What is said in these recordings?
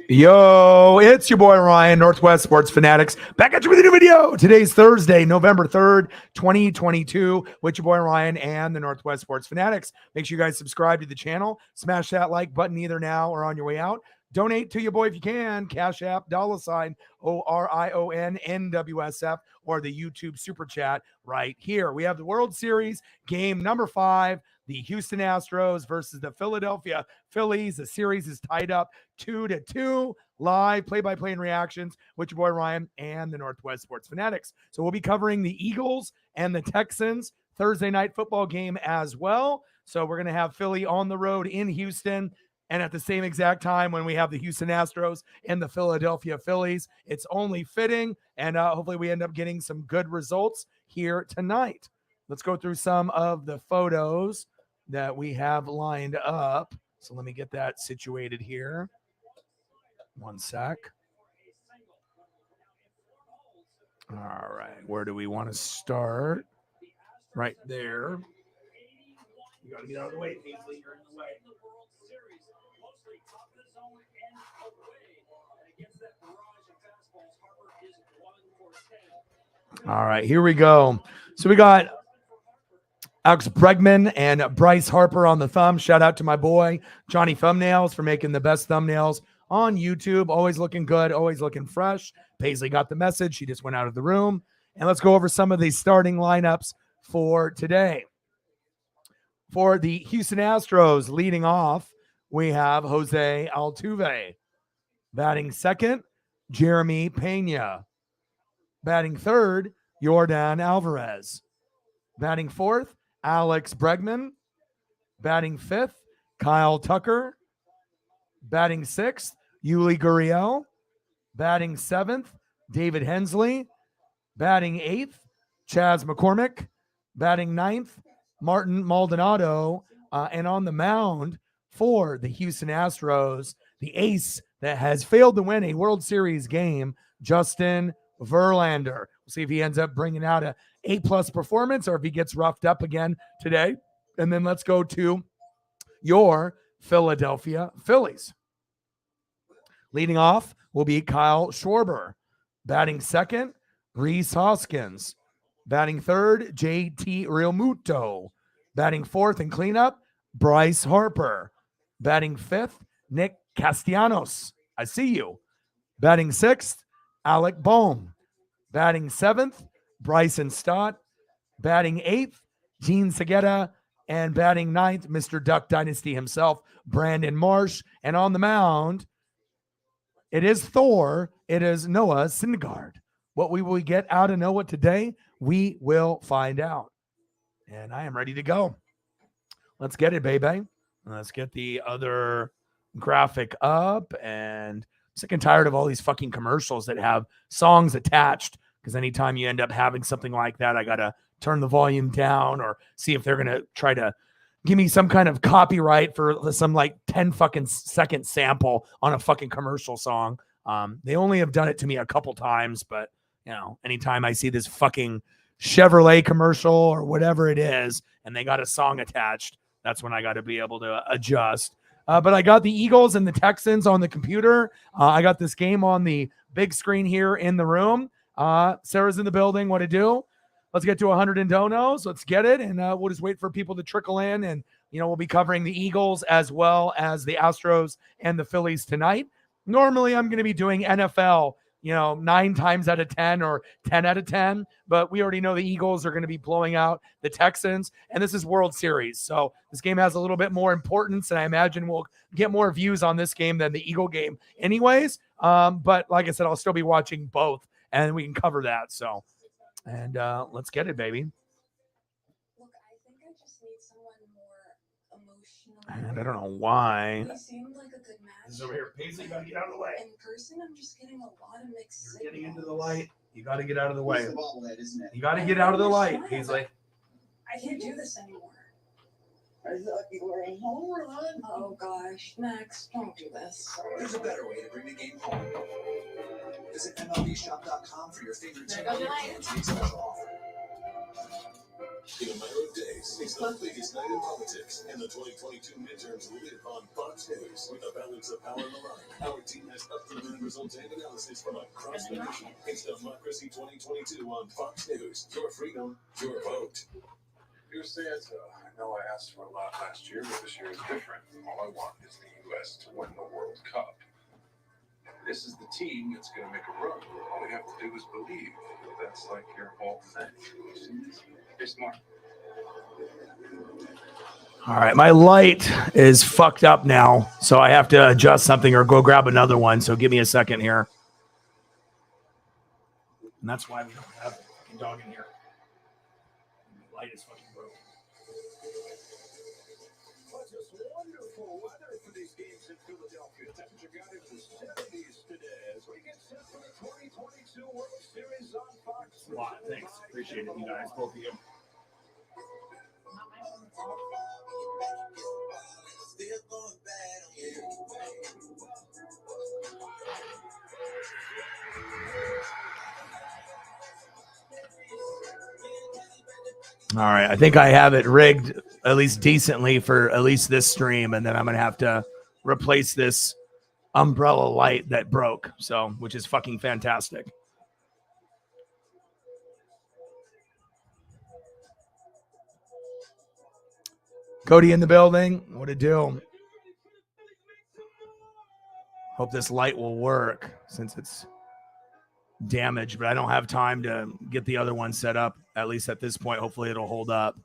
Yo, it's your boy Ryan, Northwest Sports Fanatics, back at you with a new video. Today's Thursday, November 3rd, 2022, with your boy Ryan and the Northwest Sports Fanatics. Make sure you guys subscribe to the channel, smash that like button either now or on your way out. Donate to your boy if you can, Cash App, $ ORION NWSF, or the YouTube Super Chat right here. We have the World Series game number 5, the Houston Astros versus the Philadelphia Phillies. The series is tied up 2-2. Live play-by-play and reactions with your boy Ryan and the Northwest Sports Fanatics. So we'll be covering the Eagles and the Texans Thursday night football game as well. So we're going to have Philly on the road in Houston, and at the same exact time when we have the Houston Astros and the Philadelphia Phillies. It's only fitting, and hopefully we end up getting some good results here tonight. Let's go through some of the photos that we have lined up. So let me get that situated here. One sec. All right, where do we want to start? Right there. You got to get out of the way, Paisley. You're in the way. All right, here we go. So we got Alex Bregman and Bryce Harper on the thumb. Shout out to my boy, Johnny Thumbnails, for making the best thumbnails on YouTube. Always looking good, always looking fresh. Paisley got the message. She just went out of the room. And let's go over some of these starting lineups for today. For the Houston Astros, leading off, we have Jose Altuve. Batting second, Jeremy Pena. Batting third, Yordan Alvarez. Batting fourth, Alex Bregman. Batting fifth, Kyle Tucker. Batting sixth, Yuli Gurriel. Batting seventh, David Hensley. Batting eighth, Chaz McCormick. Batting ninth, Martin Maldonado. And on the mound for the Houston Astros, the ace that has failed to win a World Series game, Justin Verlander. We'll see if he ends up bringing out a A+ performance or if he gets roughed up again today. And then let's go to your Philadelphia Phillies. Leading off will be Kyle Schwarber. Batting second, Rhys Hoskins. Batting third, JT Realmuto. Batting fourth in cleanup, Bryce Harper. Batting fifth, Nick Castellanos. I see you. Batting sixth, Alec Bohm. Batting seventh, Bryson Stott. Batting eighth, Gene Segura. And batting ninth, Mr. Duck Dynasty himself, Brandon Marsh. And on the mound, it is Thor. It is Noah Syndergaard. What we will get out of Noah today, we will find out. And I am ready to go. Let's get it, baby. Let's get the other graphic up. And I'm sick and tired of all these fucking commercials that have songs attached, because anytime you end up having something like that, I got to turn the volume down or see if they're going to try to give me some kind of copyright for some like 10 fucking second sample on a fucking commercial song. They only have done it to me a couple times, but you know, anytime I see this fucking Chevrolet commercial or whatever it is, and they got a song attached, that's when I got to be able to adjust. But I got the Eagles and the Texans on the computer. I got this game on the big screen here in the room. Sarah's in the building. What to do? Let's get to 100 and donos. Let's get it. And we'll just wait for people to trickle in. And, you know, we'll be covering the Eagles as well as the Astros and the Phillies tonight. Normally, I'm going to be doing NFL, 9 times out of 10 or 10 out of 10. But we already know the Eagles are going to be blowing out the Texans. And this is World Series. So this game has a little bit more importance. And I imagine we'll get more views on this game than the Eagle game anyways. But like I said, I'll still be watching both. And we can cover that. So, and let's get it, baby. Look, I think I just need someone more emotional. And I don't know why. He seemed like a good match. This is over here. Paisley, you got to get out of the way. In person, I'm just getting a lot of mixed signals. You're getting into the light. You got to get out of the way. It's the bobblehead, isn't it? You got to get out of the light, Paisley. I can't do this anymore. I thought you were a home run. Oh gosh, Max, don't do this. There's a better way to bring the game home. Visit MLBshop.com for your favorite team There goes your and take special offer. In a matter of days, it's the biggest night in politics, and the 2022 midterms live on Fox News with a balance of power on the line. Our team has up-to-the-minute results and analysis from across the nation. It's Democracy 2022 on Fox News. Your freedom, your vote. Dear Santa, I know I asked for a lot last year, but this year is different. All I want is the U.S. to win the World Cup. This is the team that's going to make a run. All we have to do is believe. That's like your whole thing. You're smart. All right, my light is fucked up now, so I have to adjust something or go grab another one. So give me a second here. And that's why we don't have a fucking dog in here. The light is fucking broken. Just wonderful weather for these games in Philadelphia. Temperature got into the 70s today as we get set for the 2022 World Series on Fox. A lot. Thanks. Appreciate it, you guys, both of you. Still going bad on you. All right, I think I have it rigged at least decently for at least this stream, and then I'm gonna have to replace this umbrella light that broke, so which is fucking fantastic. Cody in the building. What to do? Hope this light will work since it's damaged, but I don't have time to get the other one set up, at least at this point. Hopefully it'll hold up.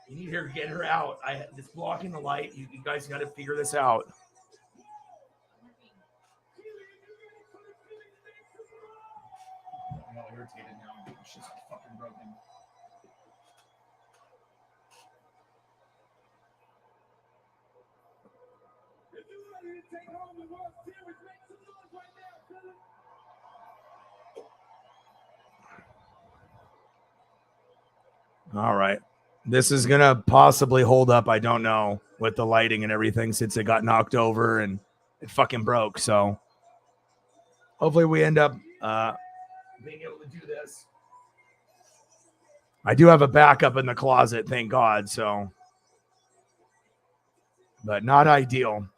You need her to get her out. It's blocking the light. You guys got to figure this out. I'm all irritated now. It's just fucking broken. All right. This is going to possibly hold up. I don't know with the lighting and everything since it got knocked over and it fucking broke. So hopefully we end up being able to do this. I do have a backup in the closet, thank God. So, but not ideal.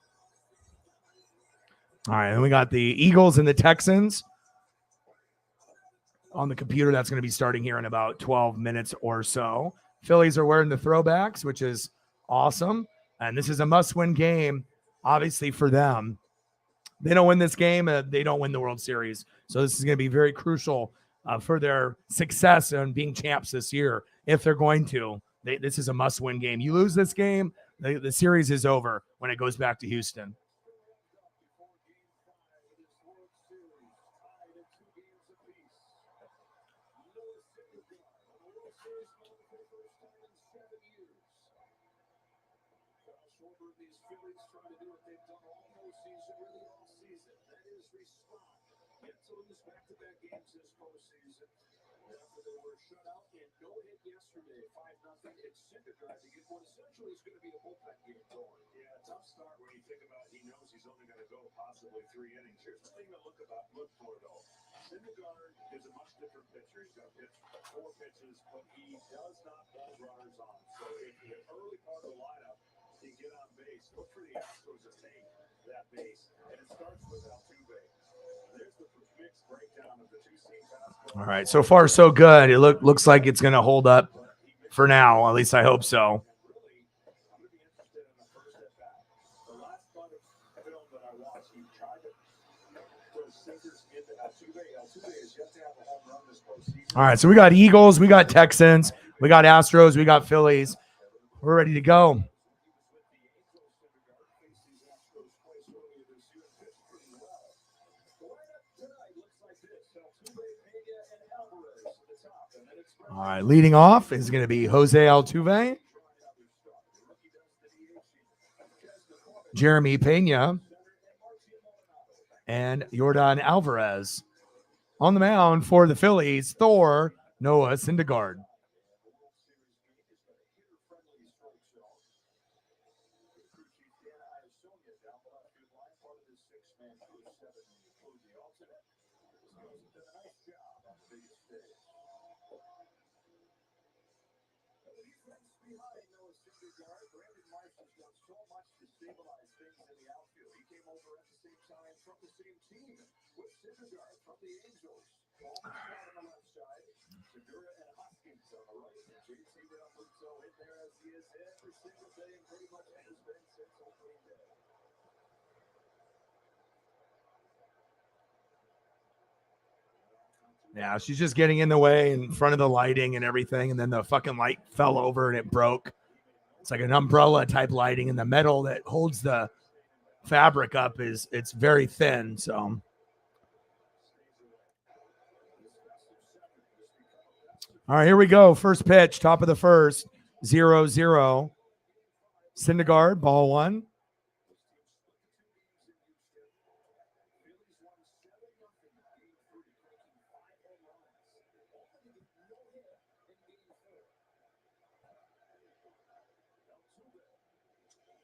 All right. And we got the Eagles and the Texans on the computer. That's going to be starting here in about 12 minutes or so. Phillies are wearing the throwbacks, which is awesome. And this is a must-win game, obviously, for them. They don't win this game, they don't win the World Series. So this is going to be very crucial for their success and being champs this year. If they're going to, this is a must-win game. You lose this game, the series is over when it goes back to Houston. These Phillies trying to do what they've done all postseason, really all season. That is respond. Yet to lose back-to-back games this postseason. After they were shut out and no hit yesterday, 5-0 at Syndergaard to get what essentially is going to be a bullpen game going. Yeah, tough start when you think about he knows he's only going to go possibly 3 innings. Here's the thing to look for, though. Syndergaard is a much different pitcher. He's got pitched 4 pitches, but he does not pull runners on. So if the early part of the lineup can get on base, look for the Astros to take that base. And it starts with Altuve. There's the mixed breakdown of the two-seam fastball. All right, so far so good. It looks like it's going to hold up for now. At least I hope so. I'm going to be interested in the first at-bat. The last bunt of film that I watched, he tried to put his fingers into Altuve. Altuve has yet to have a home run this postseason. All right, so we got Eagles, we got Texans, we got Astros, we got Phillies. We're ready to go. All right, leading off is going to be Jose Altuve. Jeremy Pena, and Yordan Alvarez. On the mound for the Phillies, Thor, Noah Syndergaard. Yeah, she's just getting in the way in front of the lighting and everything, and then the fucking light fell over and it broke. It's like an umbrella type lighting, and the metal that holds the fabric up it's very thin. So all right, here we go. First pitch, top of the first, 0-0. Syndergaard, ball one.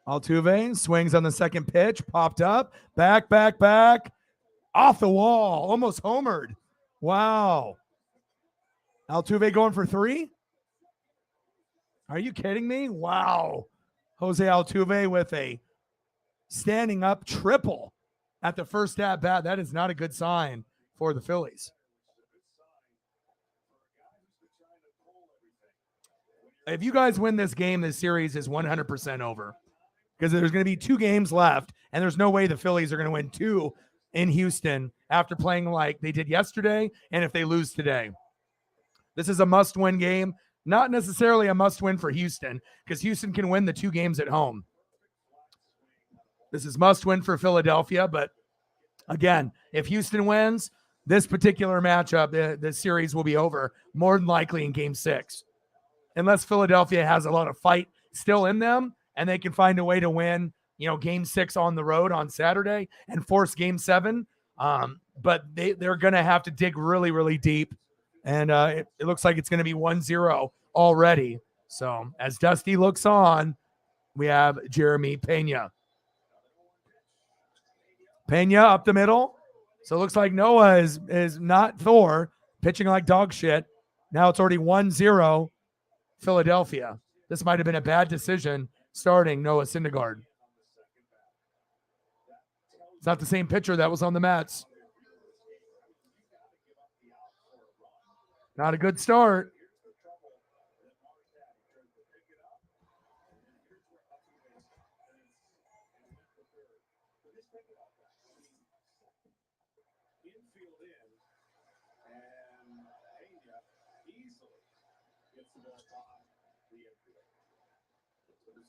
Altuve swings on the second pitch, popped up, back, off the wall, almost homered. Wow. Altuve going for 3? Are you kidding me? Wow. Jose Altuve with a standing up triple at the first at bat. That is not a good sign for the Phillies. If you guys win this game, this series is 100% over, because there's going to be 2 games left, and there's no way the Phillies are going to win 2 in Houston after playing like they did yesterday, and if they lose today. This is a must-win game, not necessarily a must-win for Houston, because Houston can win the 2 games at home. This is must-win for Philadelphia, but again, if Houston wins this particular matchup, the series will be over, more than likely in Game 6. Unless Philadelphia has a lot of fight still in them, and they can find a way to win, Game 6 on the road on Saturday and force Game 7. But they're going to have to dig really, really deep. And it looks like it's going to be 1-0 already. So as Dusty looks on, we have Jeremy Pena. Pena up the middle. So it looks like Noah is not Thor, pitching like dog shit. Now it's already 1-0 Philadelphia. This might have been a bad decision starting Noah Syndergaard. It's not the same pitcher that was on the Mets. Not a good start.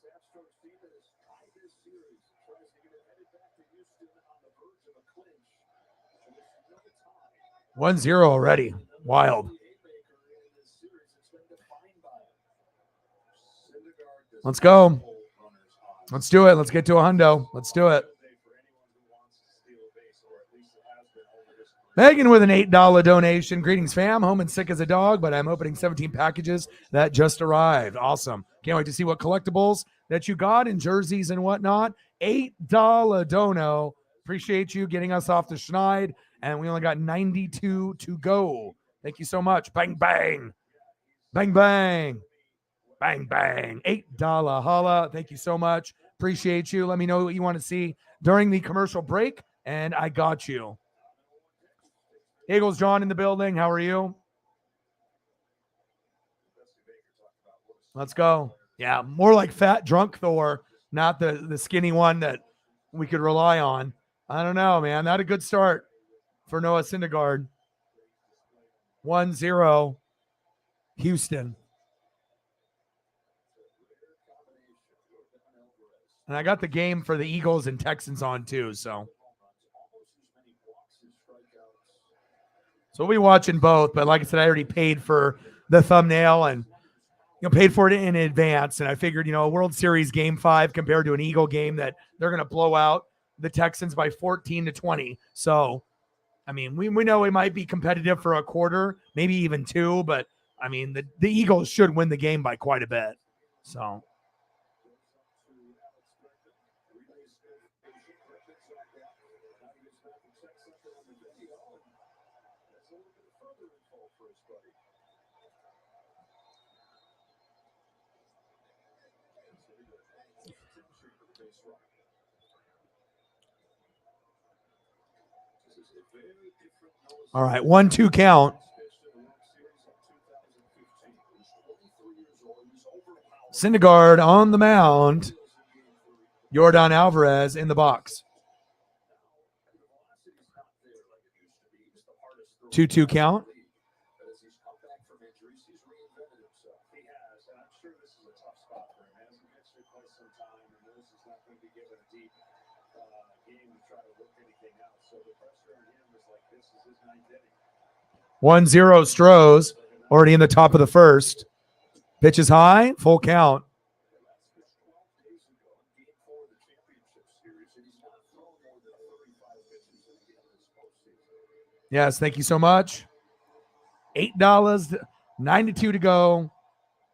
Astros team that has tied this series tries to get it headed back to Houston on the verge of a clinch. And this is no tie. 1-0 already. Wild. Let's go. Let's do it. Let's get to a hundo. Let's do it. Megan with an $8 donation. Greetings, fam. Home and sick as a dog, but I'm opening 17 packages that just arrived. Awesome. Can't wait to see what collectibles that you got in jerseys and whatnot. $8 dono. Appreciate you getting us off the schneid. And we only got 92 to go. Thank you so much. Bang, bang. Bang, bang. Bang, bang. $8 holla. Thank you so much. Appreciate you. Let me know what you want to see during the commercial break, and I got you. Eagles John in the building. How are you? Let's go. Yeah, more like fat drunk Thor, not the skinny one that we could rely on. I don't know, man. Not a good start for Noah Syndergaard. 1-0 Houston. And I got the game for the Eagles and Texans on too, so we'll be watching both. But like I said, I already paid for the thumbnail, and paid for it in advance. And I figured, a World Series game 5 compared to an Eagle game that they're going to blow out the Texans by 14-20. So, I mean, we know we might be competitive for a quarter, maybe even 2, but I mean, the Eagles should win the game by quite a bit. So, all right, 1-2 count. Syndergaard on the mound. Yordan Alvarez in the box. 2-2 count. One zero Stros already in the top of the first. Pitch is high, full count. Yes, thank you so much. $8, 92 to go.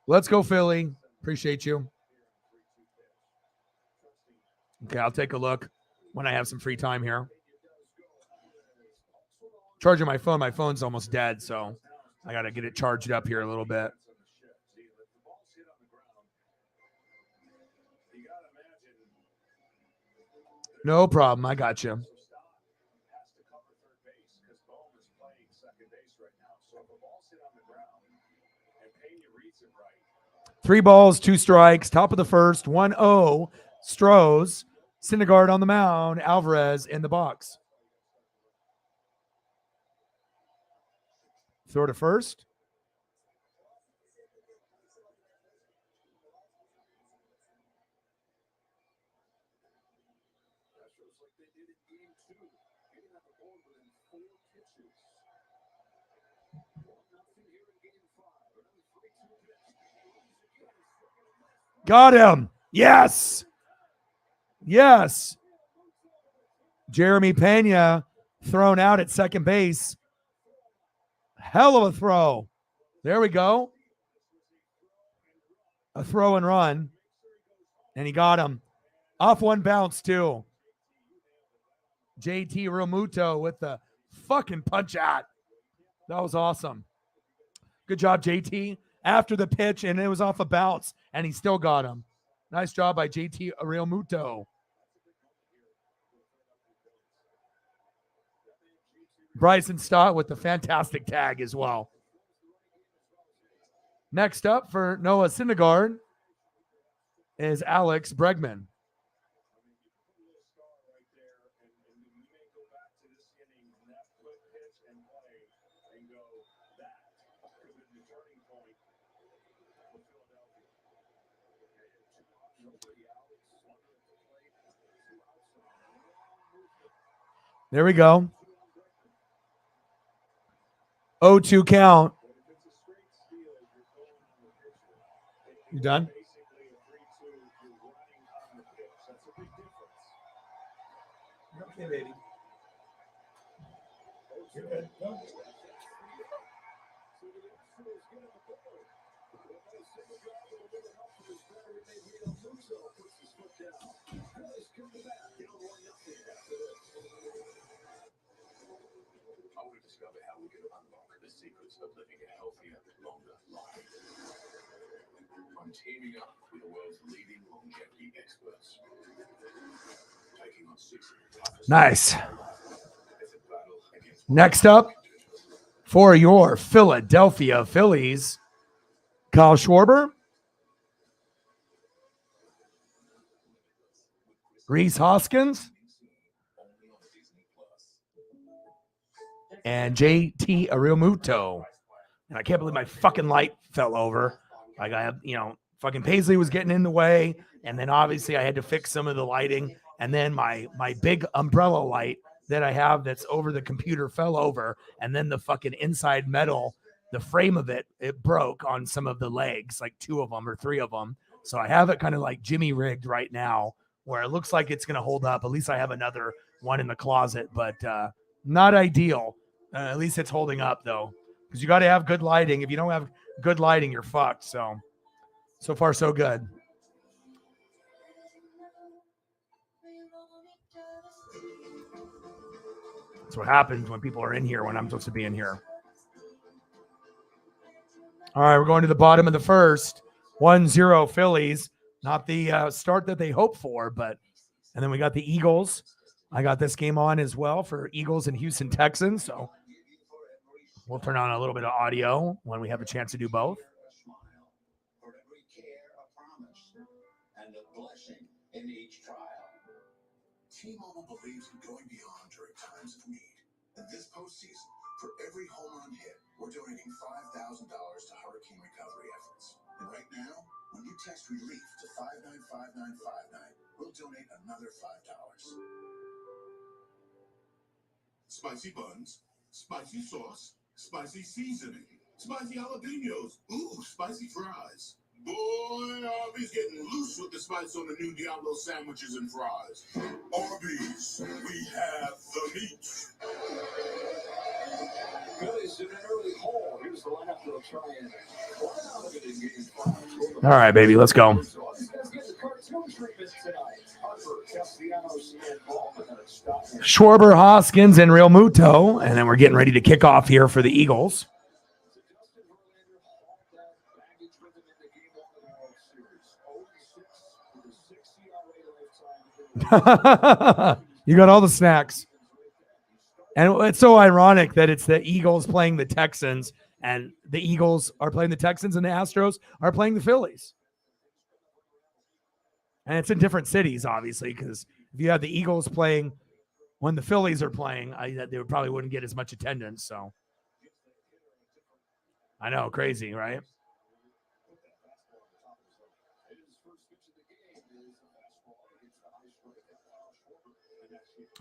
Let's go, Philly. Appreciate you. Okay, I'll take a look when I have some free time here. Charging my phone. My phone's almost dead, so I got to get it charged up here a little bit. No problem. I got you. 3 balls, 2 strikes. Top of the first. 1-0. Stros. Syndergaard on the mound. Alvarez in the box. Throw to first. Got him. Yes. Yes. Jeremy Pena thrown out at second base. Hell of a throw. There we go. A throw and run. And he got him. Off one bounce, too. JT Realmuto with the fucking punch out. That was awesome. Good job, JT. After the pitch, and it was off a bounce, and he still got him. Nice job by JT Realmuto. Bryson Stott with the fantastic tag as well. Next up for Noah Syndergaard is Alex Bregman. There we go. 0-2 count. You done? Okay, baby. You're good. Go. I want to discover how we can unlock the secrets of living a healthier, longer life. I'm teaming up with the world's leading longevity experts. Taking on 6 toughest Nice. Next up for your Philadelphia Phillies, Kyle Schwarber, Rhys Hoskins, and JT Realmuto. And I can't believe my fucking light fell over. Like I have, fucking Paisley was getting in the way. And then obviously I had to fix some of the lighting. And then my big umbrella light that I have that's over the computer fell over. And then the fucking inside metal the frame of it broke on some of the legs, like 2 of them or 3 of them. So I have it kind of like Jimmy rigged right now, where it looks like it's going to hold up. At least I have another one in the closet, but not ideal. At least it's holding up though, because you got to have good lighting. If you don't have good lighting, you're fucked. So far so good. That's what happens when people are in here when I'm supposed to be in here. All right, we're going to the bottom of the first. 1-0 Phillies. Not the start that they hoped for, but and then we got the Eagles. I got this game on as well for Eagles and Houston Texans. So we'll turn on a little bit of audio when we have a chance to do both. For every care, a promise, and a blessing in each trial. T-Mobile believes in going beyond during times of need. And this postseason, for every home run hit, we're donating $5,000 to hurricane recovery efforts. And right now, when you text RELIEF to 595959, we'll donate another $5. Spicy buns, spicy sauce, spicy seasoning, spicy jalapenos, ooh, spicy fries. Boy, Arby's getting loose with the spice on the new Diablo sandwiches and fries. Arby's, we have the meat. Phillies in an early hole. Here's the lineup. They'll try and one out of it in game 5. All right, baby, let's go. Schwarber, Hoskins, and Real Muto. And then we're getting ready to kick off here for the Eagles. You got all the snacks. And it's so ironic that it's the Eagles playing the Texans, and the Eagles are playing the Texans, and the Astros are playing the Phillies. And it's in different cities, obviously, because if you have the Eagles playing when the Phillies are playing, they probably wouldn't get as much attendance. So I know, crazy, right?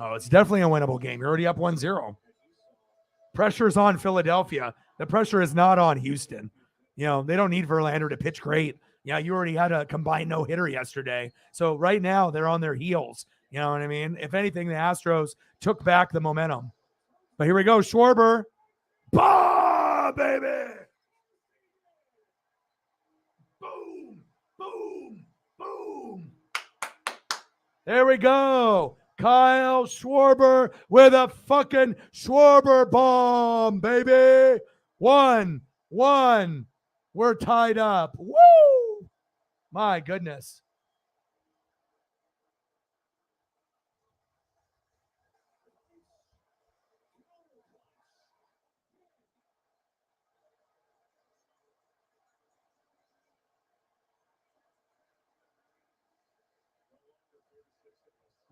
Oh, it's definitely a winnable game. You're already up 1-0. Pressure's on Philadelphia. The pressure is not on Houston. You know, they don't need Verlander to pitch great. Yeah, you already had a combined no-hitter yesterday. So right now they're on their heels. You know what I mean? If anything, the Astros took back the momentum. But here we go, Schwarber. Bah, baby! Boom, boom, boom. There we go. Kyle Schwarber with a fucking Schwarber bomb, baby. 1-1. We're tied up. Woo! My goodness.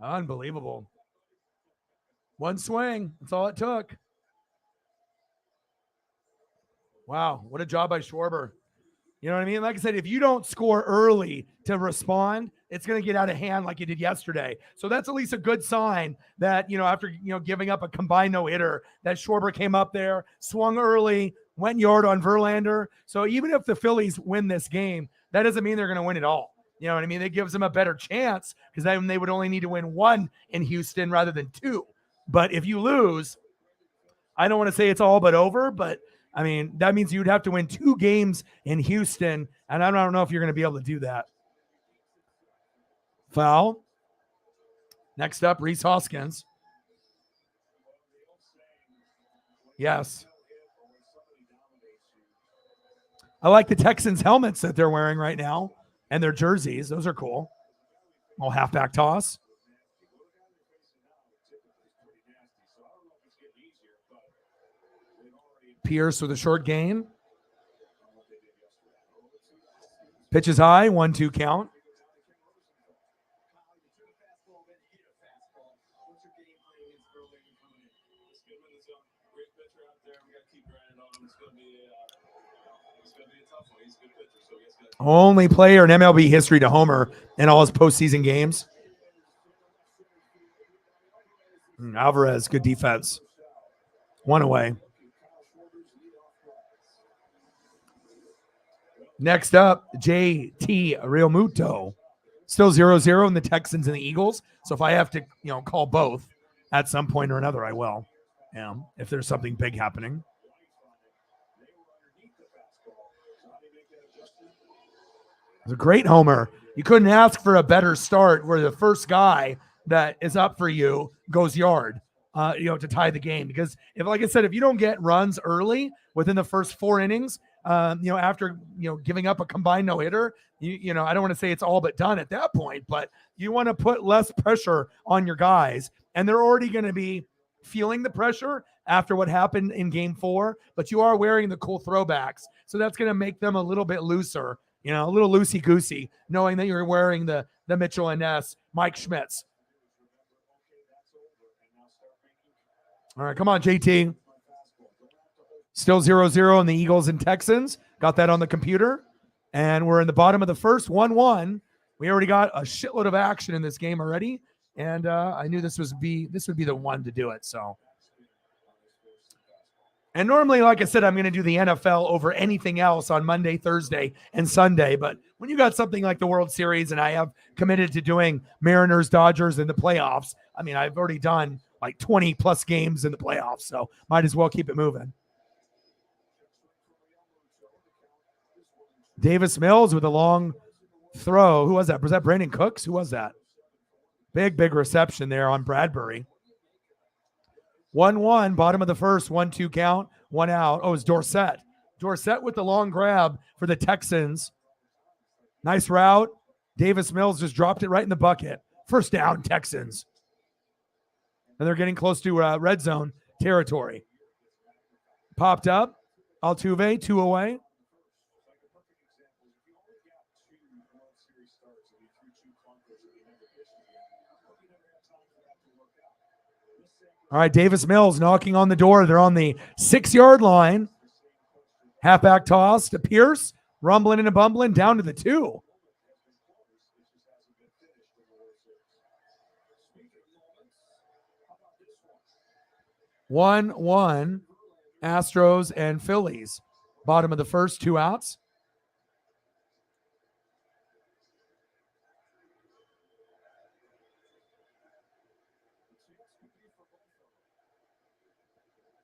Unbelievable. One swing. That's all it took. Wow. What a job by Schwarber. You know what I mean? Like I said, if you don't score early to respond, it's going to get out of hand like you did yesterday. So that's at least a good sign that, you know, after, you know, giving up a combined no-hitter, that Schwarber came up there, swung early, went yard on Verlander. So even if the Phillies win this game, that doesn't mean they're going to win it all. You know what I mean? It gives them a better chance because then they would only need to win 1 in Houston rather than 2. But if you lose, I don't want to say it's all but over, but I mean, that means you'd have to win 2 games in Houston, and I don't know if you're going to be able to do that. Foul. Next up, Rhys Hoskins. Yes. I like the Texans helmets that they're wearing right now and their jerseys. Those are cool. All halfback toss. Pierce with a short gain. Pitch is high, 1-2 count. Only player in MLB history to homer in all his postseason games. Alvarez, good defense. 1 away. Next up, JT Realmuto. Still 0-0 in the Texans and the Eagles. So if I have to, call both at some point or another, I will. If there's something big happening. It's a great homer. You couldn't ask for a better start where the first guy that is up for you goes yard, to tie the game. Because like I said, if you don't get runs early within the first 4 innings, after, giving up a combined no-hitter, I don't want to say it's all but done at that point, but you want to put less pressure on your guys. And they're already going to be feeling the pressure after what happened in game 4, but you are wearing the cool throwbacks. So that's going to make them a little bit looser, a little loosey-goosey, knowing that you're wearing the Mitchell and Ness, Mike Schmitz. All right, come on, JT. Still 0-0 in the Eagles and Texans. Got that on the computer. And we're in the bottom of the first, 1-1. We already got a shitload of action in this game already. And I knew this would be the one to do it. So, and normally, like I said, I'm going to do the NFL over anything else on Monday, Thursday, and Sunday. But when you got something like the World Series, and I have committed to doing Mariners, Dodgers in the playoffs, I mean, I've already done like 20 plus games in the playoffs, so might as well keep it moving. Davis Mills with a long throw. Who was that? Was that Brandon Cooks? Who was that? Big reception there on Bradbury. 1-1, bottom of the first, 1-2 count, 1 out. Oh, it's Dorsett. Dorsett with the long grab for the Texans. Nice route. Davis Mills just dropped it right in the bucket. First down, Texans. And they're getting close to red zone territory. Popped up. Altuve, 2 away. All right, Davis Mills knocking on the door. They're on the 6-yard line. Halfback toss to Pierce. Rumbling and bumbling down to the 2. One, Astros and Phillies. Bottom of the first, 2 outs.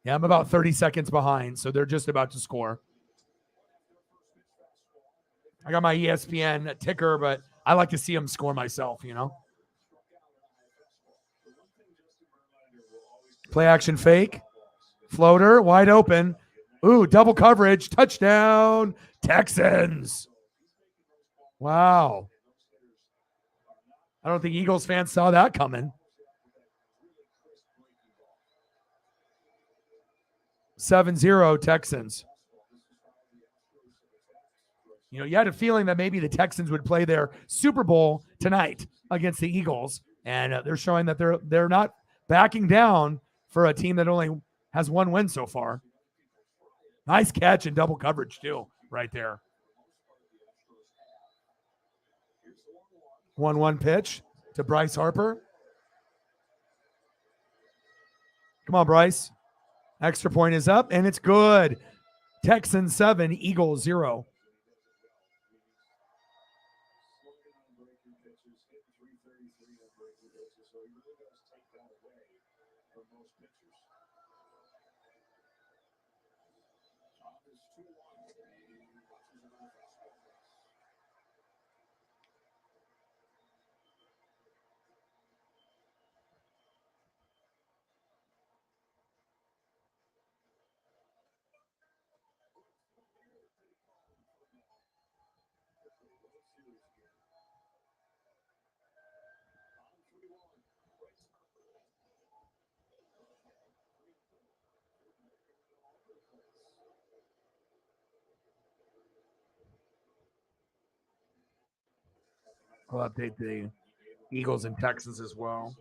Yeah, I'm about 30 seconds behind, so they're just about to score. I got my ESPN ticker, but I like to see them score myself, Play action fake. Floater, wide open. Ooh, double coverage. Touchdown, Texans. Wow. I don't think Eagles fans saw that coming. 7-0 Texans. You had a feeling that maybe the Texans would play their Super Bowl tonight against the Eagles, and they're showing that they're not backing down for a team that only has 1 win so far. Nice catch and double coverage too, right there. 1-1 pitch to Bryce Harper. Come on, Bryce. Extra point is up, and it's good. Texans 7, Eagles 0. I'll update the Eagles and Texans as well.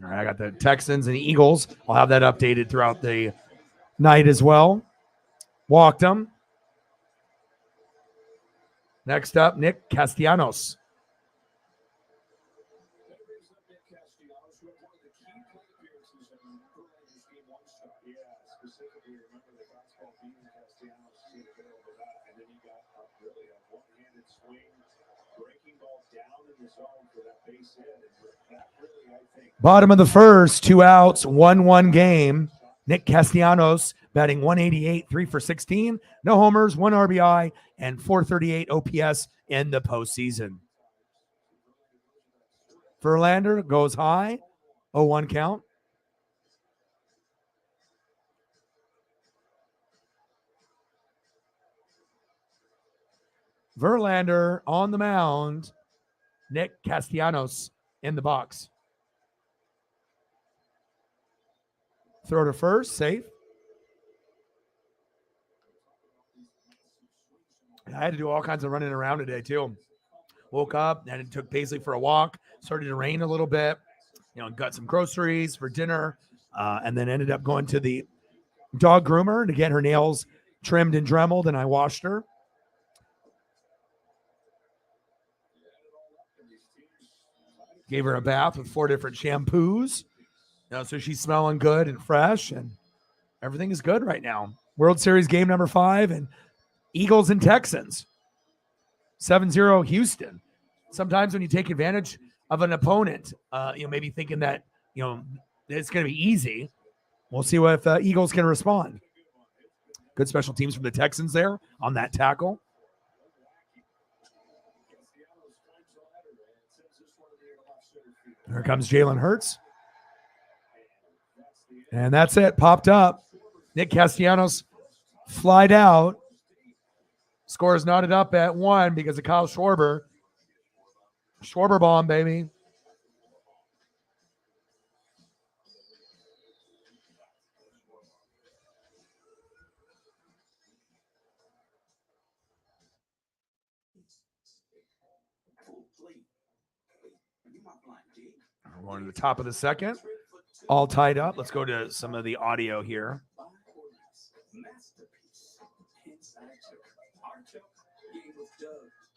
All right, I got the Texans and the Eagles. I'll have that updated throughout the night as well. Walked them. Next up, Nick Castellanos. That brings up Nick Castellanos, who had one of the key plate appearances in Verlander's Game 1 start. Yeah, specifically remember the fastball beating Castellanos to the middle of that, and then he got really a one-handed swing, breaking ball down in the zone for that base hit. And that really, I think, Bottom of the first, 2 outs, 1-1 game. Nick Castellanos batting 188, 3 for 16, no homers, 1 RBI, and 438 OPS in the postseason. Verlander goes high, 0-1 count. Verlander on the mound. Nick Castellanos in the box. Throw to first, safe. I had to do all kinds of running around today too. Woke up and it took Paisley for a walk. Started to rain a little bit. Got some groceries for dinner, and then ended up going to the dog groomer to get her nails trimmed and dremeled, and I washed her. Gave her a bath with 4 different shampoos. So she's smelling good and fresh, and everything is good right now. World Series game number 5, and Eagles and Texans. 7-0 Houston. Sometimes when you take advantage of an opponent, maybe thinking that, it's going to be easy. We'll see what if Eagles can respond. Good special teams from the Texans there on that tackle. Here comes Jalen Hurts. And that's it. Popped up. Nick Castellanos flied out. Score is knotted up at 1 because of Kyle Schwarber. Schwarber bomb, baby. We're going to the top of the second. All tied up. Let's go to some of the audio here.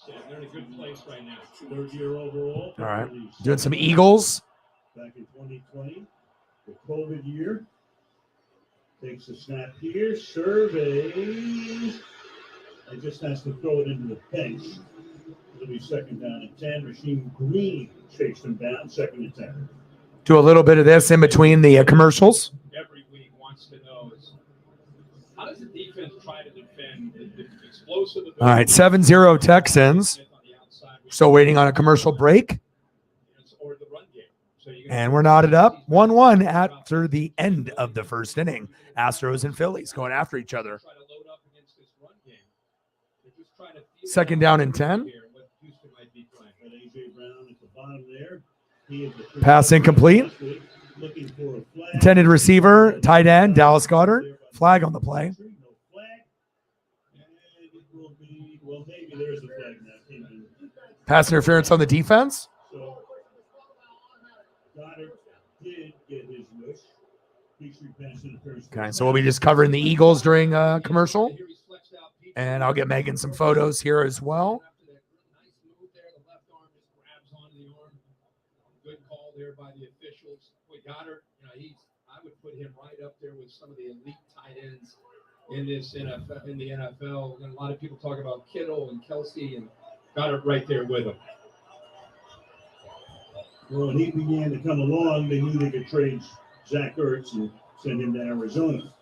Yeah, they're in a good place right now. 3rd year overall. All right. Doing some Eagles. Back in 2020, the COVID year. Takes a snap here, surveys. And just has to throw it into the bench. It'll be 2nd down and 10. Rasheem Green chased him down, 2nd and 10. Do a little bit of this in between the commercials. Every week wants to know is how does the defense try to defend the explosive ability? All right, 7-0 Texans. Still waiting on a commercial break. Or the run game. And we're knotted up 1-1 after the end of the first inning. Astros and Phillies going after each other. 2nd down and 10. Pass incomplete. Intended receiver, tight end, Dallas Goedert. Flag on the play. Pass interference on the defense. Okay, so we'll be just covering the Eagles during commercial. And I'll get Megan some photos here as well. Good call there by the officials. We got her. I would put him right up there with some of the elite tight ends in this NFL. In the NFL, and a lot of people talk about Kittle and Kelsey, and got it right there with him. Well, when he began to come along, they knew they could trade Zach Ertz and send him to Arizona.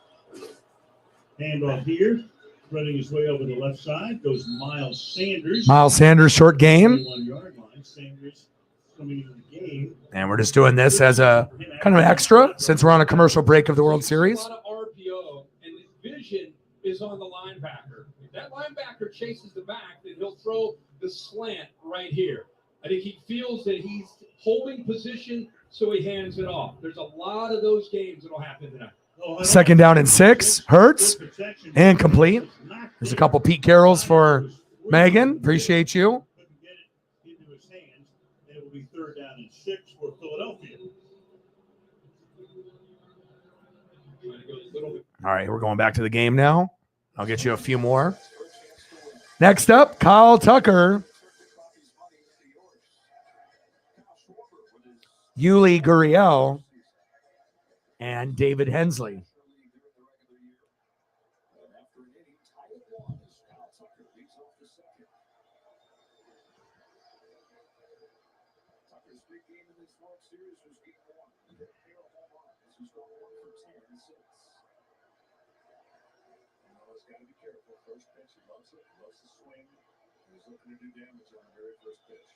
Handoff here, running his way over the left side goes Miles Sanders. Miles Sanders, short game. 1-yard line. Sanders coming into the game. And we're just doing this as a kind of an extra since we're on a commercial break of the World Series. A lot of RPO, and the vision is on the linebacker. If that linebacker chases the back, then he'll throw the slant right here. I think he feels that he's holding position, so he hands it off. There's a lot of those games that'll happen tonight. 2nd down and 6. Hurts and complete. There's a couple Pete Carrolls for Megan. Appreciate you. It will be 3rd down and 6 for Philadelphia. All right, we're going back to the game now. I'll get you a few more. Next up, Kyle Tucker, Yuli Gurriel, and David Hensley. Tucker's big game in this World Series was game 1. He hit a pair of home runs. He's gone 1 for 10 since. Noah's got to be careful. First pitch, he loves it. He loves the swing. He's looking to do damage on the very first pitch.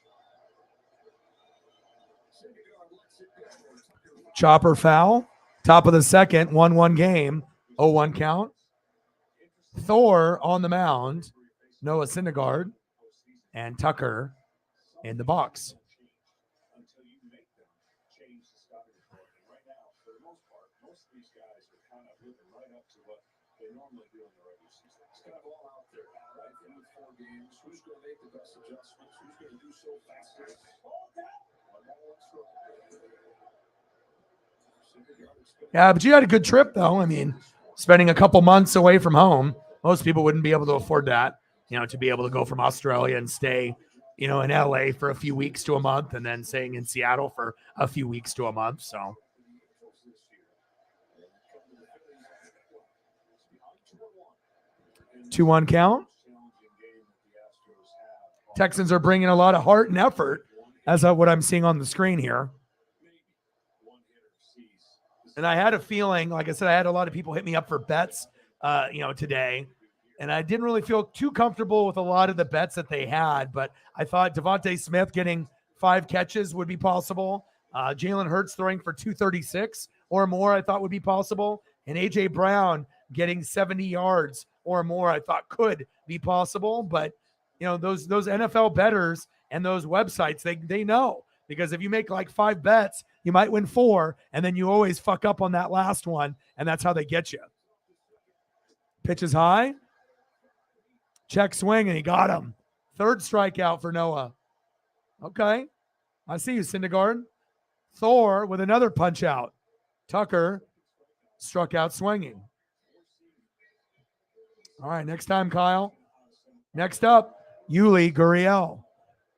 Chopper foul. Top of the second, 1-1 game, 0-1 count. Thor on the mound, Noah Syndergaard, and Tucker in the box. Until you make them change the starting point. And right now, for the most part, most of these guys are kind of living right up to what they normally do in the regular season. It's kind of all out there now, right? In the 4 games, who's going to make the best adjustments? Who's going to do so fastest? Yeah, but you had a good trip, though. I mean, spending a couple months away from home, most people wouldn't be able to afford that, to be able to go from Australia and stay, in LA for a few weeks to a month and then staying in Seattle for a few weeks to a month. So 2-1 count. Texans are bringing a lot of heart and effort, as what I'm seeing on the screen here. And I had a feeling, like I said, I had a lot of people hit me up for bets, today. And I didn't really feel too comfortable with a lot of the bets that they had, but I thought Devontae Smith getting 5 catches would be possible. Jalen Hurts throwing for 236 or more, I thought would be possible. And A.J. Brown getting 70 yards or more, I thought could be possible. But, those NFL bettors and those websites, they know. Because if you make like 5 bets, you might win 4, and then you always fuck up on that last one, and that's how they get you. Pitch is high. Check swing, and he got him. 3rd strikeout for Noah. Okay. I see you, Syndergaard. Thor with another punch out. Tucker struck out swinging. All right, next time, Kyle. Next up, Yuli Gurriel.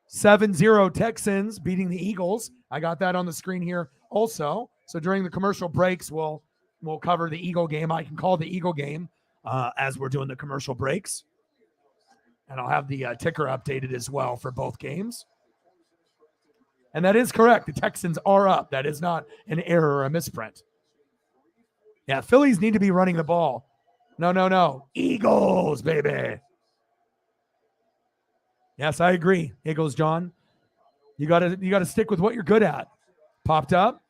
7-0 Texans beating the Eagles. I got that on the screen here also. So during the commercial breaks, we'll cover the Eagle game. I can call the Eagle game as we're doing the commercial breaks. And I'll have the ticker updated as well for both games. And that is correct. The Texans are up. That is not an error or a misprint. Yeah, Phillies need to be running the ball. No. Eagles, baby. Yes, I agree. Eagles, John. You gotta stick with what you're good at. Popped up.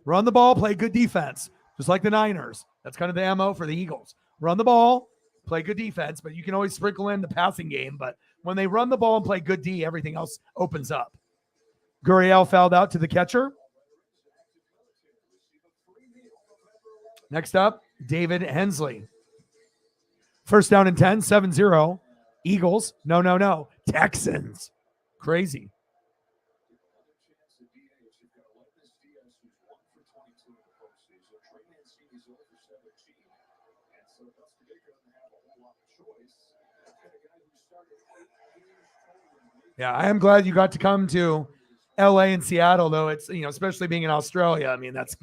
Run the ball, play good defense. Just like the Niners. That's kind of the MO for the Eagles. Run the ball, play good defense, but you can always sprinkle in the passing game. But when they run the ball and play good D, everything else opens up. Gurriel fouled out to the catcher. Next up, David Hensley. 1st down and 10, 7-0. Eagles. No. Texans. Crazy. Yeah, I am glad you got to come to LA and Seattle, though. It's, especially being in Australia. I mean, that's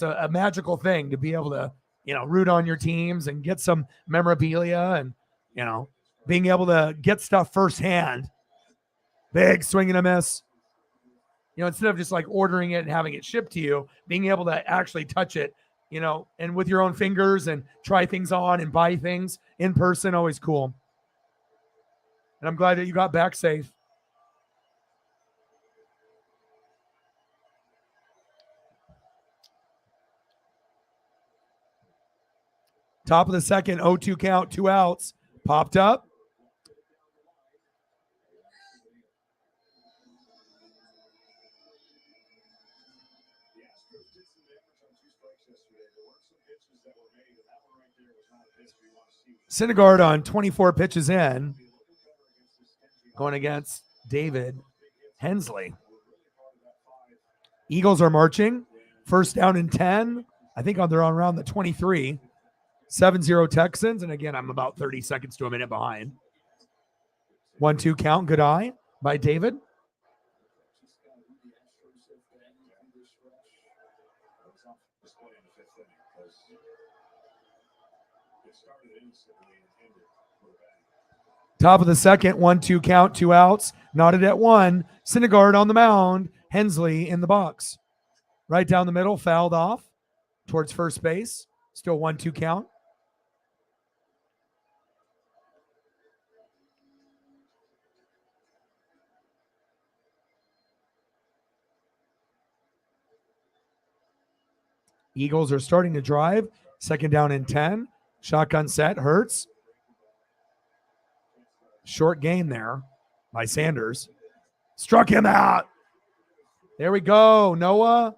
a magical thing to be able to, root on your teams and get some memorabilia and, being able to get stuff firsthand. Big swing and a miss. Instead of just like ordering it and having it shipped to you, being able to actually touch it, and with your own fingers and try things on and buy things in person, always cool. And I'm glad that you got back safe. Top of the second, 0-2 count, 2 outs. Popped up. Syndergaard on 24 pitches in, going against David Hensley. Eagles are marching. 1st down and 10. I think they're on around the 23. 7-0 Texans. And again, I'm about 30 seconds to a minute behind. 1-2 count. Good eye by David. Top of the second, 1-2 count, 2 outs. Knotted at 1. Syndergaard on the mound. Hensley in the box. Right down the middle, fouled off towards first base. Still 1-2 count. Eagles are starting to drive. Second down and 10. Shotgun set. Hurts. Short gain there by Sanders. Struck him out. There we go. Noah.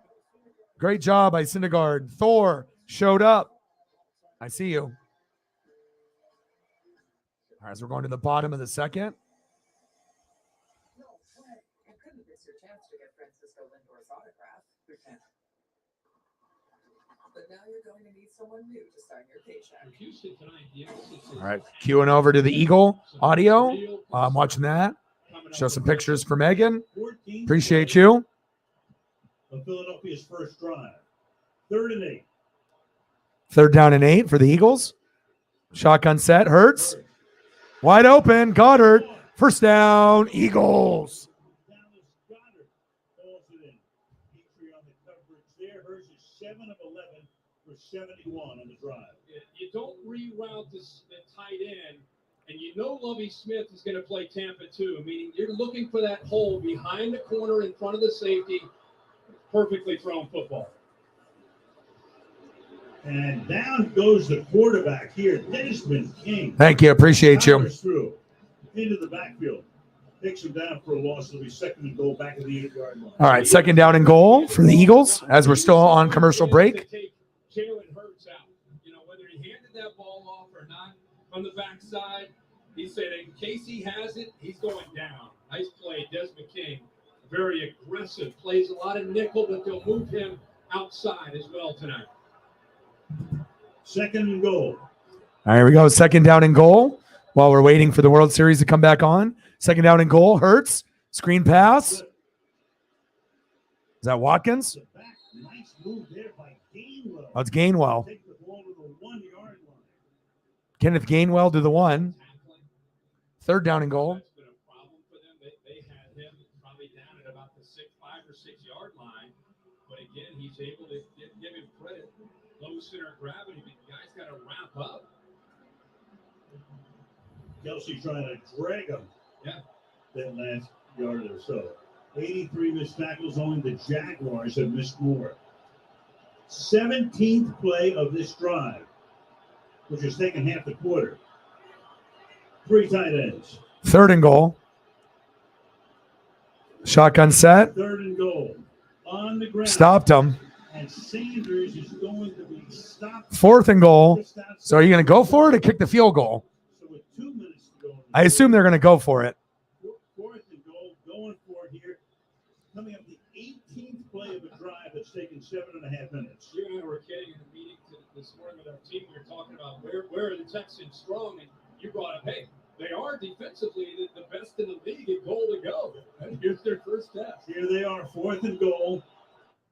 Great job by Syndergaard. Thor showed up. I see you. All right, as we're going to the bottom of the second. No way. You couldn't miss your chance to get Francisco Lindor's autograph. But now you're going to need someone new to sign your paycheck. Houston tonight, the emphasis is All right, queuing over to the Eagle audio. I'm watching that. Show some pictures for Megan. Appreciate you. Of Philadelphia's first drive. 3rd and 8. Third down and 8 for the Eagles. Shotgun set. Hurts. Wide open. Goddard. First down. Eagles. Dallas Goddard falls it in. Petrie on the coverage there. Hurts is 7 of 11 for 71 on the drive. You don't reroute the tight end, and you know Lovie Smith is going to play Tampa too, meaning you're looking for that hole behind the corner in front of the safety. Perfectly thrown football. And down goes the quarterback here, Desmond King. Thank you. Appreciate you. Powers through into the backfield. Takes him down for a loss. It'll be 2nd and goal back of the 8-yard line. All right, second down and goal for the Eagles as we're still on commercial break. Take Jalen Hurts out. You know, whether he handed that ball off or not from the backside, he said in case he has it, he's going down. Nice play, Desmond King. Very aggressive, plays a lot of nickel, but they'll move him outside as well tonight. 2nd and goal. All right, here we go. Second down and goal while we're waiting for the World Series to come back on. Second down and goal. Hurts. Screen pass. Is that Watkins? Nice move there by Gainwell. Oh, it's Gainwell. Take the ball to the 1-yard line. Kenneth Gainwell to the 1. Third down and goal. That's been a problem for them. They had him probably down at about the 5 or 6 yard line. But again, he's able to give him credit. Low center of gravity, but the guy's got to wrap up. Kelsey trying to drag him. Yeah. That last yard or so. 83 missed tackles. Only the Jaguars have missed more. 17th play of this drive, which has taken half the quarter. 3 tight ends. Third and goal. Shotgun set. 3rd and goal. On the ground. Stopped him. And Sanders is going to be stopped. 4th and goal. So are you going to go for it or kick the field goal? So with 2 minutes to go. I assume they're going to go for it. 4th and goal, going for it here. Coming up the 18th play of a drive that's taken 7.5 minutes. You and I were kidding in a meeting this morning with our team. We were talking about where are the Texans strong, and you brought up, hey, they are defensively the best in the league at goal to go. And here's their first test. Here they are, 4th and goal.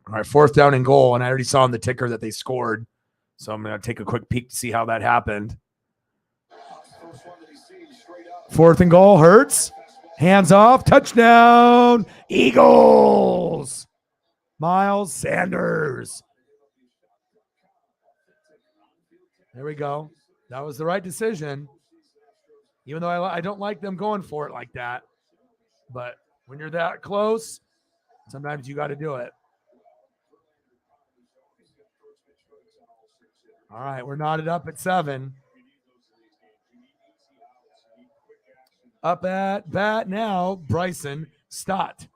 All right, 4th down and goal, and I already saw on the ticker that they scored. So I'm going to take a quick peek to see how that happened. 4th and goal, Hurts. Hands off, touchdown, Eagles. Miles Sanders. There we go. That was the right decision. Even though I don't like them going for it like that. But when you're that close, sometimes you got to do it. All right, we're knotted up at 7. Up at bat now, Bryson Stott.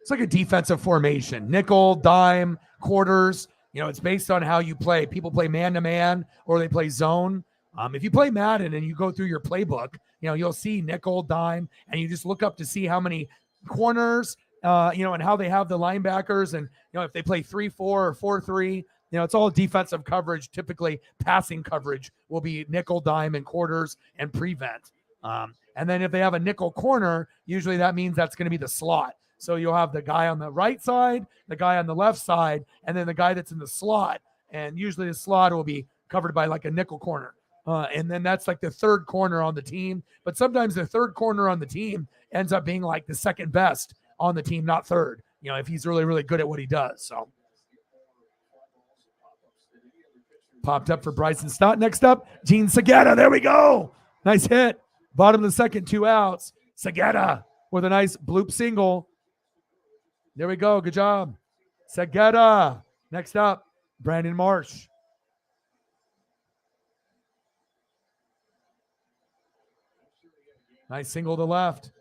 It's like a defensive formation. Nickel, dime, quarters. You know, it's based on how you play. People play man-to-man or they play zone. If you play Madden and you go through your playbook, you'll see nickel, dime, and you just look up to see how many corners, and how they have the linebackers, and if they play 3-4 or 4-3. It's all defensive coverage. Typically, passing coverage will be nickel, dime, and quarters and prevent. And then if they have a nickel corner, usually that means that's going to be the slot. So you'll have the guy on the right side, the guy on the left side, and then the guy that's in the slot. And usually the slot will be covered by like a nickel corner. And then that's like the third corner on the team. But sometimes the third corner on the team ends up being like the second best on the team, not third, if he's really, really good at what he does. So popped up for Bryson Stott. Next up, Gene Segura. There we go. Nice hit. Bottom of the second, 2 outs. Segura with a nice bloop single. There we go. Good job. Segura. Next up, Brandon Marsh. Nice single to left.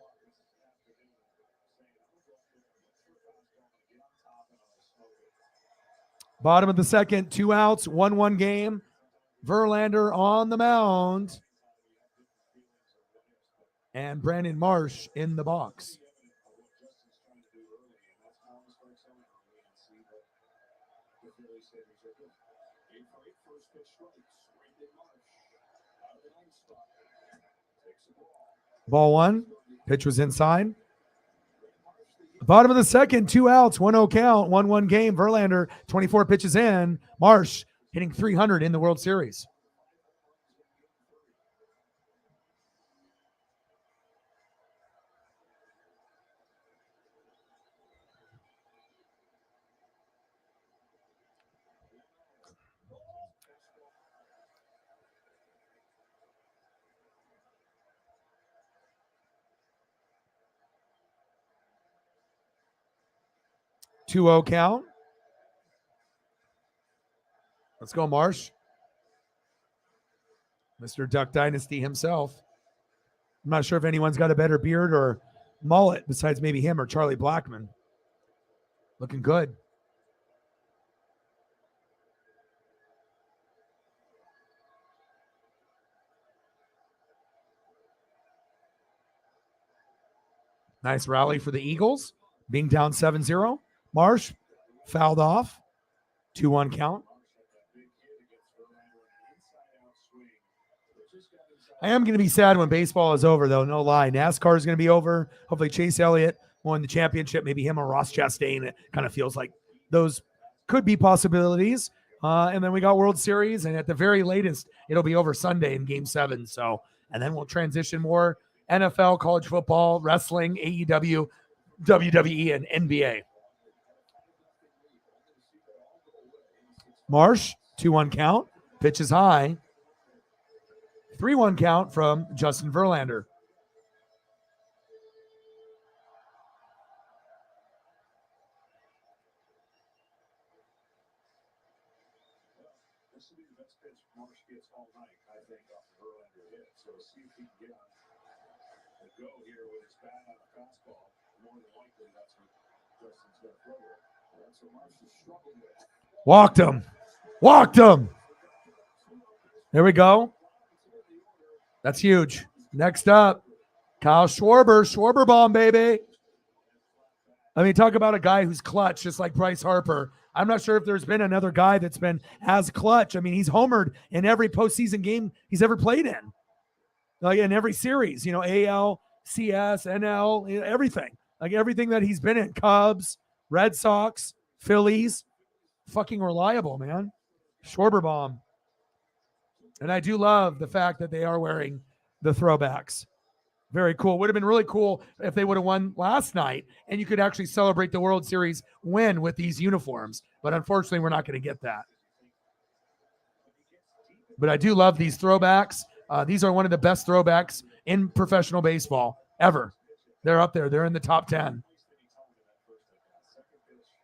Bottom of the second, 2 outs, 1-1 game. Verlander on the mound. And Brandon Marsh in the box. Ball 1. Pitch was inside. Bottom of the second, 2 outs, 1-0 count, 1-1 game. Verlander, 24 pitches in. Marsh hitting 300 in the World Series. Two-0 count. Let's go, Marsh. Mr. Duck Dynasty himself. I'm not sure if anyone's got a better beard or mullet besides maybe him or Charlie Blackmon. Looking good. Nice rally for the Eagles, being down 7-0. Marsh fouled off. 2-1 count. I am going to be sad when baseball is over, though. No lie. NASCAR is going to be over. Hopefully Chase Elliott won the championship. Maybe him or Ross Chastain. It kind of feels like those could be possibilities. And then we got World Series, and at the very latest, it'll be over Sunday in Game 7. So, and then we'll transition more NFL, college football, wrestling, AEW, WWE, and NBA. Marsh, 2-1 count. Pitch is high. 3-1 count from Justin Verlander. This will be the best pitch Marsh gets all night, I think, off the Verlander hit. So see if he can get on the go here with his bat on a fastball. More than likely, that's what Justin's going to throw here. That's what Marsh is struggling with. Walked him. There we go. That's huge. Next up, Kyle Schwarber. Schwarber bomb, baby. I mean, talk about a guy who's clutch, just like Bryce Harper. I'm not sure if there's been another guy that's been as clutch. I mean, he's homered in every postseason game he's ever played in. Like in every series, AL, CS, NL, everything. Like everything that he's been in. Cubs, Red Sox, Phillies. Fucking reliable, man. Schwarber bomb. And I do love the fact that they are wearing the throwbacks. Very cool. Would have been really cool if they would have won last night and you could actually celebrate the World Series win with these uniforms. But unfortunately, we're not going to get that. But I do love these throwbacks. These are one of the best throwbacks in professional baseball ever. They're up there. They're in the top 10.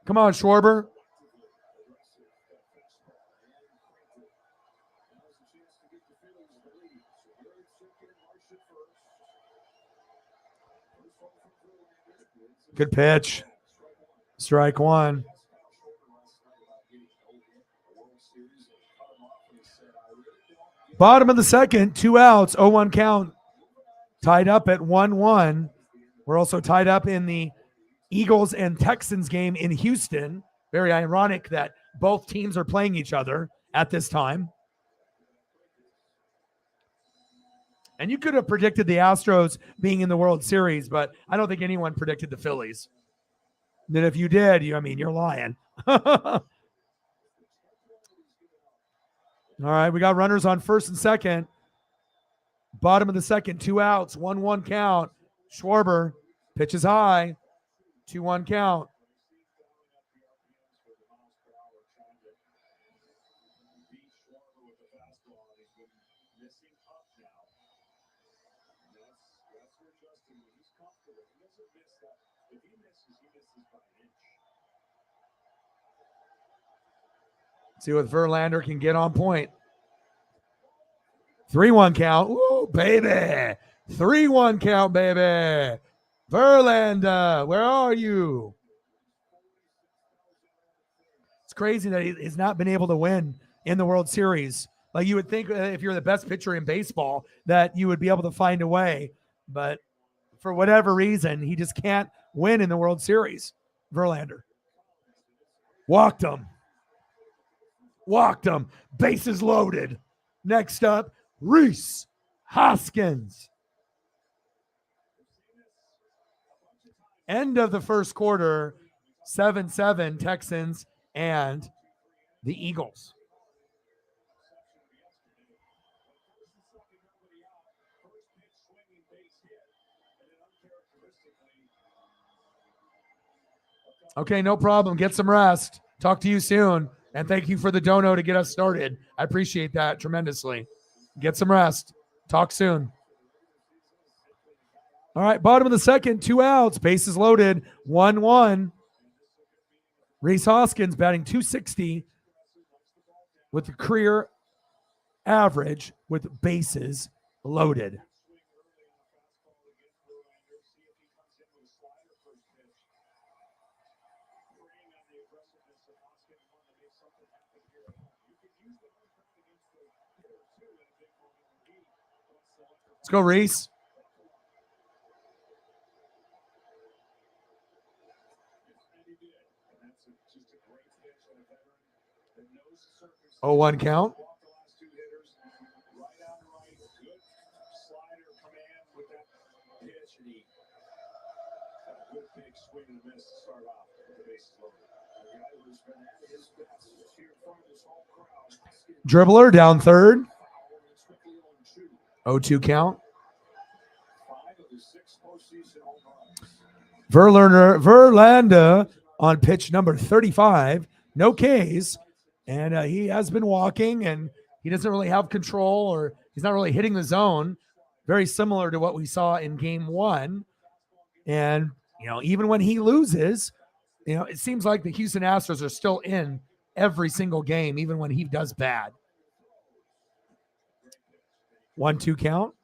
Come on, Schwarber. Good pitch. Strike one. Bottom of the second, 2 outs, 0-1 count. Tied up at 1-1. We're also tied up in the Eagles and Texans game in Houston. Very ironic that both teams are playing each other at this time. And you could have predicted the Astros being in the World Series, but I don't think anyone predicted the Phillies. And if you did, you're lying. All right, we got runners on first and second. Bottom of the second, 2 outs, 1-1 count. Schwarber pitches high, 2-1 count. See what Verlander can get on point. 3-1 count. Ooh, baby. 3-1 count, baby. Verlander, where are you? It's crazy that he's not been able to win in the World Series. Like you would think if you're the best pitcher in baseball that you would be able to find a way. But for whatever reason, he just can't win in the World Series. Verlander. Walked him. Bases loaded. Next up, Rhys Hoskins. End of the first quarter, 7-7 Texans and the Eagles. Okay, no problem. Get some rest. Talk to you soon. And thank you for the dono to get us started. I appreciate that tremendously. Get some rest. Talk soon. All right, bottom of the second, 2 outs, bases loaded, 1-1. Rhys Hoskins batting .260 with the career average with bases loaded. Let's go, Rhys. Oh, 1 count. Dribbler down third. 0-2 count. Verlander on pitch number 35. No Ks. And he has been walking, and he doesn't really have control, or he's not really hitting the zone. Very similar to what we saw in game 1. And, even when he loses, it seems like the Houston Astros are still in every single game, even when he does bad. 1-2 count.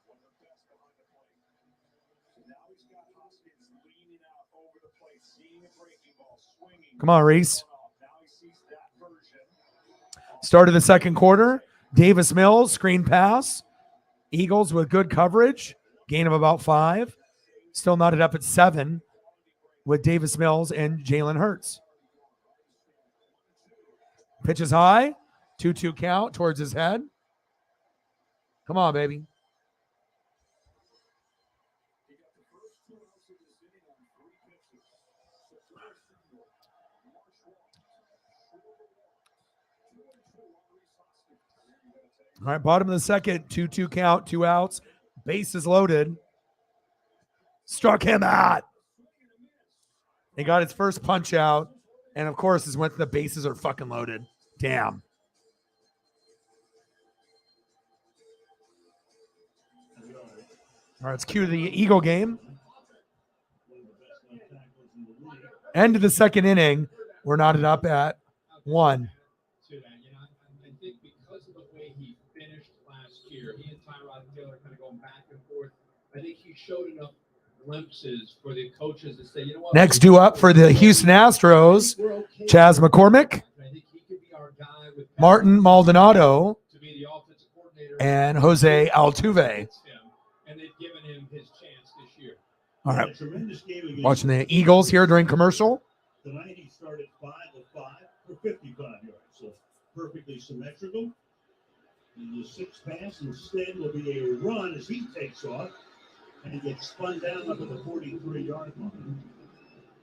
Come on, Rhys. Start of the second quarter. Davis Mills, screen pass. Eagles with good coverage. Gain of about 5. Still knotted up at 7 with Davis Mills and Jalen Hurts. Pitch is high. 2-2 count towards his head. Come on, baby. All right, bottom of the second, 2-2 count, 2 outs. Bases loaded. Struck him out. He got his first punch out. And, of course, is when the bases are fucking loaded. Damn. All right, let's cue the Eagle game. End of the second inning. We're knotted up at 1. I think because of the way he finished last year, he and Tyrod Taylor kind of going back and forth. I think he showed enough glimpses for the coaches to say, what? Next due up for the Houston Astros, Chaz McCormick, Martin Maldonado, and Jose Altuve. Him, and they've given him his chance this year. All Had right. a tremendous game against Watching the Eagles here during commercial. Tonight he started 5 of 5 for 55 yards, so perfectly symmetrical. And the sixth pass instead will be a run as he takes off and gets spun down up at the 43-yard line.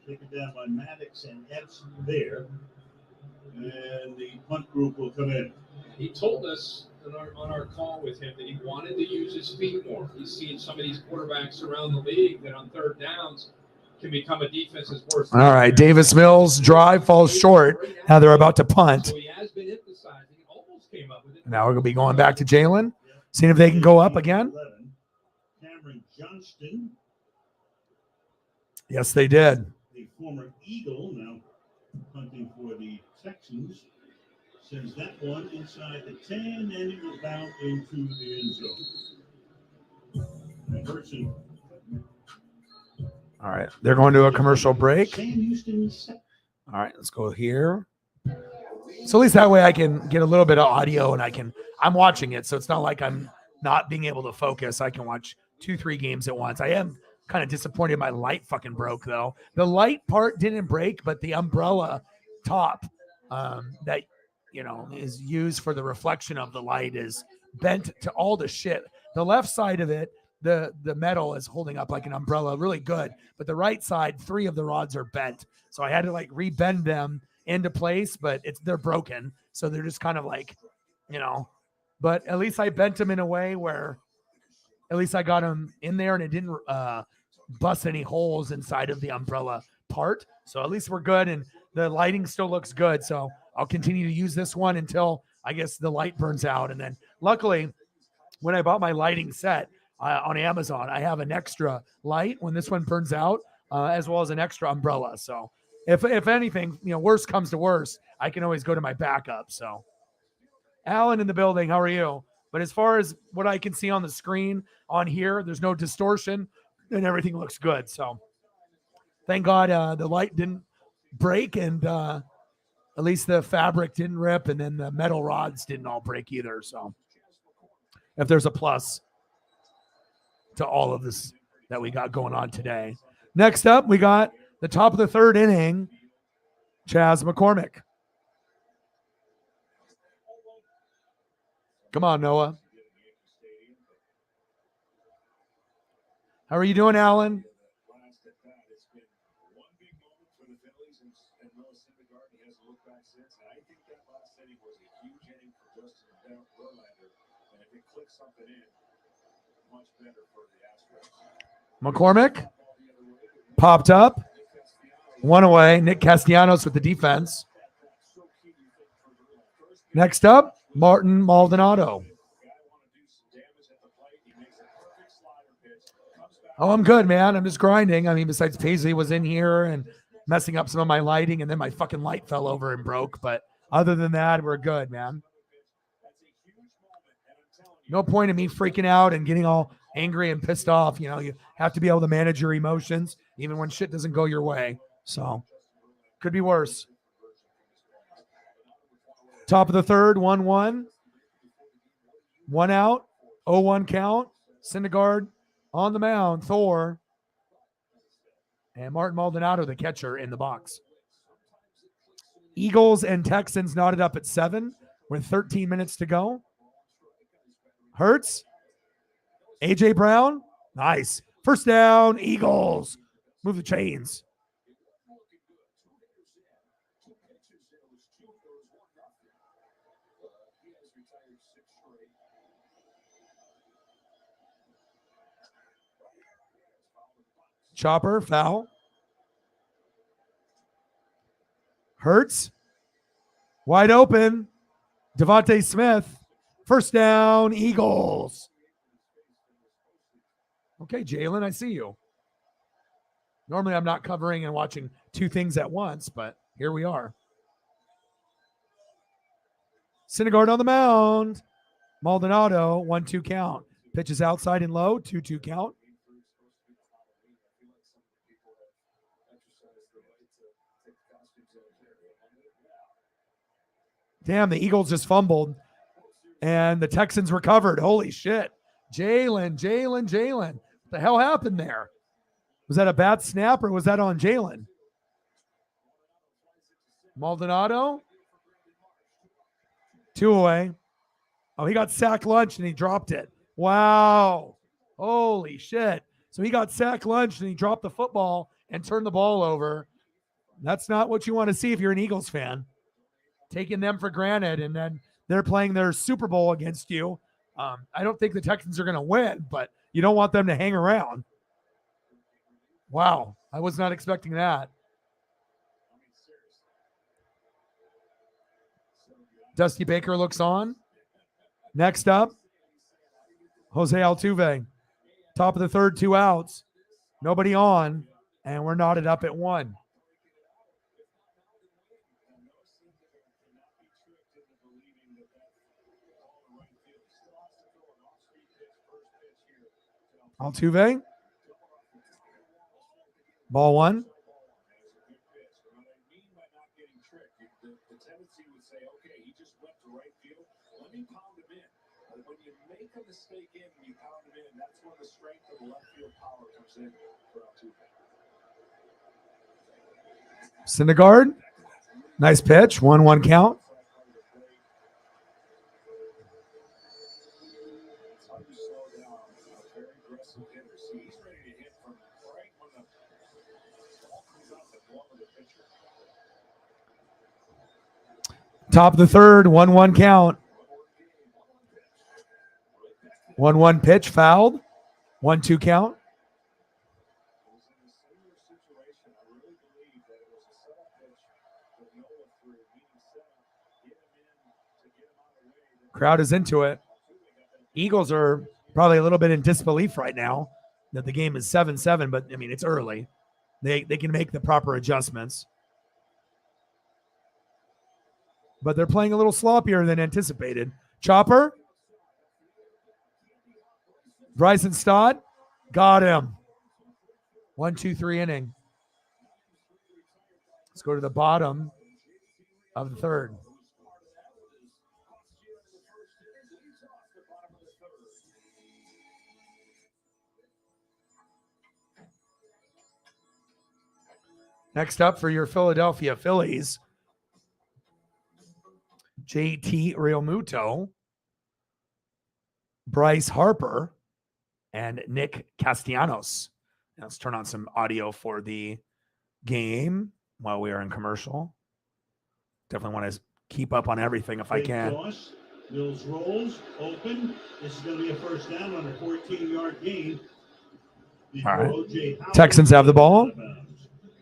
Taken down by Maddox and Epps there. And the punt group will come in. He told us on our call with him that he wanted to use his feet more. He's seen some of these quarterbacks around the league that on third downs can become a defense's worst. All right. Davis Mills' drive falls short. Now they're about to punt. So he has been emphasizing, almost came up with it. Now we're going to be going back to Jalen, seeing if they can go up again. Cameron Johnston, Yes, they did. the former Eagle, now hunting for the Texans, sends that one inside the 10, and it will bounce into the end zone. And Hurson, All right. They're going to a commercial break. Sam Houston, All right. Let's go here. So at least that way I can get a little bit of audio and I'm watching it. So it's not like I'm not being able to focus. I can watch 2-3 games at once. I am kind of disappointed my light fucking broke though. The light part didn't break, but the umbrella top that, is used for the reflection of the light is bent to all the shit. The left side of it, the metal is holding up like an umbrella really good, but the right side, 3 of the rods are bent. So I had to like rebend them into place, but they're broken. So they're just kind of like, but at least I bent them in a way where at least I got them in there and it didn't bust any holes inside of the umbrella part. So at least we're good. And the lighting still looks good. So I'll continue to use this one until I guess the light burns out. And then luckily when I bought my lighting set on Amazon, I have an extra light when this one burns out, as well as an extra umbrella. So if anything, worst comes to worst, I can always go to my backup. So Alan in the building, how are you? But as far as what I can see on the screen on here, there's no distortion and everything looks good. So thank God the light didn't break and at least the fabric didn't rip and then the metal rods didn't all break either. So if there's a plus to all of this that we got going on today. Next up, we got the top of the third inning, Chaz McCormick. Come on, Noah. How are you doing, Alan? It's been one big moment for the Phillies and Noah Syndergaard. He hasn't looked back since. And I think that last inning was a huge inning for Justin Verlander. And if it clicks something in, much better for the Astros. McCormick popped up. One away. Nick Castellanos with the defense. Next up, Martin Maldonado. Oh, I'm good, man. I'm just grinding. I mean, besides Paisley was in here and messing up some of my lighting, and then my fucking light fell over and broke. But other than that, we're good, man. No point in me freaking out and getting all angry and pissed off. You have to be able to manage your emotions, even when shit doesn't go your way. So, could be worse. Top of the third, 1-1. 1 out, 0-1 count. Syndergaard on the mound, Thor. And Martin Maldonado, the catcher, in the box. Eagles and Texans knotted up at 7 with 13 minutes to go. Hurts. A.J. Brown. Nice. First down, Eagles. Move the chains. Chopper, foul. Hurts. Wide open. Devontae Smith. First down, Eagles. Okay, Jalen, I see you. Normally I'm not covering and watching 2 things at once, but here we are. Syndergaard on the mound. Maldonado, 1-2 count. Pitches outside and low, 2-2 count. Damn, the Eagles just fumbled. And the Texans recovered. Holy shit. Jalen. What the hell happened there? Was that a bad snap or was that on Jalen? Maldonado? 2 away. Oh, he got sack lunch and he dropped it. Wow. Holy shit. So he got sack lunch and he dropped the football and turned the ball over. That's not what you want to see if you're an Eagles fan. Taking them for granted, and then they're playing their Super Bowl against you. I don't think the Texans are going to win, but you don't want them to hang around. Wow. I was not expecting that. Dusty Baker looks on. Next up, Jose Altuve. Top of the third, 2 outs. Nobody on, and we're knotted up at 1. Altuve. Ball 1. Mistake in when you pound him in. That's when the strength of the left field power comes in for Altuve. Syndergaard. Nice pitch. 1-1 count. That's how you slow down a very aggressive hitter. See, he's ready to hit from right when the ball comes out the glove of the pitcher. Top of the third, 1-1 count. 1-1 pitch, fouled. 1-2 count. Crowd is into it. Eagles are probably a little bit in disbelief right now that the game is 7-7, but I mean, it's early. They can make the proper adjustments. But they're playing a little sloppier than anticipated. Chopper. Bryson Stott. Got him. 1-2-3 inning. Let's go to the bottom of the third. Next up for your Philadelphia Phillies, JT Realmuto, Bryce Harper, and Nick Castellanos. Now let's turn on some audio for the game while we are in commercial. Definitely want to keep up on everything if I can. Toss. Mills rolls, open. This is going to be a first down on a 14-yard gain. All right. Texans have the ball.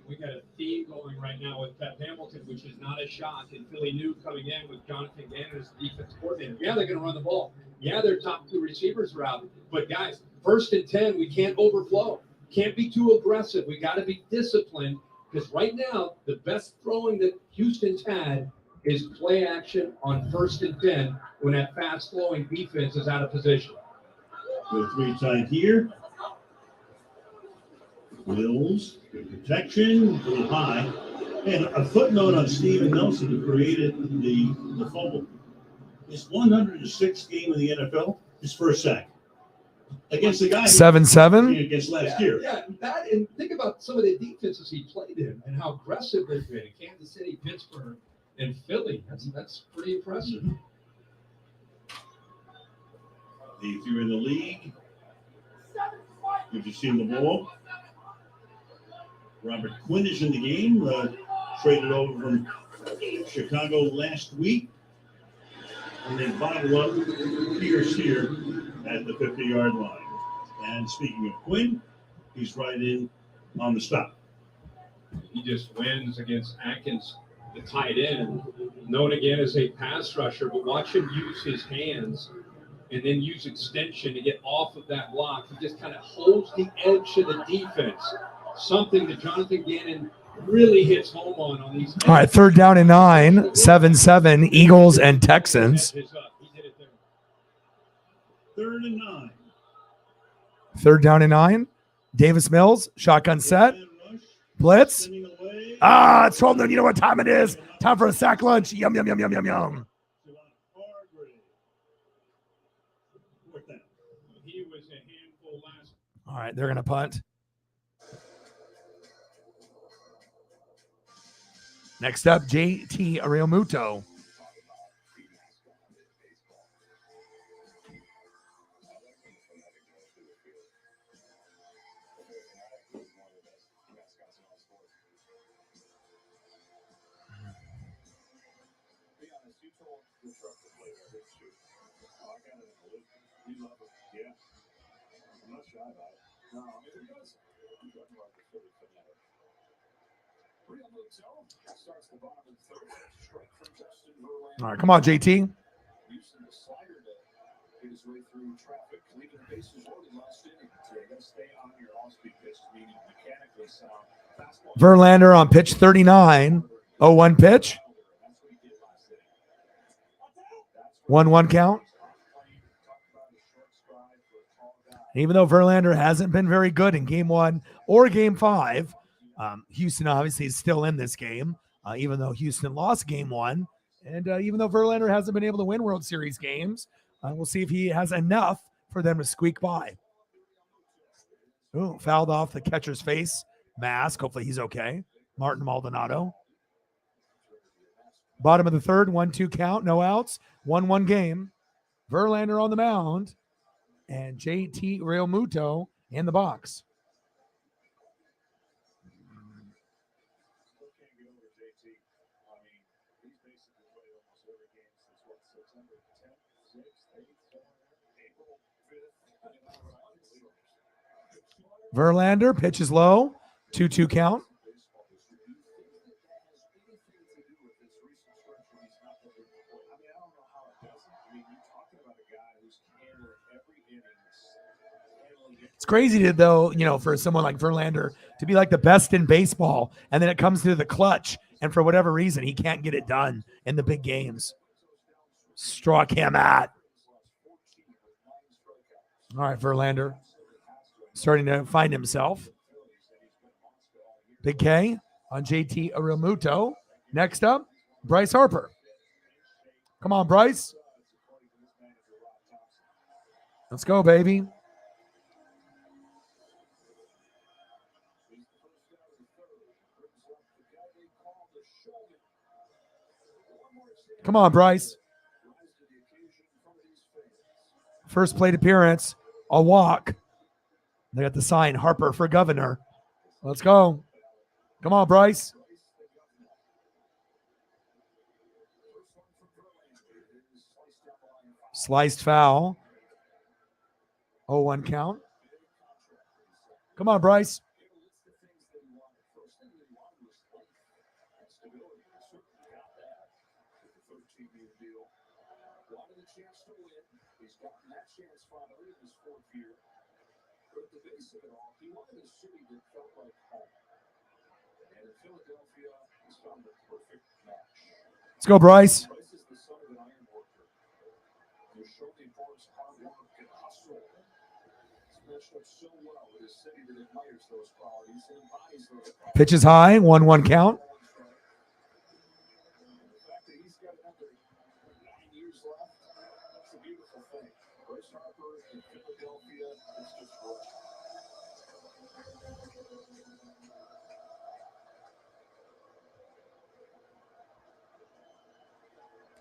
We got a theme going right now with Pep Hamilton, which is not a shock. And Philly knew coming in with Jonathan Gannon as the defense coordinator. Yeah, they're going to run the ball. Yeah, their top 2 receivers are out. But guys, 1st and 10, we can't overflow. Can't be too aggressive. We got to be disciplined because right now the best throwing that Houston's had is play action on 1st and 10 when that fast-flowing defense is out of position. With 3 tight here. Mills, good protection, a little high. And a footnote on Steven Nelson, who created the fumble. His 106th game in the NFL, his first sack. Against the guy 7-7 against last year. Yeah, that, and think about some of the defenses he played in and how aggressive they've been. Kansas City, Pittsburgh, and Philly. That's pretty impressive. If you're in the league, if you see the ball, Robert Quinn is in the game, traded over from Chicago last week. And then bottle up Pierce here at the 50-yard line. And speaking of Quinn, he's right in on the stop. He just wins against Atkins, the tight end, known again as a pass rusher, but watch him use his hands and then use extension to get off of that block. He just kind of holds the edge of the defense, something that Jonathan Gannon really hits home on these. All right, 3rd down and 9, 7-7, Eagles and Texans. 3rd and 9. 3rd down and 9, Davis Mills, shotgun set, blitz. It's 12 noon. You know what time it is? Time for a sack lunch. Yum, yum, yum, yum, yum, yum. All right, they're going to punt. Next up, JT Realmuto. Be honest, you told the truck to play there, didn't you? Oh, I got it in the loop. You love it. Yeah. I'm not shy about it. No, I mean, who doesn't? I'm talking about the Philly fanatic. Real Muto starts the bottom of the third. Strike from Justin Verlander. All right, come on, JT. Using the slider to get his way through traffic, leaving the bases loaded last inning. So you got to stay on your off-speed pitches, meaning mechanically sound. Fastball. Verlander on pitch 39. 0-1 pitch. 1-1 count. Even though Verlander hasn't been very good in game 1 or game 5, Houston obviously is still in this game, even though Houston lost game 1. And even though Verlander hasn't been able to win World Series games, we'll see if he has enough for them to squeak by. Ooh, fouled off the catcher's face mask. Hopefully he's okay. Martin Maldonado. Bottom of the third, 1-2 count, no outs, 1-1 game. Verlander on the mound, and JT Realmuto in the box. Still can't get over JT. I mean, he's basically played almost every game since what, September 10th, 6th, 8th, April 5th. Verlander pitches low, 2-2 count. It's crazy though, for someone like Verlander to be like the best in baseball, and then it comes to the clutch, and for whatever reason, he can't get it done in the big games. Struck him at. All right, Verlander starting to find himself. Big K on JT Realmuto. Next up, Bryce Harper. Come on, Bryce. Let's go, baby. Come on, Bryce. First plate appearance, a walk. They got the sign, Harper for governor. Let's go. Come on, Bryce. Sliced foul. 0-1 count. Come on, Bryce. Wanted a chance to win. He's gotten that chance finally in his 4th year. But at the base of it all, he wanted a city that felt like home. And in Philadelphia, he's found the perfect match. Let's go, Bryce. Bryce is the son of an iron worker. He's shown the importance of hard work and hustle. He's matched up so well with a city that admires those qualities and embodies those qualities. Pitches high, 1-1 count. Bryce Harper in Philadelphia is just right.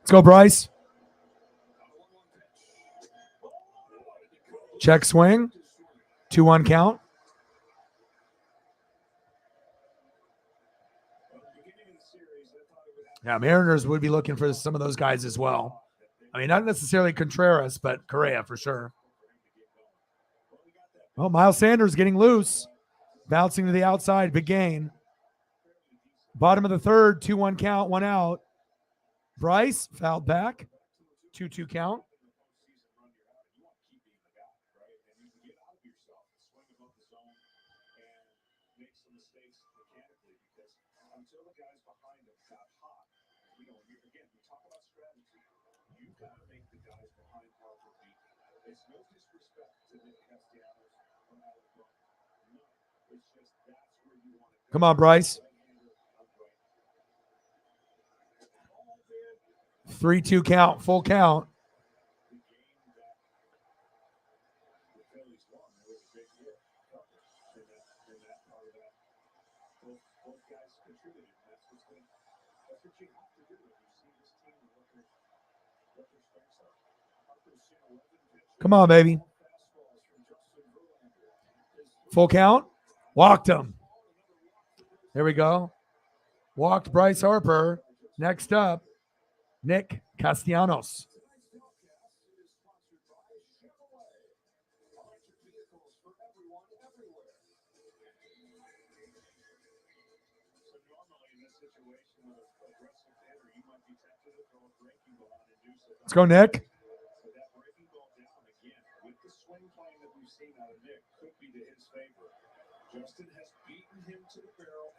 Let's go, Bryce. Check swing. 2-1 count. Yeah, Mariners would be looking for some of those guys as well. I mean, not necessarily Contreras, but Correa for sure. Oh, Miles Sanders getting loose. Bouncing to the outside. Big gain. Bottom of the third. 2-1 count. 1 out. Bryce fouled back. 2-2 count. Until the guys behind him got hot, again, we talk about strategy. You got to make the guys behind Harper beat. It's no disrespect to Nick Castellanos or Alec Brown. No, it's just that's where you want to go. Come on, Bryce. 3-2 count, full count. both guys contributed. That's what you have to do. If you see this team and what their strengths are. Harper's seen 11 pitches. Come on, baby. Fastballs from Justin Verlander. Full count. Walked him. There we go. Walked Bryce Harper. Next up, Nick Castellanos. Let's go, Nick.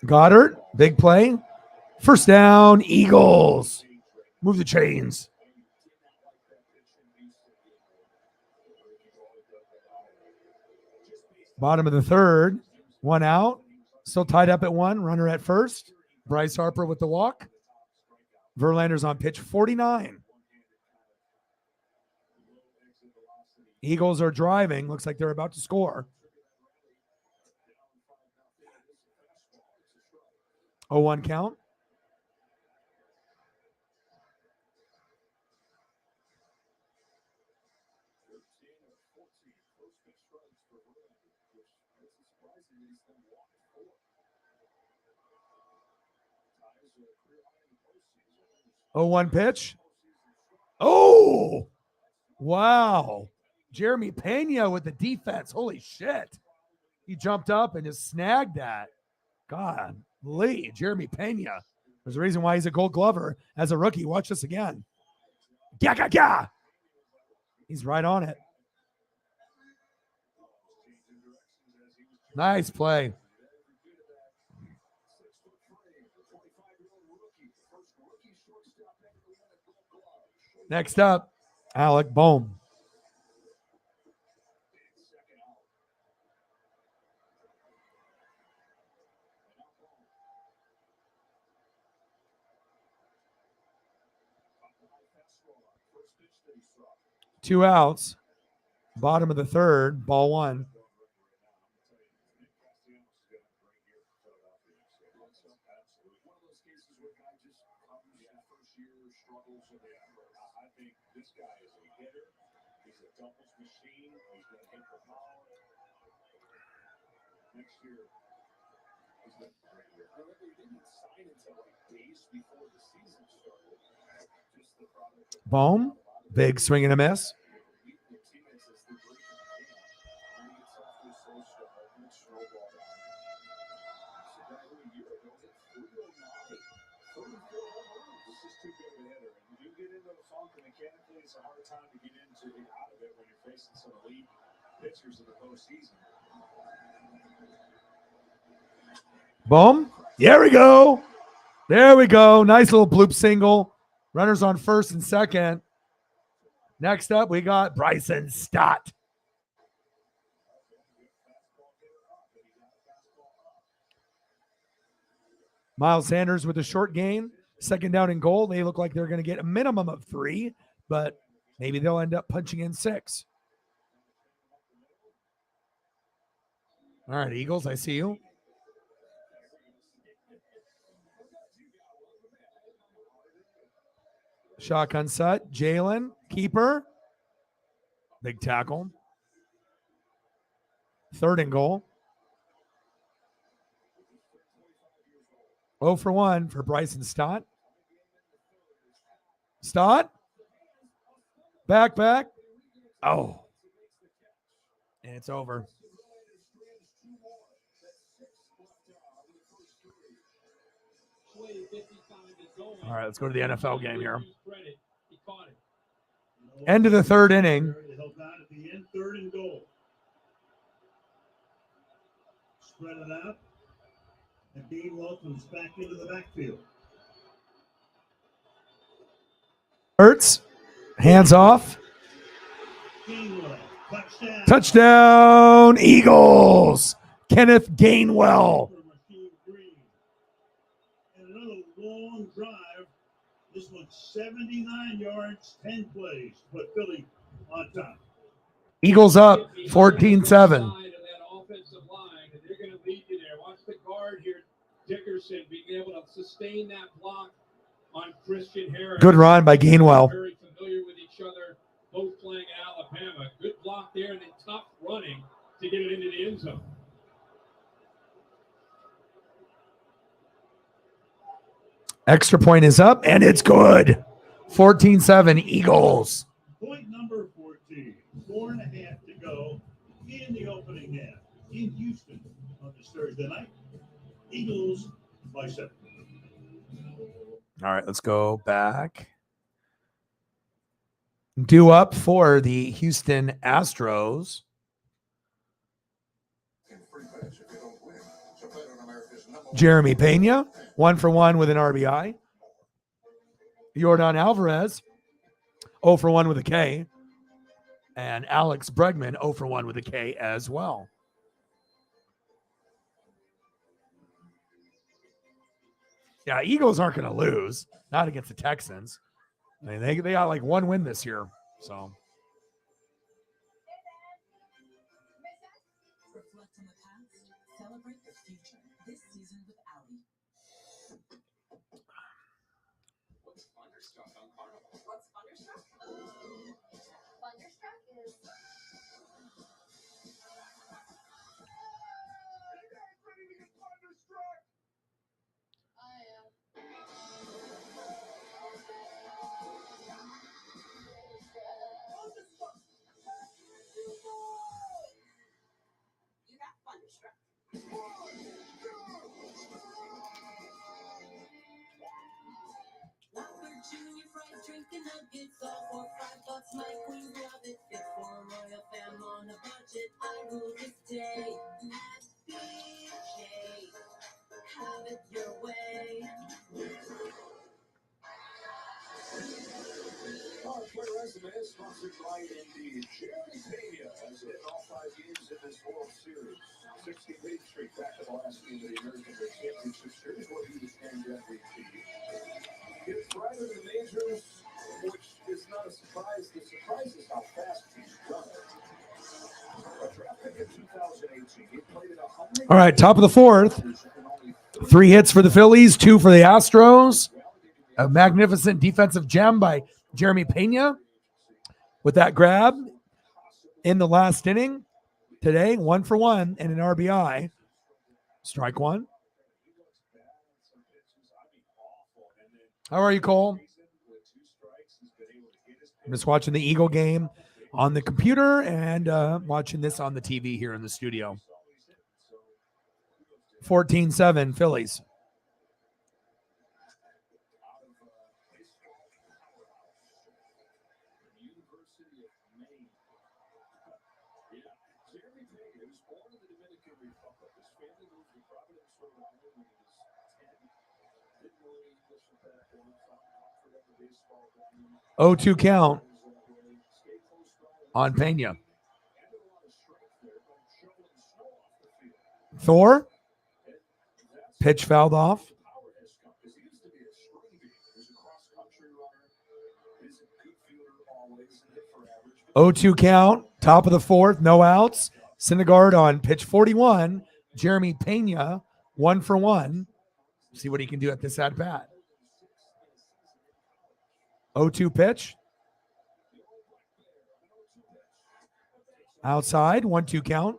Goddard, big play. First down, Eagles. Move the chains. Bottom of the third. One out. Still tied up at one. Runner at first. Bryce Harper with the walk. Verlander's on pitch 49. Eagles are driving. Looks like they're about to score. 0-1 count. Oh, one pitch. Oh, wow. Jeremy Pena with the defense. Holy shit. He jumped up and just snagged that. God, Lee, Jeremy Pena. There's a reason why he's a Gold Glover as a rookie. Watch this again. Gah. He's right on it. Nice play. Next up, Alec Bohm. Two outs. Bottom of the third. Ball one. Bohm. Big swing and a miss. Boom. There we go. There we go. Nice little bloop single. Runners on first and second. Next up, we got Bryson Stott. Miles Sanders with a short gain. Second down and goal. They look like they're going to get a minimum of 3, but maybe they'll end up punching in 6. All right, Eagles, I see you. Shotgun set. Jalen, keeper. Big tackle. Third and goal. 0 for 1 for Bryson Stott. Stott. Back. Oh. And it's over. All right, let's go to the NFL game here. End of the third inning. Third and goal. Spread it out. And Gainwell comes back into the backfield. Hurts. Hands off. Gainwell. Touchdown. Touchdown, Eagles. Kenneth Gainwell. And another long drive. This one's 79 yards, 10 plays. Put Philly on top. Eagles up 14-7. They're going to lead you there. Watch the guard here. Dickerson being able to sustain that block on Christian Harris. Good run by Gainwell. Very familiar with each other, both playing at Alabama. Good block there and then tough running to get it into the end zone. Extra point is up, and it's good. 14-7 Eagles. Point number 14. 4.5 to go in the opening half in Houston on this Thursday night. Eagles by 7. All right, let's go back. Due up for the Houston Astros. Jeremy Pena, 1 for 1 with an RBI. Yordan Alvarez, 0 for 1 with a K. And Alex Bregman, 0 for 1 with a K as well. Yeah, Eagles aren't going to lose. Not against the Texans. I mean, they got like 1 win this year. So reflect on the past, celebrate the future. This season with Audi. What's Thunderstruck on Carnival? What's Thunderstruck? Thunderstruck is. I am. You got Thunderstruck. Whopper Junior fried drinking nuggets, all for $5. My queen love it. Fit for a royal fam on a budget. I rule this day. At BK, have it your way. Our player resume is sponsored by Indeed. Jeremy Pena has hit all 5 games in this World Series. 68 straight back to the last game of the American League Championship Series, where he was named MVP. His drive in the majors, which is not a surprise. The surprise is how fast he's done it. A draft pick in 2018, he played at 100. all right, top of the 4th. 3 hits for the Phillies, 2 for the Astros. A magnificent defensive gem by Jeremy Pena with that grab in the last inning today. 1 for 1 and an RBI. Strike 1. How are you, Cole? I'm just watching the Eagle game on the computer and watching this on the TV here in the studio. 14-7 Phillies. Oh, 2 count on Pena. Thor. Pitch fouled off. 0-2 count. Top of the 4th. No outs. Syndergaard on pitch 41. Jeremy Pena, 1 for 1. See what he can do at this at bat. 0-2 pitch. Outside, 1-2 count.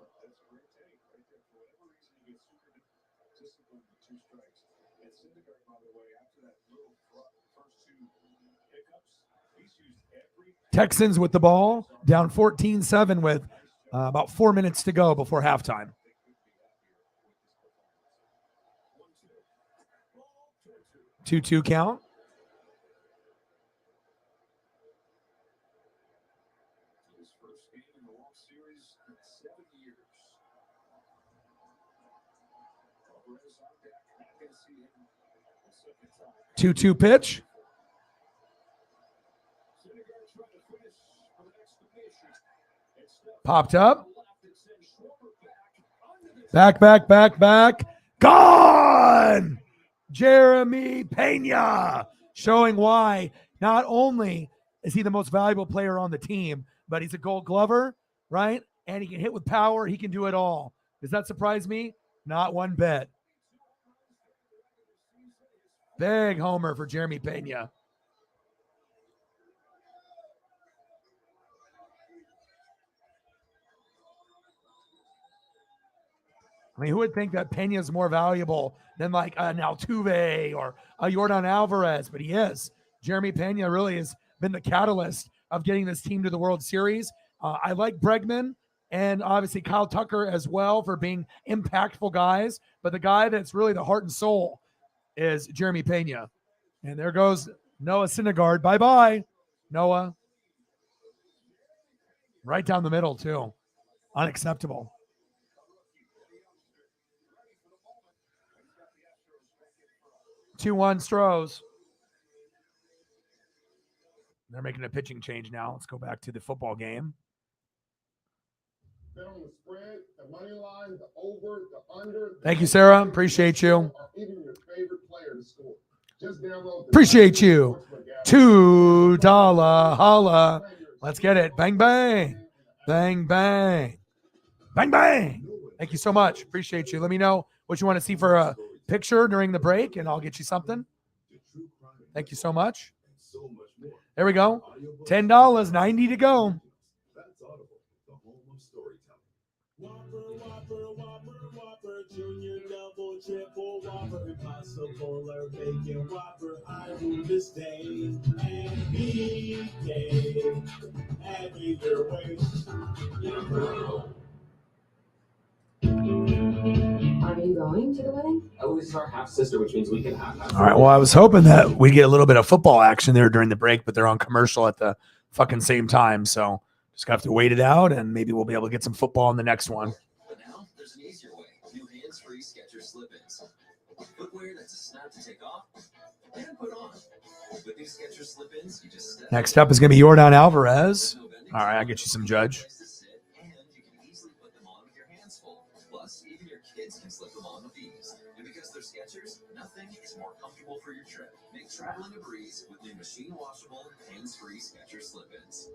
Texans with the ball, down 14-7 with about 4 minutes to go before halftime. Two count. His first game in the World Series in 7 years. Alvarez on deck. Not going to see him the second time. 2-2 pitch. Syndergaard trying to finish with an exclamation. Popped up. Back. Gone! Jeremy Pena showing why not only is he the most valuable player on the team, but he's a Gold Glover, right? And he can hit with power. He can do it all. Does that surprise me? Not one bit. Big homer for Jeremy Pena. I mean, who would think that Pena is more valuable than like an Altuve or a Yordan Alvarez? But he is. Jeremy Pena really has been the catalyst of getting this team to the World Series. I like Bregman and obviously Kyle Tucker as well for being impactful guys. But the guy that's really the heart and soul is Jeremy Pena. And there goes Noah Syndergaard. Bye-bye, Noah. Right down the middle, too. Unacceptable. 2-1 Astros. They're making a pitching change now. Let's go back to the football game. Bet on the spread, the money line, the over, the under. Thank you, Sarah. Appreciate you. Or even your favorite player to score. Just download the Appreciate you. $2 holla. Let's get it. Bang, bang. Bang, bang. Bang, bang. Thank you so much. Appreciate you. Let me know what you want to see for a picture during the break, and I'll get you something. Thank you so much. There we go. $10, 90 to go. Whopper, Junior, double, triple, Whopper, Impossible, or Bacon Whopper. I rule this day and BK. Have either way. Are you going to the wedding? Oh, this is our half sister, which means we can have. All right. Well, I was hoping that we get a little bit of football action there during the break, but they're on commercial at the fucking same time. So just gonna have to wait it out, and maybe we'll be able to get some football in the next one. But now there's an easier way. New hands-free Skechers slip-ins. Footwear that's a snap to take off and put on. With new Skechers slip-ins, you just step. Next up is gonna be Yordan Alvarez. All right, I'll get you some Judge. And you can easily put them on with your hands full. Plus, even your kids can slip them on with ease. And because they're Skechers, nothing is more comfortable for your trip. Make traveling a breeze with new machine-washable, hands-free Skechers slip-ins.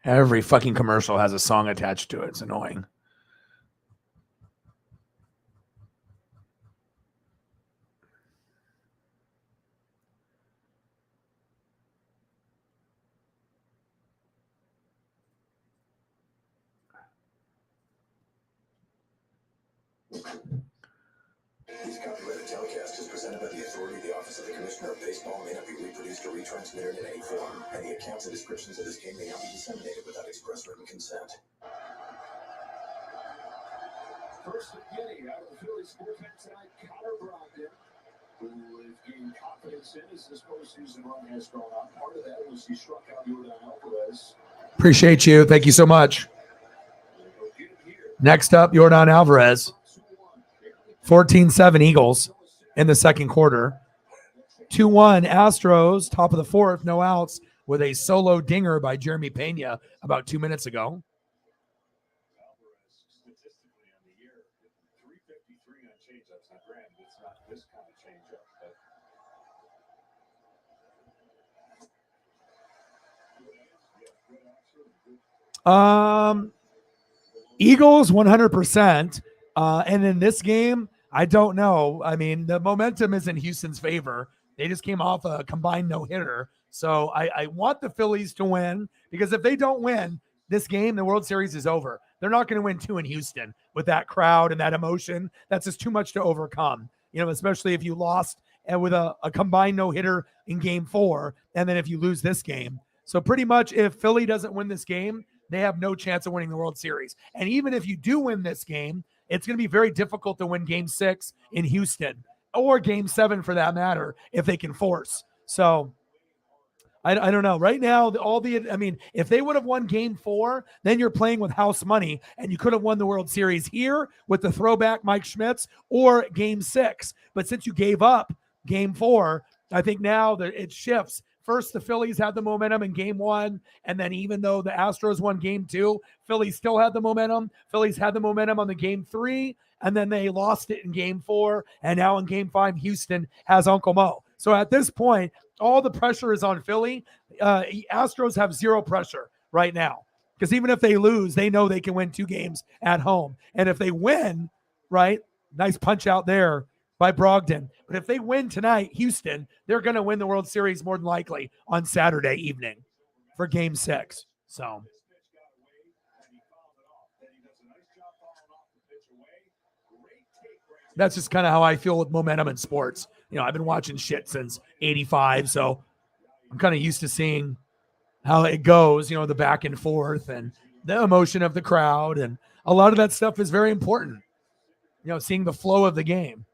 Every fucking commercial has a song attached to it. It's annoying. This copyrighted telecast is presented by the authority of the Office of the Commissioner of Baseball, may not be reproduced or retransmitted in any form, and the accounts and descriptions of this game may not be disseminated without express written consent. First beginning out of the Phillies bullpen tonight, Connor Brogdon, who has gained confidence in as this postseason run has gone on. Part of that was he struck out Yordan Alvarez. Appreciate you. Thank you so much. Next up, Yordan Alvarez. 14-7 Eagles in the second quarter. 2-1 Astros, top of the fourth, no outs, with a solo dinger by Jeremy Pena about 2 minutes ago. Alvarez, statistically on the year, 353 on changeups. Now, granted, it's not this kind of changeup, but Eagles 100%. And in this game, I don't know. I mean, the momentum is in Houston's favor. They just came off a combined no-hitter. So I want the Phillies to win, because if they don't win this game, the World Series is over. They're not going to win 2 in Houston with that crowd and that emotion. That's just too much to overcome, you know, especially if you lost and with a combined no-hitter in game 4, and then if you lose this game. So pretty much if Philly doesn't win this game, they have no chance of winning the World Series. And even if you do win this game, it's going to be very difficult to win game 6 in Houston, or game 7 for that matter, if they can force. So I don't know. Right now, if they would have won game 4, then you're playing with house money, and you could have won the World Series here with the throwback Mike Schmitz, or game 6. But since you gave up game 4, I think now that it shifts. First, the Phillies had the momentum in game 1, and then even though the Astros won game 2, Phillies still had the momentum. Phillies had the momentum on the game 3, and then they lost it in game 4, and now in game 5, Houston has Uncle Mo. So at this point, all the pressure is on Philly. Astros have zero pressure right now. Because even if they lose, they know they can win 2 games at home. And if they win, right, nice punch out there by Brogdon. But if they win tonight, Houston, they're going to win the World Series more than likely on Saturday evening for Game 6. So that's just kind of how I feel with momentum in sports. You know, I've been watching shit since 85, so I'm kind of used to seeing how it goes, you know, the back and forth and the emotion of the crowd. And a lot of that stuff is very important, you know, seeing the flow of the game.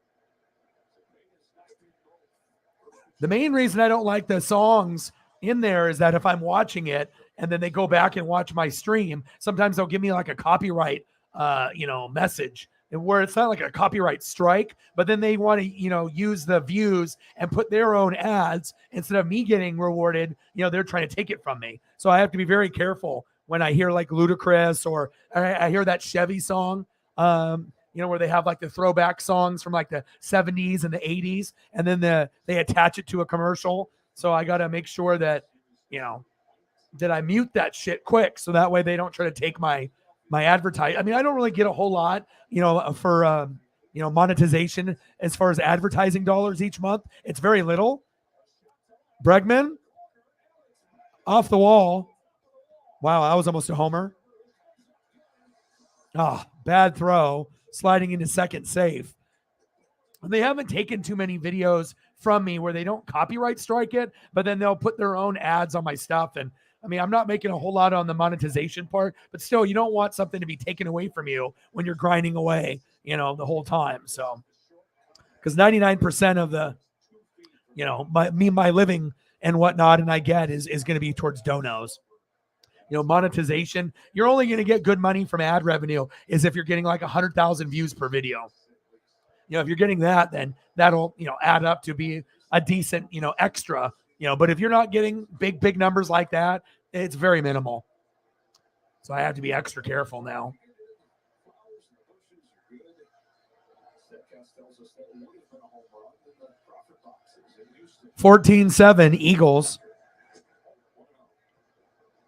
The main reason I don't like the songs in there is that if I'm watching it and then they go back and watch my stream, sometimes they'll give me like a copyright, message where it's not like a copyright strike, but then they want to, use the views and put their own ads instead of me getting rewarded. They're trying to take it from me. So I have to be very careful when I hear like Ludacris or I hear that Chevy song, where they have like the throwback songs from like the 70s and the 80s, and then they attach it to a commercial. So I got to make sure that, that I mute that shit quick. So that way they don't try to take my advertise. I mean, I don't really get a whole lot, for, monetization as far as advertising dollars each month. It's very little. Bregman off the wall. Wow. I was almost a homer. Bad throw, sliding into second safe. They haven't taken too many videos from me where they don't copyright strike it, but then they'll put their own ads on my stuff. And I mean, I'm not making a whole lot on the monetization part, but still, you don't want something to be taken away from you when you're grinding away, the whole time. So, because 99% of the, my living and whatnot, and I get is going to be towards donos. Monetization, you're only going to get good money from ad revenue is if you're getting like 100,000 views per video. If you're getting that, then that'll, add up to be a decent, extra, but if you're not getting big numbers like that, it's very minimal. So I have to be extra careful now. 14-7 Eagles.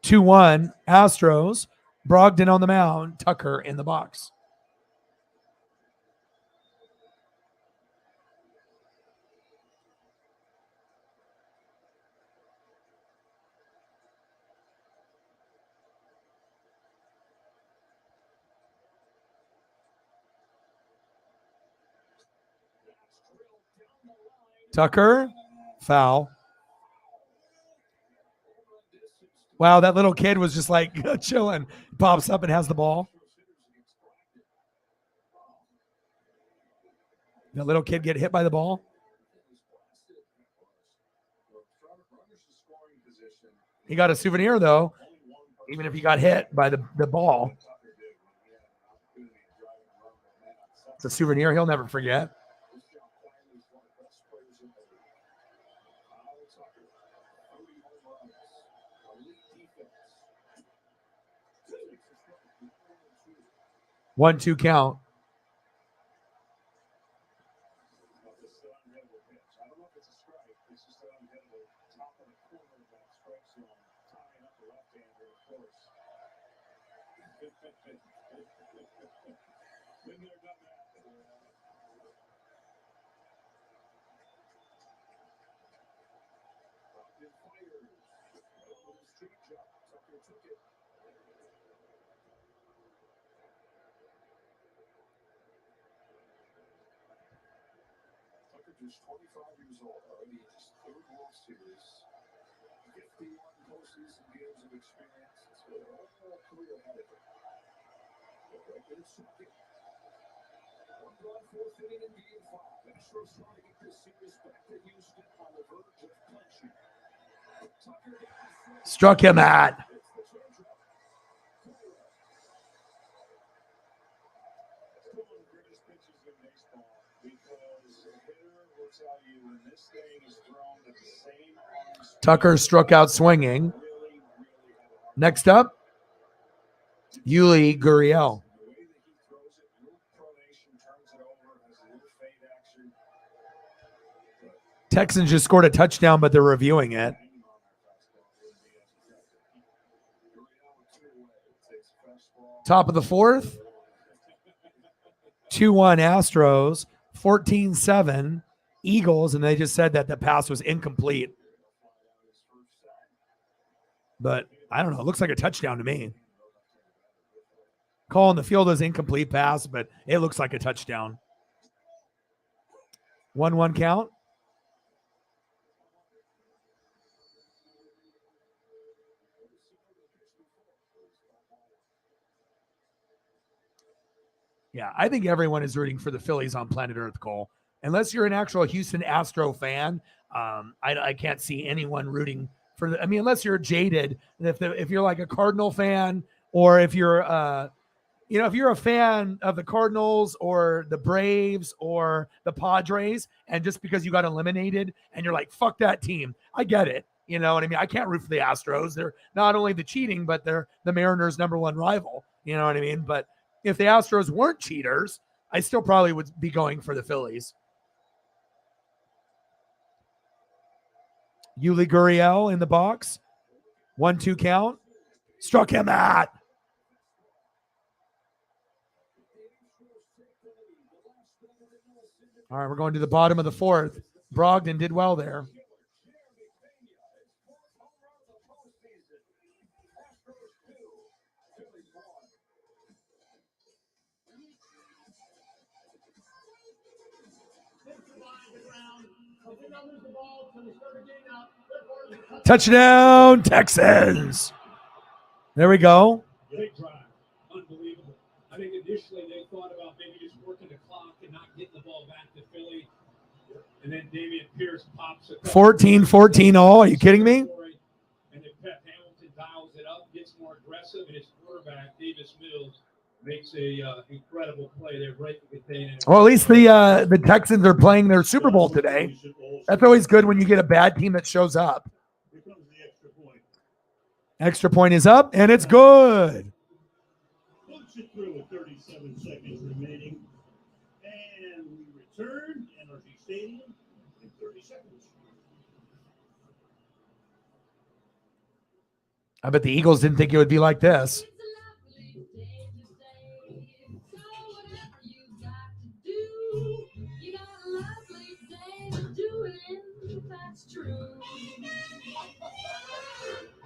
2-1 Astros. Brogdon on the mound, Tucker in the box. Tucker, foul. Wow, that little kid was just like chilling. Pops up and has the ball. That little kid get hit by the ball. He got a souvenir, though, even if he got hit by the ball. It's a souvenir he'll never forget. One, two count. Just 25 years old, already in his third World Series, 51 postseason games of experience. It's a whole career ahead of him. But right there, second. One gone, fourth inning in Game 5. Astros trying to get this series back to Houston on the verge of clinching. Struck him at. Tucker struck out swinging. Next up, Yuli Gurriel. Texans just scored a touchdown, but they're reviewing it. Top of the fourth. 2-1 Astros. 14-7 Eagles. And they just said that the pass was incomplete. But I don't know. It looks like a touchdown to me. Calling the field as incomplete pass, but it looks like a touchdown. 1-1 count. Yeah, I think everyone is rooting for the Phillies on planet Earth, Cole. Unless you're an actual Houston Astro fan, I can't see anyone rooting for the. I mean, unless you're jaded, if you're like a Cardinal fan, or if you're if you're a fan of the Cardinals or the Braves or the Padres, and just because you got eliminated and you're like, fuck that team, I get it. You know what I mean? I can't root for the Astros. They're not only the cheating, but they're the Mariners' number one rival. You know what I mean? But if the Astros weren't cheaters, I still probably would be going for the Phillies. Yuli Gurriel in the box. 1-2 count. Struck him out. All right, we're going to the bottom of the fourth. Brogdon did well there. Touchdown, Texans. There we go. Big drive. Unbelievable. I think initially they thought about maybe just working the clock and not getting the ball back to Philly. And then Damian Pierce pops it. 14-14 all. Are you kidding me? And then Pep Hamilton dials it up, gets more aggressive, and his quarterback, Davis Mills, makes a incredible play there right to contain it. Well, at least the Texans are playing their Super Bowl today. That's always good when you get a bad team that shows up. Extra point is up, and it's good. Punch it through with 37 seconds remaining. And we return to NRG Stadium in 30 seconds. I bet the Eagles didn't think it would be like this. That's true.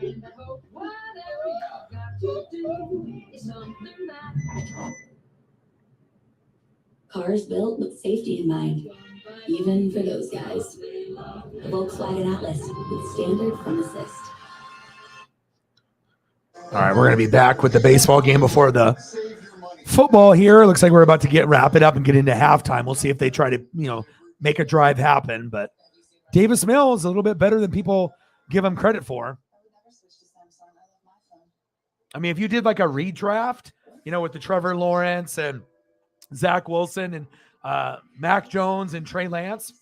And I hope whatever you've got to do is something that Cars built with safety in mind, even for those guys. The Volkswagen Atlas with standard front assist. All right, we're going to be back with the baseball game before the football here. Looks like we're about to wrap it up and get into halftime. We'll see if they try to, make a drive happen. But Davis Mills is a little bit better than people give him credit for. I mean, if you did like a redraft, with the Trevor Lawrence and Zach Wilson and Mac Jones and Trey Lance.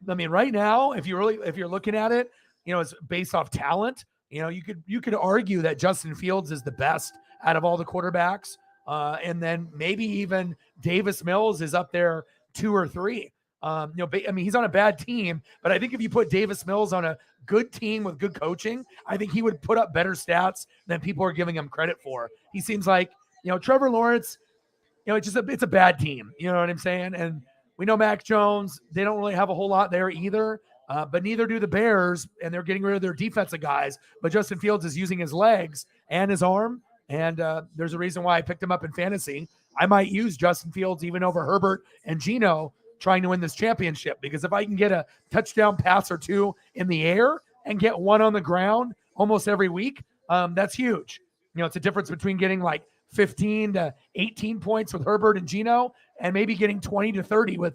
I mean, right now, if you're looking at it, it's based off talent. You could argue that Justin Fields is the best out of all the quarterbacks, and then maybe even Davis Mills is up there 2 or 3. I mean, he's on a bad team, but I think if you put Davis Mills on a good team with good coaching, I think he would put up better stats than people are giving him credit for. He seems like, Trevor Lawrence, it's a bad team. You know what I'm saying? And we know Mac Jones, they don't really have a whole lot there either, but neither do the Bears, and they're getting rid of their defensive guys. But Justin Fields is using his legs and his arm, and there's a reason why I picked him up in fantasy. I might use Justin Fields even over Herbert and Geno trying to win this championship, because if I can get a touchdown pass or 2 in the air and get 1 on the ground almost every week, that's huge. It's a difference between getting like 15 to 18 points with Herbert and Geno and maybe getting 20 to 30 with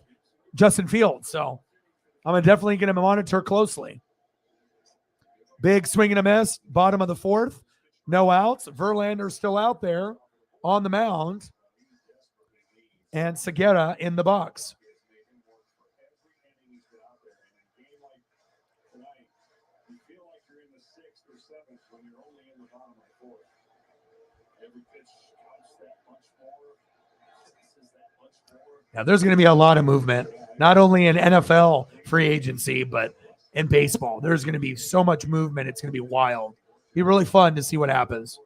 Justin Fields. So I'm definitely going to monitor closely. Big swing and a miss, bottom of the fourth, no outs. Verlander's still out there on the mound, and Segura in the box. Now, there's going to be a lot of movement, not only in NFL free agency, but in baseball. There's going to be so much movement. It's going to be wild. Be really fun to see what happens.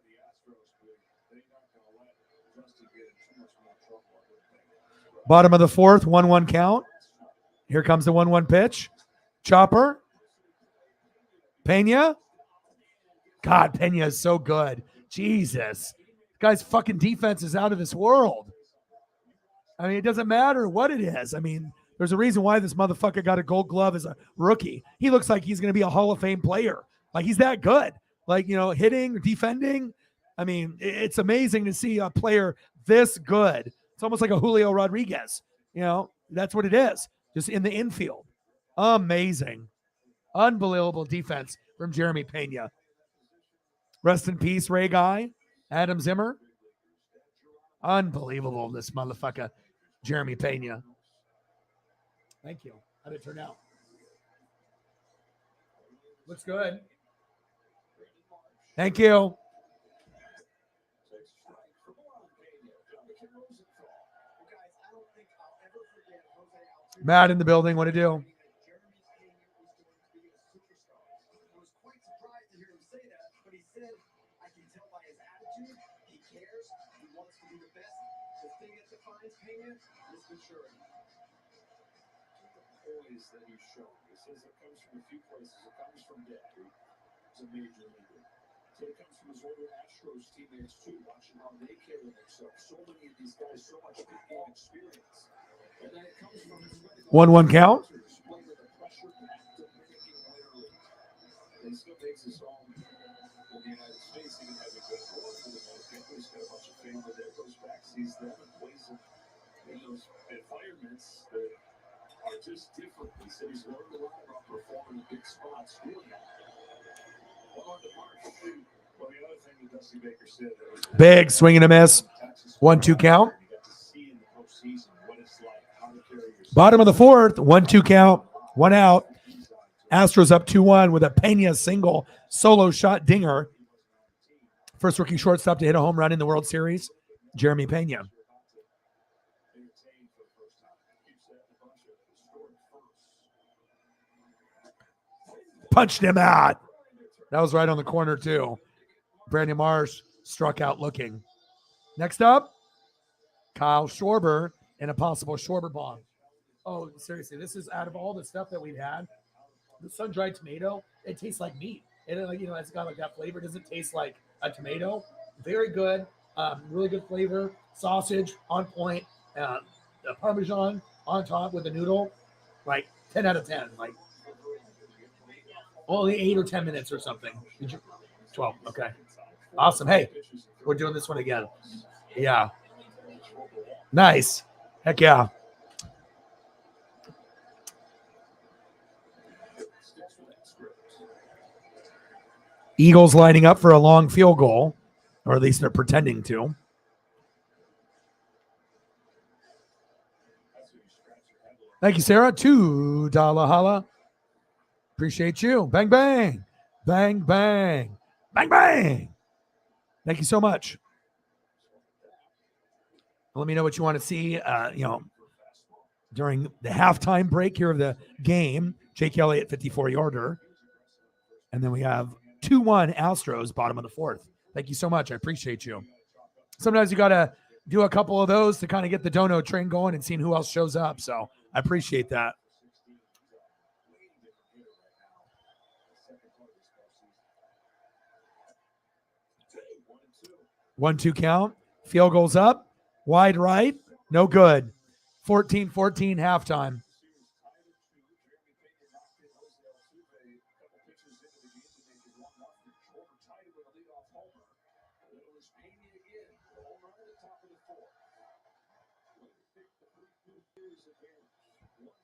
Bottom of the fourth, 1-1 count. Here comes the 1-1 pitch. Chopper. Pena. God, Pena is so good. Jesus. This guy's fucking defense is out of this world. I mean, it doesn't matter what it is. I mean, there's a reason why this motherfucker got a gold glove as a rookie. He looks like he's going to be a Hall of Fame player. Like, he's that good. Like, you know, hitting, defending. I mean, it's amazing to see a player this good. It's almost like a Julio Rodriguez. You know, that's what it is. Just in the infield. Amazing. Unbelievable defense from Jeremy Pena. Rest in peace, Ray Guy. Adam Zimmer. Unbelievable, this motherfucker. Jeremy Pena. Thank you. How did it turn out? Looks good. Thank you. Matt in the building. What to do? That he's shown. He says it comes from a few places. It comes from dad. He's a major leaguer. So it comes from his older Astros teammates too, watching how they carry themselves. So many of these guys, so much big game experience. And then it comes from his 1-1 count. under the pressure back to making literally. He still makes his home in the United States. Even has a good board for the most people. He's got a bunch of family there. Goes back, sees them, and plays in those environments that are just different. He said he's learned a lot about performing in big spots. Really. Well, on to March. Well, the other thing that Dusty Baker said that was Big swing and a miss. 1-2 count. Bottom of the fourth, 1-2 count. One out. Astros up 2-1 with a Pena single solo shot dinger. First rookie shortstop to hit a home run in the World Series, Jeremy Pena. Punched him out. That was right on the corner, too. Brandon Marsh struck out looking. Next up, Kyle Schwarber and a possible Schwarber bomb. Oh, seriously, this is out of all the stuff that we've had. The sun-dried tomato, it tastes like meat. It, like, you know, it's got like that flavor. It doesn't taste like a tomato. Very good, really good flavor. Sausage on point. The Parmesan on top with the noodle. Like 10 out of 10. Like only 8 or 10 minutes or something. 12. Okay. Awesome. Hey, we're doing this one again. Yeah. Nice. Heck yeah. Eagles lining up for a long field goal, or at least they're pretending to. Thank you, Sarah. $2 holla. Appreciate you. Bang, bang. Bang, bang. Bang, bang. Thank you so much. Let me know what you want to see, during the halftime break here of the game. Jake Elliott, 54-yarder. And then we have 2-1 Astros, bottom of the fourth. Thank you so much. I appreciate you. Sometimes you got to do a couple of those to kind of get the dono train going and seeing who else shows up. So I appreciate that. One, two count. Field goals up. Wide right. No good. 14-14 halftime.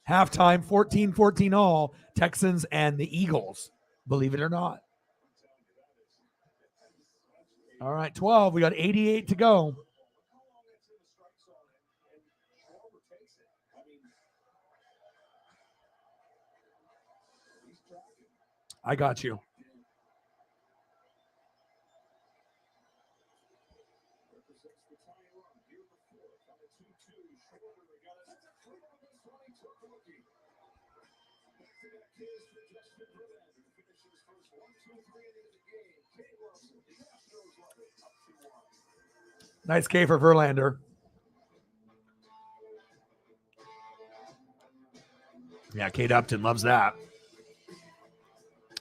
Halftime, 14-14 all. Texans and the Eagles, believe it or not. All right, 12. We got 88 to go. I got you. Nice K for Verlander. Yeah, Kate Upton loves that.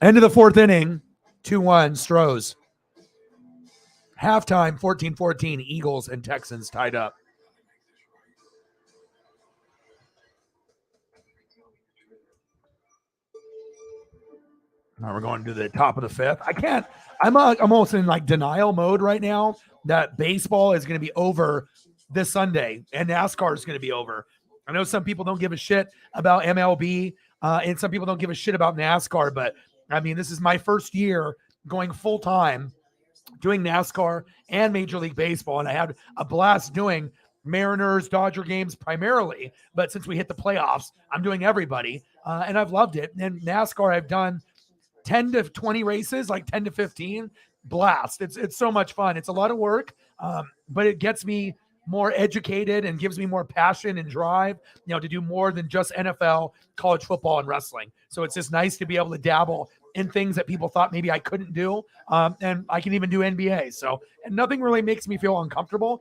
End of the fourth inning, 2-1, Stros. Halftime, 14-14, Eagles and Texans tied up. Now we're going to the top of the fifth. I'm almost in like denial mode right now that baseball is going to be over this Sunday and NASCAR is going to be over. I know some people don't give a shit about MLB and some people don't give a shit about NASCAR, but I mean, this is my first year going full time doing NASCAR and Major League Baseball, and I had a blast doing Mariners, Dodger games primarily, but since we hit the playoffs, I'm doing everybody, and I've loved it. And NASCAR, I've done 10 to 20 races, like 10 to 15. Blast. It's so much fun. It's a lot of work, but it gets me more educated and gives me more passion and drive, to do more than just NFL, college football, and wrestling. So it's just nice to be able to dabble in things that people thought maybe I couldn't do. And I can even do NBA. So, and nothing really makes me feel uncomfortable.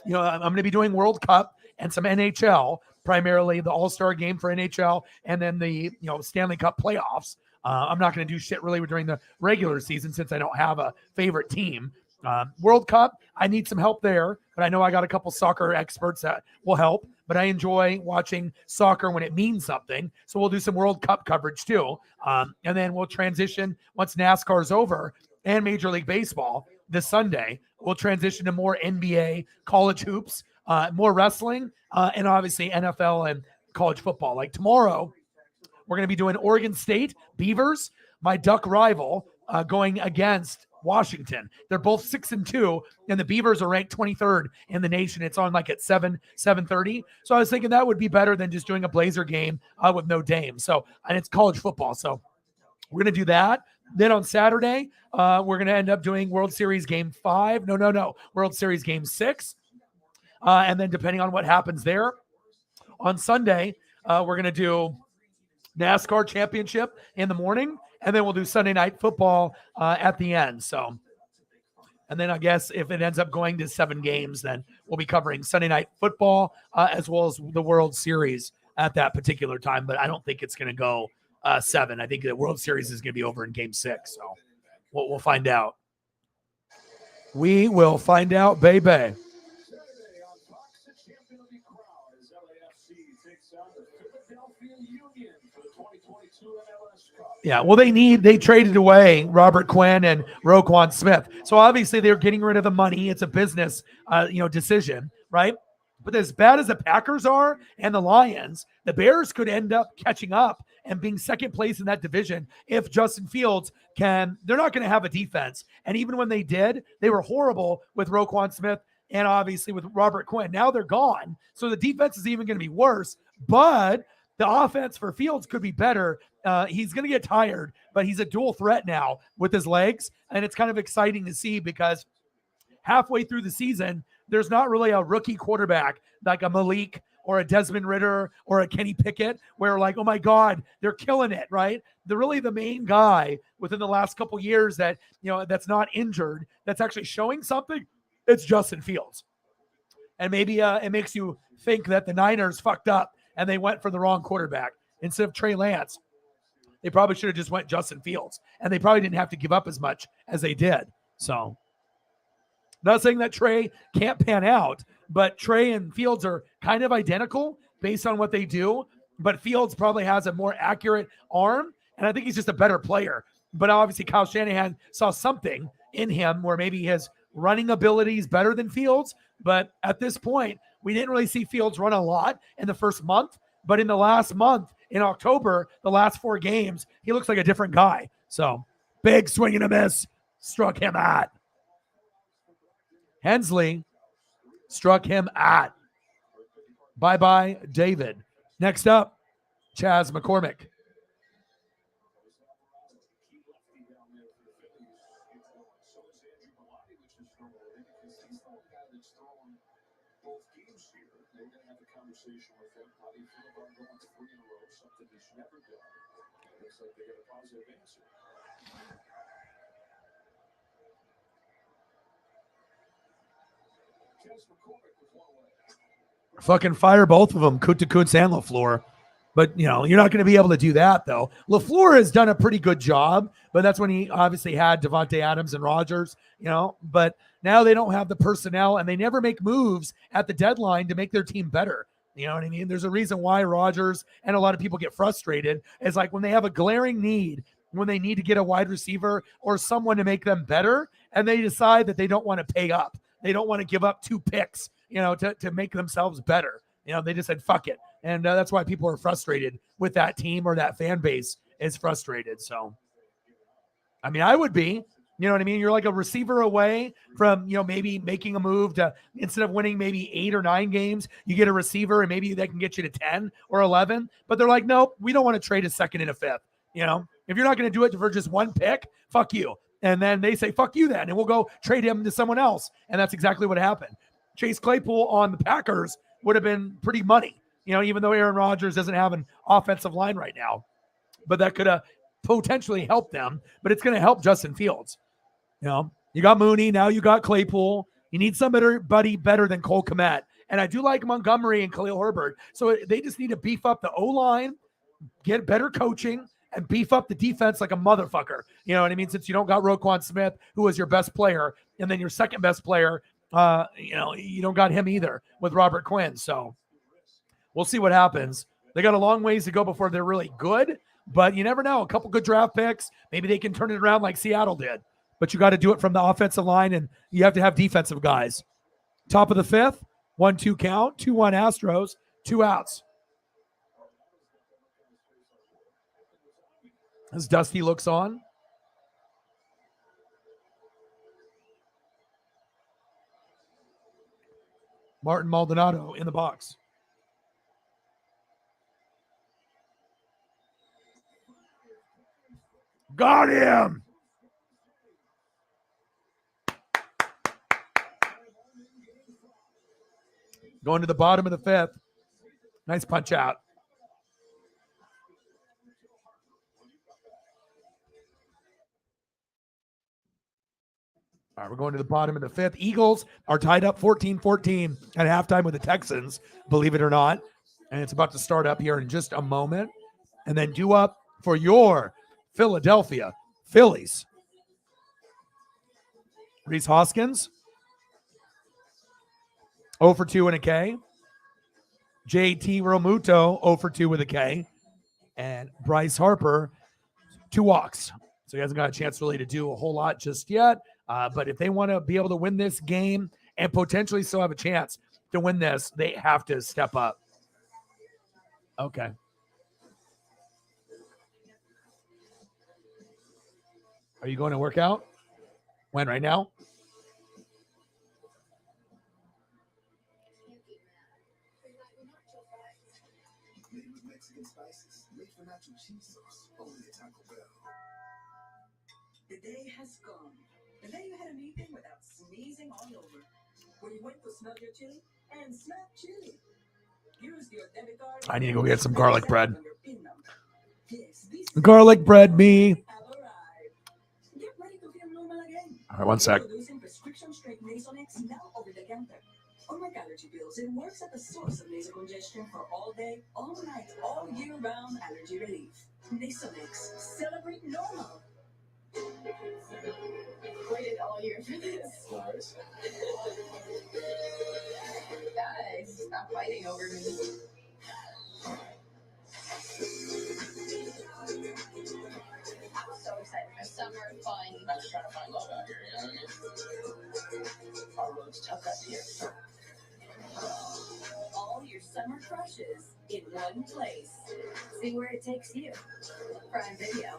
I'm going to be doing World Cup and some NHL, primarily the All-Star game for NHL, and then the Stanley Cup playoffs. I'm not going to do shit really during the regular season since I don't have a favorite team. World Cup, I need some help there, but I know I got a couple soccer experts that will help. But I enjoy watching soccer when it means something. So we'll do some World Cup coverage too. And then we'll transition once NASCAR is over and Major League Baseball this Sunday. We'll transition to more NBA, college hoops, more wrestling, and obviously NFL and college football. Like tomorrow, we're going to be doing Oregon State Beavers, my Duck rival, going against Washington. They're both 6-2, and the Beavers are ranked 23rd in the nation. It's on like at 7:30. So I was thinking that would be better than just doing a Blazer game with no Dame. So, and it's college football. So we're going to do that. Then on Saturday, we're going to end up doing World Series Game 5. No. World Series Game 6. And then depending on what happens there, on Sunday, we're going to do NASCAR Championship in the morning, and then we'll do Sunday Night Football at the end. So, and then I guess if it ends up going to 7 games, then we'll be covering Sunday Night Football as well as the World Series at that particular time. But I don't think it's going to go 7. I think the World Series is going to be over in Game 6. So we'll find out. We will find out, baby. Saturday on Fox, the champion of the crowd as LAFC takes on the Philadelphia Union for the 2022 MLS Cup. Yeah, well, they traded away Robert Quinn and Roquan Smith. So obviously they're getting rid of the money. It's a business, decision, right? But as bad as the Packers are and the Lions, the Bears could end up catching up and being second place in that division if Justin Fields can. They're not going to have a defense. And even when they did, they were horrible with Roquan Smith and obviously with Robert Quinn. Now they're gone. So the defense is even going to be worse. But the offense for Fields could be better. He's going to get tired, but he's a dual threat now with his legs. And it's kind of exciting to see because halfway through the season, there's not really a rookie quarterback like a Malik or a Desmond Ridder or a Kenny Pickett where like, oh my God, they're killing it, right? The main guy within the last couple years that, that's not injured, that's actually showing something, it's Justin Fields. And maybe it makes you think that the Niners fucked up and they went for the wrong quarterback. Instead of Trey Lance, they probably should have just went Justin Fields. And they probably didn't have to give up as much as they did. So, not saying that Trey can't pan out, but Trey and Fields are kind of identical based on what they do. But Fields probably has a more accurate arm, and I think he's just a better player. But obviously, Kyle Shanahan saw something in him where maybe his running ability is better than Fields. But at this point, we didn't really see Fields run a lot in the first month. But in the last month, in October, the last 4 games, he looks like a different guy. So, big swing and a miss. Struck him at. Hensley struck him at. Bye-bye, David. Next up, Chaz McCormick. Conversation with him. How do you feel about going 3 in a row? Something he's never done. Looks like they got a positive answer. Fucking fire both of them, Kuntz and LaFleur. But, you're not going to be able to do that, though. LaFleur has done a pretty good job, but that's when he obviously had Devontae Adams and Rodgers, But now they don't have the personnel, and they never make moves at the deadline to make their team better. You know what I mean? There's a reason why Rodgers and a lot of people get frustrated. It's like when they have a glaring need, when they need to get a wide receiver or someone to make them better, and they decide that they don't want to pay up. They don't want to give up 2 picks, to make themselves better. They just said, fuck it. And that's why people are frustrated with that team, or that fan base is frustrated. So, I mean, I would be, you know what I mean? You're like a receiver away from, maybe making a move to, instead of winning maybe 8 or 9 games, you get a receiver and maybe they can get you to 10 or 11. But they're like, nope, we don't want to trade a second and a fifth. If you're not going to do it for just 1 pick, fuck you. And then they say, fuck you then. And we'll go trade him to someone else. And that's exactly what happened. Chase Claypool on the Packers would have been pretty money, even though Aaron Rodgers doesn't have an offensive line right now. But that could have potentially helped them. But it's going to help Justin Fields. You got Mooney. Now you got Claypool. You need somebody better than Cole Kmet. And I do like Montgomery and Khalil Herbert. So they just need to beef up the O-line, get better coaching, and beef up the defense like a motherfucker. You know what I mean? Since you don't got Roquan Smith, who was your best player, and then your second best player, you don't got him either with Robert Quinn. So we'll see what happens. They got a long ways to go before they're really good, but you never know. A couple good draft picks, maybe they can turn it around like Seattle did. But you got to do it from the offensive line, and you have to have defensive guys. Top of the 5th, 1-2 count, 2-1 Astros, 2 outs. As Dusty looks on. Martin Maldonado in the box. Got him! Going to the bottom of the 5th. Nice punch out. All right, we're going to the bottom of the 5th. Eagles are tied up 14-14 at halftime with the Texans, believe it or not. And it's about to start up here in just a moment. And then due up for your Philadelphia Phillies. Reese Hoskins, 0 for 2 and a K. JT Realmuto, 0 for 2 with a K. And Bryce Harper, 2 walks. So he hasn't got a chance really to do a whole lot just yet. But if they want to be able to win this game and potentially still have a chance to win this, they have to step up. Okay. Are you going to work out? When, right now? Made with Mexican spices, made for nacho cheese sauce, only at Taco Bell. The day has gone. And then you had a meeting without sneezing all over. When you went to smell your chili and smell chili. Use your debit card. I need to go get some garlic bread. Garlic bread, me. Get ready to feel normal again. All right, one sec. Introducing prescription strength Nasonex now over the counter. Unlike allergy pills, it works at the source of nasal congestion for all day, all night, all year round allergy relief. Nasonex. Celebrate normal. Waited all year for this. Nice. Guys, stop fighting over me. I'm so excited for summer fun. I'm just trying to find love out here, you know what I mean? Our road's tough out here. All your summer crushes in one place. See where it takes you. Prime Video.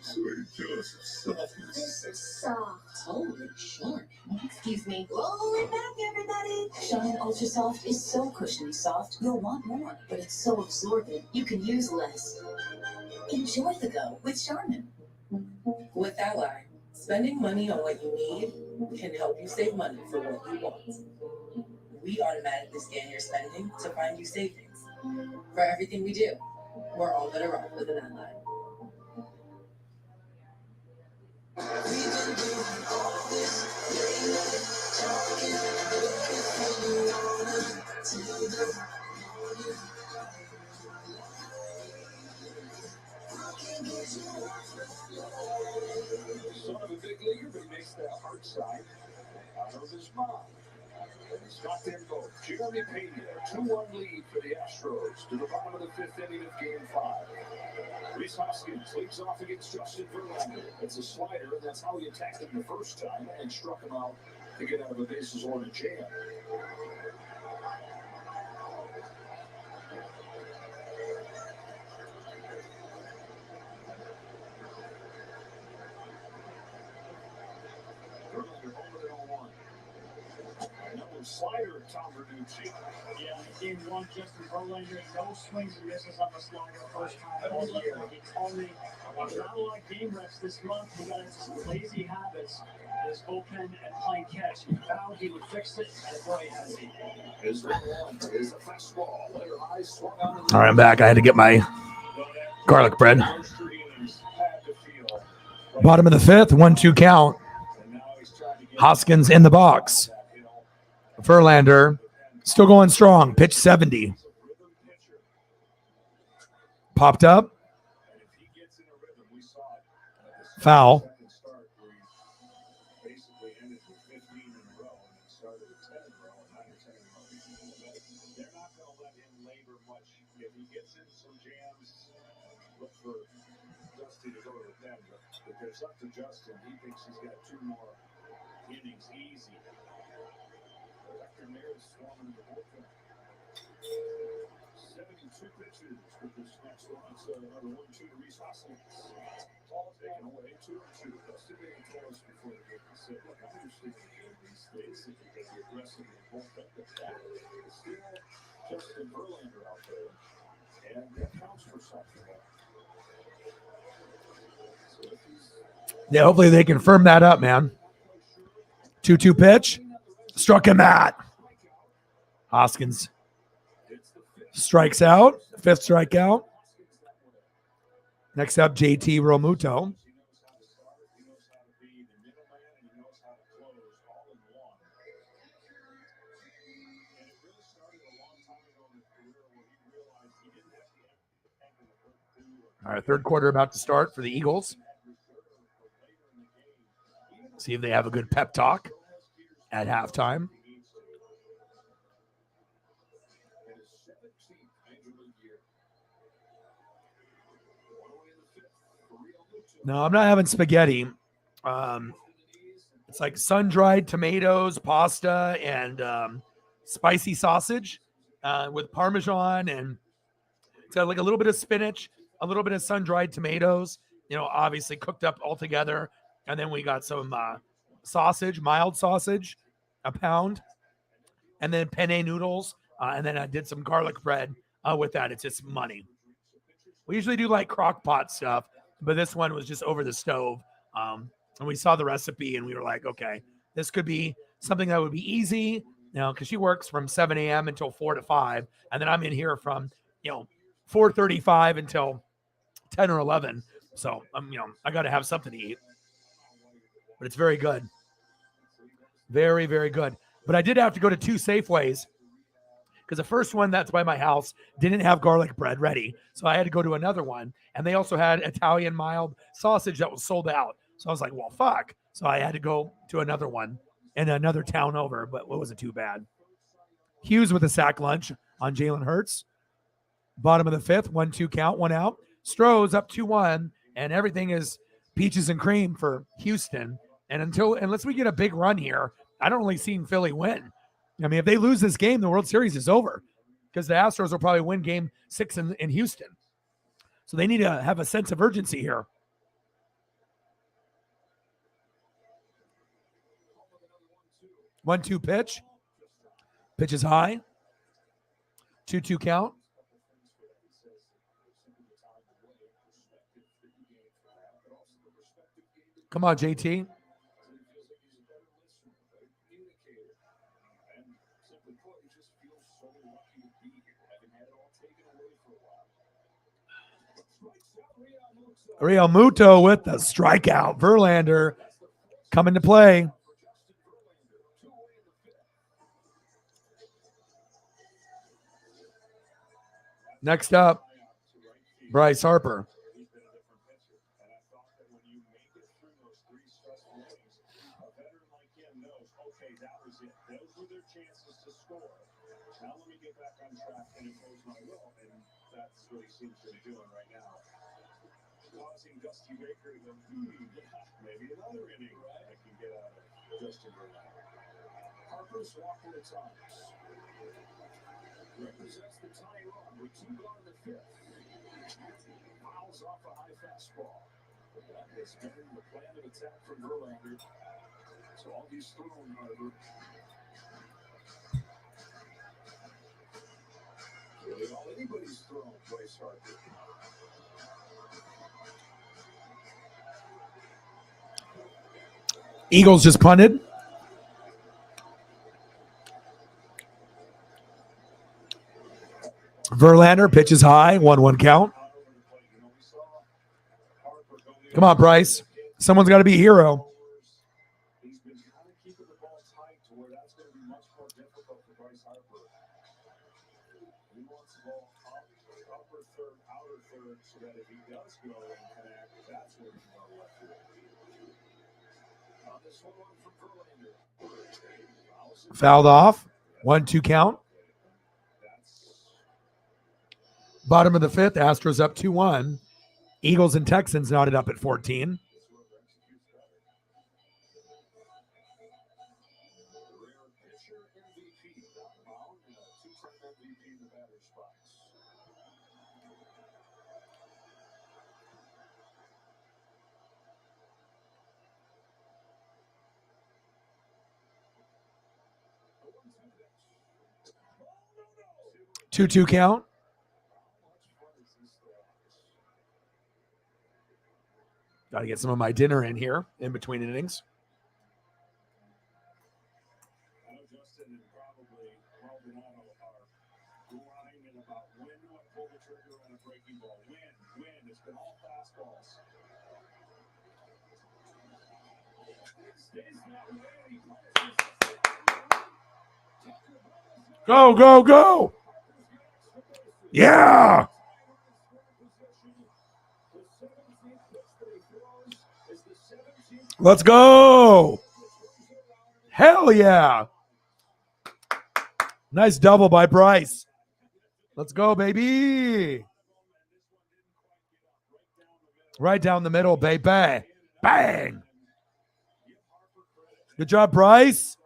Sweet juice of softness. This is soft. Holy shit. Excuse me. Roll it back, everybody. Shine Ultra Soft is so cushiony soft, you'll want more. But it's so absorbent, you can use less. Enjoy the go with Charmin. With Ally, spending money on what you need can help you save money for what you want. We automatically scan your spending to find you savings. For everything we do, we're all better off with an Ally. Son of a big leaguer, but he makes that heart sign out of his mom. And he's got them both. Jeremy Pena, 2-1 lead for the Astros to the bottom of the fifth inning of Game 5. Rhys Hoskins leads off against Justin Verlander. It's a slider, and that's how he attacked him the first time and struck him out to get out of a bases-loaded jam. Verlander over to 0-1. Another slider, Tom Verducci. Yeah, game 1, Justin Verlander, no swings and misses on the slider first time all year. He told me, not a lot of game reps this month. He got into some lazy habits in his bullpen and playing catch. He vowed he would fix it, and boy, has he. His 1-1 is a fastball. Later high, swung on the All right, I'm back. I had to get my garlic bread. Bottom of the fifth, 1-2 count. Hoskins in the box. Verlander still going strong. Pitch 70. Popped up. Foul. It's up to Justin. He thinks he's got 2 more innings easy. Dr. Mayer swarming in the bullpen. 72 pitches with this next one. It's another 1-2 to Rhys Hoskins. Taken away 2-2. Dustin Mayer told us before the game. He said, look, I'm usually going to do these days if you get the aggressive in the bullpen. But still, Justin Verlander out there. And that counts for something. Yeah, hopefully they can firm that up, man. 2-2 pitch. Struck him out. Hoskins strikes out. 5th strikeout. Next up, JT Realmuto. All right, third quarter about to start for the Eagles. See if they have a good pep talk at halftime. No, I'm not having spaghetti. It's like sun-dried tomatoes, pasta, and spicy sausage with Parmesan, and it's got like a little bit of spinach, a little bit of sun-dried tomatoes, obviously cooked up all together. And then we got some sausage, mild sausage, a pound, and then penne noodles. And then I did some garlic bread with that. It's just money. We usually do like crock pot stuff, but this one was just over the stove. And we saw the recipe and we were like, okay, this could be something that would be easy, because she works from 7 a.m. until 4 to 5. And then I'm in here from, 4:35 until 10 or 11. So I got to have something to eat. But it's very good. Very, very good. But I did have to go to 2 Safeways because the first one that's by my house didn't have garlic bread ready. So I had to go to another one. And they also had Italian mild sausage that was sold out. So I was like, well, fuck. So I had to go to another one in another town over, but it wasn't too bad. Hughes with a sack lunch on Jalen Hurts. Bottom of the fifth, 1-2 count, 1 out. Astros up 2-1, and everything is peaches and cream for Houston. And unless we get a big run here, I don't really see Philly win. I mean, if they lose this game, the World Series is over because the Astros will probably win game 6 in Houston. So they need to have a sense of urgency here. 1-2 pitch. Pitch is high. 2-2 count. Come on, JT. Realmuto with the strikeout. Verlander coming to play. Next up, Bryce Harper. was it. Those were their chances to score. Now let me get back on track and impose my will, and that's what he seems to be doing right now. Causing Dusty Baker to go, maybe another inning I can get out of Justin Verlander. Harper's walking the Tigers. Represents the tie run with 2 gone in the 5th. Fouls off a high fastball. That has been the plan of attack from Verlander. So all he's thrown, Harper. Really all anybody's thrown, Bryce Harper. Eagles just punted. Verlander pitches high, 1-1 count. Come on, Bryce. Someone's got to be a hero. He's been kind of keeping the ball tight to where that's going to be much more difficult for Bryce Harper. He wants the ball upper third, outer third, so that if he does go and connect, that's where he's going to left field. On this one from Verlander. Fouled off. 1-2 count. Bottom of the 5th, Astros up 2-1. Eagles and Texans knotted up at 14. Two count. Got to get some of my dinner in here in between innings. I know Justin and probably Maldonado are grinding about when do I pull the trigger on a breaking ball. When. It's been all fastballs. Go. Yeah. Let's go. Hell yeah. Nice double by Bryce. Let's go, baby. Right down the middle, baby. Bang. Good job, Bryce.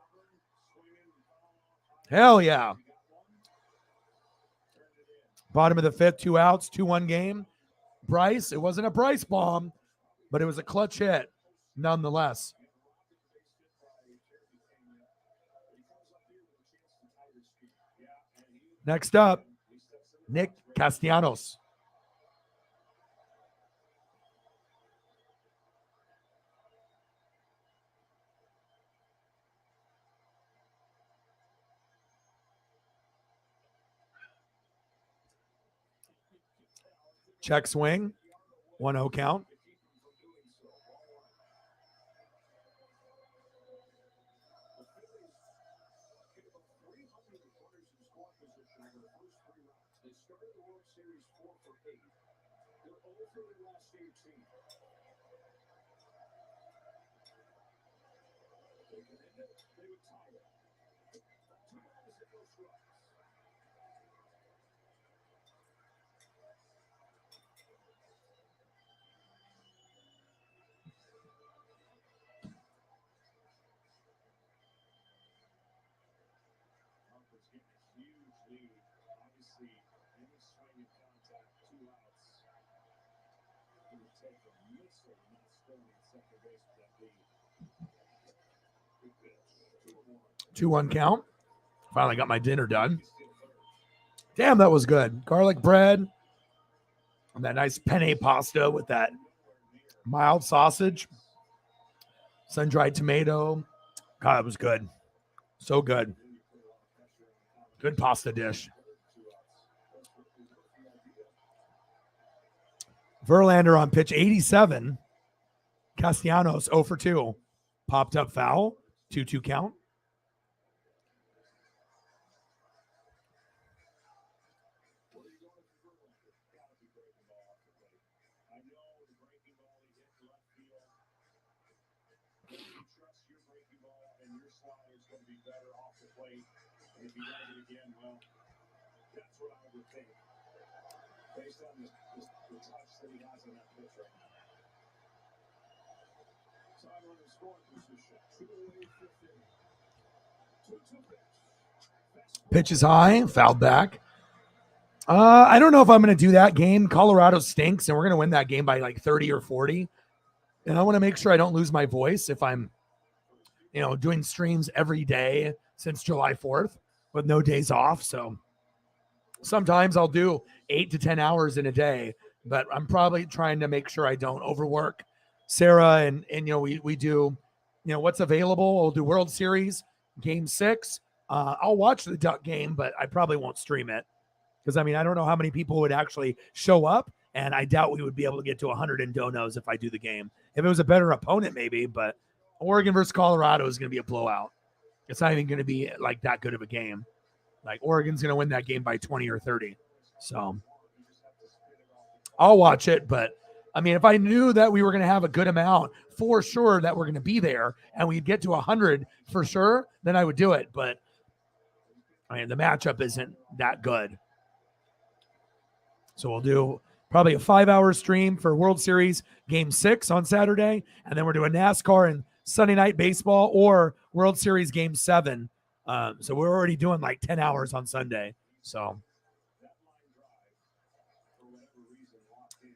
Hell yeah. Bottom of the 5th, 2 outs, 2-1 game. Bryce, it wasn't a Bryce bomb, but it was a clutch hit nonetheless. Next up, Nick Castellanos. Check swing, 1-0 count. Two 2-1 count. Finally got my dinner done. Damn, that was good. Garlic bread and that nice penne pasta with that mild sausage, sun-dried tomato. God, it was good. So good. Good pasta dish. Verlander on pitch 87. Castellanos 0 for 2. Popped up foul. 2-2 count. plate. And if he does it again, well, that's what I would think. Based on the touch that he has on that pitch right now. Time on the scoring position. 2 away, 5th inning. 2-2 pitch. Pitch is high, fouled back. I don't know if I'm going to do that game. Colorado stinks, and we're going to win that game by like 30 or 40. And I want to make sure I don't lose my voice if I'm, doing streams every day since July 4th with no days off. So sometimes I'll do 8 to 10 hours in a day, but I'm probably trying to make sure I don't overwork. Sarah and we do, what's available. We'll do World Series, Game 6. I'll watch the Duck game, but I probably won't stream it. Because, I don't know how many people would actually show up, and I doubt we would be able to get to 100 in donos if I do the game. If it was a better opponent, maybe, but Oregon versus Colorado is going to be a blowout. It's not even going to be like that good of a game. Like, Oregon's going to win that game by 20 or 30. So I'll watch it, but, if I knew that we were going to have a good amount for sure that we're going to be there and we'd get to 100 for sure, then I would do it. But, the matchup isn't that good. So we'll do probably a 5-hour stream for World Series Game 6 on Saturday, and then we're doing NASCAR and Sunday Night Baseball or World Series Game 7. So we're already doing like 10 hours on Sunday. So,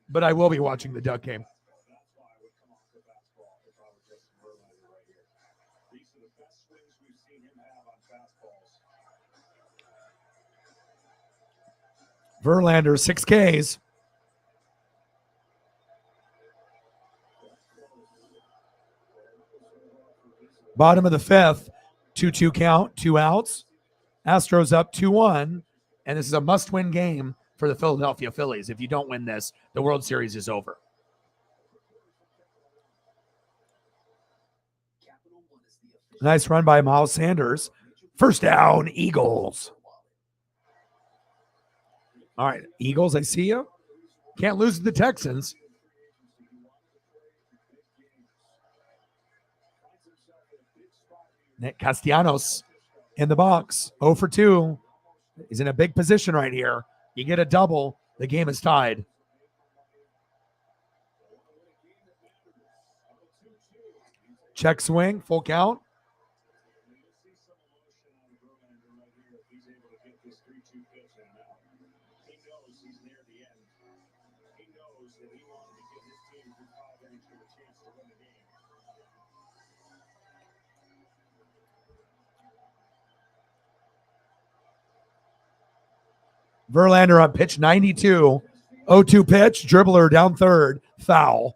but I will be watching the Duck game. Verlander, 6 Ks. Bottom of the 5th, 2-2 count, 2 outs. Astros up 2-1, and this is a must-win game for the Philadelphia Phillies. If you don't win this, the World Series is over. Nice run by Miles Sanders. First down, Eagles. All right, Eagles, I see you. Can't lose to the Texans. Nick Castellanos in the box, 0 for 2. He's in a big position right here. You get a double, the game is tied. Check swing, full count. Verlander on pitch 92. 0-2 pitch, dribbler down third, foul.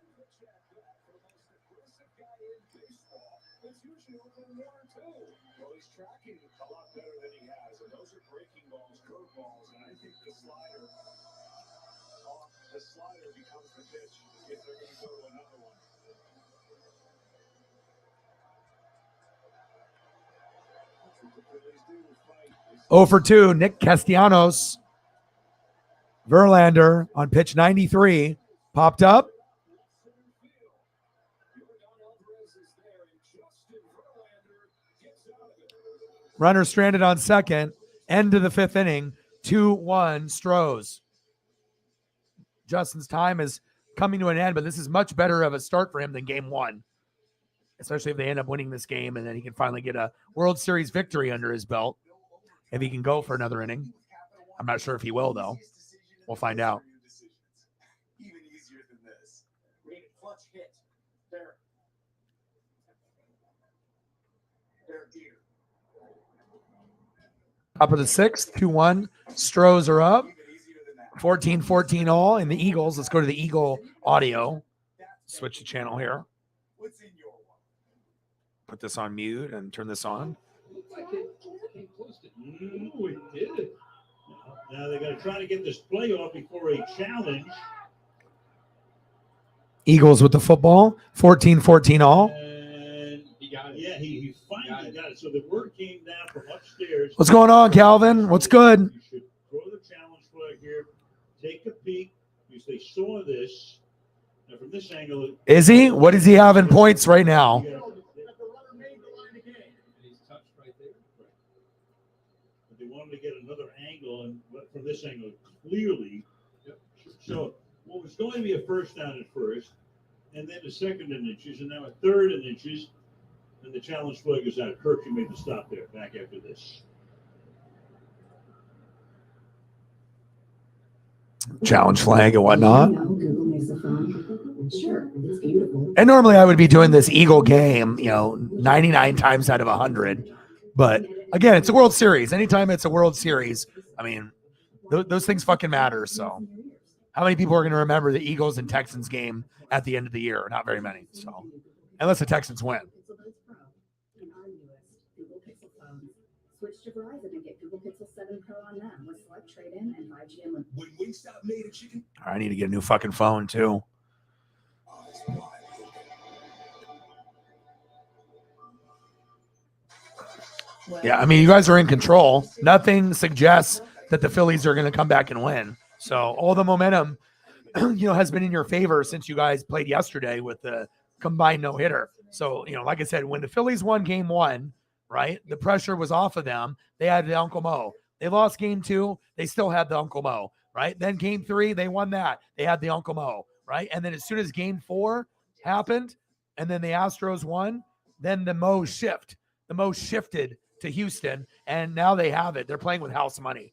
Oh for 2, Nick Castellanos. Verlander on pitch 93, popped up. Runner stranded on second. End of the 5th inning. 2-1 Astros. Justin's time is coming to an end, but this is much better of a start for him than game 1, especially if they end up winning this game and then he can finally get a World Series victory under his belt. If he can go for another inning. I'm not sure if he will, though. We'll find out. Even easier than this. Made a clutch hit. There. Here. Top of the 6th, 2-1. Astros are up. 14-14 all. And the Eagles, let's go to the Eagle audio. Switch the channel here. Put this on mute and turn this on. Now they got to try to get this play off before a challenge. Eagles with the football, 14-14 all. And he got it. Yeah, he finally got it. So the word came down from upstairs. What's going on, Calvin? What's good? You should throw the challenge flag here. Take a peek because they saw this. Now from this angle, is he? What does he have in points right now? they wanted to get another angle, and from this angle, clearly. So what was going to be a first down at first, and then a second in inches, and now a third in inches, and the challenge flag is out. Kirk, you made the stop there. Back after this. Challenge flag and whatnot. Google makes a phone. Sure, it's beautiful. And normally I would be doing this Eagle game, 99 times out of 100. But again, it's a World Series. Anytime it's a World Series, I mean, those things fucking matter. So how many people are going to remember the Eagles and Texans game at the end of the year? Not very many. So unless the Texans win. Switch to Verizon and get Google Pixel 7 Pro on them with select trade-in and 5G unlimited. When Wingstop made a chicken. I need to get a new fucking phone too. Yeah, I mean, you guys are in control. Nothing suggests that the Phillies are going to come back and win. So all the momentum, has been in your favor since you guys played yesterday with the combined no-hitter. So, like I said, when the Phillies won game 1, right, the pressure was off of them. They had the Uncle Mo. They lost game 2. They still had the Uncle Mo, right? Then game 3, they won that. They had the Uncle Mo, right? And then as soon as game 4 happened, and then the Astros won, then the Mo shifted to Houston, and now they have it. They're playing with house money.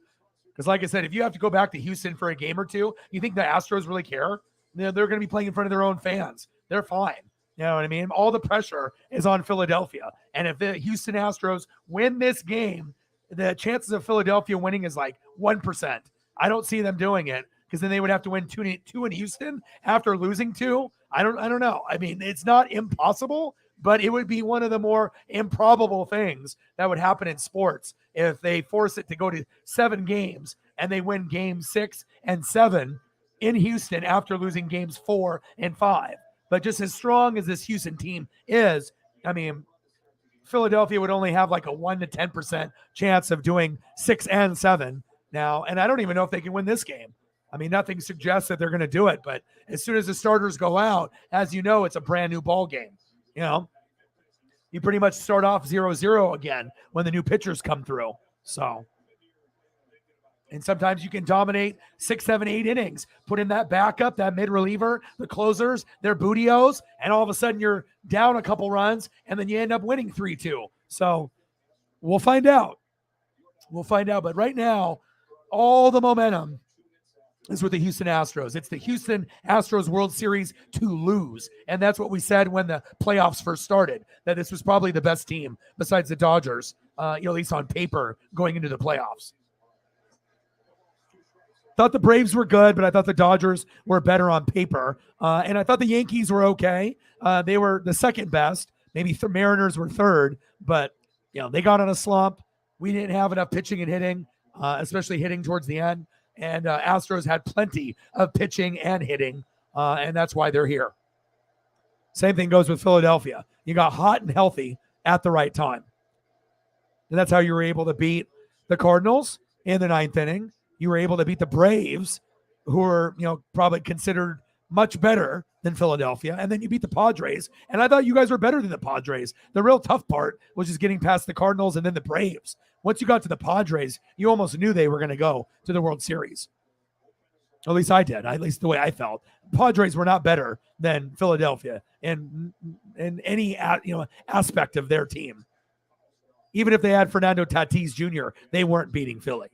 Because like I said, if you have to go back to Houston for a game or two, you think the Astros really care? They're going to be playing in front of their own fans. They're fine. You know what I mean? All the pressure is on Philadelphia. And if the Houston Astros win this game, the chances of Philadelphia winning is like 1%. I don't see them doing it because then they would have to win two in Houston after losing 2. I don't know. I mean, it's not impossible, but it would be one of the more improbable things that would happen in sports if they force it to go to 7 games and they win games 6 and 7 in Houston after losing games 4 and 5. But just as strong as this Houston team is, I mean, Philadelphia would only have like a 1 to 10% chance of doing 6 and 7 now. And I don't even know if they can win this game. I mean, nothing suggests that they're going to do it. But as soon as the starters go out, as you know, it's a brand new ball game. You pretty much start off 0-0 again when the new pitchers come through. So, and sometimes you can dominate 6, 7, 8 innings, put in that backup, that mid reliever, the closers, their bootios, and all of a sudden you're down a couple runs and then you end up winning 3-2. So we'll find out. But right now, all the momentum is with the Houston Astros. It's the Houston Astros World Series to lose. And that's what we said when the playoffs first started, that this was probably the best team besides the Dodgers, at least on paper, going into the playoffs. Thought the Braves were good, but I thought the Dodgers were better on paper. And I thought the Yankees were okay. They were the second best. Maybe the Mariners were third, but they got on a slump. We didn't have enough pitching and hitting, especially hitting towards the end. And Astros had plenty of pitching and hitting, and that's why they're here. Same thing goes with Philadelphia. You got hot and healthy at the right time. And that's how you were able to beat the Cardinals in the 9th inning. You were able to beat the Braves, who are, probably considered much better than Philadelphia. And then you beat the Padres. And I thought you guys were better than the Padres. The real tough part was just getting past the Cardinals and then the Braves. Once you got to the Padres, you almost knew they were going to go to the World Series. At least I did. At least the way I felt. Padres were not better than Philadelphia in any aspect of their team. Even if they had Fernando Tatis Jr., they weren't beating Philly.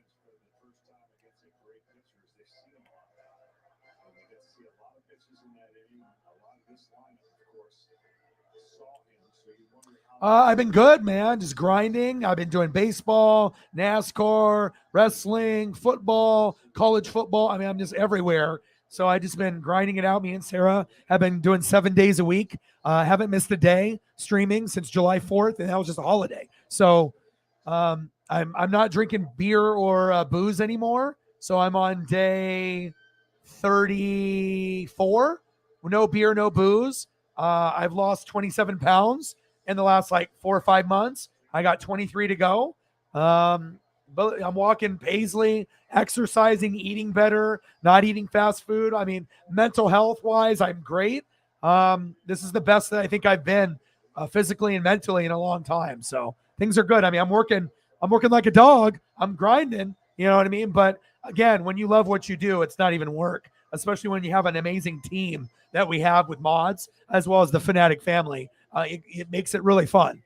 I've been good, man. Just grinding. I've been doing baseball, NASCAR, wrestling, football, college football. I mean, I'm just everywhere. So I just been grinding it out. Me and Sarah have been doing 7 days a week. Haven't missed a day streaming since July 4th, and that was just a holiday. So I'm not drinking beer or booze anymore. So I'm on day 34. No beer, no booze. I've lost 27 pounds. In the last 4 or 5 months. I got 23 to go. But I'm walking Paisley, exercising, eating better, not eating fast food. I mean, mental health wise, I'm great. This is the best that I think I've been physically and mentally in a long time. So things are good. I mean, I'm working I'm working like a dog. I'm grinding. You know what I mean? But again, when you love what you do, it's not even work, especially when you have an amazing team that we have with mods as well as the Fanatic family. It makes it really fun.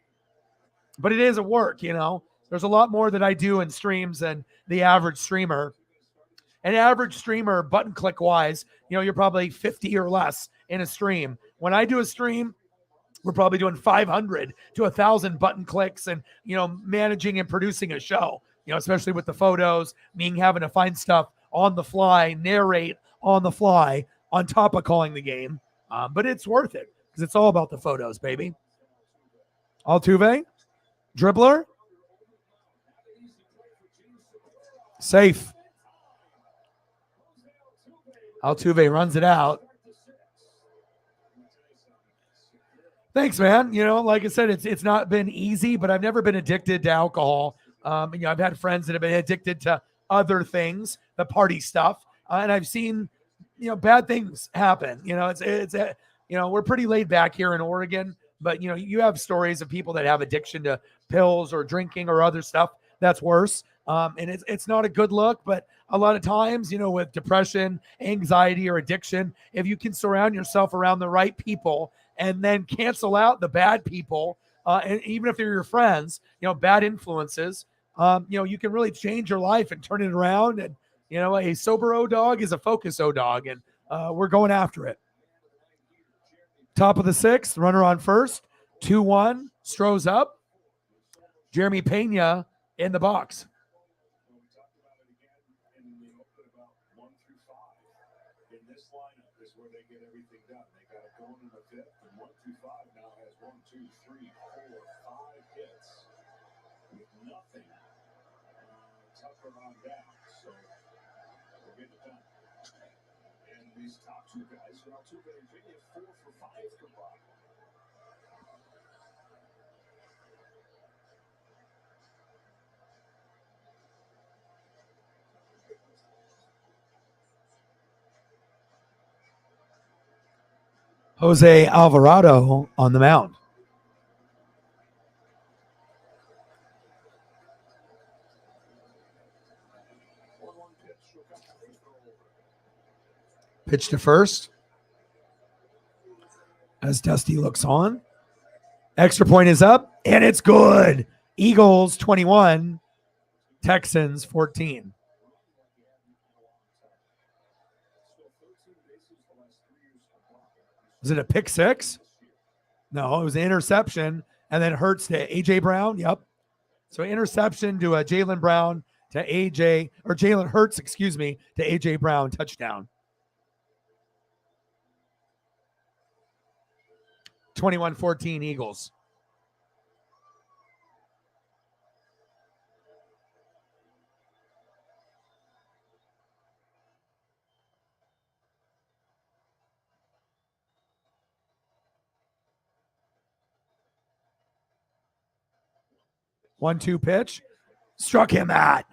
But it is a work, you know. There's a lot more that I do in streams than the average streamer. An average streamer, button click wise, you know, you're probably 50 or less in a stream. When I do a stream, we're probably doing 500 to 1,000 button clicks and, you know, managing and producing a show, you know, especially with the photos, me having to find stuff on the fly, narrate on the fly on top of calling the game. But it's worth it because it's all about the photos, baby. Altuve, dribbler, safe. Altuve runs it out. Thanks, man. You know, like I said, it's not been easy, but I've never been addicted to alcohol. You know, I've had friends that have been addicted to other things, the party stuff, and I've seen, you know, bad things happen. You know, you know, we're pretty laid back here in Oregon, but you know, you have stories of people that have addiction to pills or drinking or other stuff that's worse. And it's not a good look, but a lot of times, you know, with depression, anxiety, or addiction, if you can surround yourself around the right people and then cancel out the bad people, and even if they're your friends, you know, bad influences, you know, you can really change your life and turn it around. And, you know, a sober O-Dog is a focus O-Dog, and we're going after it. Top of the sixth, runner on first, 2-1, Stroh's up. Jeremy Pena in the box. These top two guys, Altuve and Pena, 4 for 5 combined. Jose Alvarado on the mound. Pitch to first as Dusty looks on. Extra point is up, and it's good. Eagles 21, Texans 14. Was it a pick six? No, it was an interception, and then Hurts to A.J. Brown. Yep. So interception to Jalen Brown to A.J. or Jalen Hurts, excuse me, to A.J. Brown, touchdown. 21-14 Eagles. One-two pitch. Struck him out.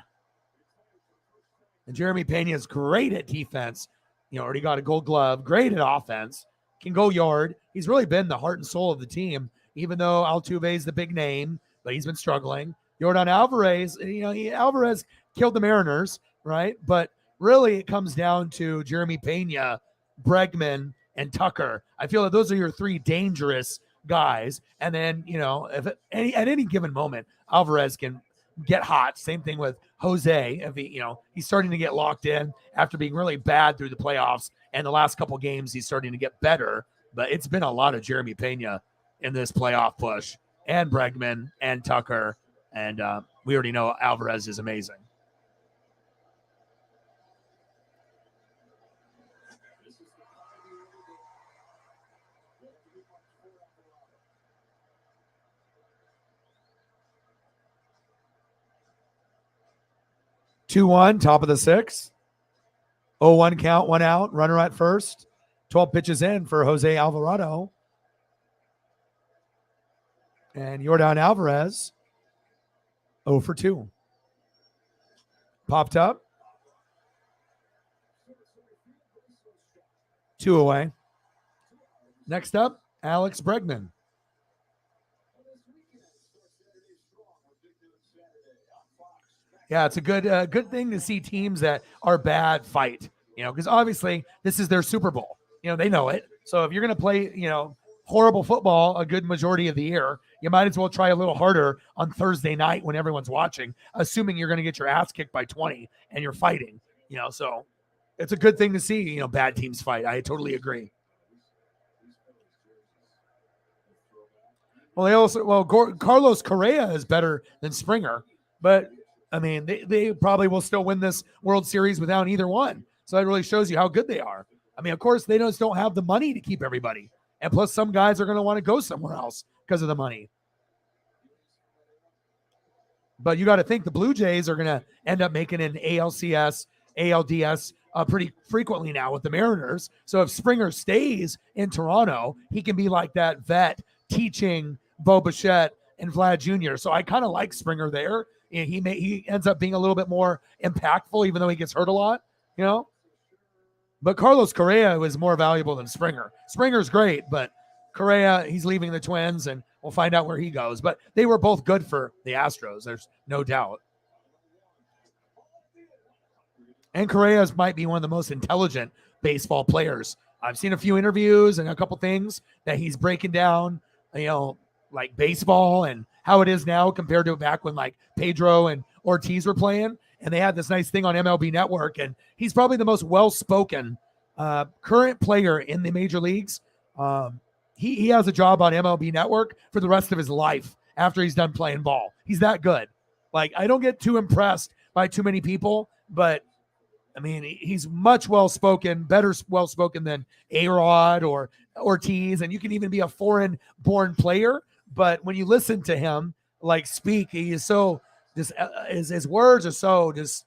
And Jeremy Pena is great at defense. You know, already got a gold glove. Great at offense. Can go yard. He's really been the heart and soul of the team, even though Altuve is the big name, but he's been struggling. Yordan Alvarez, you know, Alvarez killed the Mariners, right? But really it comes down to Jeremy Pena, Bregman, and Tucker. I feel that those are your three dangerous guys. And then, you know, if at any given moment, Alvarez can get hot. Same thing with Jose. If he, you know, he's starting to get locked in after being really bad through the playoffs. And the last couple games, he's starting to get better. But it's been a lot of Jeremy Pena in this playoff push, and Bregman and Tucker. And we already know Alvarez is amazing. Two one, top of the sixth. 0-1 count, 1 out, runner at first. 12 pitches in for Jose Alvarado. And Yordan Alvarez, 0 for 2. Popped up. 2 away. Next up, Alex Bregman. Yeah, it's a good thing to see teams that are bad fight, because obviously this is their Super Bowl. They know it. So if you're going to play, horrible football a good majority of the year, you might as well try a little harder on Thursday night when everyone's watching, assuming you're going to get your ass kicked by 20 and you're fighting, so it's a good thing to see, bad teams fight. I totally agree. Carlos Correa is better than Springer, but I mean, they probably will still win this World Series without either one. So that really shows you how good they are. I mean, of course, they just don't have the money to keep everybody. And plus, some guys are going to want to go somewhere else because of the money. But you got to think the Blue Jays are going to end up making an ALCS, ALDS pretty frequently now with the Mariners. So if Springer stays in Toronto, he can be like that vet teaching Bo Bichette and Vlad Jr. So I kind of like Springer there. And he ends up being a little bit more impactful, even though he gets hurt a lot, But Carlos Correa was more valuable than Springer. Springer's great, but Correa, he's leaving the Twins, and we'll find out where he goes. But they were both good for the Astros. There's no doubt. And Correa might be one of the most intelligent baseball players. I've seen a few interviews and a couple things that he's breaking down, like baseball and how it is now compared to back when like Pedro and Ortiz were playing. And they had this nice thing on MLB Network. And he's probably the most well-spoken current player in the major leagues. He has a job on MLB Network for the rest of his life after he's done playing ball. He's that good. Like, I don't get too impressed by too many people, but I mean, he's much well-spoken, better well-spoken than A-Rod or Ortiz, and you can even be a foreign-born player. But when you listen to him, like, speak, he is so just his words are so just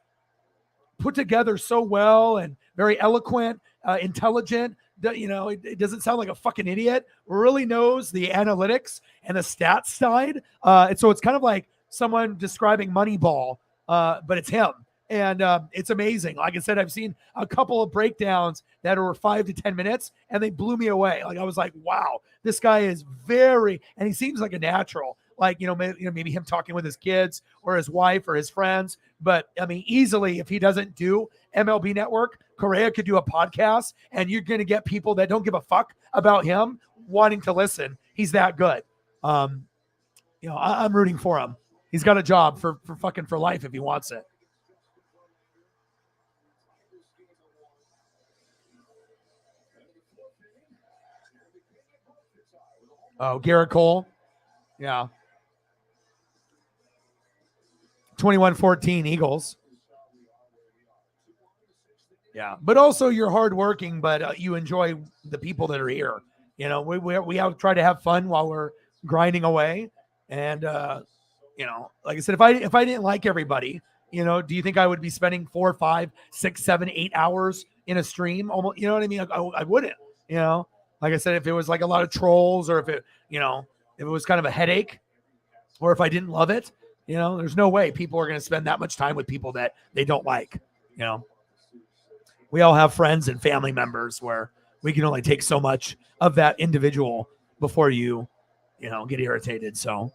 put together so well and very eloquent, intelligent. It doesn't sound like a fucking idiot. Really knows the analytics and the stats side. And so it's kind of like someone describing Moneyball, but it's him. And it's amazing. Like I said, I've seen a couple of breakdowns that were 5 to 10 minutes, and they blew me away. Like, I was like, wow, this guy is and he seems like a natural. Like, maybe him talking with his kids or his wife or his friends. But, I mean, easily, if he doesn't do MLB Network, Correa could do a podcast, and you're going to get people that don't give a fuck about him wanting to listen. He's that good. I'm rooting for him. He's got a job for life if he wants it. Oh, Garrett Cole. Yeah. 21-14 Eagles. Yeah. But also you're hardworking, but you enjoy the people that are here. We have to try to have fun while we're grinding away. And, like I said, if I didn't like everybody, do you think I would be spending 4, 5, 6, 7, 8 hours in a stream? Almost, you know what I mean? I wouldn't, like I said, if it was like a lot of trolls or if it was kind of a headache or if I didn't love it, there's no way people are going to spend that much time with people that they don't like. We all have friends and family members where we can only take so much of that individual before you get irritated. So,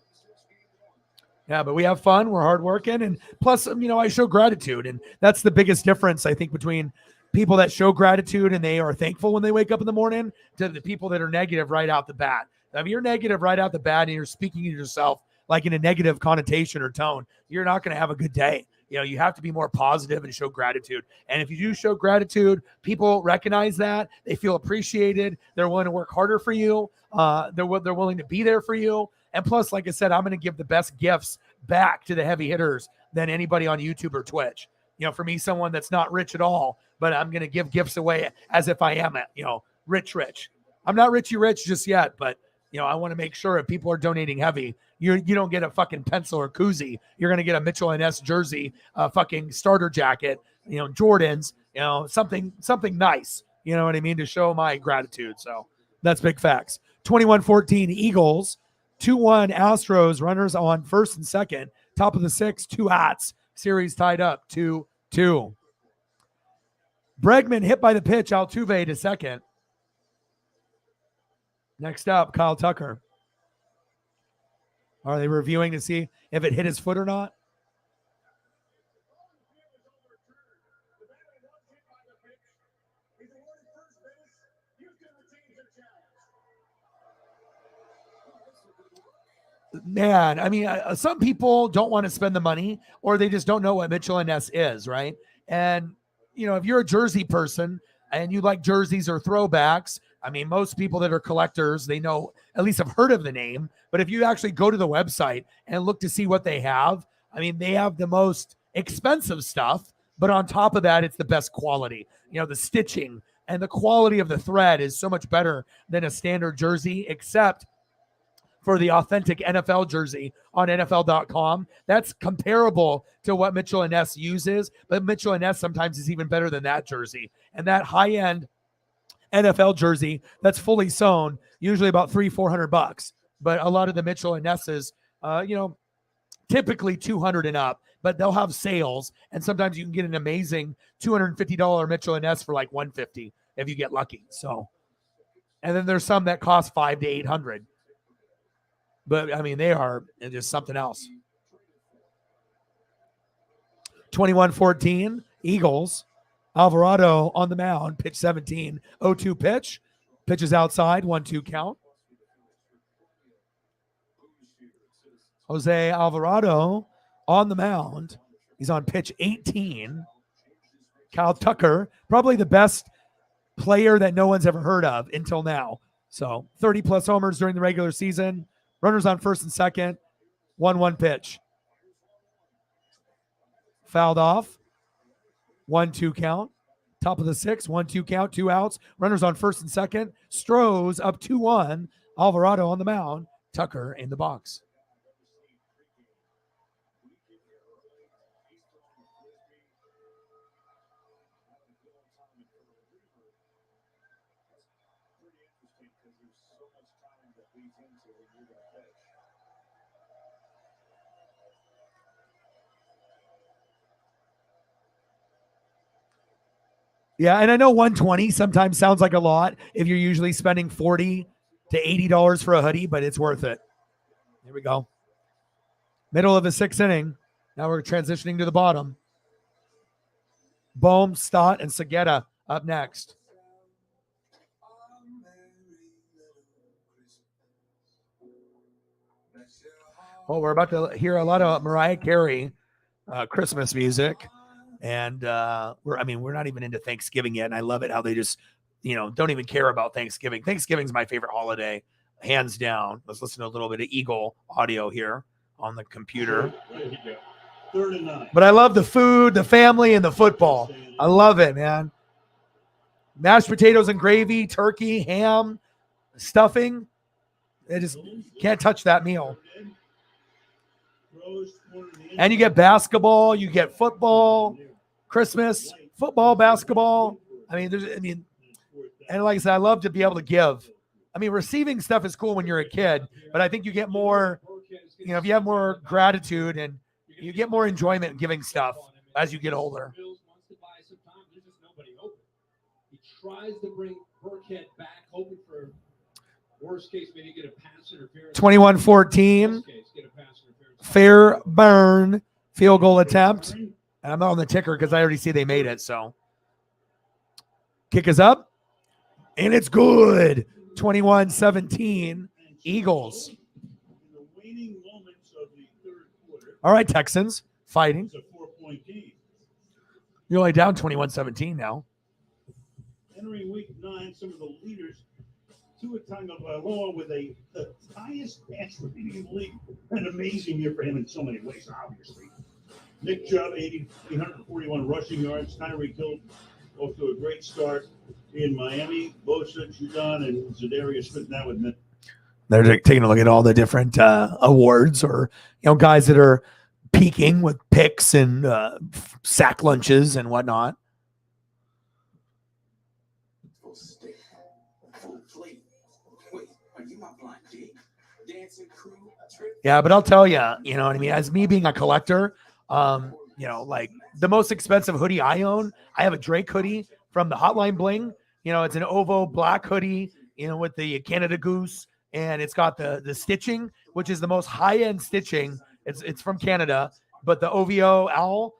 yeah, but we have fun. We're hardworking. And plus, I show gratitude. And that's the biggest difference, I think, between people that show gratitude and they are thankful when they wake up in the morning to the people that are negative right out the bat. Now, if you're negative right out the bat and you're speaking to yourself like in a negative connotation or tone, you're not going to have a good day. You have to be more positive and show gratitude. And if you do show gratitude, people recognize that. They feel appreciated. They're willing to work harder for you. They're willing to be there for you. And plus, like I said, I'm going to give the best gifts back to the heavy hitters than anybody on YouTube or Twitch. For me, someone that's not rich at all, but I'm going to give gifts away as if I am, rich. I'm not richy rich just yet, but I want to make sure if people are donating heavy, you don't get a fucking pencil or koozie. You're going to get a Mitchell & Ness jersey, a fucking starter jacket, Jordans, something nice. You know what I mean? To show my gratitude. So that's big facts. 21-14 Eagles, 2-1 Astros, runners on first and second, top of the sixth, 2 outs. Series tied up 2-2. Bregman hit by the pitch, Altuve to second. Next up, Kyle Tucker. Are they reviewing to see if it hit his foot or not? Man, I mean, some people don't want to spend the money, or they just don't know what Mitchell and Ness is, right? And if you're a jersey person and you like jerseys or throwbacks, I mean, most people that are collectors, they know, at least have heard of the name. But if you actually go to the website and look to see what they have, I mean, they have the most expensive stuff, but on top of that, it's the best quality. The stitching and the quality of the thread is so much better than a standard jersey, except for the authentic NFL jersey on NFL.com. That's comparable to what Mitchell and Ness uses, but Mitchell and Ness sometimes is even better than that jersey. And that high-end NFL jersey that's fully sewn, usually about $300-400. But a lot of the Mitchell and Nesses, typically 200 and up, but they'll have sales, and sometimes you can get an amazing $250 Mitchell and Ness for like $150 if you get lucky. So, and then there's some that cost $500 to $800. But, I mean, they are just something else. 21-14, Eagles. Alvarado on the mound, pitch 17. 0-2 pitch. Pitches outside, 1-2 count. Jose Alvarado on the mound. He's on pitch 18. Kyle Tucker, probably the best player that no one's ever heard of until now. So 30-plus homers during the regular season. Runners on first and second. 1-1 pitch. Fouled off. 1-2 count. Top of the sixth. 1-2 count. 2 outs. Runners on first and second. Astros up 2-1. Alvarado on the mound. Tucker in the box. Yeah, and I know 120 sometimes sounds like a lot if you're usually spending $40 to $80 for a hoodie, but it's worth it. Here we go. Middle of the sixth inning. Now we're transitioning to the bottom. Bohm, Stott, and Segura up next. Oh, we're about to hear a lot of Mariah Carey Christmas music. And we're not even into Thanksgiving yet. And I love it how they just, don't even care about Thanksgiving. Thanksgiving's my favorite holiday, hands down. Let's listen to a little bit of Eagle audio here on the computer. But I love the food, the family, and the football. I love it, man. Mashed potatoes and gravy, turkey, ham, stuffing. It just can't touch that meal. And you get basketball, you get football, Christmas, football, basketball. And like I said, I love to be able to give. I mean, receiving stuff is cool when you're a kid, but I think you get more, if you have more gratitude and you get more enjoyment giving stuff as you get older. He tries to bring Burkhead back, hoping for worst case, maybe get a pass interference. 21-14. Fair burn field goal attempt. And I'm not on the ticker because I already see they made it. So kick is up. And it's good. 21-17. Eagles. All right, Texans fighting. You're only down 21-17 now. Entering week 9, some of the leaders. Tua Tagovailoa with the highest pass rating in the league. An amazing year for him in so many ways, obviously. Nick Chubb, 841 rushing yards. Tyreek Hill off to a great start in Miami. Bosa, Judon, and Zadarius Smith now with Minnesota. They're taking a look at all the different awards or guys that are peaking with picks and sack lunches and whatnot. Yeah, but I'll tell you, you know what I mean? As me being a collector, like the most expensive hoodie I own, I have a Drake hoodie from the Hotline Bling. It's an OVO black hoodie, with the Canada Goose, and it's got the stitching, which is the most high-end stitching. It's from Canada, but the OVO owl,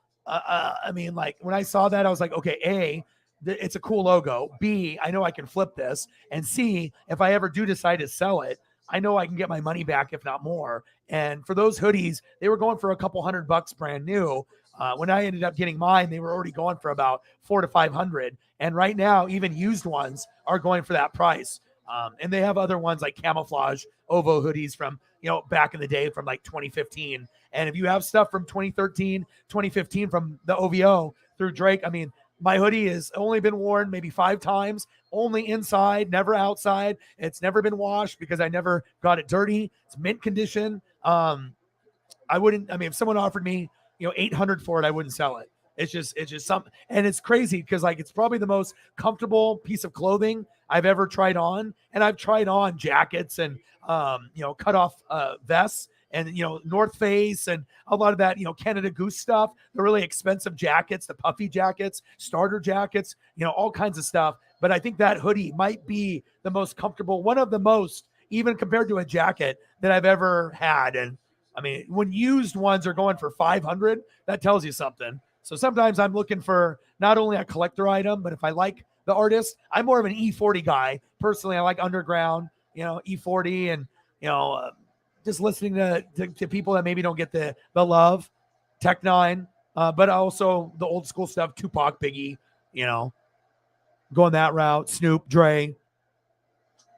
when I saw that, I was like, okay, A, it's a cool logo. B, I know I can flip this. And C, if I ever do decide to sell it, I know I can get my money back, if not more. And for those hoodies, they were going for a couple $100 brand new. When I ended up getting mine, they were already going for about $400 to $500. And right now, even used ones are going for that price. And they have other ones like camouflage ovo hoodies from, back in the day from like 2015. And if you have stuff from 2013, 2015 from the OVO through Drake, I mean, my hoodie has only been worn maybe 5 times, only inside, never outside. It's never been washed because I never got it dirty. It's mint condition. If someone offered me, $800 for it, I wouldn't sell it. It's just something. And it's crazy because like, it's probably the most comfortable piece of clothing I've ever tried on. And I've tried on jackets and, cut off vests and, North Face and a lot of that, Canada Goose stuff, the really expensive jackets, the puffy jackets, starter jackets, all kinds of stuff. But I think that hoodie might be the most comfortable, one of the most, even compared to a jacket that I've ever had. And I mean, when used ones are going for $500, that tells you something. So sometimes I'm looking for not only a collector item, but if I like the artist, I'm more of an E40 guy. Personally, I like Underground, E40 and, just listening to people that maybe don't get the love, Tech Nine, but also the old school stuff, Tupac, Biggie, going that route, Snoop, Dre.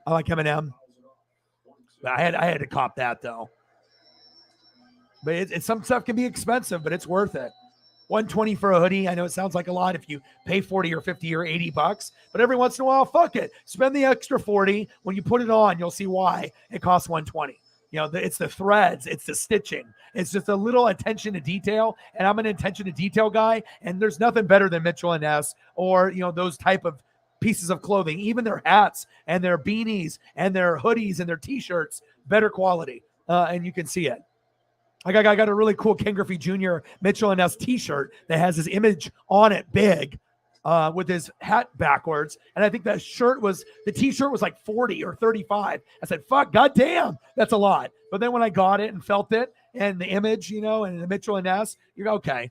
I like Eminem. I had to cop that though. But it's some stuff can be expensive, but it's worth it. $120 for a hoodie. I know it sounds like a lot if you pay 40 or 50 or $80, but every once in a while, fuck it. Spend the extra 40. When you put it on, you'll see why it costs $120. It's the threads, it's the stitching. It's just a little attention to detail. And I'm an attention to detail guy. And there's nothing better than Mitchell & Ness or, those type of pieces of clothing, even their hats and their beanies and their hoodies and their t-shirts, better quality. And you can see it. I got a really cool Ken Griffey Jr. Mitchell & Ness t-shirt that has his image on it big with his hat backwards. And I think that the t-shirt was like 40 or 35. I said, fuck, goddamn, that's a lot. But then when I got it and felt it and the image, and the Mitchell & Ness, you're okay.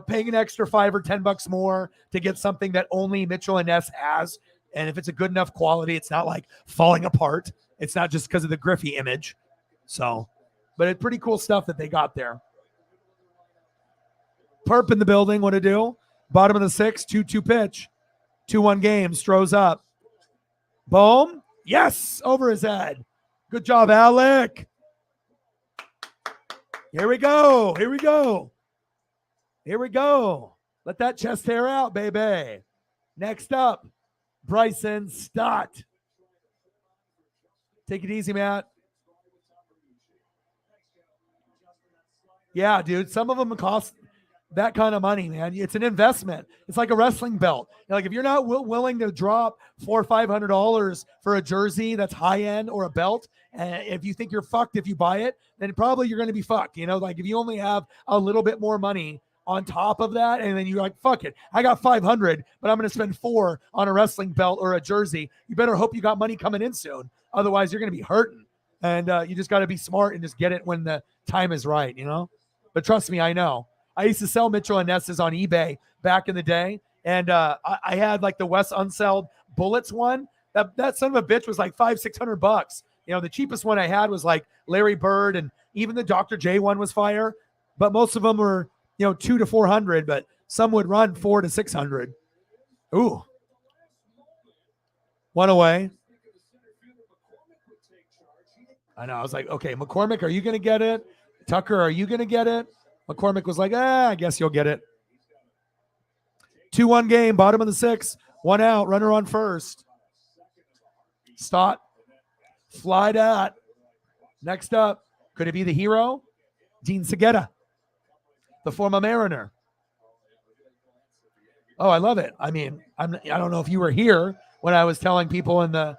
Paying an extra $5 or $10 more to get something that only Mitchell & Ness has. And if it's a good enough quality, it's not like falling apart. It's not just because of the Griffey image. So... but it's pretty cool stuff that they got there. Perp in the building. What to do? Bottom of the 6th, 2-2 pitch. 2-1 game. Stroh's up. Boom. Yes. Over his head. Good job, Alec. Here we go. Here we go. Here we go. Let that chest hair out, baby. Next up, Bryson Stott. Take it easy, Matt. Yeah, dude. Some of them cost that kind of money, man. It's an investment. It's like a wrestling belt. Like if you're not willing to drop $400 or $500 for a jersey that's high end or a belt, and if you think you're fucked if you buy it, then probably you're going to be fucked. Like if you only have a little bit more money on top of that, and then you're like, fuck it, I got $500, but I'm going to spend $400 on a wrestling belt or a jersey. You better hope you got money coming in soon. Otherwise, you're going to be hurting. And you just got to be smart and just get it when the time is right, But trust me, I know. I used to sell Mitchell & Ness's on eBay back in the day. And I had like the Wes Unseld Bullets one. That son of a bitch was like $500-$600. The cheapest one I had was like Larry Bird, and even the Dr. J one was fire. But most of them were, $200 to $400, but some would run $400 to $600. Ooh. One away. I know. I was like, okay, McCormick, are you going to get it? Tucker, are you going to get it? McCormick was like, I guess you'll get it. 2-1 game, bottom of the 6th. 1 out, runner on first. Stott. Fly that. Next up, could it be the hero? Dean Segeta, the former Mariner. Oh, I love it. I mean, I don't know if you were here when I was telling people in the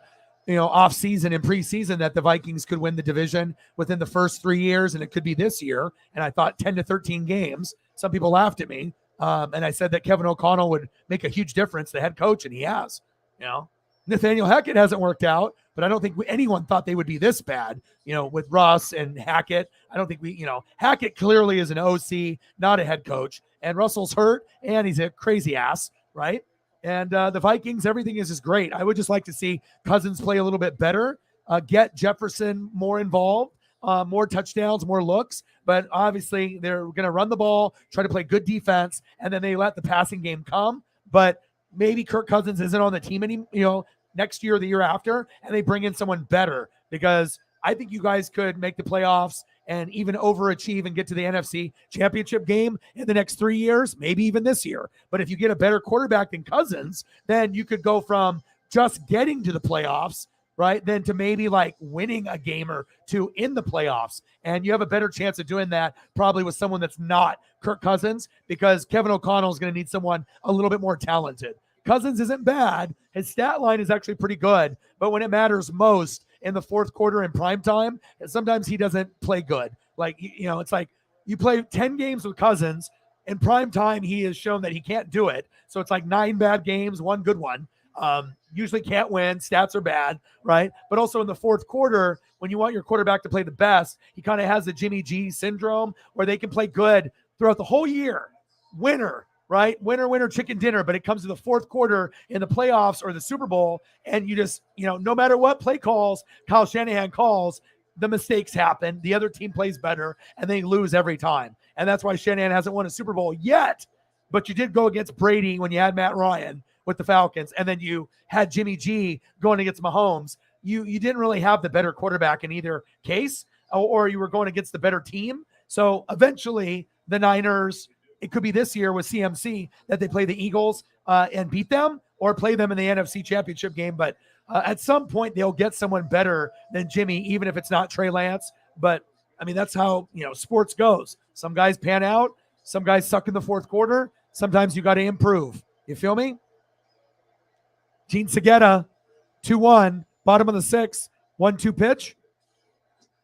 off season and preseason that the Vikings could win the division within the first 3 years, and it could be this year. And I thought 10 to 13 games. Some people laughed at me. And I said that Kevin O'Connell would make a huge difference, the head coach, and he has. Nathaniel Hackett hasn't worked out, but I don't think anyone thought they would be this bad, with Russ and Hackett. I don't think Hackett clearly is an OC, not a head coach. And Russell's hurt, and he's a crazy ass, right? And the Vikings, everything is just great. I would just like to see Cousins play a little bit better. get Jefferson more involved, more touchdowns, more looks. But obviously, they're going to run the ball, try to play good defense, and then they let the passing game come. But maybe Kirk Cousins isn't on the team next year or the year after, and they bring in someone better, because I think you guys could make the playoffs and even overachieve and get to the NFC championship game in the next 3 years, maybe even this year. But if you get a better quarterback than Cousins, then you could go from just getting to the playoffs, right, then to maybe like winning a game or two in the playoffs. And you have a better chance of doing that probably with someone that's not Kirk Cousins, because Kevin O'Connell is going to need someone a little bit more talented. Cousins isn't bad. His stat line is actually pretty good. But when it matters most, in the fourth quarter in prime time, sometimes he doesn't play good. Like, it's like you play 10 games with Cousins. In prime time, he has shown that he can't do it. So it's like 9 bad games, 1 good one. Usually can't win. Stats are bad, right? But also in the fourth quarter, when you want your quarterback to play the best, he kind of has the Jimmy G syndrome where they can play good throughout the whole year. Winner, right? Winner, chicken dinner. But it comes to the fourth quarter in the playoffs or the Super Bowl, and you just, no matter what play calls Kyle Shanahan calls, the mistakes happen. The other team plays better, and they lose every time. And that's why Shanahan hasn't won a Super Bowl yet. But you did go against Brady when you had Matt Ryan with the Falcons, and then you had Jimmy G going against Mahomes. You didn't really have the better quarterback in either case, or you were going against the better team. So eventually the Niners, it could be this year with CMC that they play the Eagles and beat them, or play them in the NFC Championship game. But at some point they'll get someone better than Jimmy, even if it's not Trey Lance. But I mean, that's how sports goes. Some guys pan out, some guys suck in the fourth quarter. Sometimes you got to improve. You feel me? Gene Segeta, 2-1, bottom of the 6th, 1-2 pitch.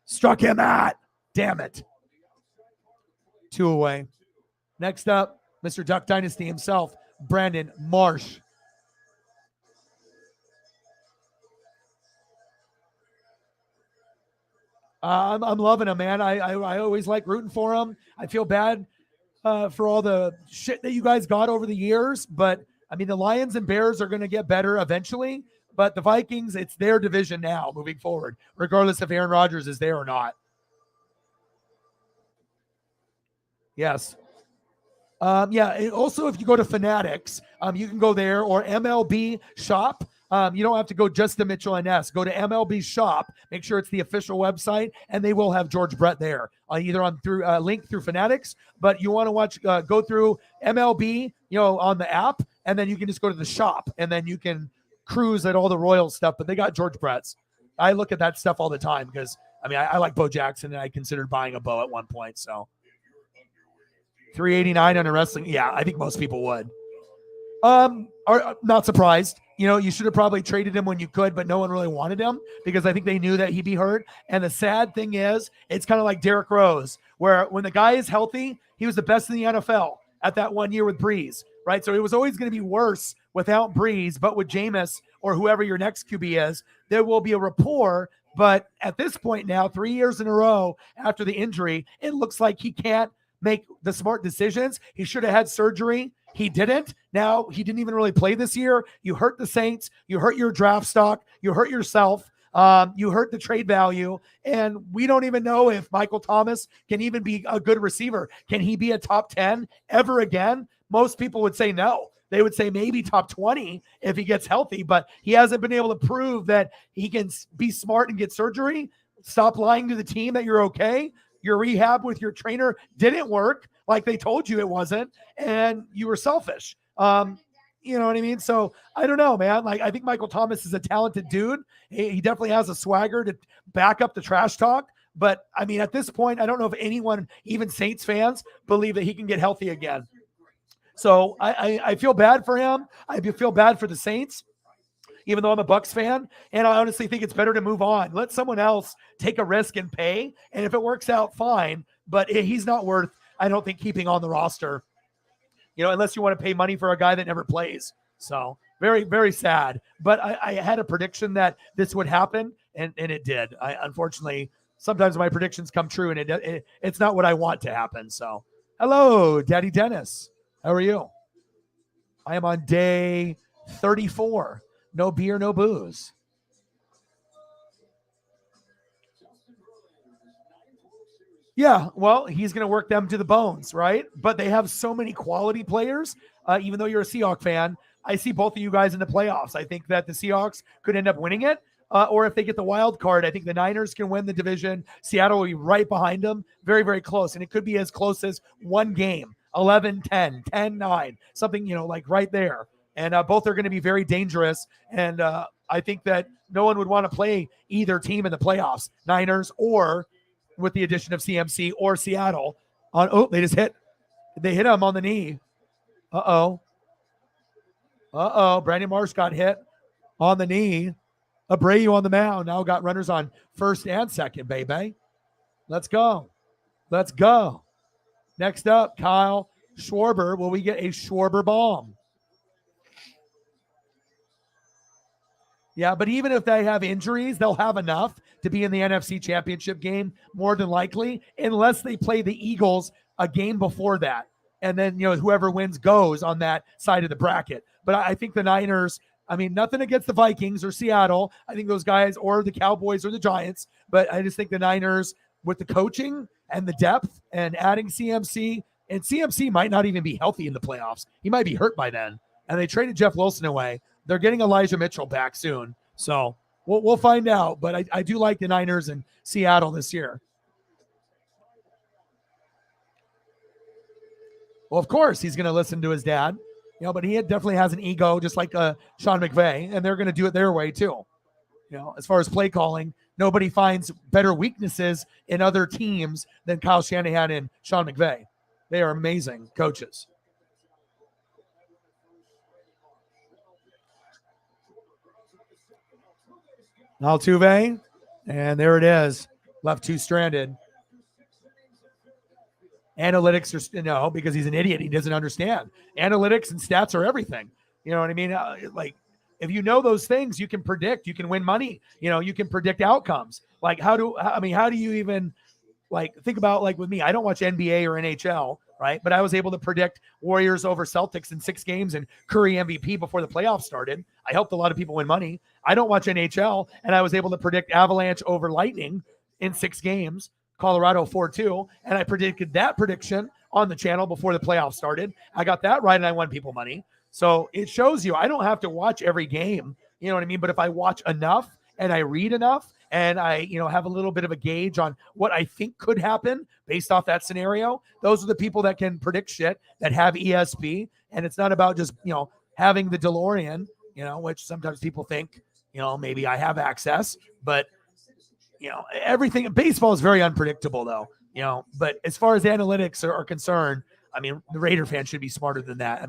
Struck him out. Damn it. 2 away. Next up, Mr. Duck Dynasty himself, Brandon Marsh. I'm loving him, man. I always like rooting for him. I feel bad for all the shit that you guys got over the years, but I mean, the Lions and Bears are going to get better eventually, but the Vikings, it's their division now moving forward, regardless if Aaron Rodgers is there or not. Yes. Also, if you go to Fanatics, you can go there, or MLB Shop. You don't have to go just to Mitchell and Ness. Go to MLB Shop. Make sure it's the official website, and they will have George Brett there, either on through link through Fanatics. But you want to watch, go through MLB, on the app, and then you can just go to the shop, and then you can cruise at all the Royals stuff. But they got George Brett's. I look at that stuff all the time because I like Bo Jackson, and I considered buying a Bo at one point. So $389 on a wrestling. Yeah, I think most people would. Are not surprised. You should have probably traded him when you could, but no one really wanted him because I think they knew that he'd be hurt. And the sad thing is, it's kind of like Derrick Rose, where when the guy is healthy, he was the best in the NFL at that 1 year with Breeze, right? So it was always going to be worse without Breeze, but with Jameis or whoever your next QB is, there will be a rapport. But at this point now, 3 years in a row after the injury, it looks like he can't make the smart decisions. He should have had surgery. He didn't. Now, he didn't even really play this year. You hurt the Saints. You hurt your draft stock. You hurt yourself. You hurt the trade value. And we don't even know if Michael Thomas can even be a good receiver. Can he be a top 10 ever again? Most people would say no. They would say maybe top 20 if he gets healthy, but he hasn't been able to prove that he can be smart and get surgery. Stop lying to the team that you're okay. Your rehab with your trainer didn't work like they told you it wasn't, and you were selfish. You know what I mean? So I don't know, man. Like, I think Michael Thomas is a talented dude. He definitely has a swagger to back up the trash talk. But I mean, at this point, I don't know if anyone, even Saints fans, believe that he can get healthy again. So I feel bad for him. I feel bad for the Saints, even though I'm a Bucs fan. And I honestly think it's better to move on. Let someone else take a risk and pay. And if it works out, fine. But he's not worth, I don't think, keeping on the roster, unless you want to pay money for a guy that never plays. So very, very sad. But I had a prediction that this would happen, and it did. Unfortunately, sometimes my predictions come true, and it's not what I want to happen. So hello, Daddy Dennis. How are you? I am on day 34. No beer, no booze. Yeah, well, he's going to work them to the bones, right? But they have so many quality players. Even though you're a Seahawks fan, I see both of you guys in the playoffs. I think that the Seahawks could end up winning it. Or if they get the wild card, I think the Niners can win the division. Seattle will be right behind them. Very, very close. And it could be as close as one game, 11-10, 10-9, something, like right there. And both are going to be very dangerous. And I think that no one would want to play either team in the playoffs, Niners or with the addition of CMC or Seattle. They hit him on the knee. Uh-oh. Brandon Marsh got hit on the knee. Abreu on the mound. Now got runners on first and second, baby. Let's go. Next up, Kyle Schwarber. Will we get a Schwarber bomb? Yeah, but even if they have injuries, they'll have enough to be in the NFC Championship game, more than likely, unless they play the Eagles a game before that. And then, whoever wins goes on that side of the bracket. But I think the Niners, nothing against the Vikings or Seattle. I think those guys, or the Cowboys or the Giants, but I just think the Niners, with the coaching and the depth and adding CMC, and CMC might not even be healthy in the playoffs. He might be hurt by then. And they traded Jeff Wilson away. They're getting Elijah Mitchell back soon. So we'll find out. But I do like the Niners and Seattle this year. Well, of course, he's going to listen to his dad. But he definitely has an ego, just like Sean McVay, and they're going to do it their way too. As far as play calling, nobody finds better weaknesses in other teams than Kyle Shanahan and Sean McVay. They are amazing coaches. Altuve, and there it is. Left two stranded. Analytics are because he's an idiot. He doesn't understand. Analytics and stats are everything. You know what I mean? If you know those things, you can predict. You can win money. You can predict outcomes. How do you even think about with me? I don't watch NBA or NHL, right? But I was able to predict Warriors over Celtics in 6 games and Curry MVP before the playoffs started. I helped a lot of people win money. I don't watch NHL, and I was able to predict Avalanche over Lightning in 6 games. Colorado 4-2, and I predicted that prediction on the channel before the playoffs started. I got that right, and I won people money. So it shows you I don't have to watch every game, you know what I mean? But if I watch enough and I read enough and I, have a little bit of a gauge on what I think could happen based off that scenario, those are the people that can predict shit, that have ESP. And it's not about just, having the DeLorean, which sometimes people think, maybe I have access, but everything. Baseball is very unpredictable though, but as far as analytics are concerned, the Raider fan should be smarter than that.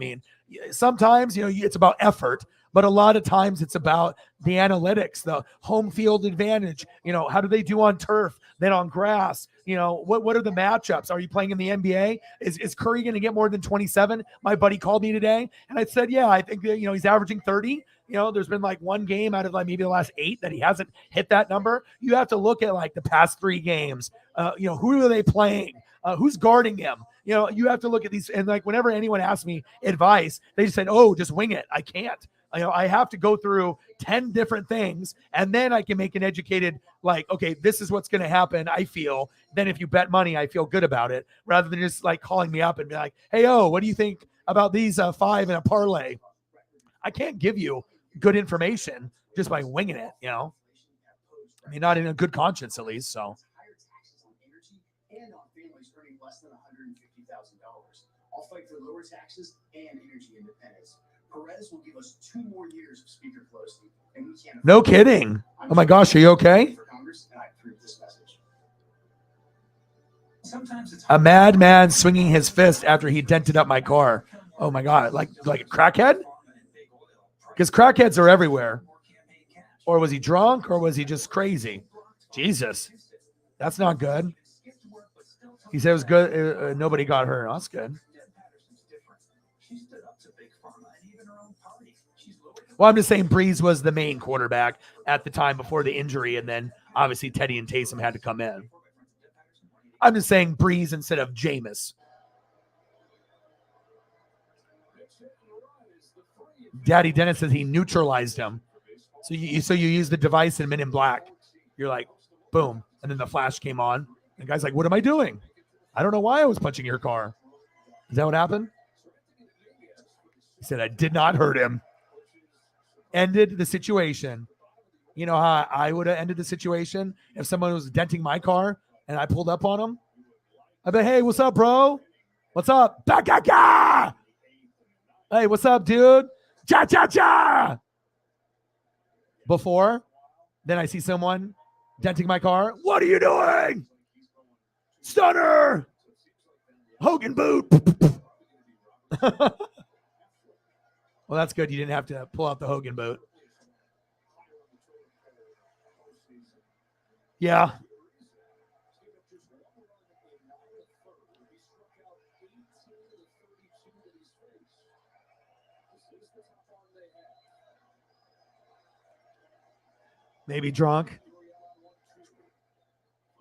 Sometimes, it's about effort, but a lot of times it's about the analytics, the home field advantage. How do they do on turf, then on grass? What are the matchups? Are you playing in the NBA? Is Curry going to get more than 27? My buddy called me today and I said, yeah, I think that, he's averaging 30. There's been one game out of maybe the last 8 that he hasn't hit that number. You have to look at the past 3 games. Who are they playing? Who's guarding him? You have to look at these. And whenever anyone asks me advice, they just said, oh, just wing it. I can't. I have to go through 10 different things and then I can make an educated, okay, this is what's going to happen. I feel then if you bet money, I feel good about it rather than just calling me up and be like, hey, what do you think about these 5 in a parlay? I can't give you good information just by winging it, not in a good conscience at least. So and on families earning less than $150,000. I'll fight for lower taxes and energy independence. Perez will give us 2 more years of speaker closely, and we can't. No kidding. Oh my gosh, are you okay? For Congress, and I approve this message. Sometimes it's a madman swinging his fist after he dented up my car. Oh my God, like a crackhead? Because crackheads are everywhere. Or was he drunk, or was he just crazy? Jesus, that's not good. He said it was good. Nobody got hurt. Oh, that's good. Well, I'm just saying Breeze was the main quarterback at the time before the injury, and then obviously Teddy and Taysom had to come in. I'm just saying Breeze instead of Jameis. Daddy Dennis says he neutralized him. So you use the device in Men in Black. You're like, boom, and then the flash came on. The guy's like, what am I doing? I don't know why I was punching your car. Is that what happened? He said, I did not hurt him. Ended the situation. You know how I would have ended the situation if someone was denting my car and I pulled up on him? I'd be, hey, what's up, bro? What's up? Ba-ga-ga! Hey, what's up, dude? Cha-cha-cha! Before, then I see someone denting my car. What are you doing? Stunner! Hogan boot! Well, that's good. You didn't have to pull out the Hogan boot. Yeah. Maybe drunk.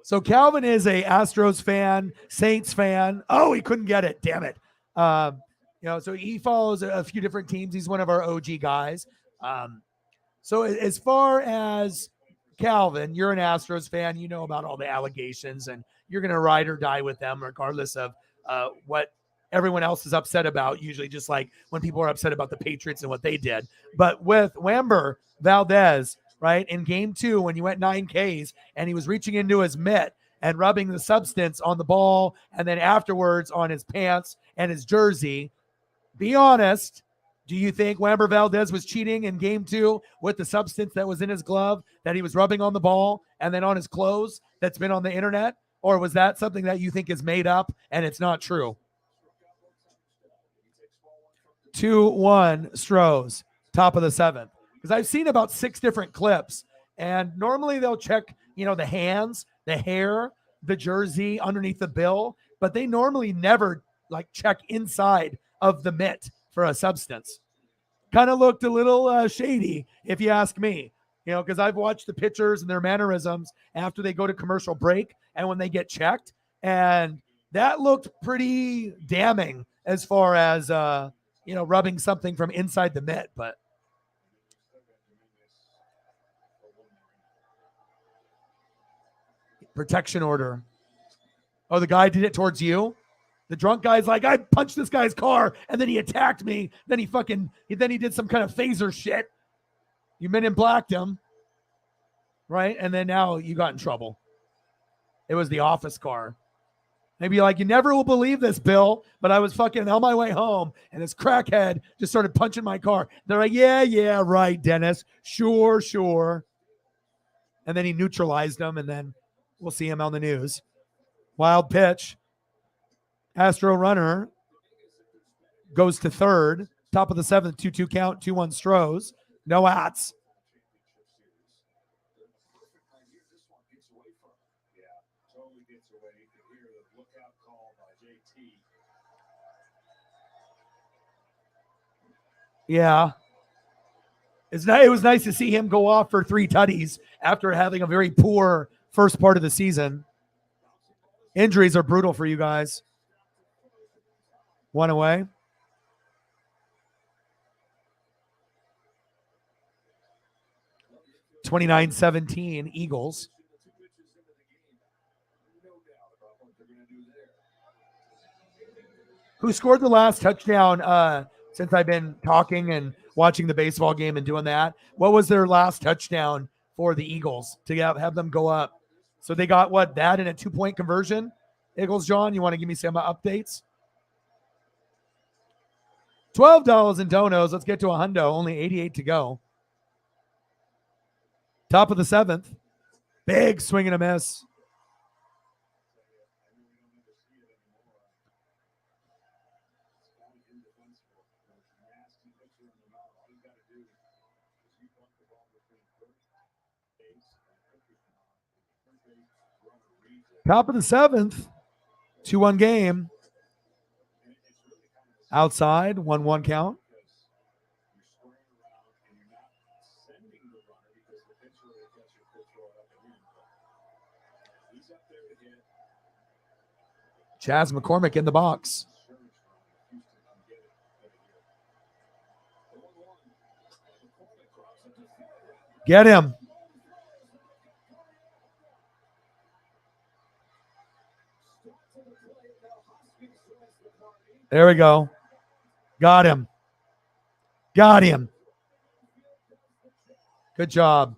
So Calvin is a Astros fan, Saints fan. Oh, he couldn't get it. Damn it. So he follows a few different teams. He's one of our OG guys. So as far as Calvin, you're an Astros fan. You know about all the allegations, and you're going to ride or die with them regardless of what everyone else is upset about, usually just like when people are upset about the Patriots and what they did. But with Wamber Valdez, right, in game 2 when he went 9 Ks and he was reaching into his mitt and rubbing the substance on the ball and then afterwards on his pants and his jersey, be honest, do you think Wamber Valdez was cheating in game 2 with the substance that was in his glove that he was rubbing on the ball and then on his clothes that's been on the internet? Or was that something that you think is made up and it's not true? 2-1 Stros, top of the 7th. Because I've seen about 6 different clips, and normally they'll check, the hands, the hair, the jersey underneath the bill, but they normally never check inside of the mitt for a substance. Kind of looked a little shady, if you ask me, because I've watched the pitchers and their mannerisms after they go to commercial break and when they get checked, and that looked pretty damning as far as rubbing something from inside the mitt. But protection order. Oh, the guy did it towards you? The drunk guy's like, I punched this guy's car and then he attacked me. Then he did some kind of phaser shit. You Men in Blacked him, right? And then now you got in trouble. It was the office car. Maybe you're like, you never will believe this, Bill, but I was fucking on my way home and this crackhead just started punching my car. They're like, yeah, right, Dennis. Sure. And then he neutralized him, and then we'll see him on the news. Wild pitch. Astro runner goes to third. Top of the 7th, 2-2 count, 2-1 Stros. No outs. Yeah. It was nice to see him go off for 3 tutties after having a very poor first part of the season. Injuries are brutal for you guys. 1 away. (29-17) Eagles. Who scored the last touchdown since I've been talking and watching the baseball game and doing that? What was their last touchdown for the Eagles to have them go up? So they got that in a 2-point conversion? Eagles, John, you want to give me some updates? $12 in donos. Let's get to a hundo. Only 88 to go. Top of the 7th. Big swing and a miss. Top of the 7th. 2-1 game. Outside. 1-1 count. Chaz McCormick in the box. Get him. There we go. Got him. Got him. Good job.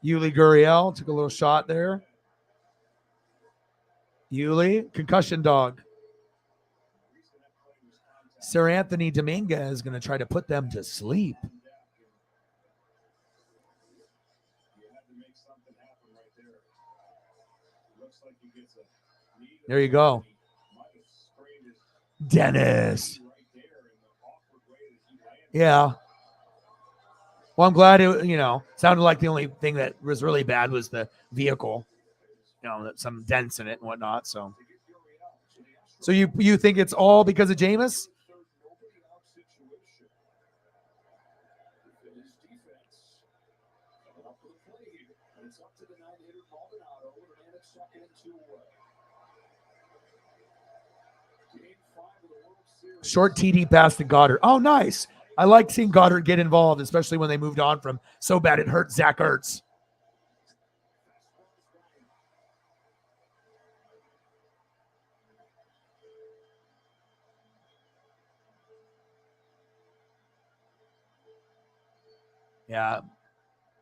Yuli Gurriel took a little shot there. Yuli, concussion dog. Sir Anthony Dominguez is going to try to put them to sleep. There you go. Dennis. Yeah. Well, I'm glad it, sounded like the only thing that was really bad was the vehicle, some dents in it and whatnot. So you think it's all because of Jameis? Short TD pass to Goddard. Oh, nice. I like seeing Goddard get involved, especially when they moved on from so bad it hurt Zach Ertz. Yeah.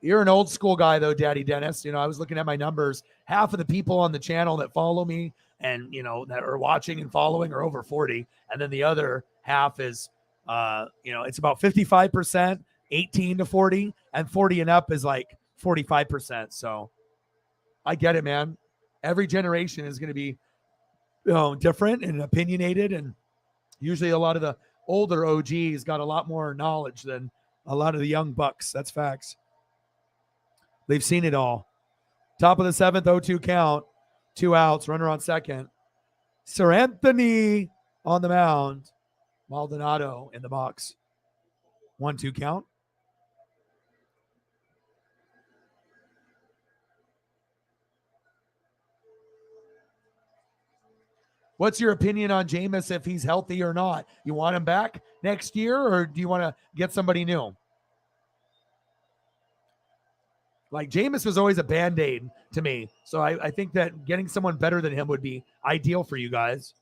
You're an old school guy, though, Daddy Dennis. I was looking at my numbers. Half of the people on the channel that follow me and, that are watching and following are over 40. And then the other half is, it's about 55%, 18 to 40, and 40 and up is like 45%. So I get it, man. Every generation is going to be, different and opinionated. And usually a lot of the older OGs got a lot more knowledge than a lot of the young bucks. That's facts. They've seen it all. Top of the 7th, 0-2 count. 2 outs, runner on second. Sir Anthony on the mound. Maldonado in the box. 1-2 count. What's your opinion on Jameis if he's healthy or not? You want him back next year, or do you want to get somebody new? Like, Jameis was always a Band-Aid to me. So I think that getting someone better than him would be ideal for you guys.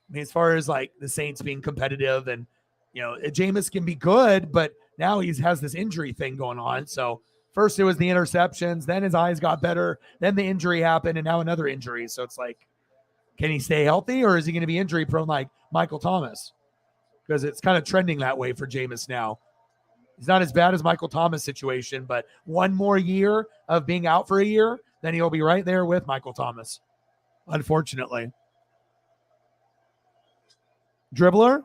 I mean, as far as like the Saints being competitive and, Jameis can be good, but now he has this injury thing going on. So first it was the interceptions, then his eyes got better, then the injury happened, and now another injury. So it's like, can he stay healthy, or is he going to be injury prone like Michael Thomas? Because it's kind of trending that way for Jameis now. He's not as bad as Michael Thomas' situation, but one more year of being out for a year, then he'll be right there with Michael Thomas, unfortunately. Dribbler,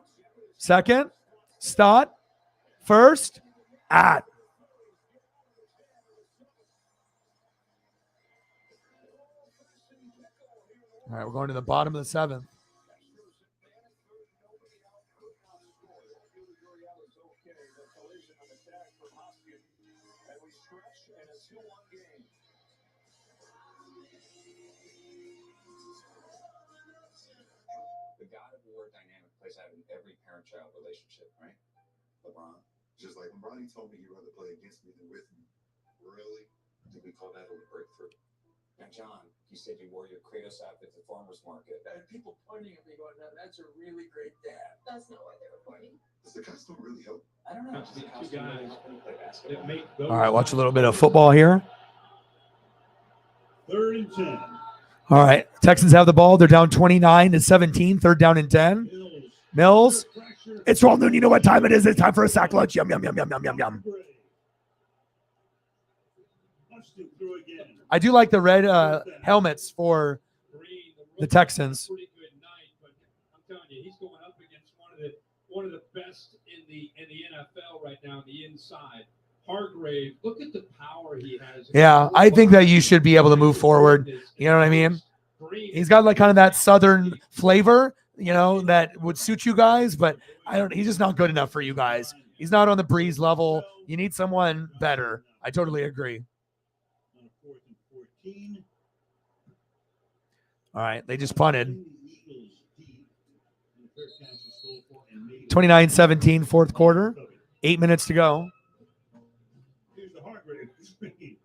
second. Stott, first. At. All right, we're going to the bottom of the 7th. The God of War dynamic plays out in every parent-child relationship, right? LeBron. Just like when Bronny told me he'd rather play against me than with me. Really? Did we call that a breakthrough? Now, John, you said you wore your Kratos outfit at the farmer's market. And people pointing at me going, "Now that's a really great dad." That's not why they were pointing. Does the costume really help? I don't know. Two guys that make those. All right, watch a little bit of football here. 3rd and 10. All right, Texans have the ball. They're down 29-17, 3rd down and 10. Mills. It's rolling. You know what time it is. It's time for a sack lunch. Yum, yum, yum, yum, yum, yum, yum. I do like the red helmets for the Texans. Pretty good night, but I'm telling you, he's going up against one of the best in the NFL right now on the inside. Hargrave, look at the power he has. Yeah, I think that you should be able to move forward. You know what I mean? He's got like kind of that southern flavor, you know, that would suit you guys, but he's just not good enough for you guys. He's not on the Breeze level. You need someone better. I totally agree. All right, they just punted. 29-17, fourth quarter. 8 minutes to go. Here's the heart rate screen.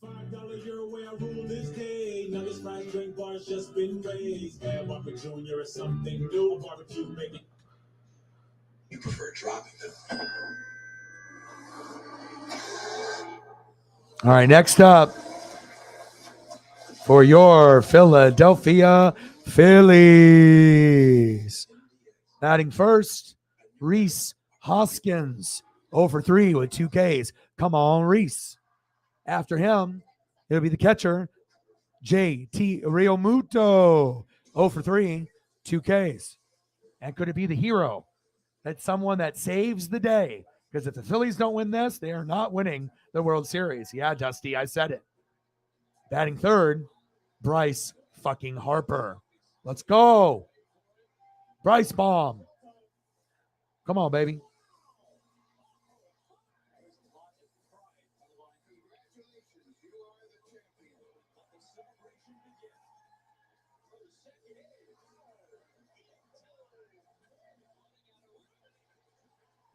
$5 your way, I rule this day. Now this fried drink bar's just been raised. Add Barbecue Junior or something new. Barbecue maybe. You prefer dropping them. All right, next up for your Philadelphia Phillies. Batting first, Rhys Hoskins. 0 for 3 with 2 Ks. Come on, Rhys. After him, it'll be the catcher, J.T. Realmuto. 0 for 3, 2 Ks. And could it be the hero? That's someone that saves the day. Because if the Phillies don't win this, they are not winning the World Series. Yeah, Dusty, I said it. Batting third, Bryce fucking Harper. Let's go. Bryce bomb. Come on, baby.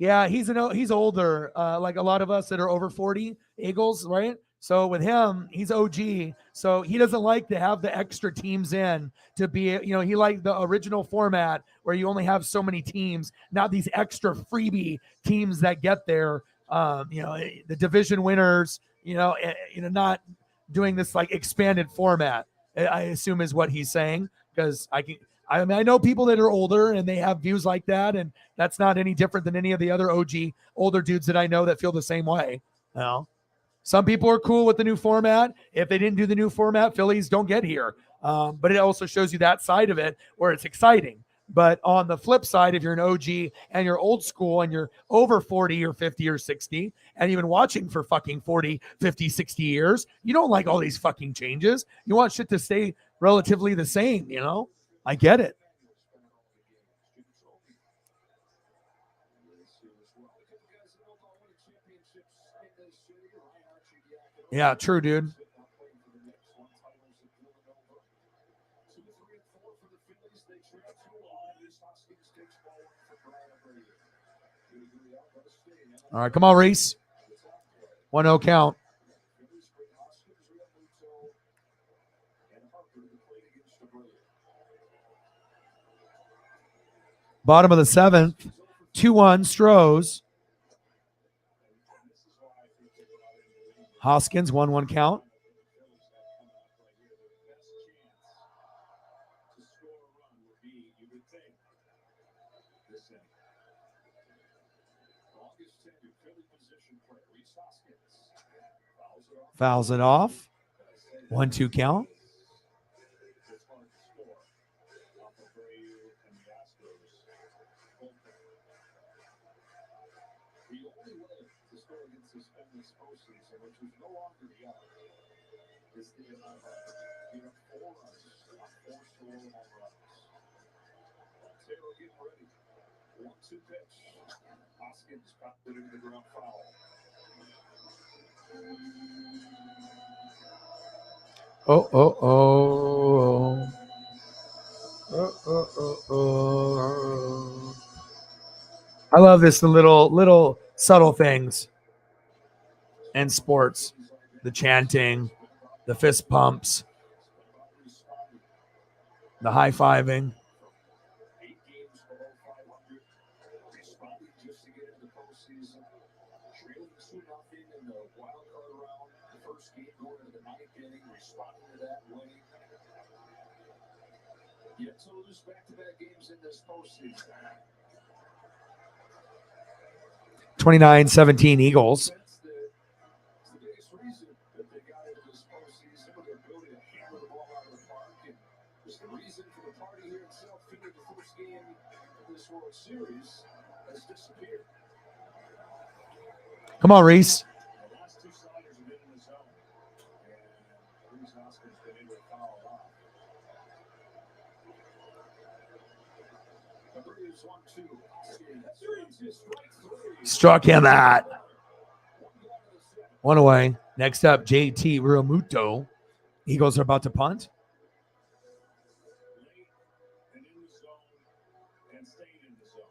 Yeah, he's older, like a lot of us that are over 40, Eagles, right? So with him, he's OG. So he doesn't like to have the extra teams in to be, he liked the original format where you only have so many teams, not these extra freebie teams that get there. The division winners, not doing this like expanded format, I assume is what he's saying, because I know people that are older and they have views like that, and that's not any different than any of the other OG older dudes that I know that feel the same way. Some people are cool with the new format. If they didn't do the new format, Phillies don't get here. But it also shows you that side of it where it's exciting. But on the flip side, if you're an OG and you're old school and you're over 40 or 50 or 60 and you've been watching for fucking 40, 50, 60 years, you don't like all these fucking changes. You want shit to stay relatively the same, I get it. Yeah, true, dude. All right, come on, Reese. 1-0 count. Bottom of the seventh, 2-1 Astros. Hoskins, 1-1 count. Fouls it off. 1-2 count. I love this, the little subtle things in sports. The chanting, the fist pumps, the high-fiving. – 29-17 Eagles. Come on, Reese. Oscar's been able to foul off. The Braves 1-2. Oscar strike 3. Struck him at. One away. Next up, JT Realmuto. Eagles are about to punt. And in the zone and staying in the zone.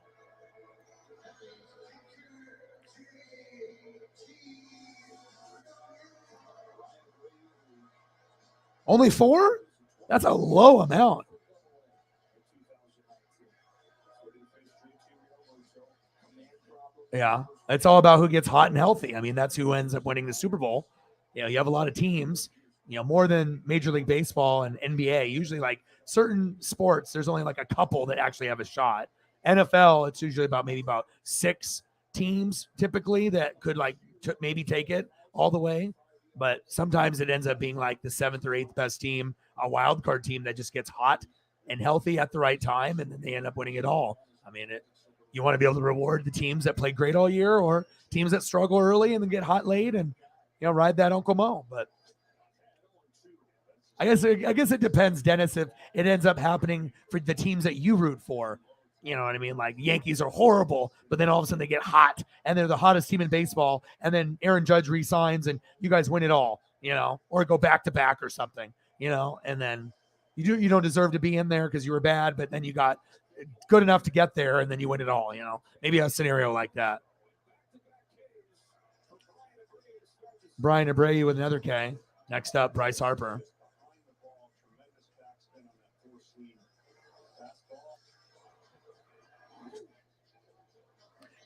Only 4? That's a low amount. Yeah, it's all about who gets hot and healthy. I mean, that's who ends up winning the Super Bowl. You know, you have a lot of teams, you know, more than Major League Baseball and NBA. Usually, like certain sports, there's only like a couple that actually have a shot. NFL, it's usually maybe about 6 teams typically that could like maybe take it all the way. But sometimes it ends up being like the 7th or 8th best team, a wild card team that just gets hot and healthy at the right time, and then they end up winning it all. I mean, you want to be able to reward the teams that play great all year or teams that struggle early and then get hot late and, you know, ride that Uncle Mo. But I guess it depends, Dennis, if it ends up happening for the teams that you root for. You know what I mean? Like the Yankees are horrible, but then all of a sudden they get hot and they're the hottest team in baseball. And then Aaron Judge resigns and you guys win it all, you know, or go back to back or something, you know, and then you don't deserve to be in there because you were bad, but then you got good enough to get there and then you win it all, you know, maybe a scenario like that. Brian Abreu with another K. Next up, Bryce Harper.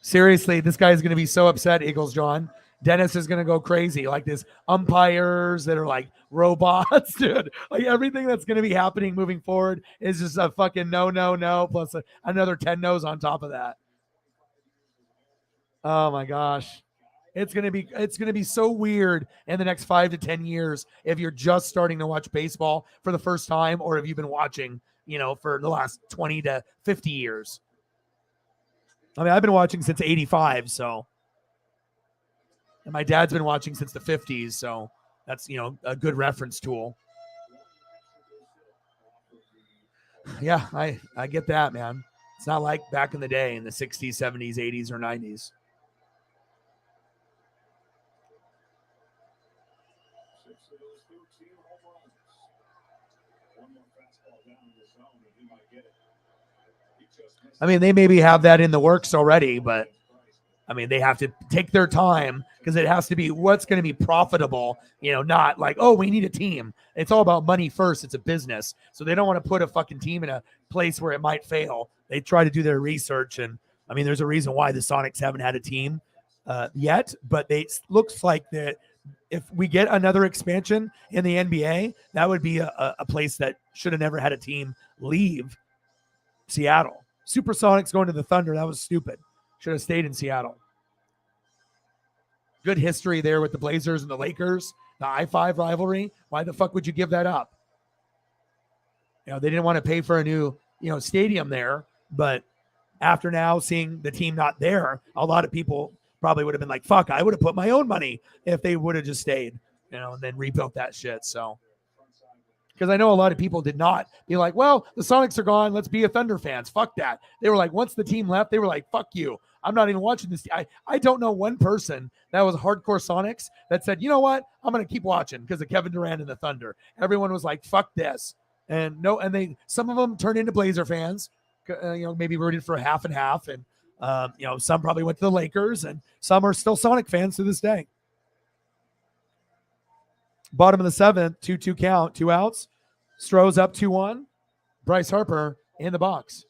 Seriously, this guy is going to be so upset, Eagles John. Dennis is going to go crazy. Like this umpires that are like robots, dude. Like everything that's going to be happening moving forward is just a fucking no, plus another 10 no's on top of that. Oh my gosh. It's going to be so weird in the next 5 to 10 years if you're just starting to watch baseball for the first time or if you've been watching, you know, for the last 20 to 50 years. I mean, I've been watching since 85, so. And my dad's been watching since the 50s, so that's, you know, a good reference tool. Yeah, I get that, man. It's not like back in the day in the 60s, 70s, 80s, or 90s. I mean, they maybe have that in the works already, but I mean, they have to take their time because it has to be what's going to be profitable, you know, not like, oh, we need a team. It's all about money first. It's a business. So they don't want to put a fucking team in a place where it might fail. They try to do their research. And I mean, there's a reason why the Sonics haven't had a team yet, but it looks like that if we get another expansion in the NBA, that would be a place that should have never had a team leave Seattle. Supersonics going to the Thunder, that was stupid. Should have stayed in Seattle. Good history there with the Blazers and the Lakers, the I-5 rivalry. Why the fuck would you give that up? You know, they didn't want to pay for a new, you know, stadium there, but after now seeing the team not there, a lot of people probably would have been like, fuck, I would have put my own money if they would have just stayed, you know, and then rebuilt that shit. So, because I know a lot of people did not be like, well, the Sonics are gone. Let's be a Thunder fans. Fuck that. They were like, once the team left, they were like, fuck you. I'm not even watching this. I don't know one person that was hardcore Sonics that said, you know what? I'm going to keep watching because of Kevin Durant and the Thunder. Everyone was like, fuck this. And some of them turned into Blazer fans, you know, maybe rooted for half and half. And, you know, some probably went to the Lakers and some are still Sonic fans to this day. Bottom of the 7th, 2-2 count, 2 outs. Stroh's up 2-1. Bryce Harper in the box.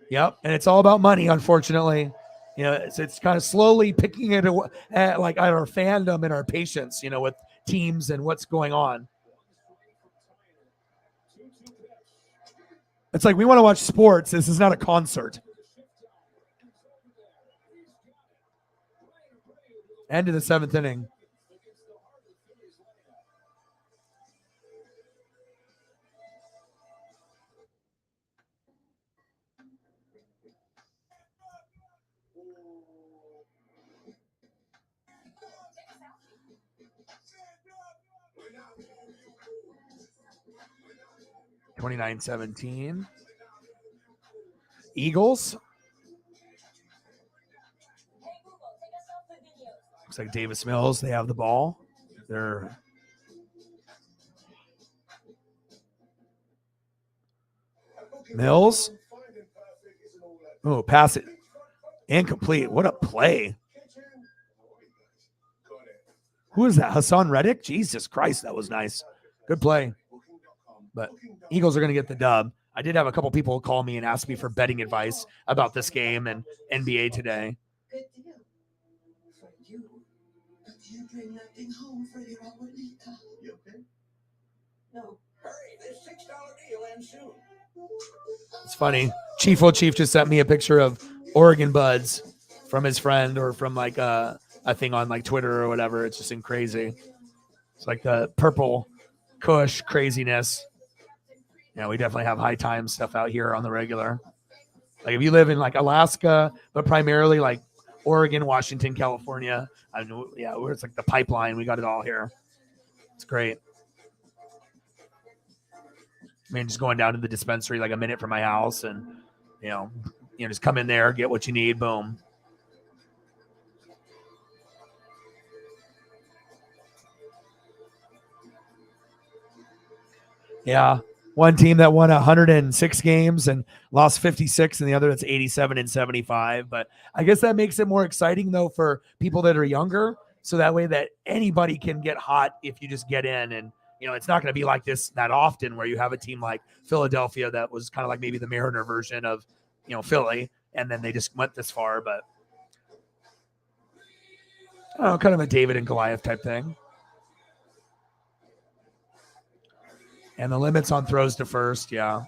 Yep, and it's all about money, unfortunately. You know, it's kind of slowly picking it at our fandom and our patience, you know, with teams and what's going on. It's like we want to watch sports. This is not a concert. End of the 7th inning. 29-17. Eagles. Looks like Davis Mills. They have the ball. They're Mills. Oh, pass it. Incomplete. What a play. Who is that? Hassan Reddick? Jesus Christ, that was nice. Good play. But Eagles are going to get the dub. I did have a couple people call me and ask me for betting advice about this game and NBA today. Good deal. For you. But you bring nothing home for your abuelita. You okay? No. Hurry, this $6 deal ends soon. It's funny. Chief just sent me a picture of Oregon Buds from his friend or from like a thing on like Twitter or whatever. It's just crazy. It's like the purple Kush craziness. Yeah, we definitely have high time stuff out here on the regular. Like if you live in like Alaska, but primarily like Oregon, Washington, California, I know, yeah, where it's like the pipeline. We got it all here. It's great. I mean, just going down to the dispensary like a minute from my house and, just come in there, get what you need, boom. Yeah. One team that won 106 games and lost 56, and the other that's 87 and 75. But I guess that makes it more exciting, though, for people that are younger. So that way that anybody can get hot if you just get in. And, it's not going to be like this that often where you have a team like Philadelphia that was kind of like maybe the Mariner version of, Philly. And then they just went this far. But, I don't know, kind of a David and Goliath type thing. And the limits on throws to first, yeah.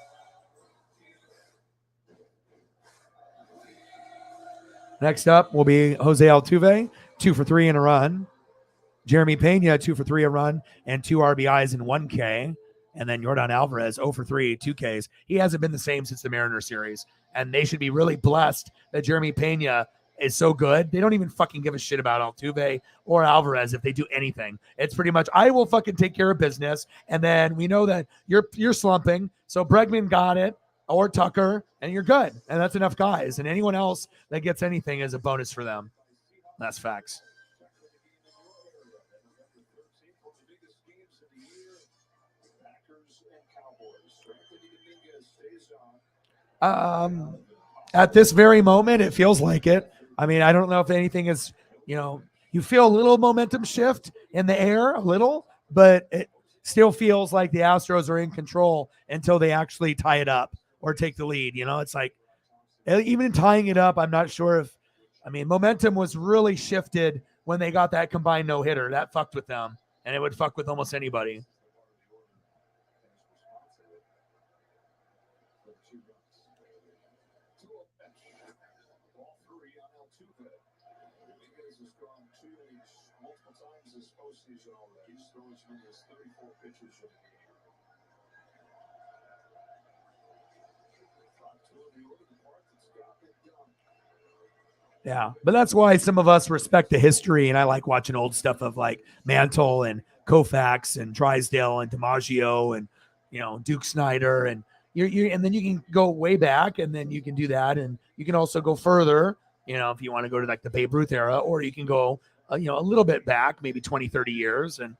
Next up will be Jose Altuve, 2 for 3 in a run. Jeremy Pena, 2 for 3 a run and 2 RBIs and 1 K. And then Yordan Alvarez, 0 for 3, 2 Ks. He hasn't been the same since the Mariner series. And they should be really blessed that Jeremy Pena is so good. They don't even fucking give a shit about Altuve or Alvarez if they do anything. It's pretty much, I will fucking take care of business. And then we know that you're slumping. So Bregman got it, or Tucker, and you're good. And that's enough guys. And anyone else that gets anything is a bonus for them. That's facts. At this very moment, it feels like it. I mean, I don't know if anything is, you feel a little momentum shift in the air, a little, but it still feels like the Astros are in control until they actually tie it up or take the lead. It's like, even tying it up, I'm not sure if, momentum was really shifted when they got that combined no-hitter. That fucked with them, and it would fuck with almost anybody. Yeah, but that's why some of us respect the history, and I like watching old stuff of like Mantle and Koufax and Drysdale and DiMaggio and Duke Snyder, and and then you can go way back, and then you can do that, and you can also go further, if you want to go to like the Babe Ruth era, or you can go a little bit back, maybe 20, 30 years, and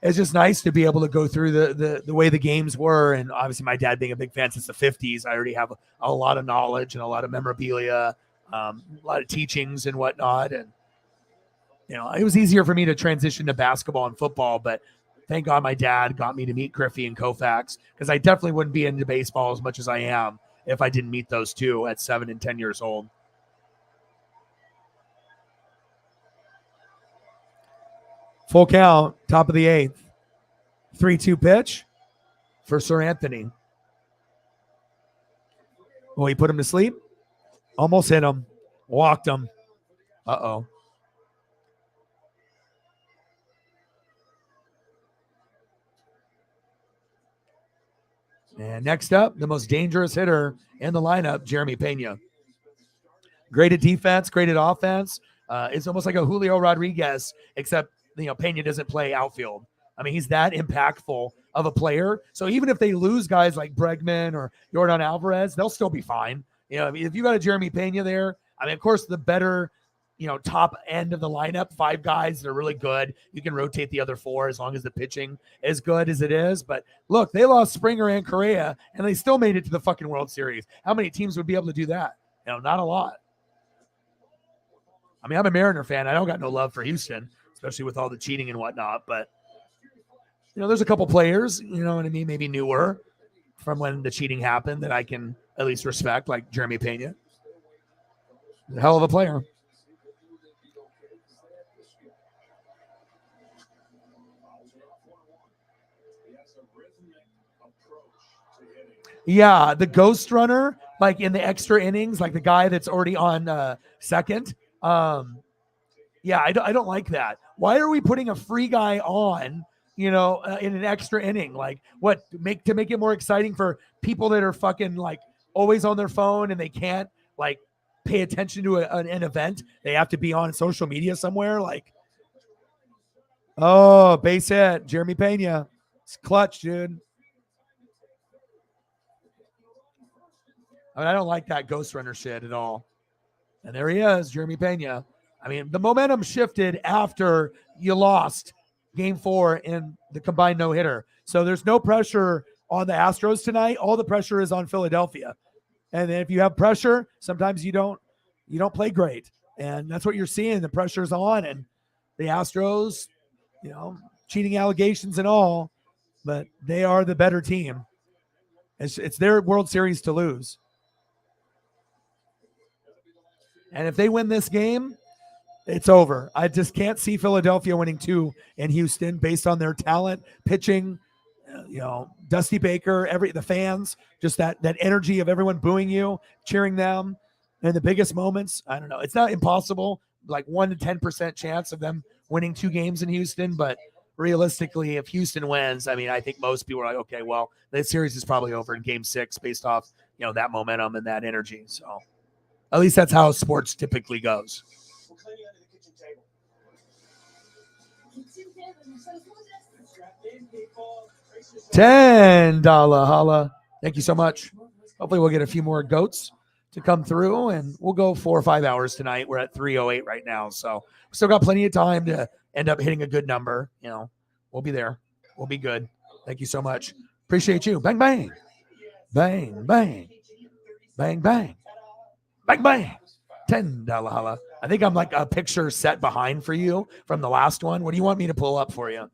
it's just nice to be able to go through the way the games were. And obviously my dad being a big fan since the 50s, I already have a lot of knowledge and a lot of memorabilia, a lot of teachings and whatnot. And, it was easier for me to transition to basketball and football, but thank God my dad got me to meet Griffey and Koufax, because I definitely wouldn't be into baseball as much as I am if I didn't meet those two at 7 and 10 years old. Full count, top of the 8th. 3-2 pitch for Sir Anthony. Oh, he put him to sleep? Almost hit him. Walked him. Uh-oh. And next up, the most dangerous hitter in the lineup, Jeremy Pena. Great at defense, great at offense. It's almost like a Julio Rodriguez, except Pena doesn't play outfield. I mean, he's that impactful of a player. So even if they lose guys like Bregman or Jordan Alvarez, they'll still be fine. You know, I mean, if you got a Jeremy Pena there, I mean, of course, the better, you know, top end of the lineup, 5 guys that are really good. You can rotate the other 4 as long as the pitching is good as it is. But look, they lost Springer and Correa, and they still made it to the fucking World Series. How many teams would be able to do that? You know, not a lot. I mean, I'm a Mariner fan. I don't got no love for Houston, especially with all the cheating and whatnot. But, you know, there's a couple players, you know what I mean, maybe newer from when the cheating happened that I can at least respect, like Jeremy Pena. A hell of a player. Yeah, the ghost runner, like in the extra innings, like the guy that's already on second. Yeah, I don't like that. Why are we putting a free guy on, you know, in an extra inning? Like, what to make it more exciting for people that are fucking like always on their phone and they can't like pay attention to an event? They have to be on social media somewhere. Like, oh, base hit, Jeremy Pena, it's clutch, dude. I mean, I don't like that ghost runner shit at all. And there he is, Jeremy Pena. I mean, the momentum shifted after you lost game 4 in the combined no-hitter. So there's no pressure on the Astros tonight. All the pressure is on Philadelphia. And if you have pressure, sometimes you don't play great. And that's what you're seeing. The pressure's on, and the Astros, you know, cheating allegations and all, but they are the better team. It's their World Series to lose. And if they win this game, it's over. I just can't see Philadelphia winning 2 in Houston based on their talent, pitching, you know, Dusty Baker, the fans, just that energy of everyone booing you, cheering them in the biggest moments. I don't know. It's not impossible, like 1 to 10% chance of them winning 2 games in Houston, but realistically, if Houston wins, I mean, I think most people are like, okay, well, this series is probably over in game 6 based off, you know, that momentum and that energy. So at least that's how sports typically goes. $10 holla. Thank you so much. Hopefully we'll get a few more goats to come through, and we'll go 4 or 5 hours tonight. We're at 3:08 right now, so we still got plenty of time to end up hitting a good number. You know, we'll be there. We'll be good. Thank you so much. Appreciate you. Bang, bang. Bang, bang. Bang, bang. Bang, bang. $10 holla. I think I'm like a picture set behind for you from the last one. What do you want me to pull up for you?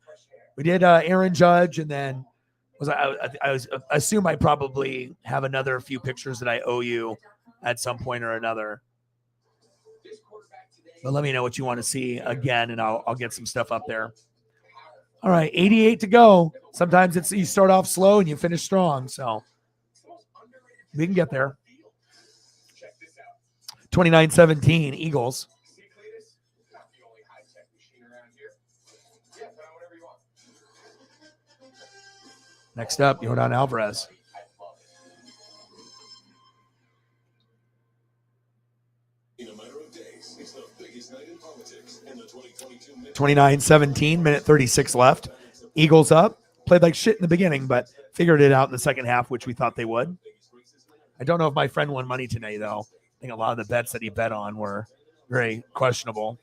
We did Aaron Judge, and then I assume I probably have another few pictures that I owe you at some point or another. But let me know what you want to see again, and I'll get some stuff up there. All right, 88 to go. Sometimes you start off slow and you finish strong, so we can get there. 29-17 Eagles. Next up, Jordan Alvarez. In a matter of days, it's the biggest night in politics in the 2022 29-17, minute 36 left. Eagles up. Played like shit in the beginning, but figured it out in the second half, which we thought they would. I don't know if my friend won money today, though. I think a lot of the bets that he bet on were very questionable.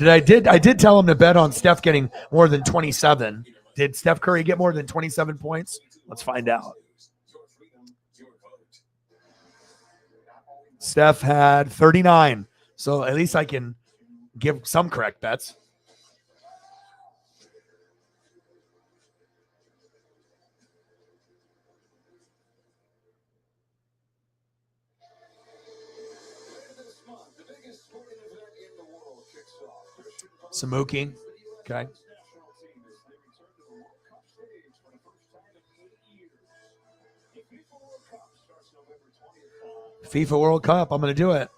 I did tell him to bet on Steph getting more than 27. Did Steph Curry get more than 27 points? Let's find out. Steph had 39. So at least I can give some correct bets. Samuki. Okay. FIFA World Cup. I'm going to do it.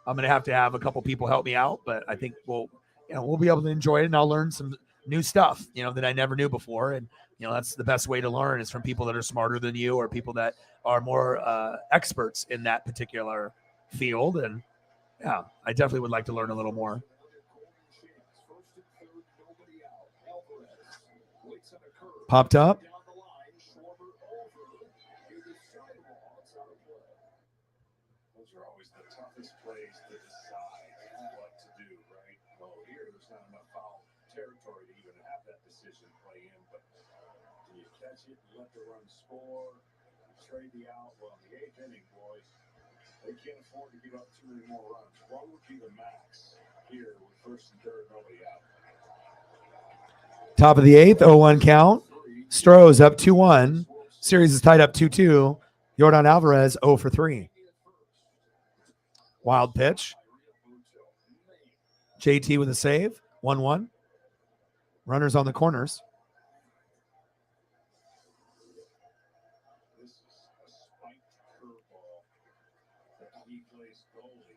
I'm going to have a couple people help me out, but I think we'll be able to enjoy it, and I'll learn some new stuff, that I never knew before. And, that's the best way to learn is from people that are smarter than you or people that are more experts in that particular field. And yeah, I definitely would like to learn a little more. Popped up. Those are always the toughest plays to decide what to do, right? Well, here there's not enough foul territory to even have that decision play in, but do you catch it and let the run score? Trade the out? Well, in the 8th inning, boys, they can't afford to give up too many more runs. What would be the max here with 1st and 3rd, nobody out? Top of the 8th, 0-1 count. Astros up 2-1. Series is tied up 2-2. Yordan Alvarez 0 for 3. Wild pitch. JT with a save. 1-1. Runners on the corners. This is a spiked curveball that he plays goalie.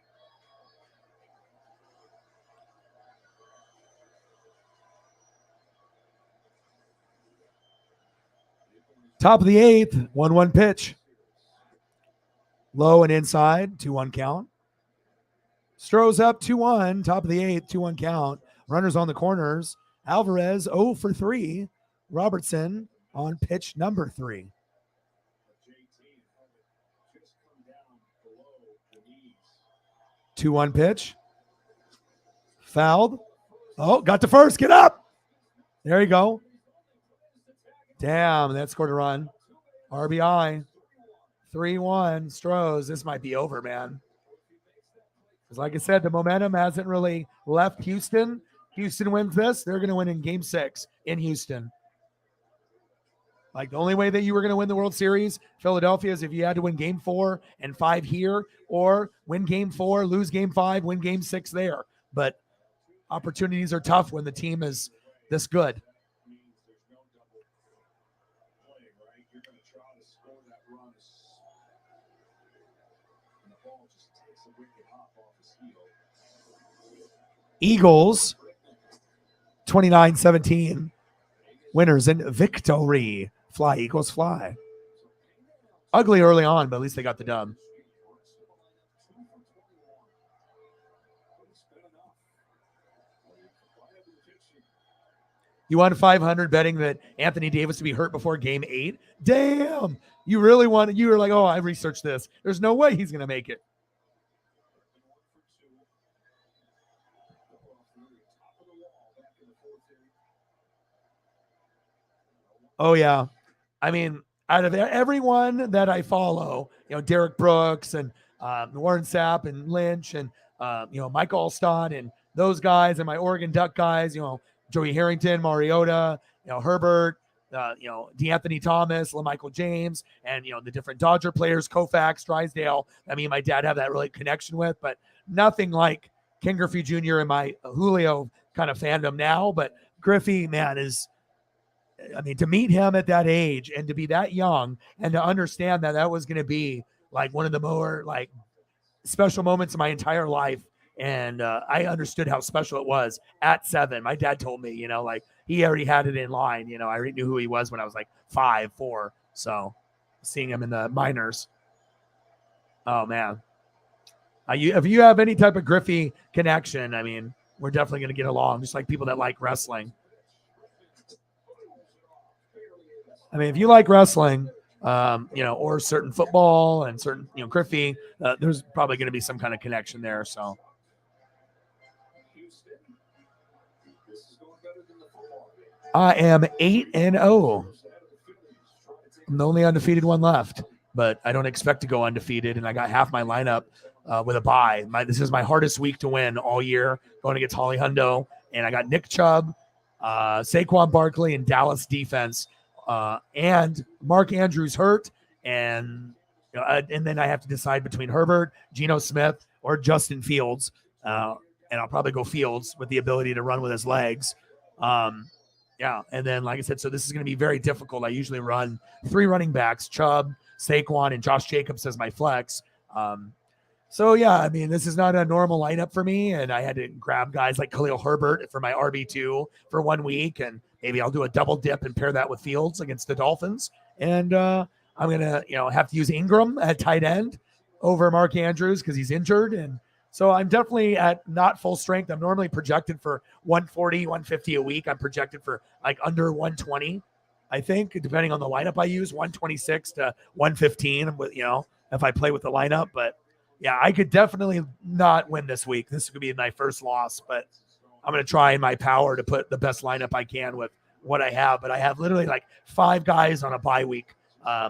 Top of the 8th, 1-1 pitch. Low and inside, 2-1 count. Stros up 2-1, top of the 8th, 2-1 count. Runners on the corners. Alvarez 0 for 3. Robertson on pitch number 3. 2-1 pitch. Fouled. Oh, got to first. Get up. There you go. Damn, that scored a run. RBI. 3-1. Stros. This might be over, man. Because like I said, the momentum hasn't really left Houston. Houston wins this, they're going to win in Game 6 in Houston. Like the only way that you were going to win the World Series, Philadelphia, is if you had to win Game 4 and 5 here, or win Game 4, lose Game 5, win Game 6 there. But opportunities are tough when the team is this good. Eagles 29-17. Winners in victory. Fly, Eagles, fly. Ugly early on, but at least they got the dub. You won 500 betting that Anthony Davis would be hurt before Game 8? Damn. You really wanted, you were like, oh, I researched this. There's no way he's going to make it. Oh, yeah. I mean, out of everyone that I follow, Derek Brooks and Warren Sapp and Lynch and, Mike Allstott and those guys and my Oregon Duck guys, Joey Harrington, Mariota, Herbert, DeAnthony Thomas, LaMichael James, and, the different Dodger players, Koufax, Drysdale. I mean, my dad had that really connection with, but nothing like Ken Griffey Jr. and my Julio kind of fandom now. But Griffey, man, to meet him at that age and to be that young and to understand that was going to be like one of the more like special moments of my entire life. And I understood how special it was at 7. My dad told me, he already had it in line. I already knew who he was when I was like 5, 4. So seeing him in the minors. Oh, man. If you have any type of Griffey connection, I mean, we're definitely going to get along, just like people that like wrestling. I mean, if you like wrestling, or certain football and certain, Griffey, there's probably going to be some kind of connection there. So. I am 8-0. I'm the only undefeated one left, but I don't expect to go undefeated. And I got half my lineup with a bye. This is my hardest week to win all year, going against Holly Hundo. And I got Nick Chubb, Saquon Barkley, and Dallas defense. And Mark Andrews hurt, and then I have to decide between Herbert, Geno Smith, or Justin Fields. And I'll probably go Fields with the ability to run with his legs. Yeah, and then like I said, so this is going to be very difficult. I usually run 3 running backs: Chubb, Saquon, and Josh Jacobs as my flex. So yeah, I mean, this is not a normal lineup for me, and I had to grab guys like Khalil Herbert for my RB2 for 1 week, and maybe I'll do a double dip and pair that with Fields against the Dolphins. And I'm going to, have to use Ingram at tight end over Mark Andrews because he's injured. And so I'm definitely at not full strength. I'm normally projected for 140, 150 a week. I'm projected for like under 120. I think, depending on the lineup I use, 126 to 115 with, if I play with the lineup. But yeah, I could definitely not win this week. This could be my first loss, but I'm going to try in my power to put the best lineup I can with what I have. But I have literally like 5 guys on a bye week,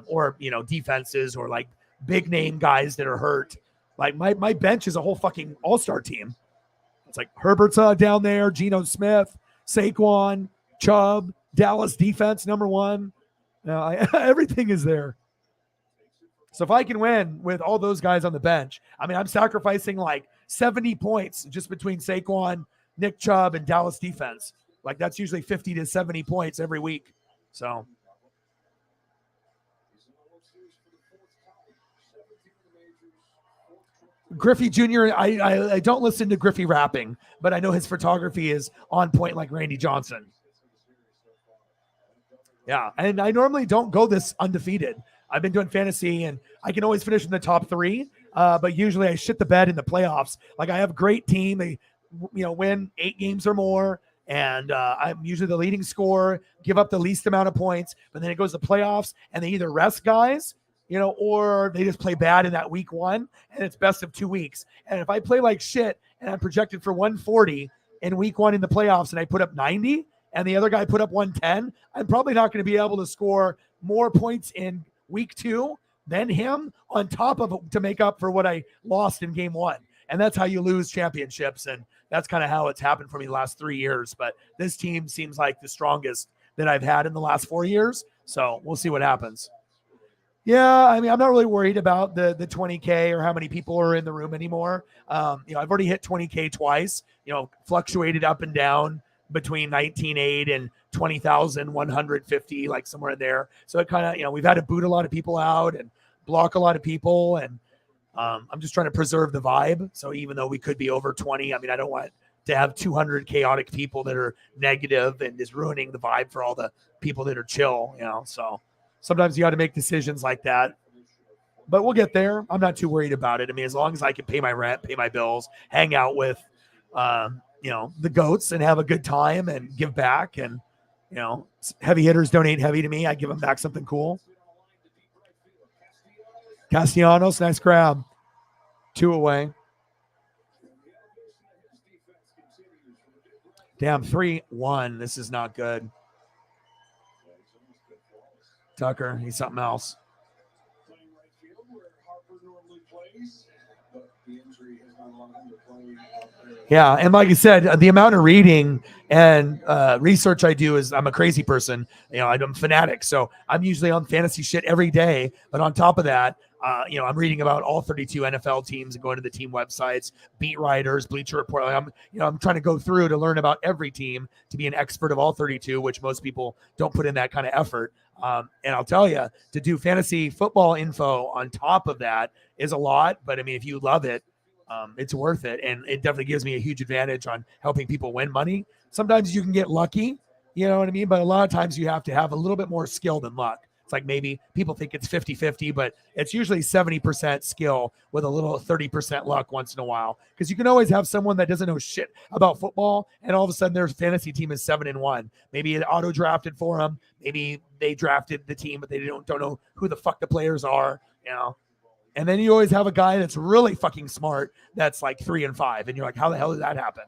or, defenses, or like big name guys that are hurt. Like my bench is a whole fucking all-star team. It's like Herbert's down there, Geno Smith, Saquon, Chubb, Dallas defense #1. Everything is there. So if I can win with all those guys on the bench, I mean, I'm sacrificing like 70 points just between Saquon, Nick Chubb, and Dallas defense. Like that's usually 50 to 70 points every week. So Griffey Jr., I don't listen to Griffey rapping, but I know his photography is on point like Randy Johnson. Yeah, and I normally don't go this undefeated. I've been doing fantasy, and I can always finish in the top 3, but usually I shit the bed in the playoffs. Like I have a great team. They, win 8 games or more, and I'm usually the leading scorer, give up the least amount of points, but then it goes to playoffs, and they either rest guys, or they just play bad in that week 1, and it's best of 2 weeks. And if I play like shit and I'm projected for 140 in week 1 in the playoffs, and I put up 90, and the other guy put up 110, I'm probably not going to be able to score more points in week 2 than him on top of it to make up for what I lost in game 1. And that's how you lose championships. And that's kind of how it's happened for me the last 3 years. But this team seems like the strongest that I've had in the last 4 years. So we'll see what happens. Yeah, I mean, I'm not really worried about the 20K or how many people are in the room anymore. I've already hit 20K twice, fluctuated up and down between 19.8 and 20,150, like somewhere in there. So it kind of, we've had to boot a lot of people out and block a lot of people. And I'm just trying to preserve the vibe. So even though we could be over 20, I mean, I don't want to have 200 chaotic people that are negative and is ruining the vibe for all the people that are chill, so sometimes you got to make decisions like that. But we'll get there. I'm not too worried about it. I mean, as long as I can pay my rent, pay my bills, hang out with, the goats and have a good time and give back. And, heavy hitters donate heavy to me. I give them back something cool. Castellanos, nice grab. 2 away. Damn, 3-1. This is not good. Tucker, he's something else. Yeah, and like I said, the amount of reading and research I do is, I'm a crazy person. I'm a fanatic, so I'm usually on fantasy shit every day. But on top of that, I'm reading about all 32 NFL teams and going to the team websites, beat writers, Bleacher Report. I'm trying to go through to learn about every team to be an expert of all 32, which most people don't put in that kind of effort. And I'll tell you, to do fantasy football info on top of that is a lot. But I mean, if you love it, it's worth it. And it definitely gives me a huge advantage on helping people win money. Sometimes you can get lucky, you know what I mean? But a lot of times you have to have a little bit more skill than luck. It's like maybe people think it's 50-50, but it's usually 70% skill with a little 30% luck once in a while. Because you can always have someone that doesn't know shit about football, and all of a sudden their fantasy team is 7-1. Maybe it auto drafted for them. Maybe they drafted the team, but they don't know who the fuck the players are, And then you always have a guy that's really fucking smart that's like 3-5, and you're like, how the hell did that happen?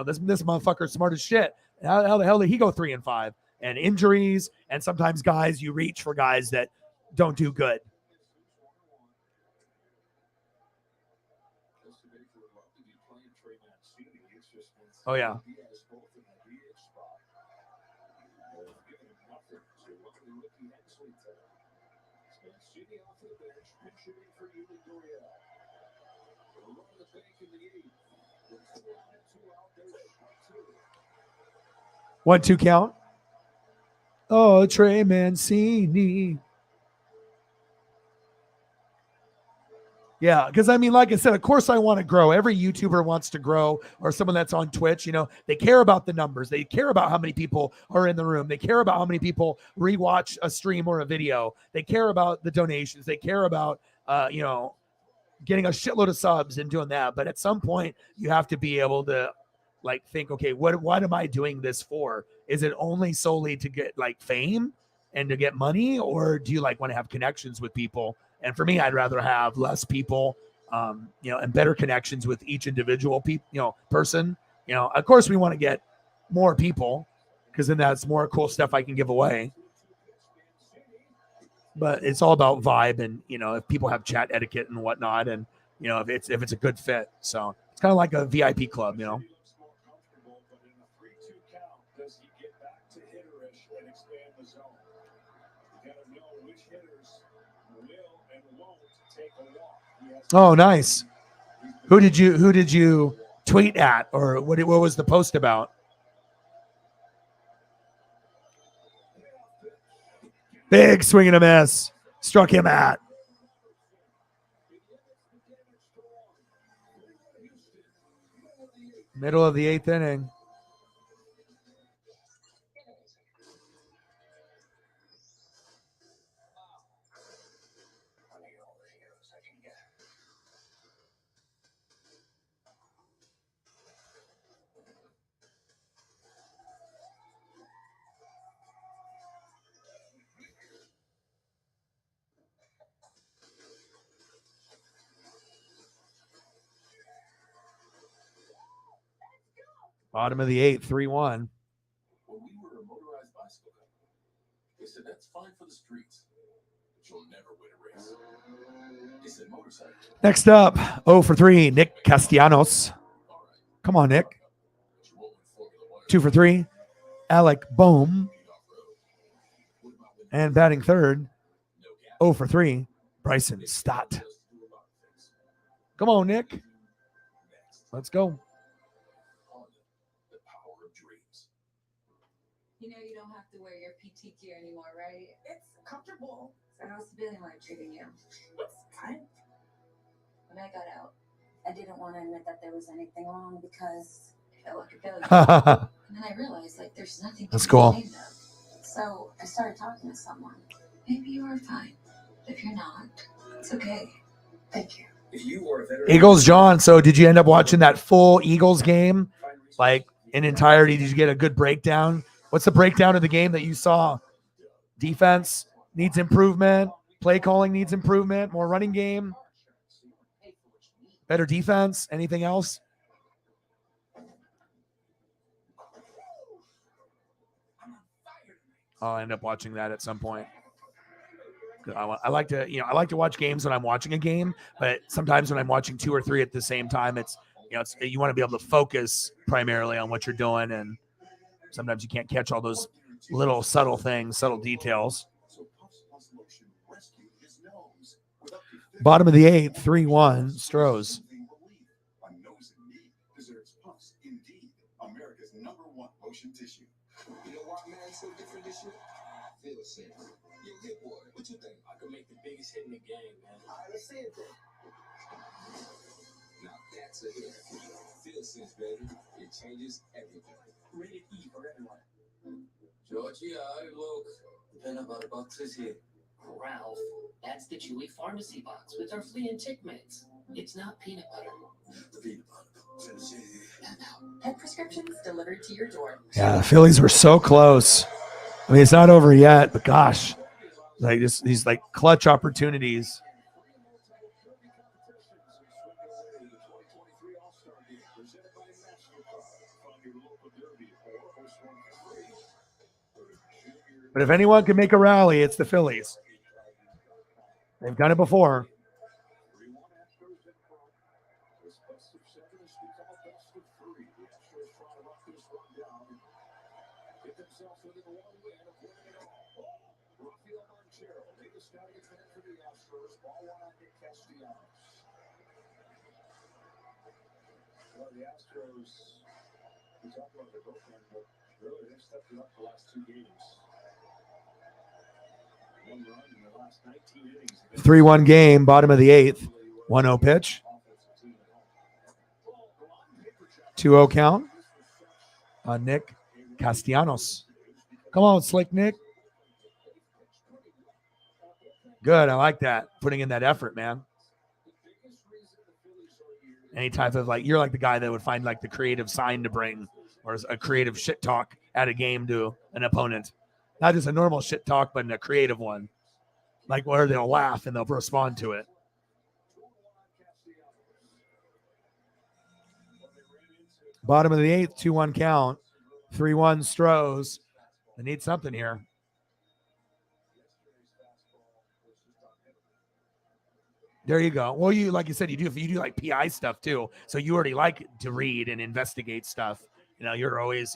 This motherfucker's smart as shit. How the hell did he go 3-5? And injuries, and sometimes guys, you reach for guys that don't do good. Oh, yeah. One, two count. Oh, Trey Mancini. Yeah, because I mean, like I said, of course I want to grow. Every YouTuber wants to grow, or someone that's on Twitch, they care about the numbers. They care about how many people are in the room. They care about how many people rewatch a stream or a video. They care about the donations. They care about, getting a shitload of subs and doing that. But at some point, you have to be able to think, okay, what am I doing this for? Is it only solely to get fame? and to get money, or do you like want to have connections with people? And for me, I'd rather have less people, and better connections with each individual person. Of course, we want to get more people because then that's more cool stuff I can give away. But it's all about vibe and if people have chat etiquette and whatnot, and if it's a good fit. So it's kind of like a VIP club. More comfortable, but in a 3-2 count, does he get back to hitterish and expand the zone? You got to know which hitters will and won't take a walk. He has Oh, nice. Who did you tweet at, or what was the post about? Big swing and a miss. Struck him at. Middle of the 8th inning. Bottom of the 8th, 3-1. When we were a motorized bicycle company, they said that's fine for the streets, but you'll never win a race. They said motorcycle. Next up, 0 for 3, Nick Castellanos. Come on, Nick. 2 for 3, Alec Boehm. And batting third, 0 for 3, Bryson Stott. Come on, Nick. Let's go. You know you don't have to wear your PT gear anymore, right? It's comfortable. So how's the billing line treating you? It's fine. When I got out, I didn't want to admit that there was anything wrong because I felt like a failure. And then I realized there's nothing to That's be cool. ashamed of. So I started talking to someone. Maybe you are fine. If you're not, it's okay. Thank you. If you were a veteran, Eagles, John. So did you end up watching that full Eagles game? Like in entirety, did you get a good breakdown? What's the breakdown of the game that you saw? Defense needs improvement. Play calling needs improvement. More running game. Better defense. Anything else? I'll end up watching that at some point. I like to watch games when I'm watching a game, but sometimes when I'm watching 2 or 3 at the same time, you want to be able to focus primarily on what you're doing, and sometimes you can't catch all those little subtle things, subtle details. Bottom of the 8th, 3-1, Astros. A nose in need deserves Puffs Indeed, America's #1 lotion tissue. You know why man's so different this year? Feel safe. Yeah, good boy. What you think? I could make the biggest hit in the game, man. All right, let's see it then. Now that's a hit. Feel safe, baby. It changes everything. Rated E for everyone. Georgie, look. The peanut butter box is here. Ralph, that's the Chewy Pharmacy box with our flea and tick meds. It's not peanut butter. The peanut butter box is here. Pet prescriptions delivered to your door. Yeah, the Phillies were so close. I mean, it's not over yet, but gosh, like these like clutch opportunities. But if anyone can make a rally, it's the Phillies. They've done it before. Well, the Astros, we talked about their bullpen, but really they've stepped it up the last 2 games. 1 run in the last 19 innings. 3-1 game, bottom of the 8th. 1-0 pitch. 2-0 count on Nick Castellanos. Come on, Slick Nick. Good. I like that. Putting in that effort, man. Any type of you're like the guy that would find the creative sign to bring or a creative shit talk at a game to an opponent. Not just a normal shit talk, but a creative one. Like where they'll laugh and they'll respond to it. Bottom of the 8th, 2-1 count. 3-1 Stros. They need something here. There you go. Well, you like you said, you do like PI stuff too. So you already like to read and investigate stuff. You're always,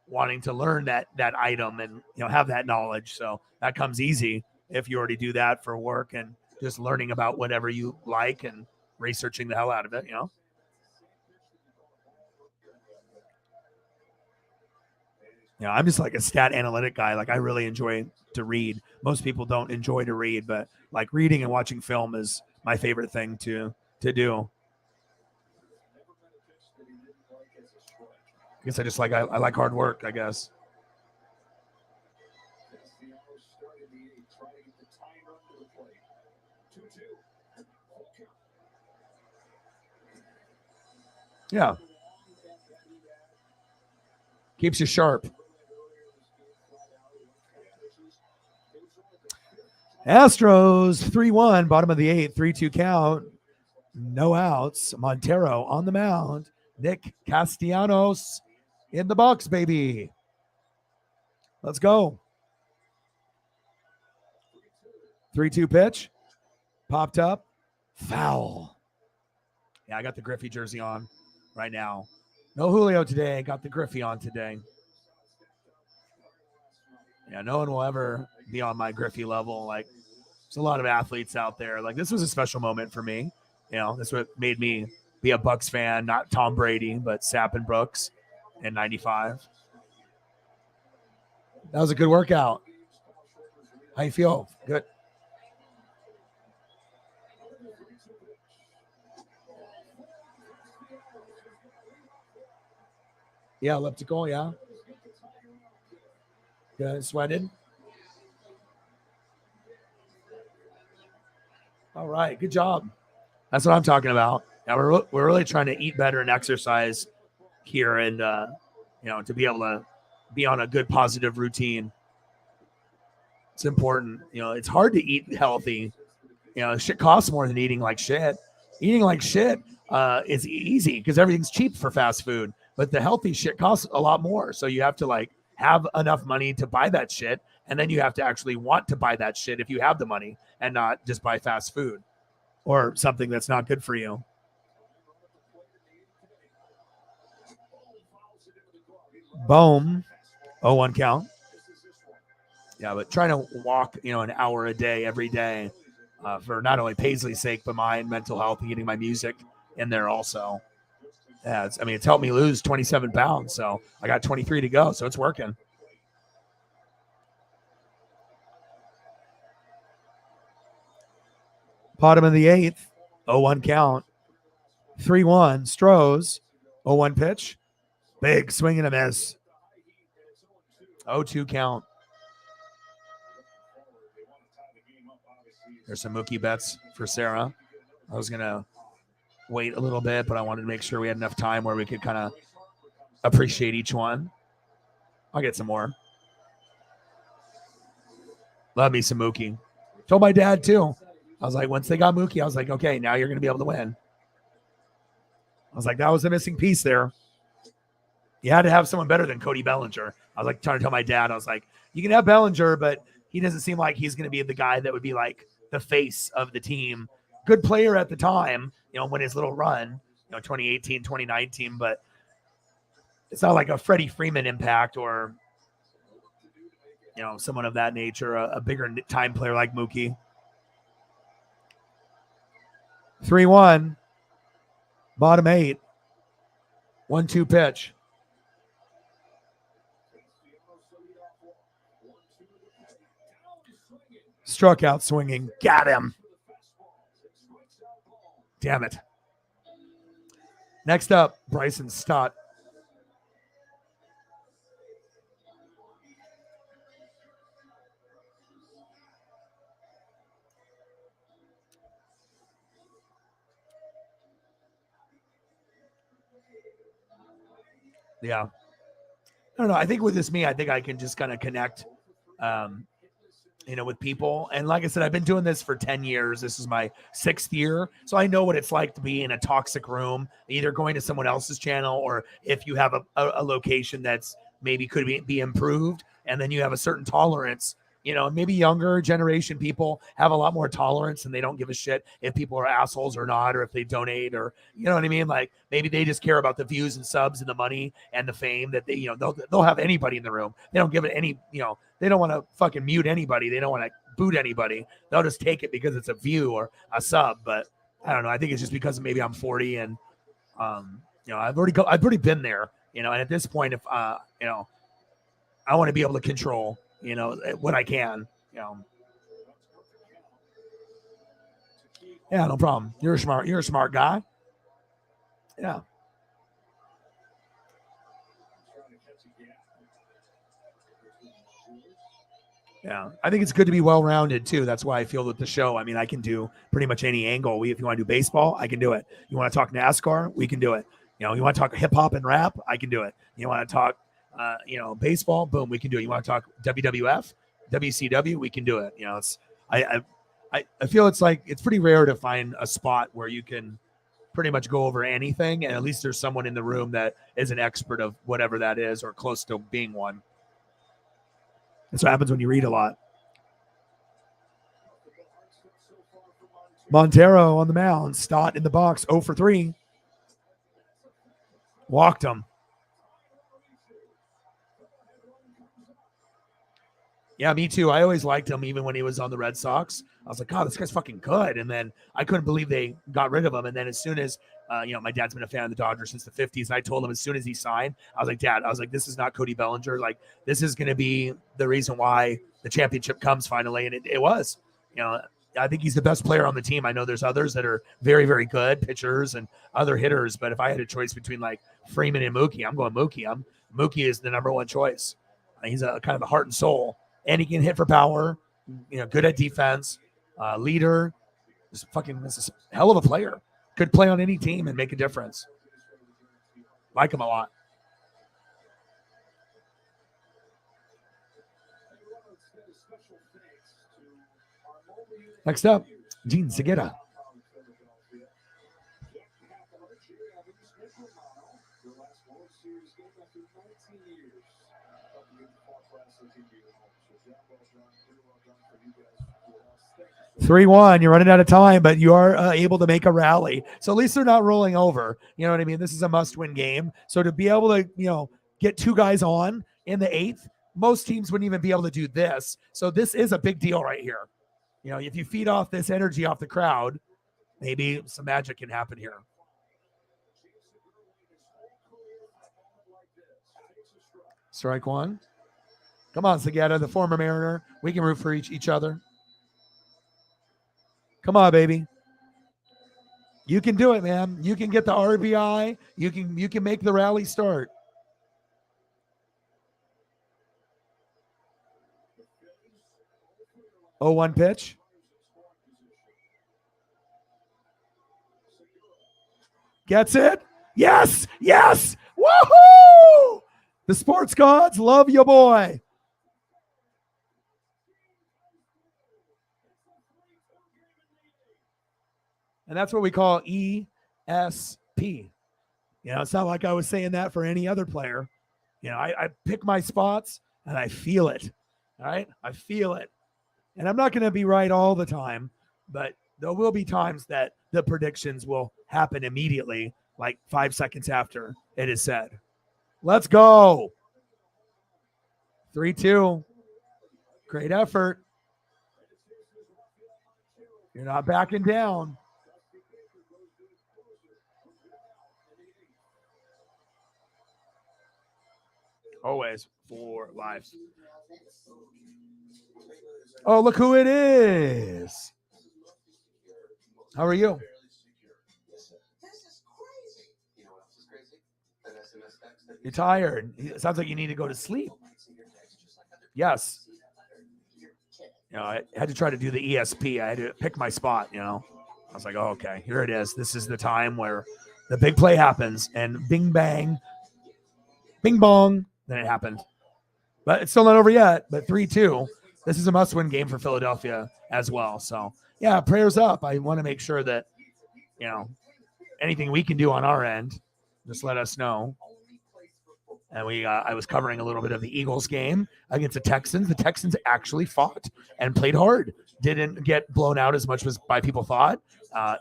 wanting to learn that item and have that knowledge. So that comes easy if you already do that for work and just learning about whatever you like and researching the hell out of it, I'm just like a stat analytic guy. Like I really enjoy to read. Most people don't enjoy to read, but like reading and watching film is my favorite thing to do. I guess I like hard work, I guess. Yeah. Keeps you sharp. Astros 3-1, bottom of the 8th, 3-2 count. No outs. Montero on the mound. Nick Castellanos in the box, baby. Let's go. 3-2 pitch. Popped up. Foul. Yeah, I got the Griffey jersey on right now. No Julio today. Got the Griffey on today. Yeah, no one will ever be on my Griffey level. Like, there's a lot of athletes out there. Like, this was a special moment for me. This what made me be a Bucks fan, not Tom Brady, but Sapp and Brooks in 95. That was a good workout. How you feel? Good. Yeah, elliptical, yeah. Good, sweated. All right, good job. That's what I'm talking about. Now we're really trying to eat better and exercise here, and to be able to be on a good positive routine. It's important. It's hard to eat healthy. Shit costs more than eating like shit. Eating like shit is easy because everything's cheap for fast food, but the healthy shit costs a lot more. So you have to like have enough money to buy that shit, and then you have to actually want to buy that shit if you have the money and not just buy fast food or something that's not good for you. Boom. 0-1 count. Yeah, but trying to walk, an hour a day every day for not only Paisley's sake, but my mental health, getting my music in there also. Yeah, it's helped me lose 27 pounds. So I got 23 to go. So it's working. Bottom of the 8th, 0-1 count. 3-1, Stros, 0-1 pitch. Big swing and a miss. 0-2 count. There's some Mookie bets for Sarah. I was going to wait a little bit, but I wanted to make sure we had enough time where we could kind of appreciate each one. I'll get some more. Love me some Mookie. Told my dad too. I was like, once they got Mookie, I was like, okay, now you're going to be able to win. I was like, that was the missing piece there. You had to have someone better than Cody Bellinger. I was like trying to tell my dad, I was like, you can have Bellinger, but he doesn't seem like he's going to be the guy that would be like the face of the team. Good player at the time, when his little run, 2018, 2019, but it's not like a Freddie Freeman impact or, someone of that nature, a bigger time player like Mookie. 3-1, bottom 8, 1-2 pitch. Struck out swinging. Got him. Damn it. Next up, Bryson Stott. Yeah. I don't know. I think with this me, I think I can just kind of connect with people. And like I said, I've been doing this for 10 years. This is my 6th year. So I know what it's like to be in a toxic room, either going to someone else's channel, or if you have a location that's maybe could be improved, and then you have a certain tolerance. Maybe younger generation people have a lot more tolerance, and they don't give a shit if people are assholes or not, or if they donate, or you know what I mean? Like maybe they just care about the views and subs and the money and the fame that they, they'll have anybody in the room. They don't give it any, they don't want to fucking mute anybody. They don't want to boot anybody. They'll just take it because it's a view or a sub. But I don't know. I think it's just because maybe I'm 40 and, I've already been there, and at this point, if, I want to be able to control, what I can, Yeah, no problem. You're a smart guy. Yeah. Yeah, I think it's good to be well-rounded too. That's why I feel with the show, I mean, I can do pretty much any angle. If you want to do baseball, I can do it. You want to talk NASCAR, we can do it. You want to talk hip hop and rap, I can do it. You want to talk, baseball, boom, we can do it. You want to talk WWF, WCW, we can do it. It's I feel it's like it's pretty rare to find a spot where you can pretty much go over anything, and at least there's someone in the room that is an expert of whatever that is or close to being one. That's what happens when you read a lot. Montero on the mound. Stott in the box. 0 for 3. Walked him. Yeah, me too. I always liked him even when he was on the Red Sox. I was like, God, this guy's fucking good. And then I couldn't believe they got rid of him. And then as soon as, my dad's been a fan of the Dodgers since the 50s. And I told him as soon as he signed, I was like, Dad, this is not Cody Bellinger. Like, this is going to be the reason why the championship comes finally. And it was. I think he's the best player on the team. I know there's others that are very, very good pitchers and other hitters. But if I had a choice between like Freeman and Mookie, I'm going Mookie. Mookie is the number one choice. He's a kind of the heart and soul. And he can hit for power, good at defense, leader. This is a hell of a player. Could play on any team and make a difference. Like him a lot. Next up, Gene Segura. Three 3-1. You're running out of time, but you are able to make a rally. So at least they're not rolling over. You know what I mean? This is a must-win game. So to be able to, get 2 guys on in the 8th, most teams wouldn't even be able to do this. So this is a big deal right here. If you feed off this energy off the crowd, maybe some magic can happen here. Strike 1. Come on, Segura, the former Mariner. We can root for each other. Come on, baby. You can do it, man. You can get the RBI. You can make the rally start. Oh, 1 pitch. Gets it. Yes. Yes. Woohoo! The sports gods love you, boy. And that's what we call ESP. It's not like I was saying that for any other player. I pick my spots and I feel it. All right. I feel it. And I'm not going to be right all the time, but there will be times that the predictions will happen immediately, like 5 seconds after it is said. Let's go. 3-2. Great effort. You're not backing down. Always for life. Oh, look who it is. How are you? You're tired. It sounds like you need to go to sleep. Yes. I had to try to do the ESP. I had to pick my spot, I was like, oh, okay, here it is. This is the time where the big play happens and bing, bang, bing, bong. Then it happened. But it's still not over yet. But 3-2. This is a must-win game for Philadelphia as well. So, yeah, prayers up. I want to make sure that, anything we can do on our end, just let us know. And I was covering a little bit of the Eagles game against the Texans. The Texans actually fought and played hard. Didn't get blown out as much as by people thought.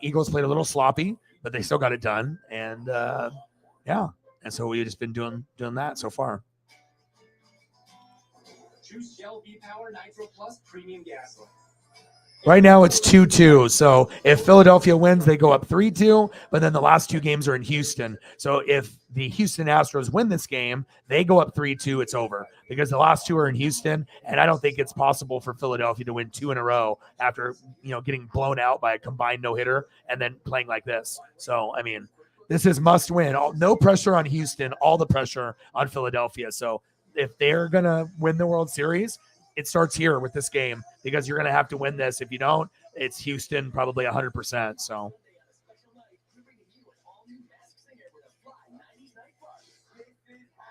Eagles played a little sloppy, but they still got it done. And yeah, and so we've just been doing that so far. Choose Shell V-Power Nitro Plus Premium Gasoline. Right now it's 2-2. So if Philadelphia wins, they go up 3-2, but then the last two games are in Houston. So if the Houston Astros win this game, they go up 3-2, it's over because the last two are in Houston. And I don't think it's possible for Philadelphia to win 2 in a row after, getting blown out by a combined no-hitter and then playing like this. So, I mean, this is must win. No pressure on Houston, all the pressure on Philadelphia. So if they're going to win the World Series, it starts here with this game because you're going to have to win this. If you don't, it's Houston probably 100%. So,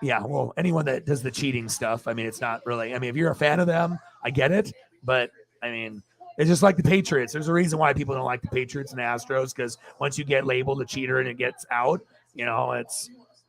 yeah, well, anyone that does the cheating stuff, I mean, it's not really, if you're a fan of them, I get it. But, it's just like the Patriots. There's a reason why people don't like the Patriots and the Astros because once you get labeled a cheater and it gets out,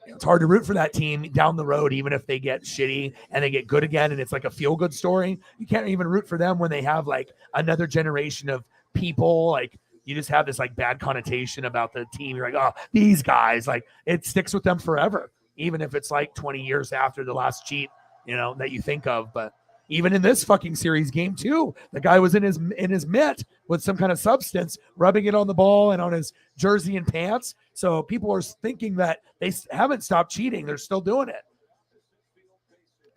it's hard to root for that team down the road, even if they get shitty and they get good again. And it's like a feel good story. You can't even root for them when they have like another generation of people. Like you just have this like bad connotation about the team. You're like, oh, these guys, like it sticks with them forever, even if it's like 20 years after the last cheat, that you think of. But even in this fucking series, game 2, the guy was in his mitt with some kind of substance, rubbing it on the ball and on his jersey and pants. So people are thinking that they haven't stopped cheating. They're still doing it.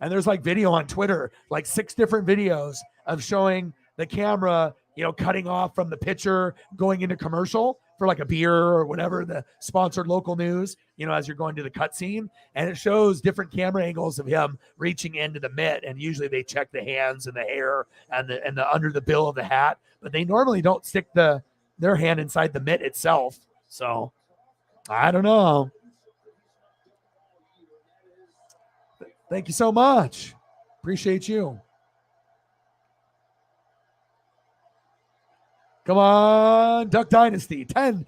And there's like video on Twitter, like 6 different videos of showing the camera, cutting off from the pitcher, going into commercial for like a beer or whatever, the sponsored local news, as you're going to the cutscene. And it shows different camera angles of him reaching into the mitt. And usually they check the hands and the hair and the under the bill of the hat, but they normally don't stick their hand inside the mitt itself. So I don't know. Thank you so much. Appreciate you. Come on, Duck Dynasty, $10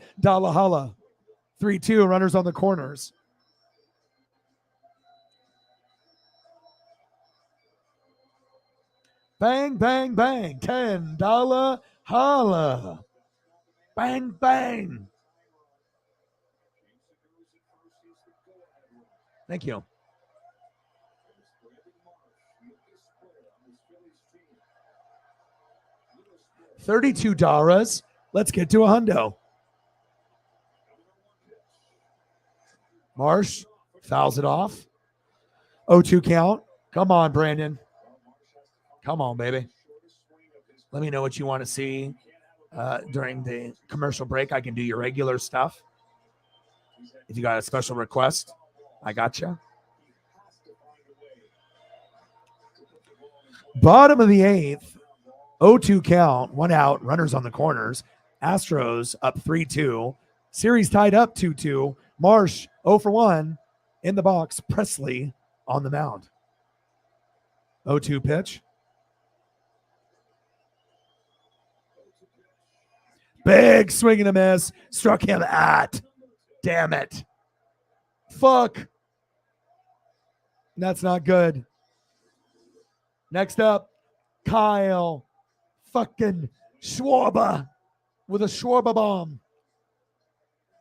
holla. 3-2, runners on the corners. Bang, bang, bang, $10 holla. Bang, bang. Thank you. $32. Let's get to a hundo. Marsh fouls it off. 0-2 count. Come on, Brandon. Come on, baby. Let me know what you want to see during the commercial break. I can do your regular stuff. If you got a special request, I got you. Bottom of the 8th. 0-2 count, 1 out, runners on the corners. Astros up 3-2. Series tied up 2-2. Marsh 0 for 1 in the box. Presley on the mound. 0-2 pitch. Big swing and a miss. Struck him at. Damn it. Fuck. That's not good. Next up, Kyle fucking Schwarber with a Schwarber bomb.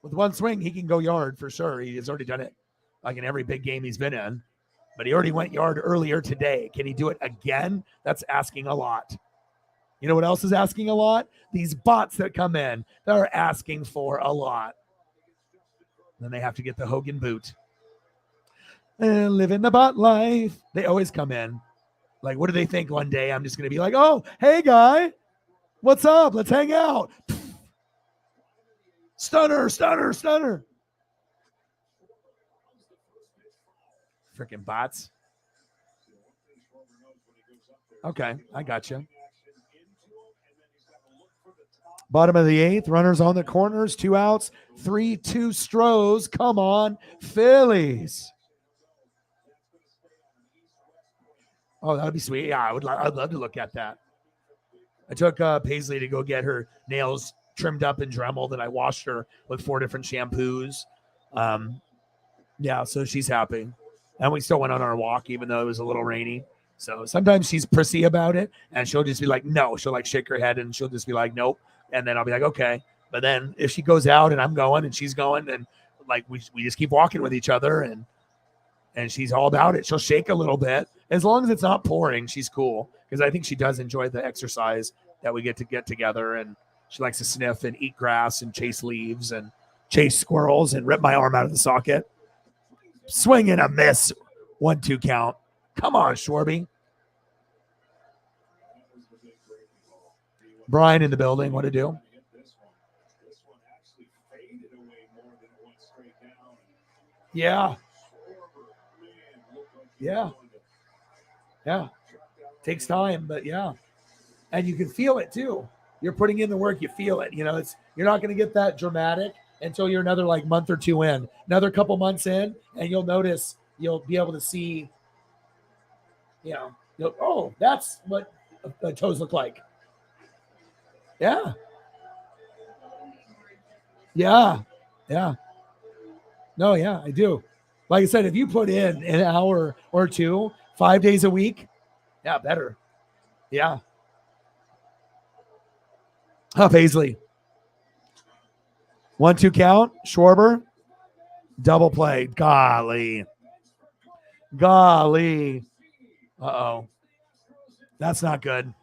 With one swing, he can go yard for sure. He has already done it like in every big game he's been in. But he already went yard earlier today. Can he do it again? That's asking a lot. You know what else is asking a lot? These bots that come in, they're asking for a lot. Then they have to get the Hogan boot. And living the bot life. They always come in. Like, what do they think one day? I'm just going to be like, oh, hey, guy. What's up? Let's hang out. Stunner, stunner, stunner. Freaking bots. Okay, I got you. Bottom of the 8th, runners on the corners, 2 outs, 3-2 Stros. Come on, Phillies. Oh, that'd be sweet. Yeah, I'd love to look at that. I took Paisley to go get her nails trimmed up and dremeled, and I washed her with 4 different shampoos. Yeah, so she's happy. And we still went on our walk, even though it was a little rainy. So sometimes she's prissy about it, and she'll just be like, no. She'll like shake her head, and she'll just be like, nope. And then I'll be like, okay. But then if she goes out and I'm going and she's going, then like we just keep walking with each other, and she's all about it. She'll shake a little bit. As long as it's not pouring, she's cool. Because I think she does enjoy the exercise that we get together. And she likes to sniff and eat grass and chase leaves and chase squirrels and rip my arm out of the socket. Swing and a miss. 1-2 count. Come on, Schwarby. Brian in the building. What to do? Yeah. Yeah. Yeah. Takes time, but yeah. And you can feel it too. You're putting in the work, you feel it. You know, you're not going to get that dramatic until you're another like month or 2 in. Another couple months in, and you'll notice, you'll be able to see, you know, oh, that's what the toes look like. Yeah. Yeah. Yeah. No, yeah, I do. Like I said, if you put in an hour or 2, 5 days a week, yeah, better. Yeah. Paisley. 1-2 count. Schwarber. Double play. Golly. Uh-oh. That's not good.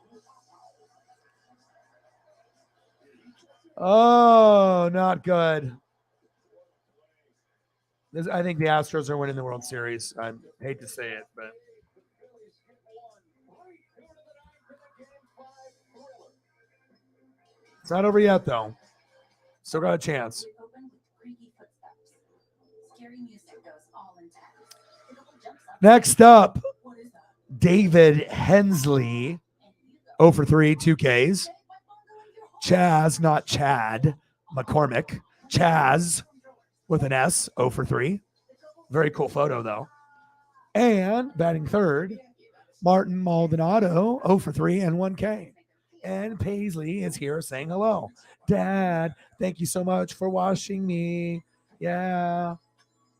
Oh, not good. I think the Astros are winning the World Series. I hate to say it, but it's not over yet, though. Still got a chance. Next up, David Hensley, 0 for 3, 2 Ks. Chaz, not Chad, McCormick. Chaz with an S, 0 for 3. Very cool photo, though. And batting third, Martin Maldonado, 0 for 3 and 1 K. And Paisley is here saying hello. Dad, thank you so much for washing me. Yeah.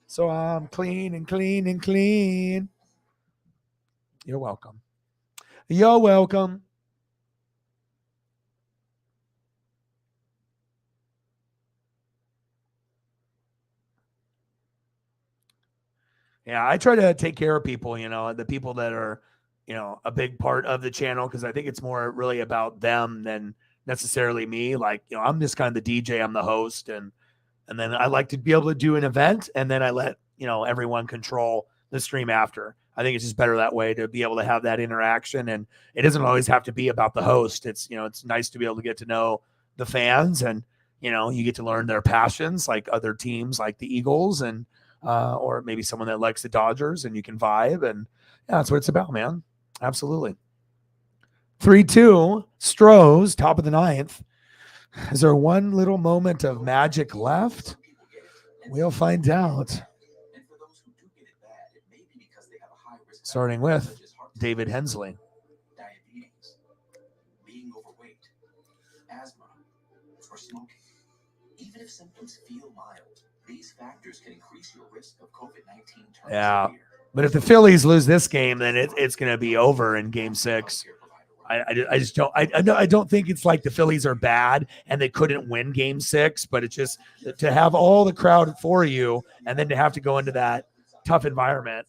So I'm clean and clean and clean. You're welcome. You're welcome. Yeah, I try to take care of people, you know, the people that are, you know, a big part of the channel, because I think it's more really about them than necessarily me. Like, you know, I'm just kind of the DJ, I'm the host, and then I like to be able to do an event, and then I let, you know, everyone control the stream after. I think it's just better that way, to be able to have that interaction, and it doesn't always have to be about the host. It's, you know, it's nice to be able to get to know the fans, and, you know, you get to learn their passions, like other teams like the Eagles, and or maybe someone that likes the Dodgers, and you can vibe, and yeah, that's what it's about, man. Absolutely. 3-2, Stros, top of the 9th. Is there one little moment of magic left? We'll find out. Starting with David Hensley. Diabetes, being overweight, asthma, or smoking. Even if symptoms feel mild, these factors can increase your risk of COVID-19. Yeah, but if the Phillies lose this game, then it's going to be over in Game 6. I just don't. I don't think it's like the Phillies are bad and they couldn't win Game 6, but it's just to have all the crowd for you and then to have to go into that tough environment.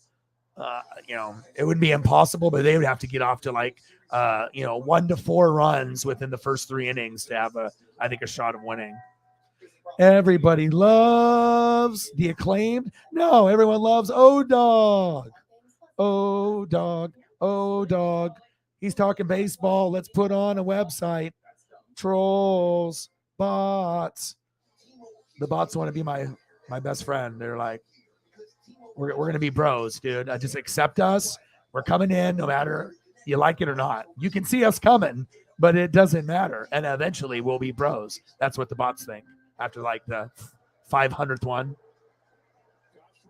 You know, it would be impossible, but they would have to get off to like 1 to 4 runs within the first 3 innings to have I think a shot of winning. Everybody loves the Acclaimed. No, everyone loves O-Dog. O-Dog. O-Dog. He's talking baseball. Let's put on a website. Trolls. Bots. The bots want to be my best friend. They're like, we're going to be bros, dude. Just accept us. We're coming in no matter you like it or not. You can see us coming, but it doesn't matter. And eventually we'll be bros. That's what the bots think. After like the 500th one.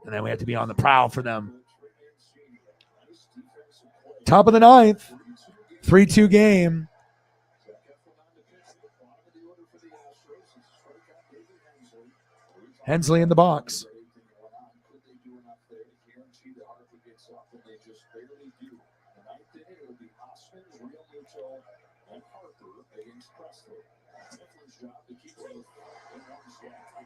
And then we have to be on the prowl for them. Top of the ninth. 3-2 game. Hensley in the box.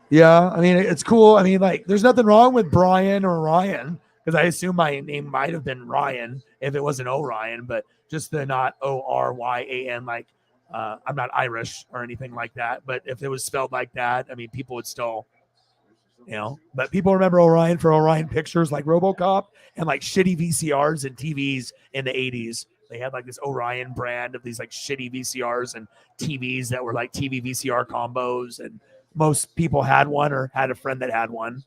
Yeah, I mean, it's cool. I mean, like, there's nothing wrong with Brian or Ryan, because I assume my name might have been Ryan if it wasn't Orion, but just the not Oryan. Like, I'm not Irish or anything like that, but if it was spelled like that, I mean, people would still, but people remember Orion for Orion Pictures, like RoboCop, and like shitty VCRs and TVs in the 80s. They had like this Orion brand of these like shitty VCRs and TVs that were like TV VCR combos, and most people had one or had a friend that had one.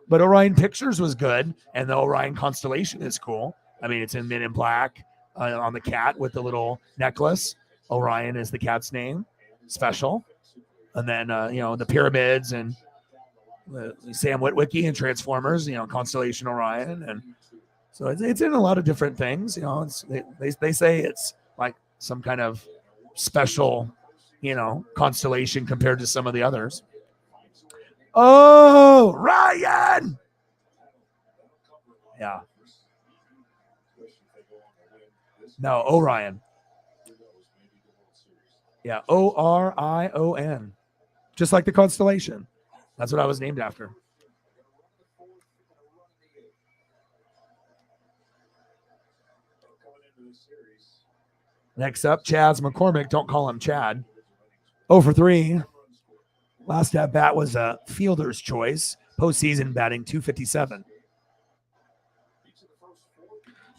But Orion Pictures was good, and the Orion Constellation is cool. I mean, it's in Men in Black on the cat with the little necklace. Orion is the cat's name, special. And then, the pyramids and Sam Witwicky and Transformers, Constellation Orion. And so it's in a lot of different things. They say it's like some kind of special, constellation compared to some of the others. Oh, Ryan! Yeah. No, Orion. Yeah, Orion. Just like the constellation. That's what I was named after. Next up, Chaz McCormick. Don't call him Chad. 0 for 3. Last at bat was a fielder's choice. Postseason batting .257.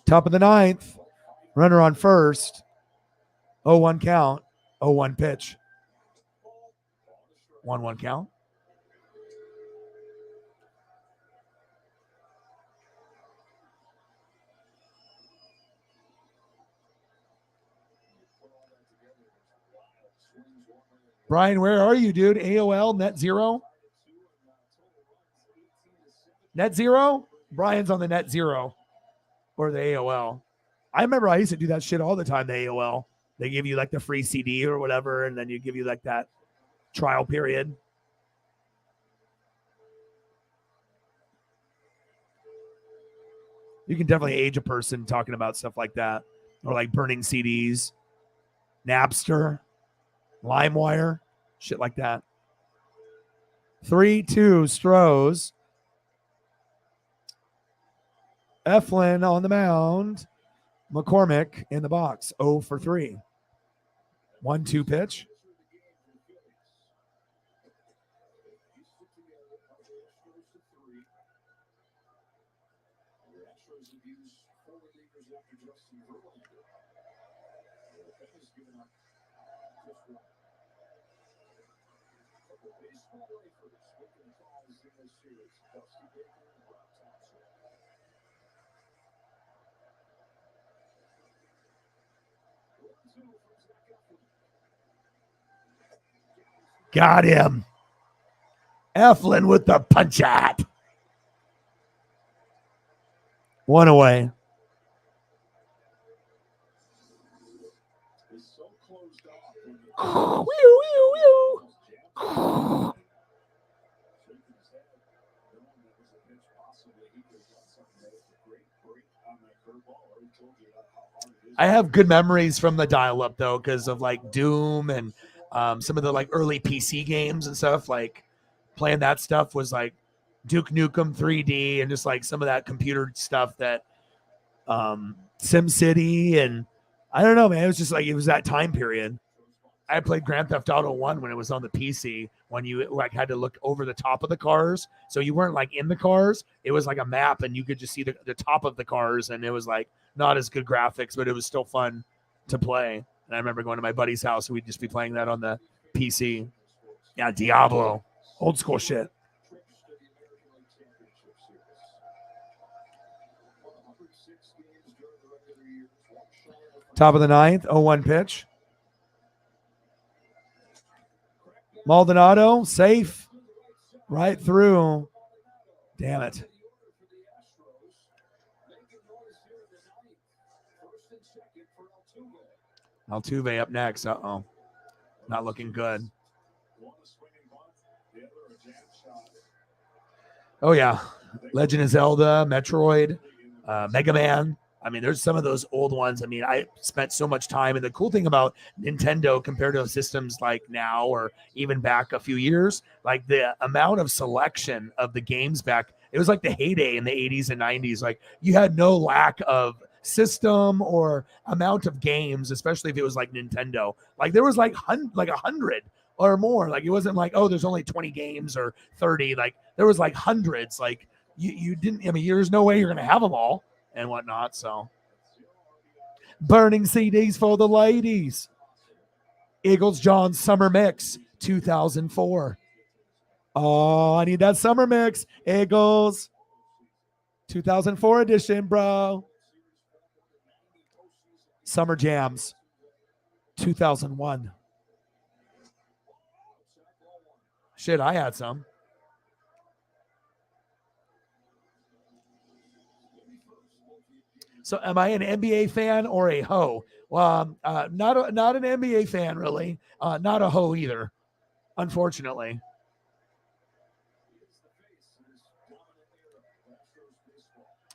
Top of the ninth. Runner on first. 0-1 count. 0-1 pitch. 1-1 count. Brian, where are you, dude? AOL, net zero? Net zero? Brian's on the net zero or the AOL. I remember I used to do that shit all the time, the AOL. They give you like the free CD or whatever, and then you give you like that trial period. You can definitely age a person talking about stuff like that, or like burning CDs, Napster, LimeWire, shit like that. 3-2 Stros. Eflin on the mound. McCormick in the box. 0 for 3. 1-2 pitch. Got him. Eflin with the punch out. 1 away. I have good memories from the dial-up though, because of like Doom and some of the like early PC games and stuff. Like playing that stuff was like Duke Nukem 3D and just like some of that computer stuff that SimCity, and I don't know, man. It was just like it was that time period. I played Grand Theft Auto 1 when it was on the PC, when you like had to look over the top of the cars. So you weren't like in the cars. It was like a map and you could just see the top of the cars, and it was like not as good graphics, but it was still fun to play. And I remember going to my buddy's house and we'd just be playing that on the PC. Yeah, Diablo. Old school shit. Top of the ninth, 0-1 pitch. Maldonado, safe. Right through. Damn it. Altuve up next. Uh-oh. Not looking good. Oh, yeah. Legend of Zelda, Metroid, Mega Man. I mean, there's some of those old ones. I mean, I spent so much time. And the cool thing about Nintendo compared to systems like now or even back a few years, like the amount of selection of the games back, it was like the heyday in the 80s and 90s. Like you had no lack of system or amount of games, especially if it was like Nintendo. Like there was like 100 or more. Like it wasn't like, oh, there's only 20 games or 30. Like there was like hundreds. Like you didn't, I mean, there's no way you're going to have them all and whatnot. So burning CDs for the ladies. Eagles John Summer Mix 2004. Oh, I need that summer mix. Eagles 2004 edition, bro. Summer Jams 2001. Shit, I had some. So am I an NBA fan or a hoe? Well, not an NBA fan, really. Not a hoe either, unfortunately.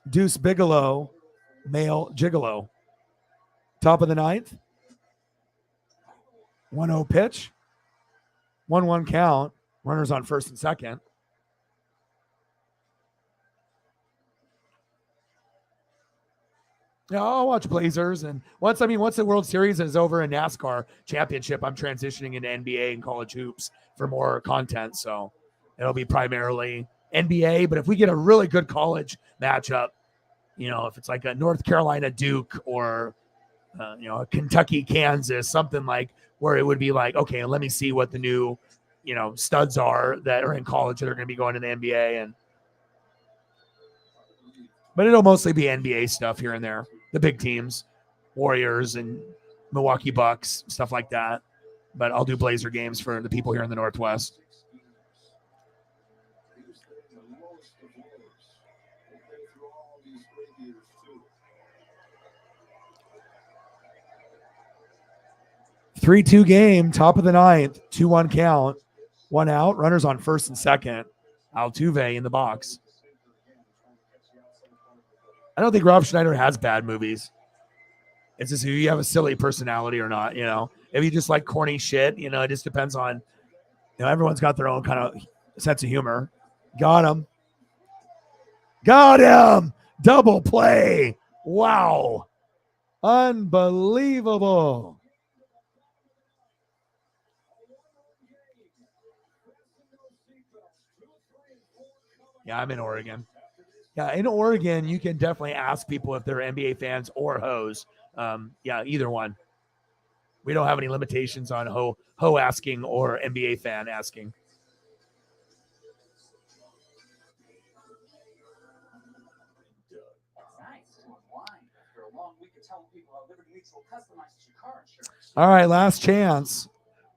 Deuce Bigelow, male gigolo. Top of the ninth. 1-0 pitch. 1-1 count. Runners on first and second. Yeah, I'll watch Blazers. And once the World Series is over in NASCAR championship, I'm transitioning into NBA and college hoops for more content. So it'll be primarily NBA. But if we get a really good college matchup, if it's like a North Carolina Duke or, a Kentucky Kansas, something like where it would be like, okay, let me see what the new, studs are that are in college that are going to be going to the NBA. But it'll mostly be NBA stuff here and there. The big teams, Warriors and Milwaukee Bucks, stuff like that. But I'll do Blazer games for the people here in the Northwest. Three-two game, top of the ninth, 2-1 count, 1 out, runners on first and second. Altuve in the box. I don't think Rob Schneider has bad movies. It's just who you have a silly personality or not, If you just like corny shit, it just depends on, everyone's got their own kind of sense of humor. Got him. Got him. Double play. Wow. Unbelievable. Yeah, I'm in Oregon. Yeah, in Oregon, you can definitely ask people if they're NBA fans or hoes. Yeah, either one. We don't have any limitations on ho asking or NBA fan asking. All right, last chance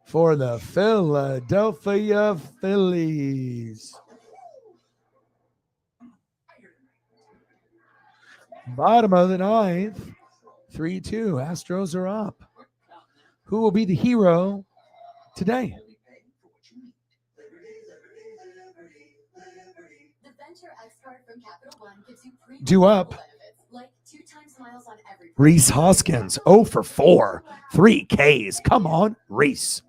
for the Philadelphia Phillies. Bottom of the ninth, 3-2. Astros are up. Who will be the hero today? Due up. Reese Hoskins, 0 for 4, 3 Ks. Come on, Reese.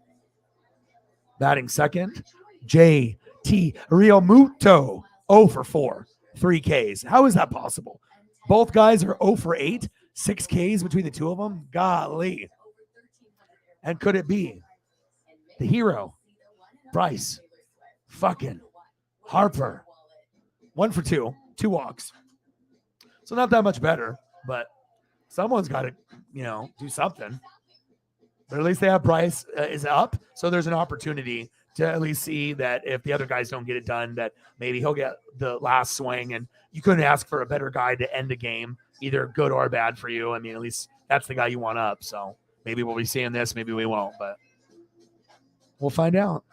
Batting second, J.T. Realmuto, 0 for 4, 3 Ks. How is that possible? Both guys are 0 for 8, 6 Ks between the two of them. Golly. And could it be the hero, Bryce fucking Harper? 1 for 2, 2 walks. So not that much better, but someone's got to, do something. But at least they have Bryce is up, so there's an opportunity to at least see that if the other guys don't get it done, that maybe he'll get the last swing. And you couldn't ask for a better guy to end a game, either good or bad for you. I mean, at least that's the guy you want up. So maybe we'll be seeing this, maybe we won't, but we'll find out.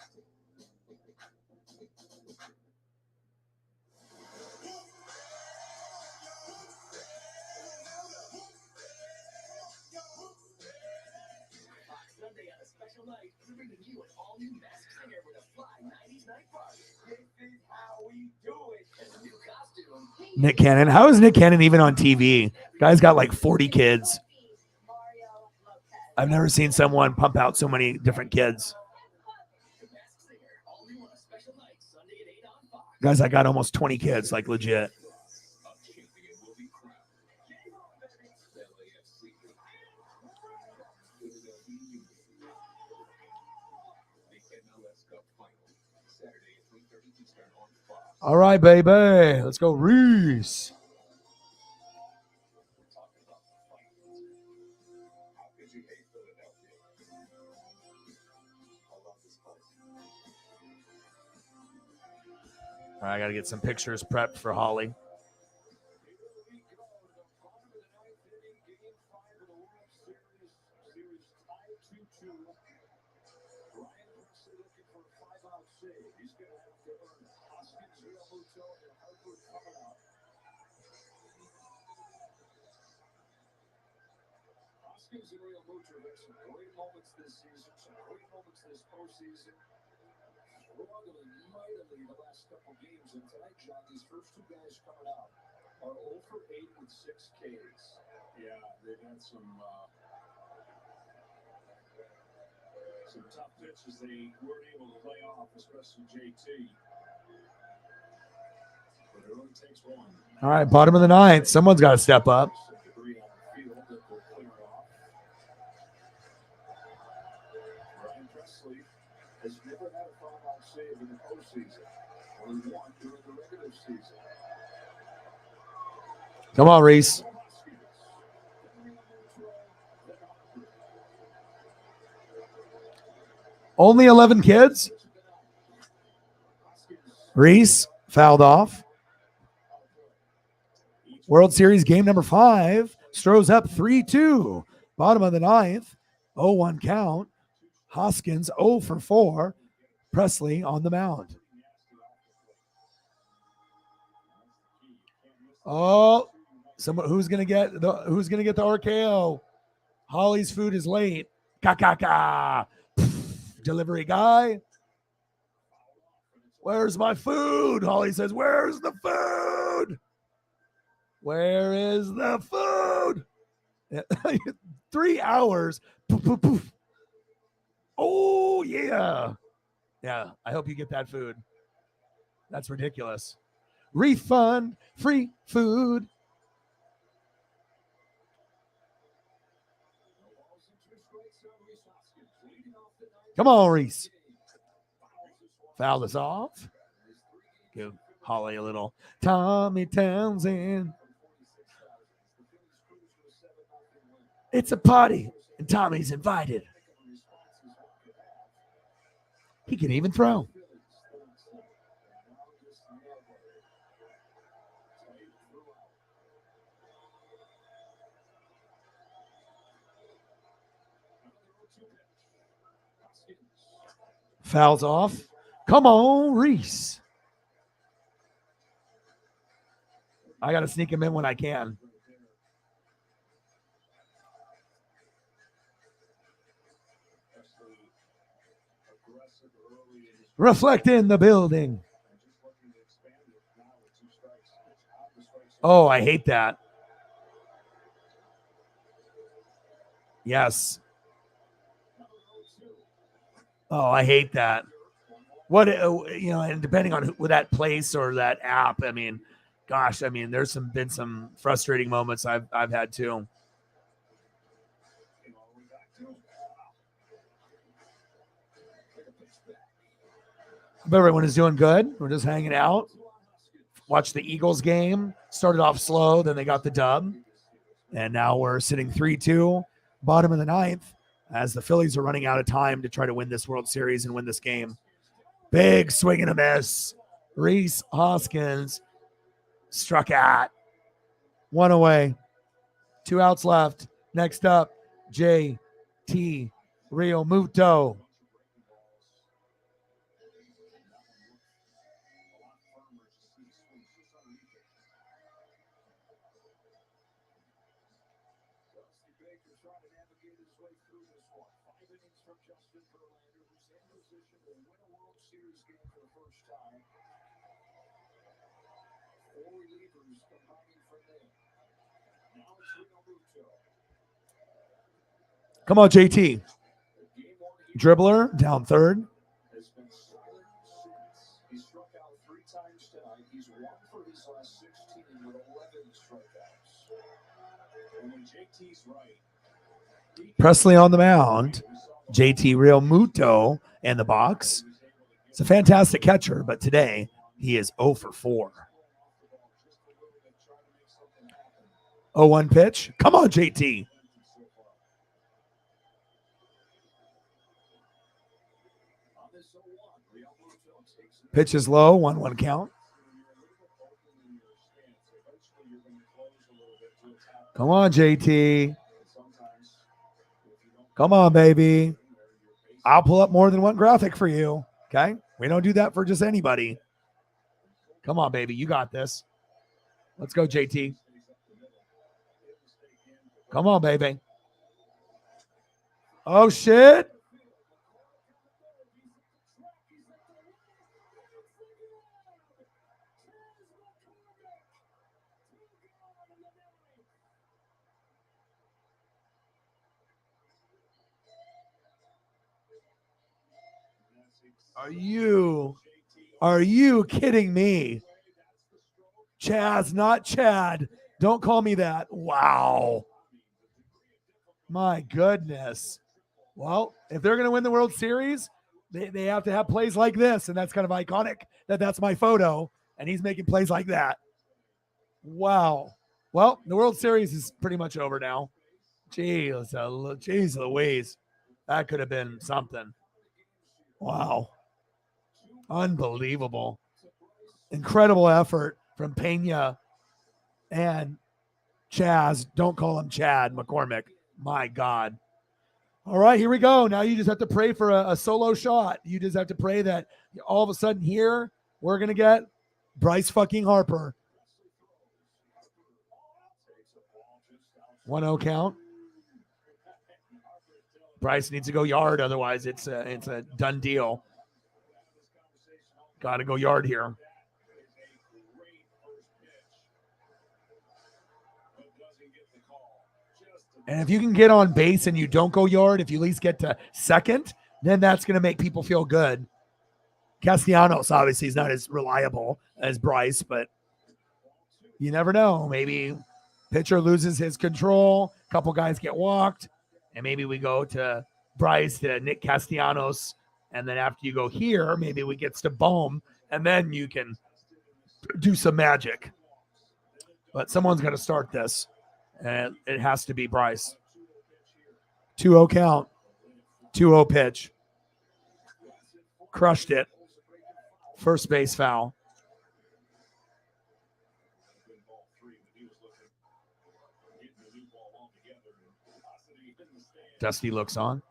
Nick Cannon. How is Nick Cannon even on TV? Guy's got like 40 kids. I've never seen someone pump out so many different kids. Guys, I got almost 20 kids, like legit. All right, baby. Let's go, Reese. All right, I got to get some pictures prepped for Holly. Hoskins and Real Muto have had some great moments this season, some great moments this postseason. Struggling mightily the last couple games, and tonight, John, these first two guys coming out are 0 for 8 with 6 Ks. Yeah, they've had some tough pitches they weren't able to lay off, especially JT. But it only takes one. All right, bottom of the ninth. Someone's got to step up. Ryan Presley has never had a foul save in the postseason. Only one during the regular season. Come on, Reese. Only 11 kids? Reese fouled off. World Series game number 5. Astros up 3-2. Bottom of the ninth. 0-1 count. Hoskins 0 for 4. Presley on the mound. Oh, who's gonna get the RKO? Holly's food is late. Ka. Delivery guy. Where's my food? Holly says, "Where's the food? Where is the food?" 3 hours. Poof, poof, poof. Oh, yeah. Yeah, I hope you get that food. That's ridiculous. Refund, free food. Come on, Reese. Foul this off. Give Holly a little Tommy Townsend. It's a party, and Tommy's invited. He can even throw. Fouls off. Come on, Reese. I got to sneak him in when I can. Reflect in the building. Oh, I hate that. Yes. Oh, I hate that. What, and depending on that place or that app, I mean, gosh, I mean, there's been some frustrating moments I've had too. Hope everyone is doing good. We're just hanging out. Watched the Eagles game. Started off slow, then they got the dub. And now we're sitting 3-2, bottom of the ninth, as the Phillies are running out of time to try to win this World Series and win this game. Big swing and a miss. Reese Hoskins struck at. 1 away. 2 outs left. Next up, J.T. Real Muto. Four relievers combining for Nick. Now it's Real Muto. Come on, JT. Dribbler down third. Has been silent since. He struck out 3 times tonight. He's 1 for his last 16 with 11 strikeouts. And when JT's right, Presley on the mound. JT Real Muto in the box. It's a fantastic catcher, but today he is 0 for 4. 0-1 pitch. Come on, JT. Pitch is low, 1-1 count. Come on, JT. Come on, baby. I'll pull up more than one graphic for you. Okay? We don't do that for just anybody. Come on, baby. You got this. Let's go, JT. Come on, baby. Oh, shit. Are you kidding me? Chaz, not Chad. Don't call me that. Wow. My goodness. Well, if they're going to win the World Series, they have to have plays like this, and that's kind of iconic that's my photo, and he's making plays like that. Wow. Well, the World Series is pretty much over now. Jeez Louise. That could have been something. Wow. Unbelievable. Incredible effort from Pena and Chaz. Don't call him Chad McCormick. My God. All right, here we go. Now you just have to pray for a solo shot. You just have to pray that all of a sudden here we're going to get Bryce fucking Harper. 1-0 count. Bryce needs to go yard, otherwise it's a done deal. Got to go yard here. And if you can get on base and you don't go yard, if you at least get to second, then that's going to make people feel good. Castellanos obviously is not as reliable as Bryce, but you never know. Maybe pitcher loses his control, a couple guys get walked, and maybe we go to Bryce to Nick Castellanos, and then after you go here, maybe we get to Bohm, and then you can do some magic. But someone's going to start this, and it has to be Bryce. 2-0 count. 2-0 pitch. Crushed it. First base foul. Dusty looks on.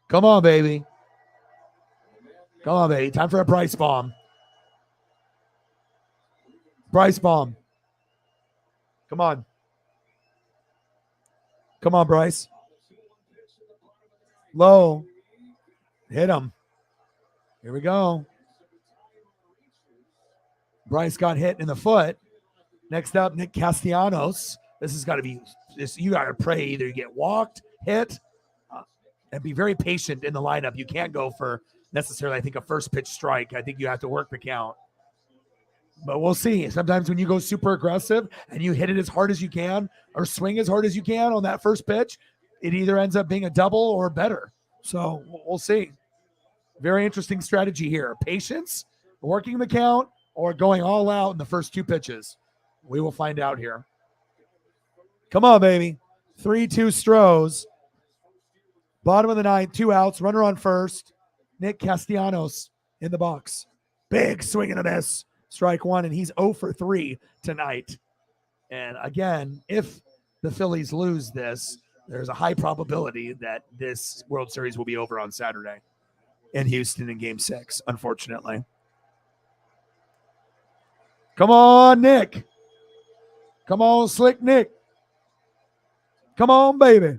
Come on, baby. Come on, baby. Time for a Bryce bomb. Bryce bomb. Come on. Come on, Bryce. Low. Hit him. Here we go. Bryce got hit in the foot. Next up, Nick Castellanos. This has got to be this. You got to pray either you get walked, hit, and be very patient in the lineup. You can't go for necessarily, I think, a first pitch strike. I think you have to work the count. But we'll see. Sometimes when you go super aggressive and you hit it as hard as you can or swing as hard as you can on that first pitch, it either ends up being a double or better. So we'll see. Very interesting strategy here. Patience, working the count, or going all out in the first two pitches. We will find out here. Come on, baby. 3-2 Stros. Bottom of the ninth, 2 outs, runner on first. Nick Castellanos in the box. Big swing and a miss. Strike one, and he's 0 for 3 tonight. And again, if the Phillies lose this, there's a high probability that this World Series will be over on Saturday in Houston in Game 6, unfortunately. Come on, Nick. Come on, Slick Nick. Come on, baby.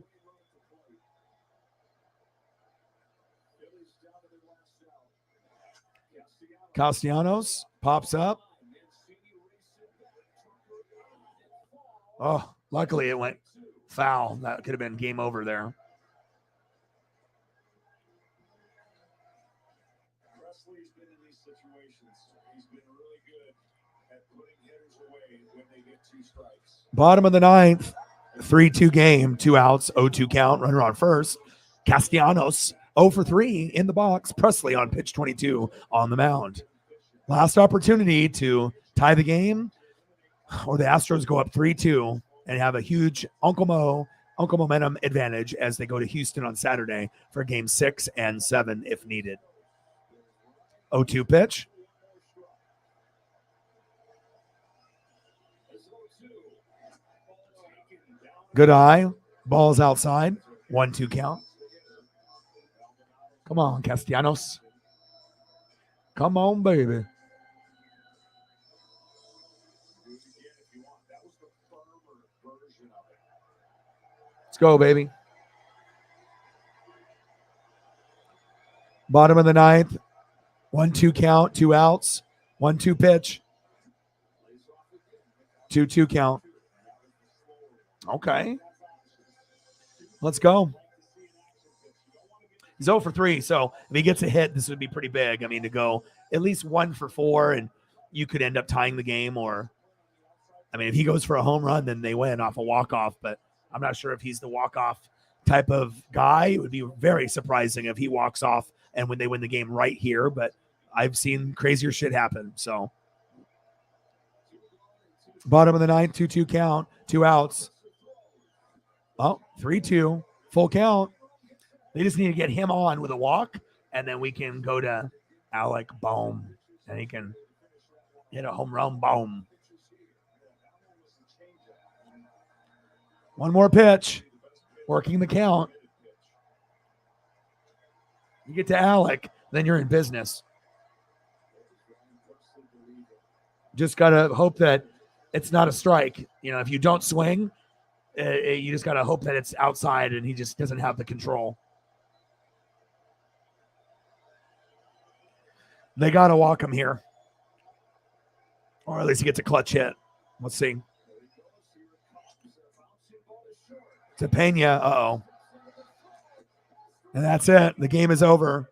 Castellanos pops up. Oh, luckily it went foul. That could have been game over there. Presley's been in these situations. He's been really good at putting hitters away when they get 2 strikes. Bottom of the ninth, 3-2 game, 2 outs, 0-2 count, runner on first. Castellanos 0 for 3 in the box. Presley on pitch 22 on the mound. Last opportunity to tie the game, or the Astros go up 3-2 and have a huge Uncle Momentum advantage as they go to Houston on Saturday for game 6 and 7 if needed. 0-2 pitch. Good eye. Ball's outside. 1-2 count. Come on, Castellanos. Come on, baby. Let's go, baby. Bottom of the ninth. 1-2 count, 2 outs. 1-2 pitch. 2-2 count. Okay. Let's go. He's 0 for 3, so if he gets a hit, this would be pretty big. I mean, to go at least 1 for 4, and you could end up tying the game. Or, I mean, if he goes for a home run, then they win off a walk-off. But I'm not sure if he's the walk-off type of guy. It would be very surprising if he walks off and when they win the game right here. But I've seen crazier shit happen. So, bottom of the ninth, 2-2 count, 2 outs. Oh, 3-2, full count. They just need to get him on with a walk, and then we can go to Alec Bohm, and he can hit a home run. Boom. One more pitch, working the count. You get to Alec, then you're in business. Just got to hope that it's not a strike. You know, if you don't swing, you just got to hope that it's outside and he just doesn't have the control. They got to walk him here. Or at least he gets a clutch hit. Let's see. To Pena. Uh-oh. And that's it. The game is over.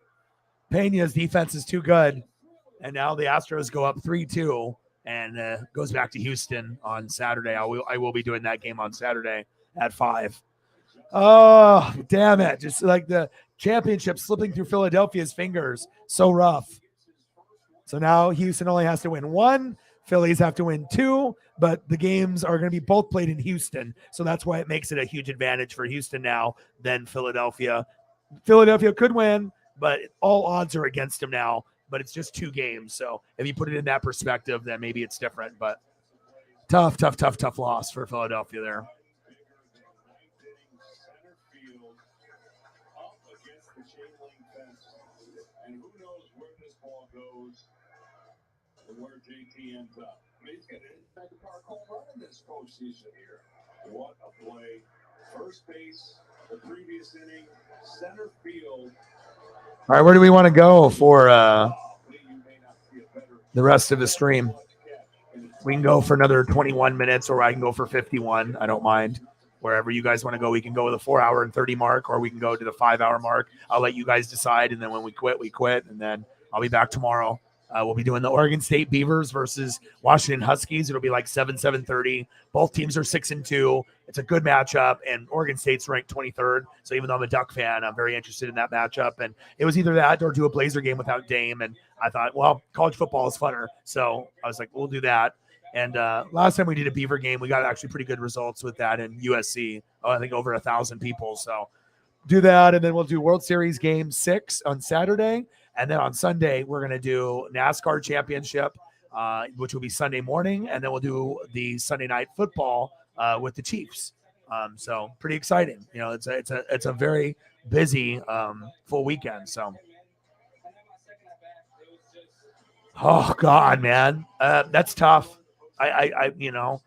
Pena's defense is too good. And now the Astros go up 3-2 and goes back to Houston on Saturday. I will be doing that game on Saturday at 5. Oh, damn it. Just like the championship slipping through Philadelphia's fingers. So rough. So now Houston only has to win 1. Phillies have to win 2, but the games are going to be both played in Houston. So that's why it makes it a huge advantage for Houston now than Philadelphia. Philadelphia could win, but all odds are against them now. But it's just 2 games. So if you put it in that perspective, then maybe it's different. But tough loss for Philadelphia there. And who knows where this ball goes and where JT ends up. I mean, he's got an impact of park home run in this postseason here. What a play. First base, the previous inning, center field. All right, where do we want to go for the rest of the stream? We can go for another 21 minutes, or I can go for 51. I don't mind. Wherever you guys want to go, we can go with the 4 hour and 30 mark, or we can go to the 5 hour mark. I'll let you guys decide. And then when we quit, we quit. And then I'll be back tomorrow. We'll be doing the Oregon State Beavers versus Washington Huskies. It'll be like 7:30. Both teams are 6-2. It's a good matchup, and Oregon State's ranked 23rd. So even though I'm a Duck fan, I'm very interested in that matchup. And it was either that or do a Blazer game without Dame. And I thought, well, college football is funner. So I was like, we'll do that. And last time we did a Beaver game, we got actually pretty good results with that in USC. I think over 1,000 people. So do that, and then we'll do World Series Game 6 on Saturday. And then on Sunday, we're going to do NASCAR Championship, which will be Sunday morning. And then we'll do the Sunday night football with the Chiefs. So pretty exciting. You know, it's a very busy full weekend. So, oh God, man, that's tough. I you know,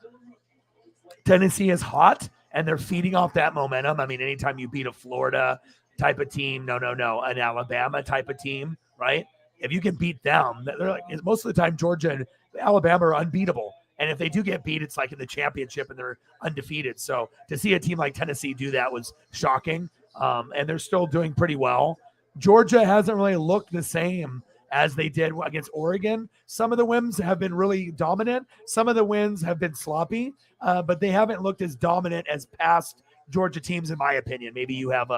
Tennessee is hot and they're feeding off that momentum. I mean, anytime you beat a Florida type of team, no, an Alabama type of team, right? if you can beat them, they're like most of the time Georgia and Alabama are unbeatable. And if they do get beat, it's like in the championship and they're undefeated. So to see a team like Tennessee do that was shocking. And they're still doing pretty well. Georgia hasn't really looked the same as they did against Oregon. Some of the wins have been really dominant. Some of the wins have been sloppy, but they haven't looked as dominant as past Georgia teams, in my opinion. Maybe you have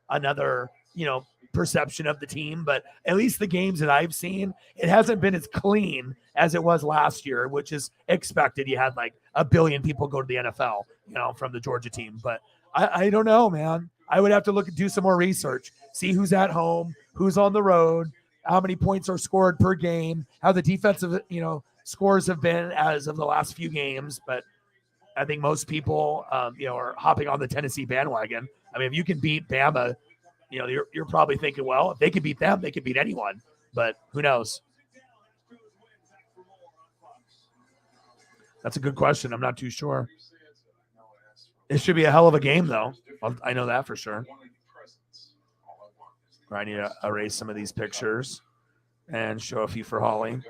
another, perception of the team, but at least the games that I've seen, it hasn't been as clean as it was last year, which is expected. You had like 1 billion people go to the NFL, from the Georgia team, but I don't know, man. I would have to do some more research, see who's at home, who's on the road, how many points are scored per game, how the defensive, scores have been as of the last few games. But I think most people, are hopping on the Tennessee bandwagon. I mean, if you can beat Bama, you're probably thinking, well, if they can beat them, they can beat anyone. But who knows? That's a good question. I'm not too sure. It should be a hell of a game, though. I know that for sure. I need to erase some of these pictures and show a few for Holly.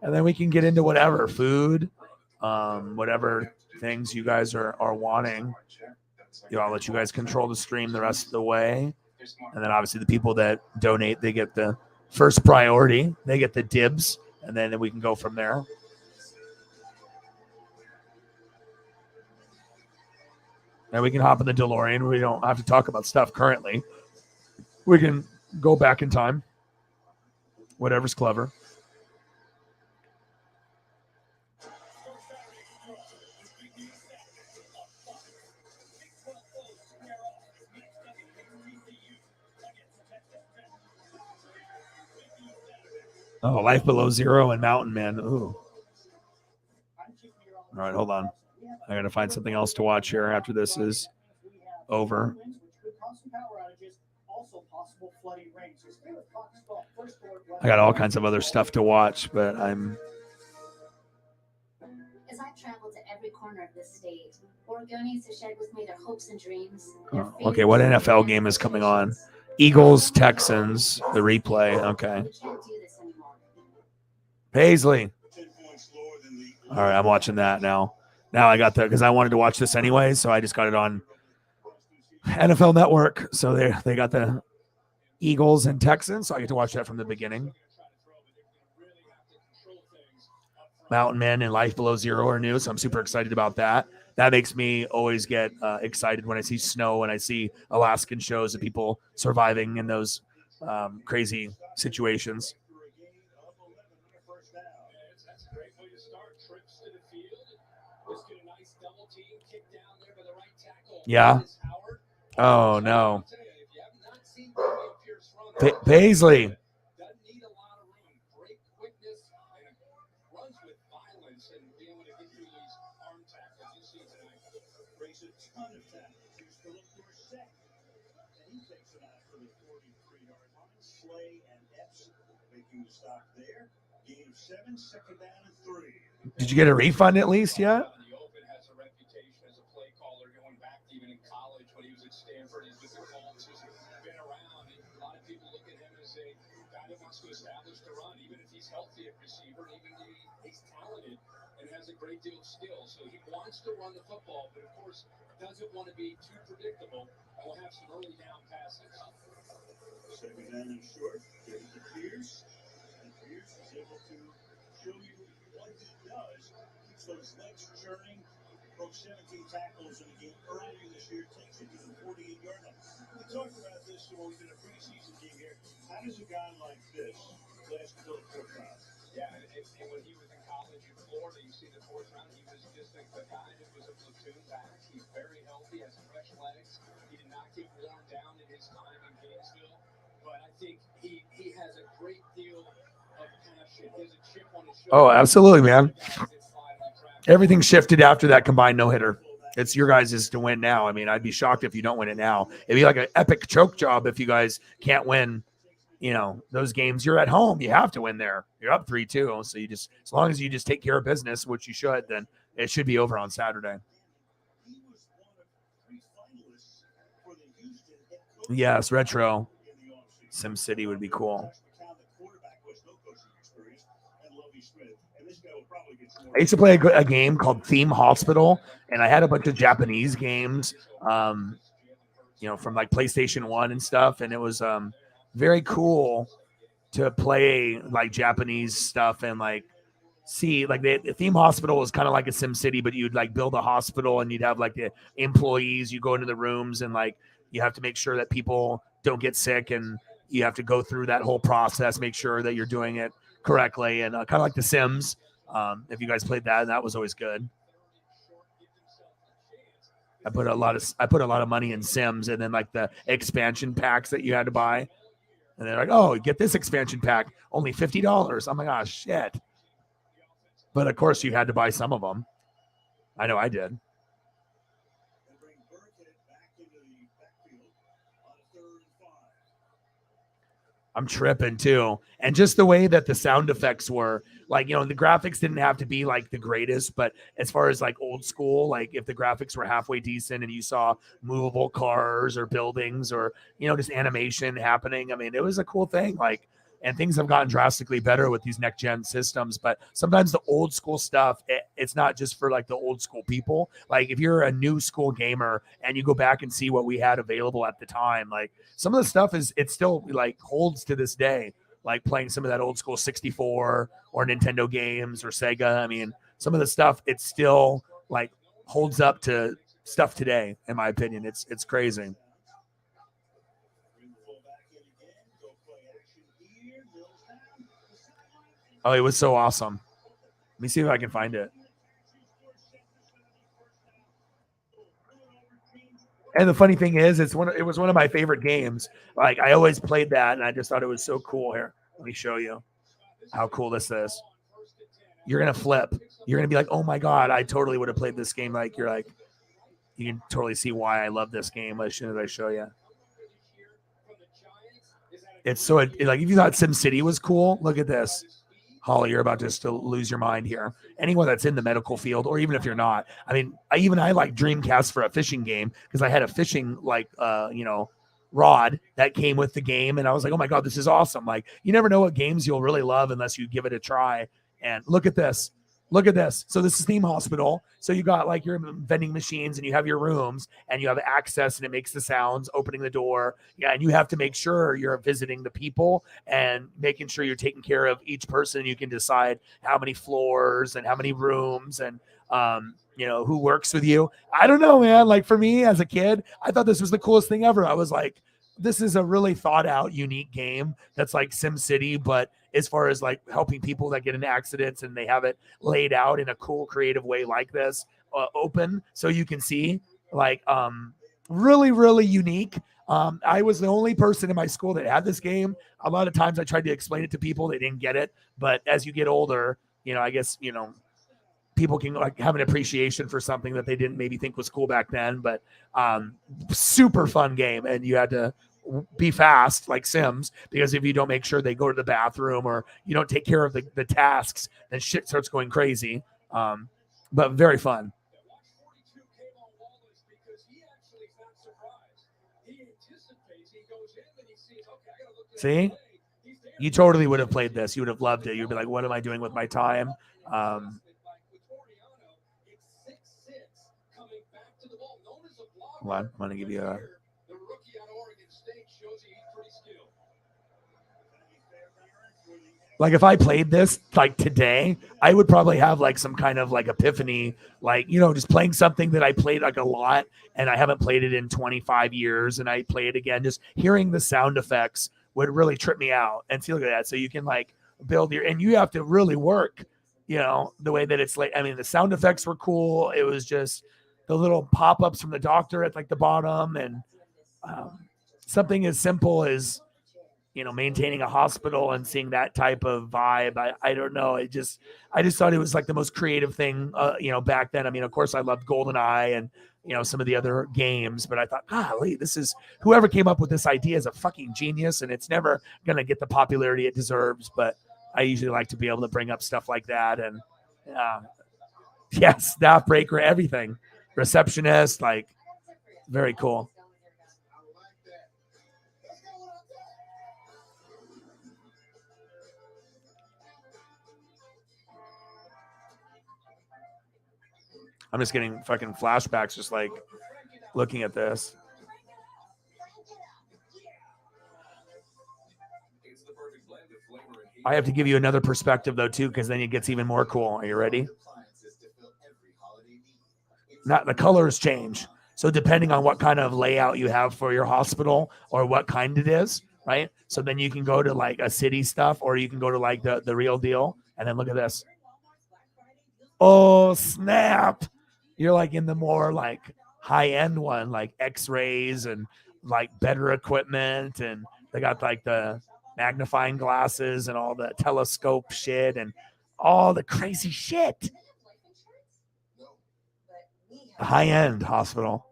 And then we can get into whatever food, whatever things you guys are wanting. I'll let you guys control the stream the rest of the way. And then obviously the people that donate, they get the first priority. They get the dibs. And then we can go from there. And we can hop in the DeLorean. We don't have to talk about stuff currently. We can go back in time. Whatever's clever. Oh, Life Below Zero and Mountain Man. Ooh. All right, hold on. I got to find something else to watch here after this is over. I got all kinds of other stuff to watch, but I'm... As I've traveled to every corner of this state, Oregonians have shared with me their hopes and dreams. Okay, what NFL game is coming on? Eagles, Texans, the replay. Okay. Paisley. All right, I'm watching that now. Now I got that because I wanted to watch this anyway, so I just got it on NFL Network. So they got the Eagles and Texans, so I get to watch that from the beginning. Mountain Men and Life Below Zero are new, so I'm super excited about that. That makes me always get excited when I see snow and I see Alaskan shows of people surviving in those crazy situations. Yeah. Oh, no. Paisley. Did you get a refund at least yet? Great deal of skill, so he wants to run the football, but of course doesn't want to be too predictable, and we'll have some early down passes. Second down and short, give it to Pierce, and Pierce is able to show you what he does. Keeps those legs churning, broke 17 tackles in a game earlier this year, takes it to the 48-yard line. We talked about this when we did a preseason game here. How does a guy like this last until the fourth round? Yeah, and when he was in college in Florida, you see the fourth round, he was just a guy that was a platoon back. He's very healthy, has fresh legs. He did not get worn down in his time in Gainesville, but I think he has a great deal of passion. He has a chip on his shoulder. Oh, absolutely, man. Everything shifted after that combined no-hitter. It's your guys' to win now. I mean, I'd be shocked if you don't win it now. It'd be like an epic choke job if you guys can't win. Those games, you're at home, you have to win there. You're up 3-2. So you just, as long as you just take care of business, which you should, then it should be over on Saturday. Yes, retro. Sim City would be cool. I used to play a game called Theme Hospital, and I had a bunch of Japanese games, from like PlayStation 1 and stuff, and it was very cool to play like Japanese stuff and like see like the Theme Hospital was kind of like a Sim City, but you'd like build a hospital and you'd have like the employees, you go into the rooms and like you have to make sure that people don't get sick, and you have to go through that whole process, make sure that you're doing it correctly, and kind of like The Sims. If you guys played that was always good. I put a lot of money in Sims, and then like the expansion packs that you had to buy, and they're like, oh, get this expansion pack, only $50. Oh my gosh, shit! But of course, you had to buy some of them. I know I did. I'm tripping too. And just the way that the sound effects were, like, the graphics didn't have to be like the greatest, but as far as like old school, like if the graphics were halfway decent and you saw movable cars or buildings or, just animation happening, I mean, it was a cool thing. Like, and things have gotten drastically better with these next gen systems, but sometimes the old school stuff, it's not just for like the old school people. Like if you're a new school gamer and you go back and see what we had available at the time, like some of the stuff it still like holds to this day, like playing some of that old school 64 or Nintendo games or Sega. I mean, some of the stuff, it still like holds up to stuff today, in my opinion. It's crazy. Oh, it was so awesome. Let me see if I can find it. And the funny thing is, it was one of my favorite games. Like I always played that, and I just thought it was so cool. Here, let me show you how cool this is. You're gonna flip. You're gonna be like, "Oh my god, I totally would have played this game." Like you can totally see why I love this game as soon as I show you. It's so like if you thought SimCity was cool, look at this. Holly, you're about to lose your mind here. Anyone that's in the medical field, or even if you're not, I mean, I like Dreamcast for a fishing game because I had a fishing rod that came with the game, and I was like, oh my god, this is awesome. Like, you never know what games you'll really love unless you give it a try. And look at this. Look at this. So this is Theme Hospital. So you got like your vending machines and you have your rooms and you have access and it makes the sounds opening the door. Yeah. And you have to make sure you're visiting the people and making sure you're taking care of each person. You can decide how many floors and how many rooms and, who works with you. I don't know, man. Like for me as a kid, I thought this was the coolest thing ever. I was like, this is a really thought out, unique game that's like SimCity, but as far as like helping people that get in accidents and they have it laid out in a cool, creative way like this, open so you can see, like, really, really unique. I was the only person in my school that had this game. A lot of times I tried to explain it to people, they didn't get it. But as you get older, I guess, people can like have an appreciation for something that they didn't maybe think was cool back then, but super fun game. And you had to be fast like Sims, because if you don't make sure they go to the bathroom or you don't take care of the tasks, then shit starts going crazy. But very fun. See, you totally would have played this. You would have loved it. You'd be like, what am I doing with my time? Hold on, I'm going to give you a... Like if I played this like today, I would probably have like some kind of like epiphany, like, just playing something that I played like a lot and I haven't played it in 25 years and I play it again. Just hearing the sound effects would really trip me out. And see, look at that. So you can like build and you have to really work, the way that it's like, I mean, the sound effects were cool. It was just the little pop-ups from the doctor at like the bottom and something as simple as, maintaining a hospital and seeing that type of vibe. I don't know. I just thought it was like the most creative thing, back then. I mean, of course I loved GoldenEye and, some of the other games, but I thought, golly, this is whoever came up with this idea is a fucking genius and it's never going to get the popularity it deserves. But I usually like to be able to bring up stuff like that. And staff breaker, everything, receptionist, like very cool. I'm just getting fucking flashbacks just like looking at this. I have to give you another perspective though too, because then it gets even more cool. Are you ready? Not the colors change. So depending on what kind of layout you have for your hospital or what kind it is, right? So then you can go to like a city stuff, or you can go to like the real deal. And then look at this. Oh snap! You're like in the more like high end one, like X-rays and like better equipment, and they got like the magnifying glasses and all the telescope shit and all the crazy shit. High end hospital,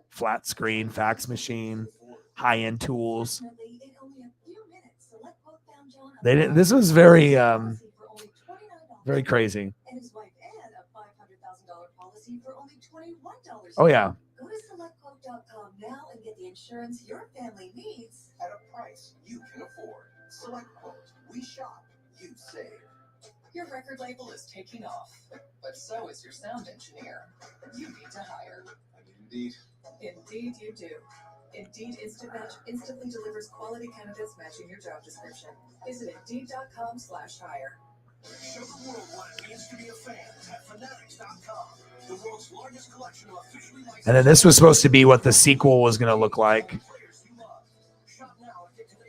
flat screen, fax machine, high end tools. They didn't. This was very very crazy. Oh yeah. Go to selectquote.com now and get the insurance your family needs at a price you can afford. SelectQuote. We shop, you save. Your record label is taking off, but so is your sound engineer. You need to hire. I need Indeed. Indeed you do. Indeed Instant Match instantly delivers quality candidates matching your job description. Visit Indeed.com/hire. Show the world what it means to be a fan at Fanatics.com. The world's largest collection of officially licensed. And then this was supposed to be what the sequel was going to look like.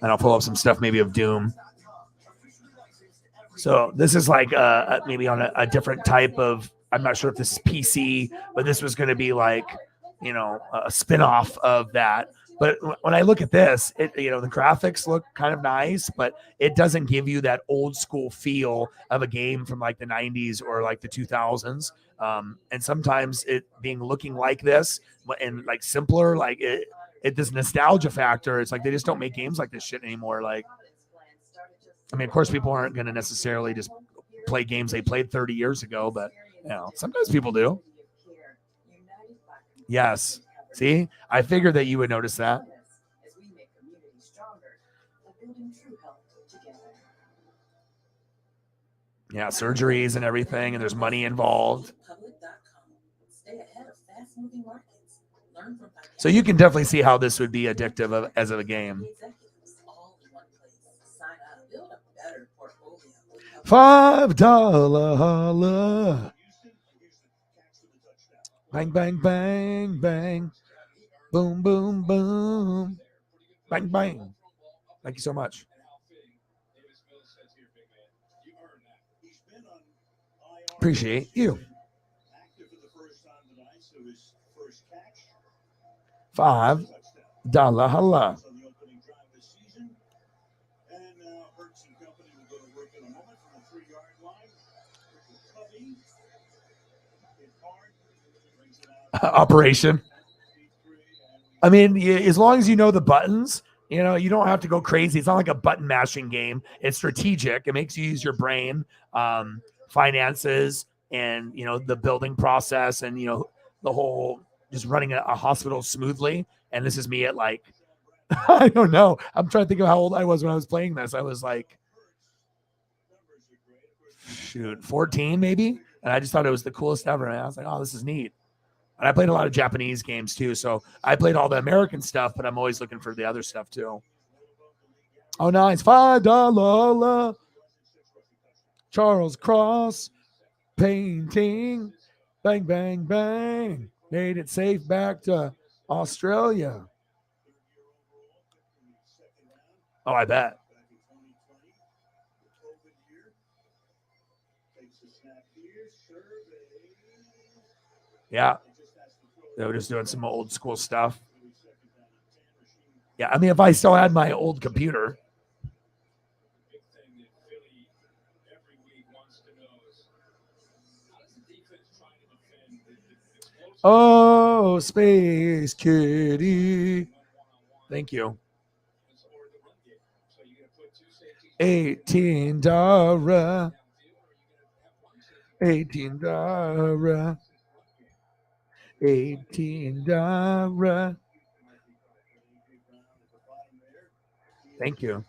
And I'll pull up some stuff maybe of Doom. So this is like maybe on a different type of, I'm not sure if this is PC, but this was going to be like, you know, a spin-off of that. But when I look at this, it, you know, the graphics look kind of nice, but it doesn't give you that old school feel of a game from like the 90s or like the 2000s. And sometimes it being looking like this and like simpler, like it this nostalgia factor. It's like they just don't make games like this shit anymore. Like, I mean, of course, people aren't going to necessarily just play games they played 30 years ago, but you know, sometimes people do. Yes. See, I figured that you would notice that. Yeah, surgeries and everything, and there's money involved. So you can definitely see how this would be addictive as a game. $5 holla. Bang, bang, bang, bang. Boom, boom, boom. Bang, bang. Thank you so much. Appreciate you. $5 holla. Operation. I mean, as long as you know the buttons, you know, you don't have to go crazy. It's not like a button mashing game. It's strategic. It makes you use your brain, finances, and, you know, the building process, and, you know, the whole just running a hospital smoothly. And this is me at like, I don't know. I'm trying to think of how old I was when I was playing this. I was like, 14 maybe. And I just thought it was the coolest ever. And I was like, oh, this is neat. And I played a lot of Japanese games too. So I played all the American stuff, but I'm always looking for the other stuff too. Oh, nice. $5. Charles Cross painting. Bang, bang, bang. Made it safe back to Australia. Oh, I bet. Yeah. They were just doing some old school stuff. Yeah, I mean, if I still had my old computer. Oh, Space Kitty. Thank you. $18. $18. $18. Thank you.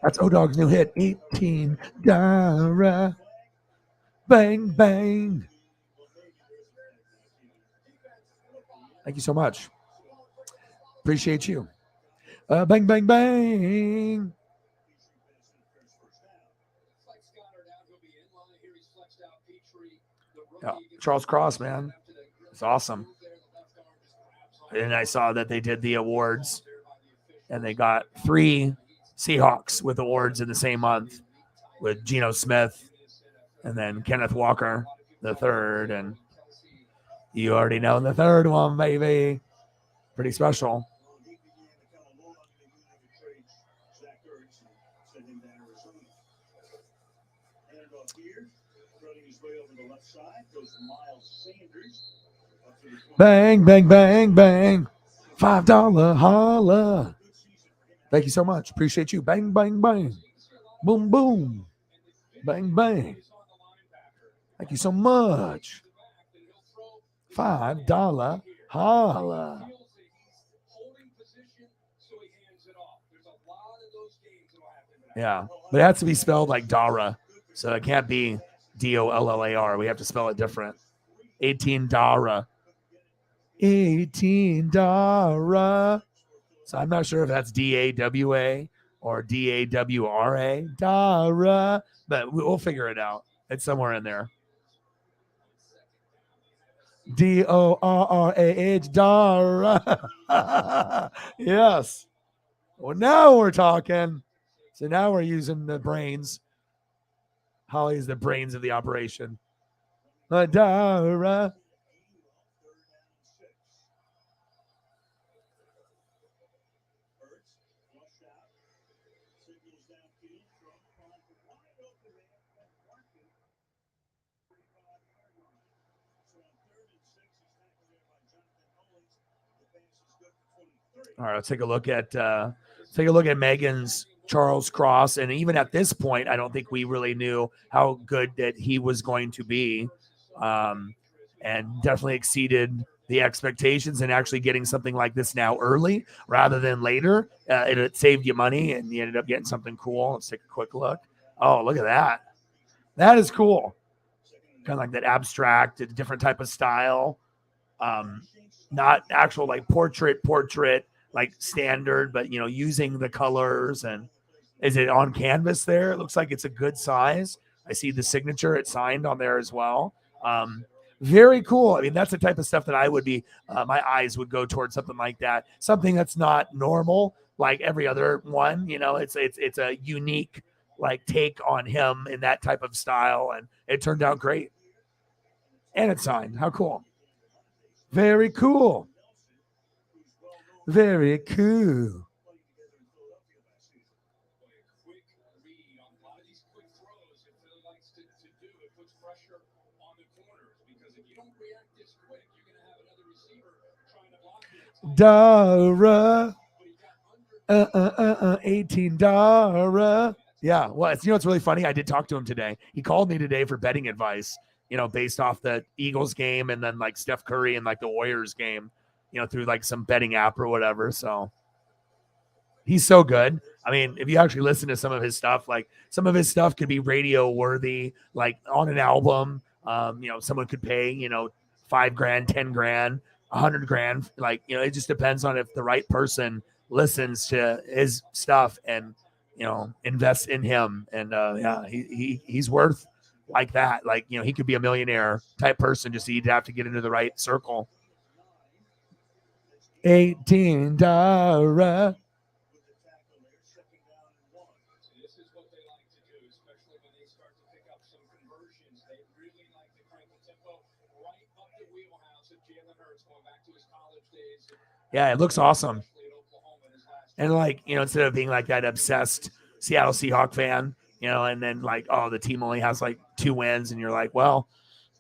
That's O-Dog's new hit. $18. Bang, bang. Thank you so much. Appreciate you. Bang, bang, bang. Yeah, Charles Cross, man. It's awesome. And I saw that they did the awards, and they got 3 Seahawks with awards in the same month, with Geno Smith and then Kenneth Walker the third, and you already know the third one, baby. Pretty special. Bang, bang, bang, bang. $5 holla. Thank you so much. Appreciate you. Bang, bang, bang. Boom, boom. Bang, bang. Thank you so much. $5 holla. Yeah, but it has to be spelled like Dara. So it can't be Dollar. We have to spell it different. 18 Dara. 18 Dara. So I'm not sure if that's DAWA or DAWRA. Dara. But we'll figure it out. It's somewhere in there. DORRAH. Dara. Yes. Well, now we're talking. So now we're using the brains. Holly is the brains of the operation. Dara. All right, let's take a look at Megan's Charles Cross, and even at this point, I don't think we really knew how good that he was going to be, and definitely exceeded the expectations. And actually getting something like this now early rather than later, it saved you money, and you ended up getting something cool. Let's take a quick look. Oh, look at that! That is cool. Kind of like that abstract, a different type of style. Not actual like portrait like standard, but using the colors. And is it on canvas there? It looks like it's a good size. I see the signature, it's signed on there as well. Very cool. I mean, that's the type of stuff that I would be, my eyes would go towards something like that. Something that's not normal like every other one. It's a unique like take on him in that type of style, and it turned out great. And it's signed. How cool. Very cool. Very cool. Dara. 18 Dara. Yeah, well, it's really funny. I did talk to him today. He called me today for betting advice, based off the Eagles game and then like Steph Curry and like the Warriors game, through like some betting app or whatever. So he's so good. I mean, if you actually listen to some of his stuff, like some of his stuff could be radio worthy, like on an album. Someone could pay, $5,000, $10,000, $100,000. Like, it just depends on if the right person listens to his stuff and, invests in him. And yeah, he's worth like that. Like, he could be a millionaire type person. Just he'd have to get into the right circle. 18 Dara. Yeah, it looks awesome. And like, instead of being like that obsessed Seattle Seahawks fan, and then like, oh, the team only has like 2 wins, and you're like, well,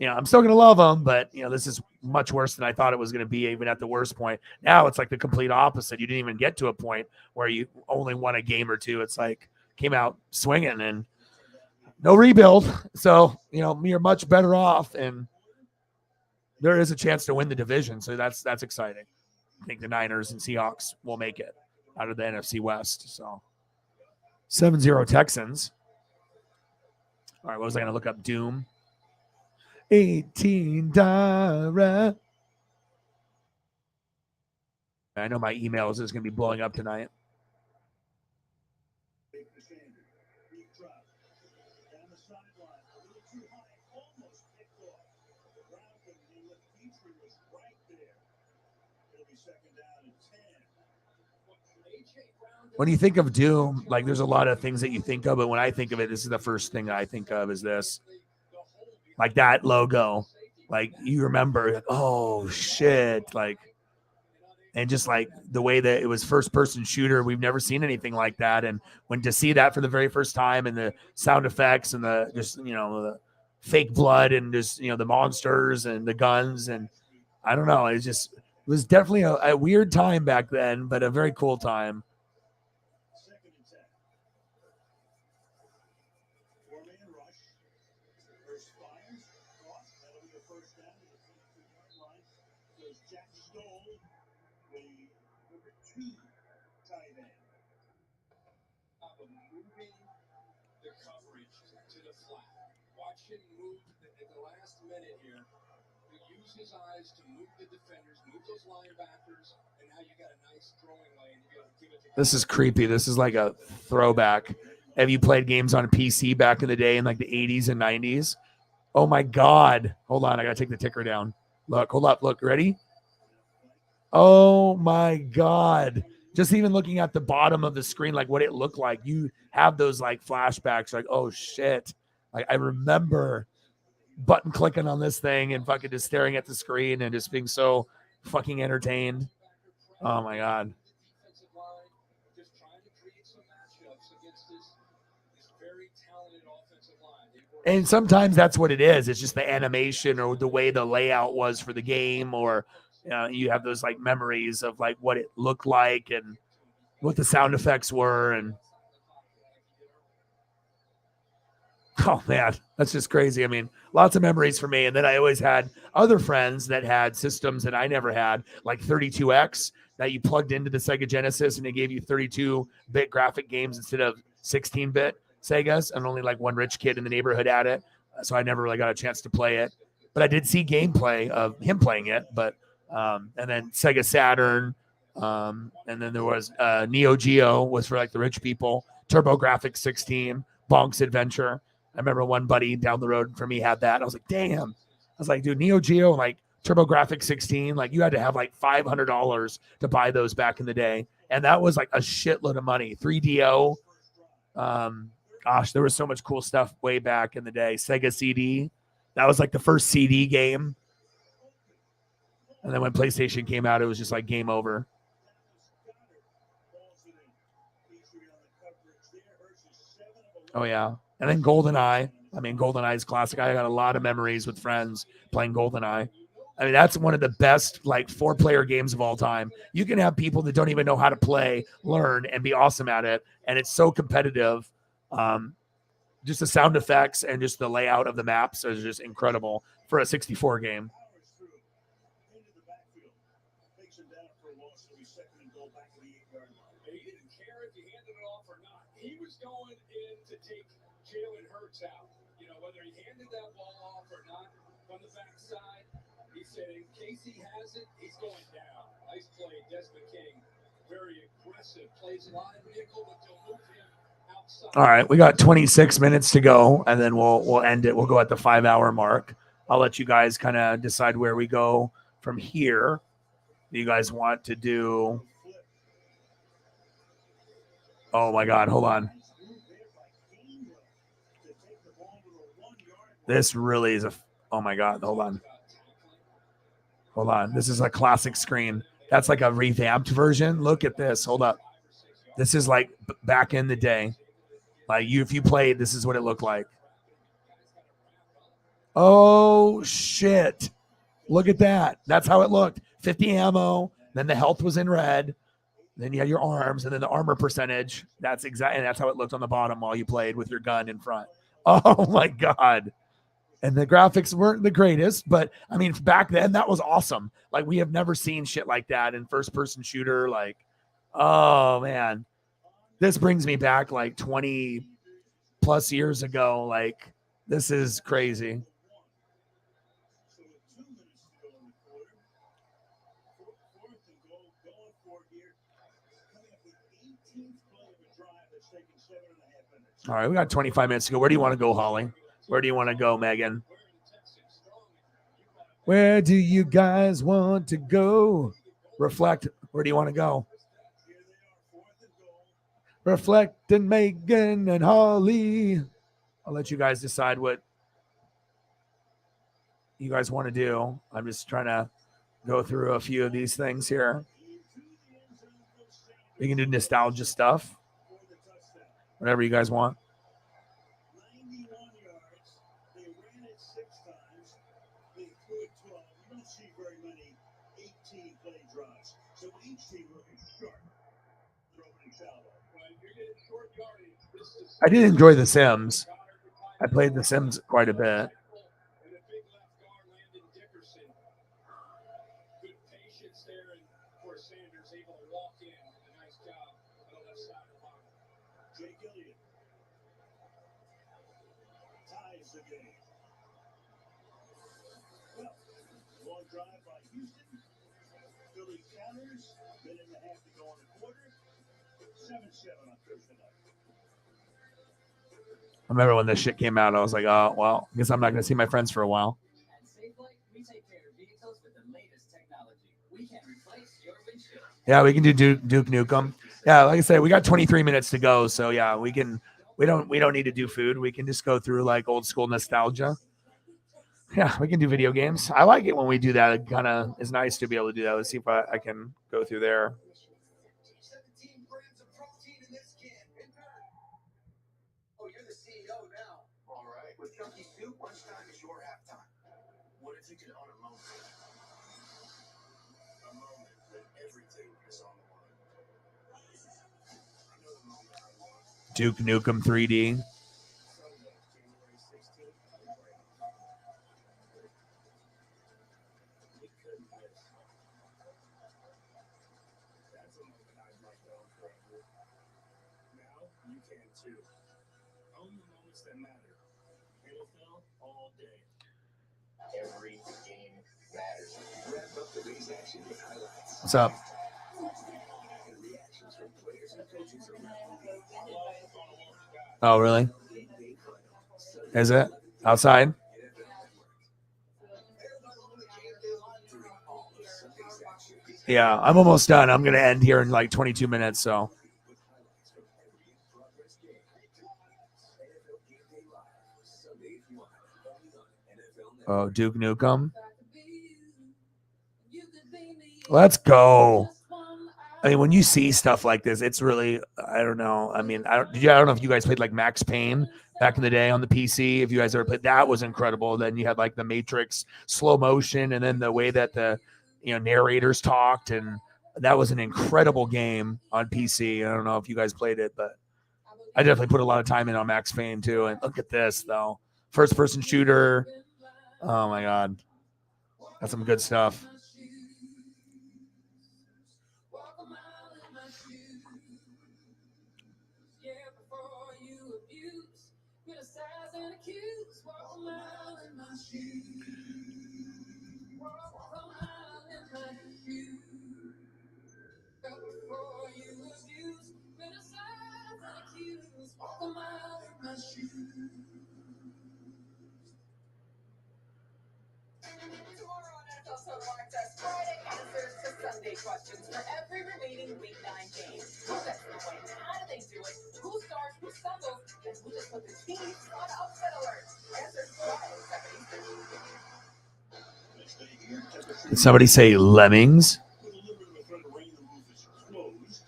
I'm still going to love them, but this is much worse than I thought it was going to be, even at the worst point. Now it's like the complete opposite. You didn't even get to a point where you only won a game or 2. It's like came out swinging and no rebuild. So, you're much better off, and there is a chance to win the division. So that's exciting. I think the Niners and Seahawks will make it out of the NFC West. So 7-0 Texans. All right, what was I going to look up? Doom. 18 Dara. I know my emails is going to be blowing up tonight. When you think of Doom, like there's a lot of things that you think of, but when I think of it, this is the first thing I think of is this. Like that logo. Like you remember, like, oh shit. Like, and just like the way that it was first person shooter, we've never seen anything like that. And when to see that for the very first time and the sound effects and the just, you know, the fake blood and just, you know, the monsters and the guns. And I don't know. It was definitely a weird time back then, but a very cool time. The coverage to the flat. Watch him move at the last minute here. He use his eyes to move the defenders, move those linebackers, and now you got a nice throwing lane to be able to give it to. This is creepy. This is like a throwback. Have you played games on a PC back in the day in like the 80s and 90s? Oh my God. Hold on. I got to take the ticker down. Look, hold up. Look, ready? Oh my God. Just even looking at the bottom of the screen, like what it looked like, you have those like flashbacks, like, oh shit. Like I remember button clicking on this thing and fucking just staring at the screen and just being so fucking entertained. Oh my God. Just trying to create some matchups against this very talented offensive line. And sometimes that's what it is. It's just the animation or the way the layout was for the game, or you have those like memories of like what it looked like and what the sound effects were. And oh man, that's just crazy. I mean, lots of memories for me. And then I always had other friends that had systems that I never had, like 32X that you plugged into the Sega Genesis and it gave you 32-bit graphic games instead of 16-bit Segas. And only like one rich kid in the neighborhood had it. So I never really got a chance to play it. But I did see gameplay of him playing it. But and then Sega Saturn. And then there was Neo Geo was for like the rich people. TurboGrafx 16, Bonk's Adventure. I remember one buddy down the road from me had that. I was like, damn. I was like, dude, Neo Geo, like TurboGrafx 16, like you had to have like $500 to buy those back in the day. And that was like a shitload of money. 3DO. Gosh, there was so much cool stuff way back in the day. Sega CD. That was like the first CD game. And then when PlayStation came out, it was just like game over. Oh, yeah. And then GoldenEye. I mean, GoldenEye is classic. I got a lot of memories with friends playing GoldenEye. I mean, that's one of the best, like, 4-player games of all time. You can have people that don't even know how to play, learn, and be awesome at it. And it's so competitive. Just the sound effects and just the layout of the maps is just incredible for a 64 game. He didn't care if you handed it off or not. He was going in to take Jalen Hurts out. You know, whether he handed that ball off or not from the backside, he said in case he has it, he's going down. Nice play, Desmond King. Very aggressive. Plays a lot of nickel, but they'll move him outside. All right, we got 26 minutes to go, and then we'll end it. We'll go at the 5-hour mark. I'll let you guys kind of decide where we go from here. Do you guys want to do? Oh my God, hold on. This really is oh my God, hold on. Hold on. This is a classic screen. That's like a revamped version. Look at this. Hold up. This is like back in the day. Like if you played, this is what it looked like. Oh shit. Look at that. That's how it looked. 50 ammo. Then the health was in red. Then you had your arms and then the armor percentage. That's exactly, and that's how it looked on the bottom while you played with your gun in front. Oh my God. And the graphics weren't the greatest, but I mean, back then that was awesome. Like we have never seen shit like that in first person shooter. Like, oh man, this brings me back like 20 plus years ago. Like this is crazy. All right, we got 25 minutes to go. Where do you want to go, Holly? Where do you want to go, Megan? Where do you guys want to go? Reflect. Where do you want to go? Reflect and Megan and Holly. I'll let you guys decide what you guys want to do. I'm just trying to go through a few of these things here. We can do nostalgia stuff. Whatever you guys want. I did enjoy The Sims. I played The Sims quite a bit. Long drive by Houston. Phillies counters. Minute and a half to go in the quarter. 7-7 on Thursday night. I remember when this shit came out, I was like, oh, well, I guess I'm not going to see my friends for a while. Yeah, we can do Duke Nukem. Yeah, like I said, we got 23 minutes to go. So yeah, we can, we don't need to do food. We can just go through like old school nostalgia. Yeah, we can do video games. I like it when we do that. It kind of is nice to be able to do that. Let's see if I can go through there. Oh, you're the CEO now. All right. With Chunky Soup, lunchtime is your halftime. What if you could own a moment? A moment when everything is on the line. I know the moment I want. Duke Nukem 3D. That matter. NFL all day. Every game matters. Wrap up the day's action with highlights. What's up? Reactions from players and coaches around the league. Oh, really? Is it outside? Yeah, I'm almost done. I'm going to end here in like 22 minutes. So. Oh, Duke Nukem. Let's go. I mean, when you see stuff like this, it's really, I don't know. I mean, I don't know if you guys played like Max Payne back in the day on the PC. If you guys ever played, that was incredible. Then you had like the Matrix slow motion, and then the way that the narrators talked, and that was an incredible game on PC. I don't know if you guys played it, but I definitely put a lot of time in on Max Payne too. And look at this though, first person shooter. Oh my God, that's some good stuff. Tomorrow on NFL Sunday Access, Friday answers to Sunday questions for every remaining Week 9 game. Who gets the win? How do they do it? Who starts? Who stumbles? And who just put the team on upset alert? Answers Friday, 7 Eastern. Did somebody say Lemmings? With a little bit of a threat of rain, the roof is closed.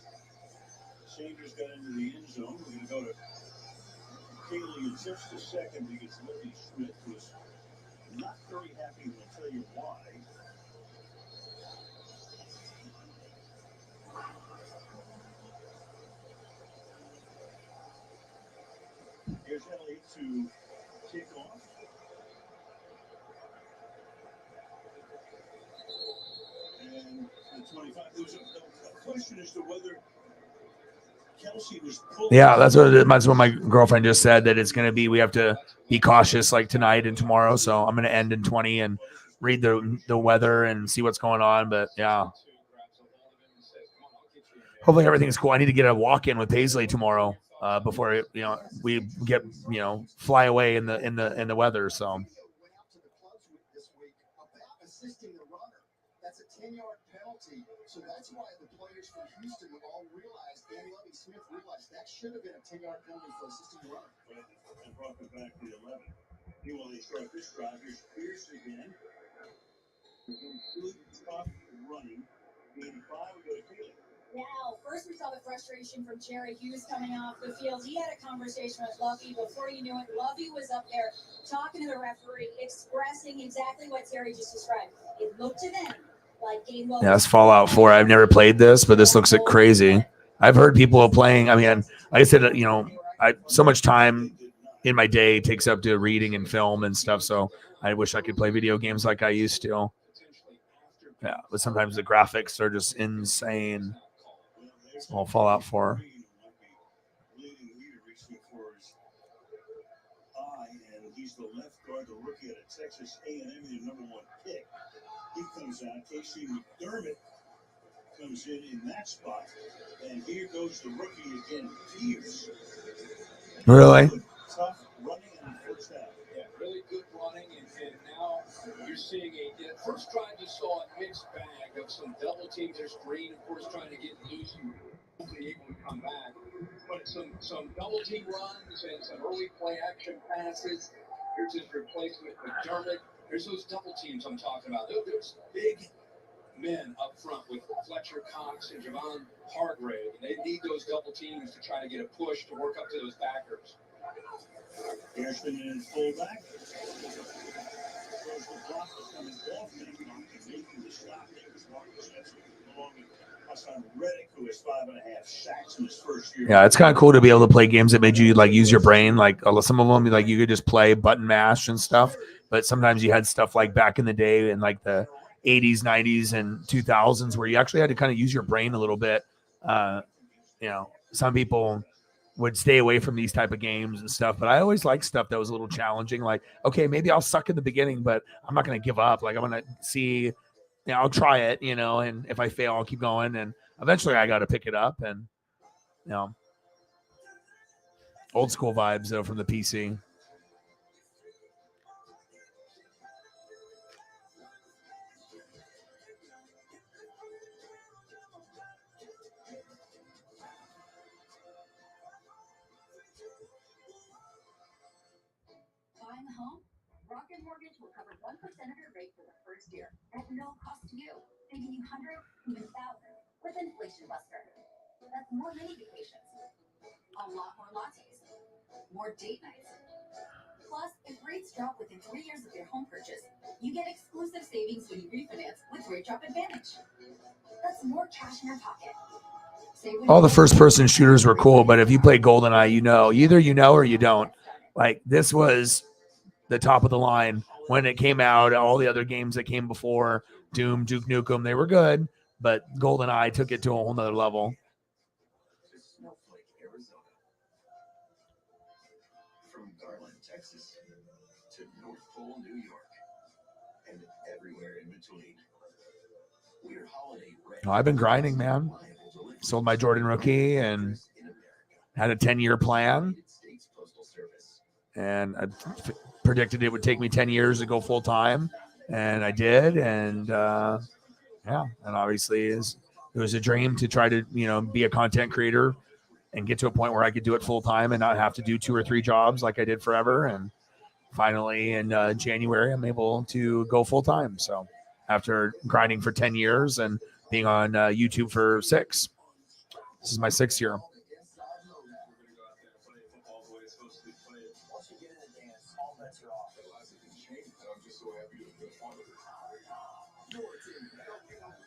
Sanders got into the end zone. We're going to go to Haley in just a second because Lily Smith was not very happy. We'll tell you why. Here's Ellie to kick off. And the 25. There was a question as to whether Kelsey was pulling. Yeah, that's what my girlfriend just said, that it's going to be, we have to be cautious like tonight and tomorrow. So I'm going to end in 20 and read the weather and see what's going on. But yeah, hopefully everything's cool. I need to get a walk-in with Paisley tomorrow. before we get fly away in the weather. So. Assisting the runner. That's a 10-yard penalty. So that's why the players from Houston all realized, and Lovie Smith realized that should have been a 10-yard penalty for assisting the runner. And brought them back to 11. Meanwhile, they start this drive. Here's Pierce again. Good, tough running. 85, we go to Taylor. Now, first we saw the frustration from Jerry Hughes coming off the field. He had a conversation with Lovey. Before you knew it, Lovey was up there talking to the referee, expressing exactly what Terry just described. It looked to them like game well. Yeah, that's Fallout 4. I've never played this, but this looks like crazy. I've heard people playing. I mean, like I said, I so much time in my day takes up to reading and film and stuff. So I wish I could play video games like I used to. Yeah, but sometimes the graphics are just insane. Well, Fallout 4. And he's the left guard, the rookie out of Texas A&M, the number 1 pick. He comes out. Casey McDermott comes in that spot. And here goes the rookie again, Pierce. Really? Tough running in the first half. Yeah, really good running, and now you're seeing first drive you saw a mixed bag of some double teams. There's Green, of course, trying to get loose and hopefully able to come back. But some double team runs and some early play action passes. Here's his replacement, McDermott. There's those double teams I'm talking about. There's big men up front with Fletcher Cox and Javon Hargrave. And they need those double teams to try to get a push to work up to those backers. Harrison in fullback. Throws the block coming off and making the stop there is Marcus Spencer along with Hassan Reddick, who has 5.5 sacks in his first year. Yeah, it's kind of cool to be able to play games that made you like use your brain. Like some of them, like you could just play button mash and stuff. But sometimes you had stuff like back in the day in like the 80s, 90s, and 2000s where you actually had to kind of use your brain a little bit. Some people would stay away from these type of games and stuff, but I always liked stuff that was a little challenging. Like, okay, maybe I'll suck in the beginning, but I'm not going to give up. Like, I'm going to see, I'll try it, and if I fail, I'll keep going. And eventually I got to pick it up and, old school vibes though from the PC. Buying a home? Rocket Mortgage will cover 1% of your rate for the first year at no cost to you, saving you hundreds, even thousands, with Inflation Buster. That's more mini vacations, a lot more lattes, more date nights. Plus, if rates drop within 3 years of your home purchase, you get exclusive savings when you refinance with Rate Drop Advantage. That's more cash in your pocket. All the first-person shooters were cool, but if you play GoldenEye, either or you don't. Like, this was the top of the line when it came out. All the other games that came before, Doom, Duke Nukem, they were good, but GoldenEye took it to a whole nother level. Snowflake, Arizona. From Garland, Texas, to North Pole, New York, and everywhere in between. We're holiday ready. I've been grinding, man. Sold my Jordan rookie and had a 10-year plan. And I predicted it would take me 10 years to go full time. And I did. And and obviously it was a dream to try to, be a content creator and get to a point where I could do it full time and not have to do 2 or 3 jobs like I did forever. And finally in January, I'm able to go full time. So after grinding for 10 years and being on YouTube for 6, this is my 6th year.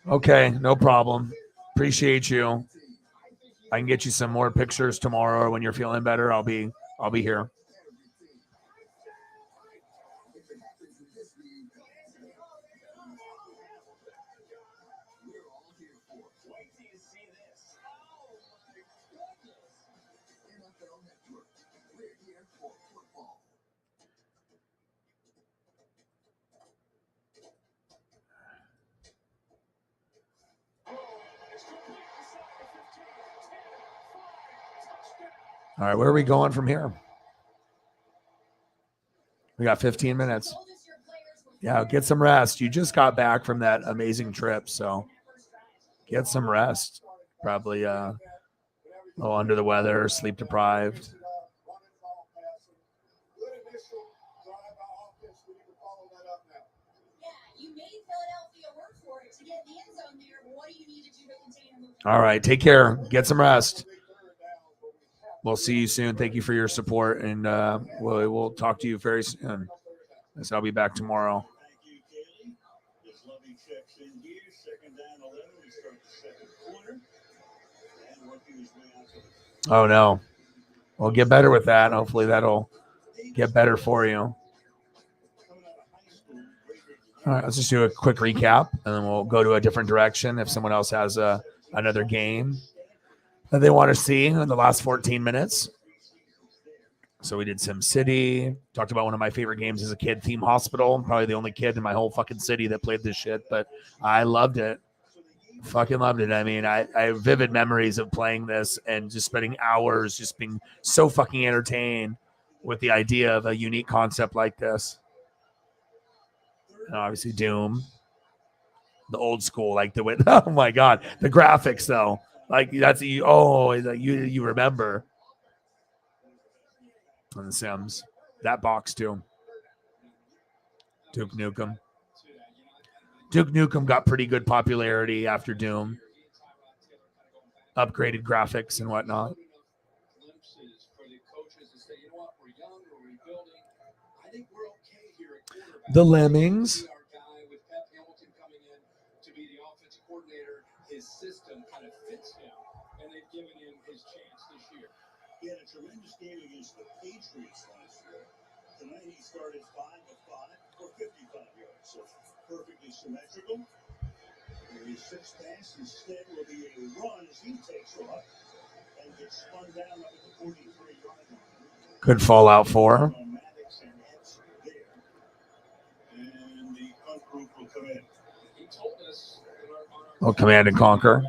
Okay, no problem. Appreciate you. I can get you some more pictures tomorrow when you're feeling better. I'll be here. All right, where are we going from here? We got 15 minutes. Yeah, get some rest. You just got back from that amazing trip, so get some rest. Probably a little under the weather, sleep deprived. All right, take care. Get some rest. We'll see you soon. Thank you for your support, and we'll talk to you very soon. So I'll be back tomorrow. Oh no. We'll get better with that. Hopefully that'll get better for you. All right, let's just do a quick recap, and then we'll go to a different direction if someone else has another game that they want to see in the last 14 minutes. So we did SimCity, talked about one of my favorite games as a kid, Theme Hospital. I'm probably the only kid in my whole fucking city that played this shit, but I loved it. Fucking loved it. I mean, I have vivid memories of playing this and just spending hours just being so fucking entertained with the idea of a unique concept like this. And obviously Doom, the old school, like the way, oh my God, the graphics though. Like that's, you remember. And the Sims, that box too. Duke Nukem. Duke Nukem got pretty good popularity after Doom. Upgraded graphics and whatnot. The Lemmings. His system kind of fits him, and they've given him his chance this year. He had a tremendous game against the Patriots last year. Tonight he started 5 of 5 for 55 yards, so perfectly symmetrical. His sixth pass instead will be a run as he takes off and gets spun down up at the 43-yard line. Good Fallout 4. And the punt group will come in. He told us Oh, Command and Conquer.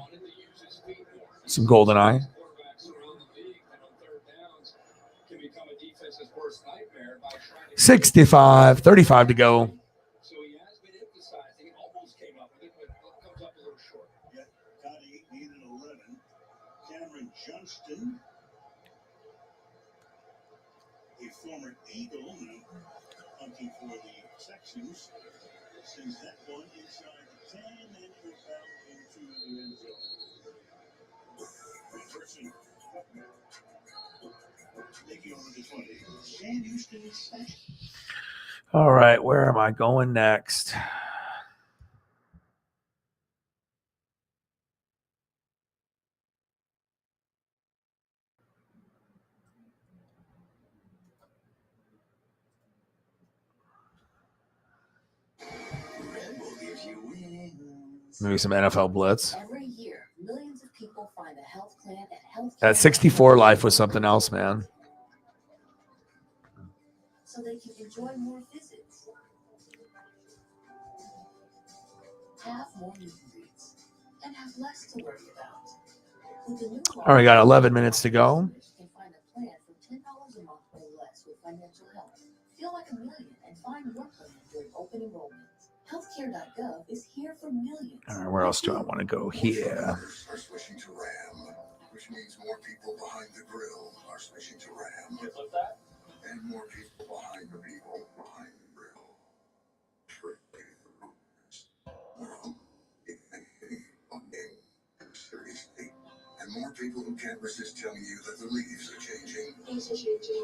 Some GoldenEye. 65, 35 to go. So he has been emphasizing, almost came up with it, but comes up a little short. Yeah, got 8, needed 11. Cameron Johnston, a former Eagle, hunting for the Texans, sends that one inside the 10 and foul into the end zone. Person taking over the 20. Sam Houston is second. All right, where am I going next? Maybe some NFL Blitz. Every year, millions of people find a health plan at health. That 64 life was something else, man. So they can enjoy more visits, have more meet and greets, and have less to worry about. With the new All right, got 11 minutes to go. You can find a plan for $10 a month or less with financial help. Feel like a million and find your plan during open enrollment. Healthcare.gov is here for millions. All right, where else do I want to go here? Are switching to RAM, which means more people behind the grill are switching to RAM. Get like that? And more people behind the grill. Seriously. And more people who can't resist telling you that the leaves are changing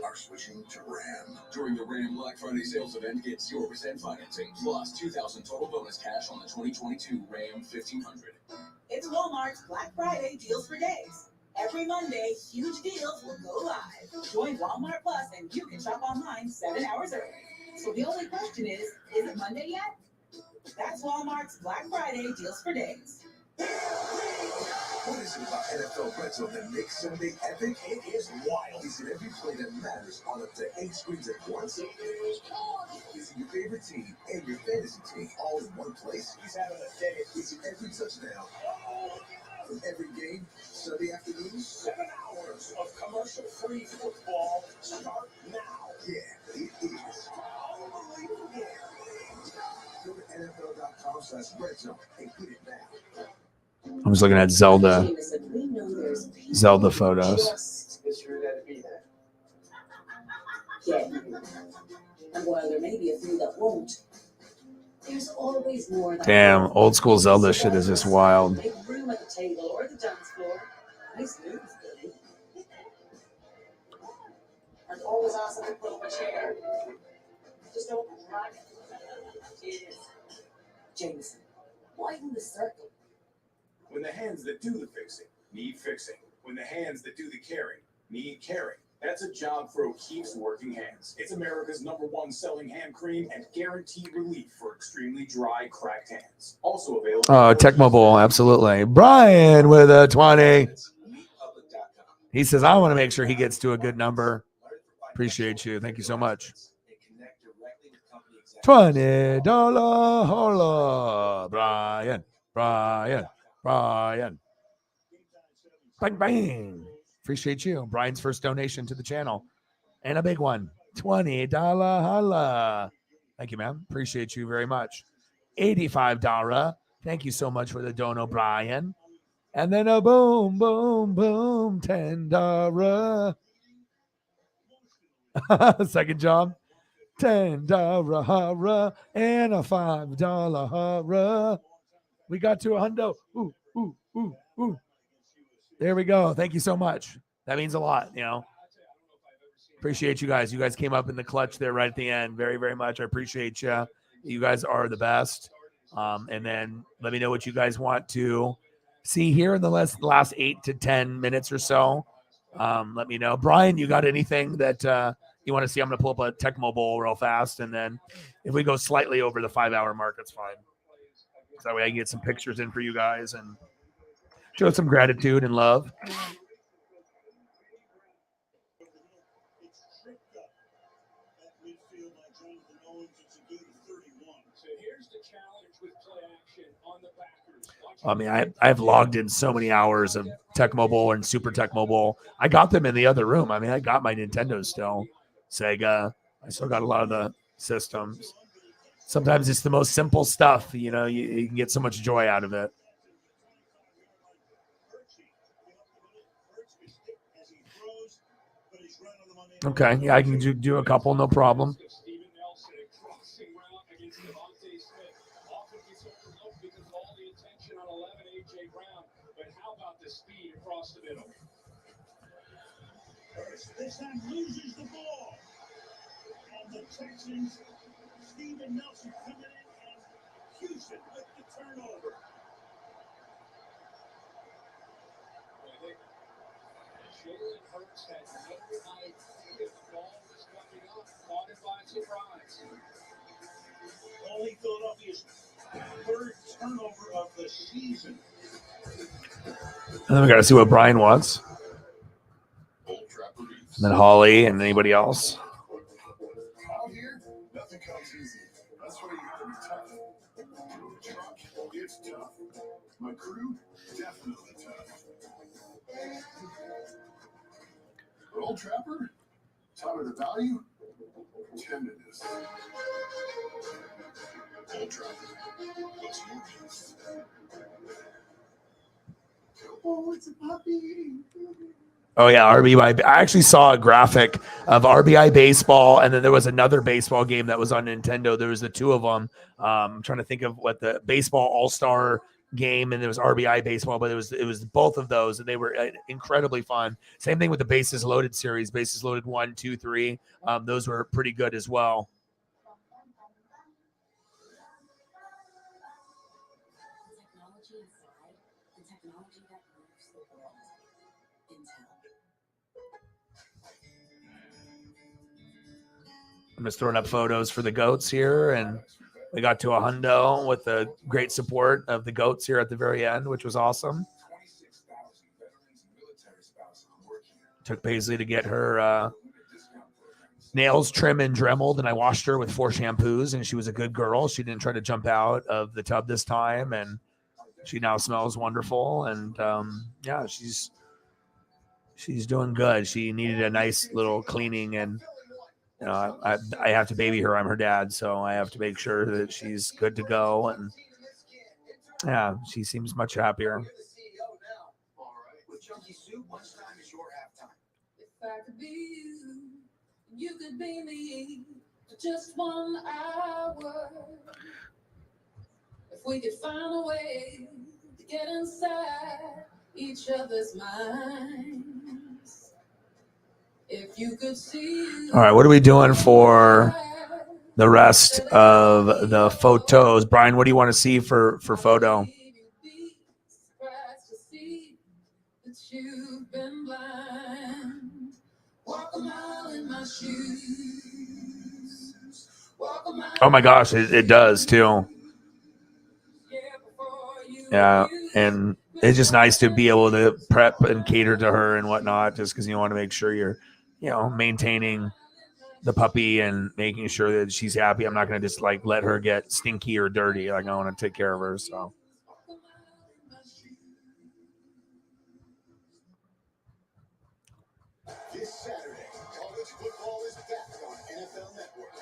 are switching to RAM. During the RAM Black Friday sales event, get 0% financing plus $2,000 total bonus cash on the 2022 Ram 1500. It's Walmart's Black Friday deals for days. Every Monday, huge deals will go live. Join Walmart Plus and you can shop online 7 hours early. So the only question is it Monday yet? That's Walmart's Black Friday deals for days. What is it about NFL Red Zone that makes Sunday epic? It is wild. Is it every play that matters on up to 8 screens at once? Is it your favorite team and your fantasy team all in one place? He's having a day. Is it every touchdown from every game, Sunday afternoons. 7 hours of commercial-free football start now. Yeah, it is. Unbelievable. Go to NFL.com/RedZone and get it now. I'm just looking at Zelda photos. It's sure that to be that. Yeah. And while there may be a few that won't, there's always more than Damn, old school Zelda shit is just wild. Make room at the table or the dance floor. Nice move, Billy. And always ask them to pull up a chair. Just don't drag it. Cheers. Jameson, widen the circle. When the hands that do the fixing need fixing. When the hands that do the caring need caring. That's a job for O'Keefe's Working Hands. It's America's #1 selling hand cream and guaranteed relief for extremely dry, cracked hands. Also available. Oh, Tecmo Bowl, absolutely. Brian with a 20. He says, I want to make sure he gets to a good number. Appreciate you. Thank you so much. $20 holla. Brian. Bang, bang. Appreciate you. Brian's first donation to the channel. And a big one. $20 holla. Thank you, man. Appreciate you very much. $85. Thank you so much for the dono, Brian. And then a boom, boom, boom. $10. Second job. $10 horror and a $5 horror. We got to a hundo. Ooh, ooh, ooh, ooh. There we go. Thank you so much. That means a lot, you know. Appreciate you guys. You guys came up in the clutch there right at the end. Very, very much. I appreciate you. You guys are the best. And then let me know what you guys want to see here in the last 8 to 10 minutes or so. Let me know. Brian, you got anything that you want to see? I'm going to pull up a Tecmo Bowl real fast. And then if we go slightly over the 5-hour mark, it's fine. So that way I can get some pictures in for you guys and show some gratitude and love. I mean, I've logged in so many hours of Tecmo Bowl and Super Tecmo Bowl. I got them in the other room. I mean, I got my Nintendo still, Sega. I still got a lot of the systems. Sometimes it's the most simple stuff. You know, you can get so much joy out of it. Okay, yeah, I can do a couple, no problem. This time loses the ball. And the Texans, Steven Nelson coming in, and Houston with the turnover. Jalen Hurts had no idea the ball was coming up, caught it by surprise. Only Philadelphia's third turnover of the season. And then we got to see what Brian wants. And then Holly and anybody else. Out here, nothing comes easy. That's why you have to be tough. Truck, it's tough. My crew, definitely tough. But Old Trapper, time of the value, tenderness. Old Trapper, what's your gift? Oh, it's a puppy. Oh, yeah, RBI. I actually saw a graphic of RBI baseball, and then there was another baseball game that was on Nintendo. There was the two of them. I'm trying to think of what the baseball all-star game, and there was RBI baseball, but it was both of those, and they were incredibly fun. Same thing with the Bases Loaded series, Bases Loaded 1, 2, 3. Those were pretty good as well. I'm just throwing up photos for the goats here, and we got to a hundo with the great support of the goats here at the very end, which was awesome. Took Paisley to get her nails trimmed and dremeled, and I washed her with 4 shampoos, and she was a good girl. She didn't try to jump out of the tub this time, and She now smells wonderful, and yeah, she's doing good. She needed a nice little cleaning, and you know, I have to baby her. I'm her dad, so I have to make sure that she's good to go. And yeah, she seems much happier. If I could be you, you could be me for just 1 hour. If we could find a way to get inside each other's minds. If you could see. All right, what are we doing for the rest of the photos? Brian, what do you want to see for photo? You've been blind. Walk a mile in my shoes. Walk a mile. Oh my gosh, it does too. Yeah, and it's just nice to be able to prep and cater to her and whatnot, just because you want to make sure you're, maintaining the puppy and making sure that she's happy. I'm not going to just like let her get stinky or dirty. Like I want to take care of her. So. This Saturday, college football is back on NFL Network.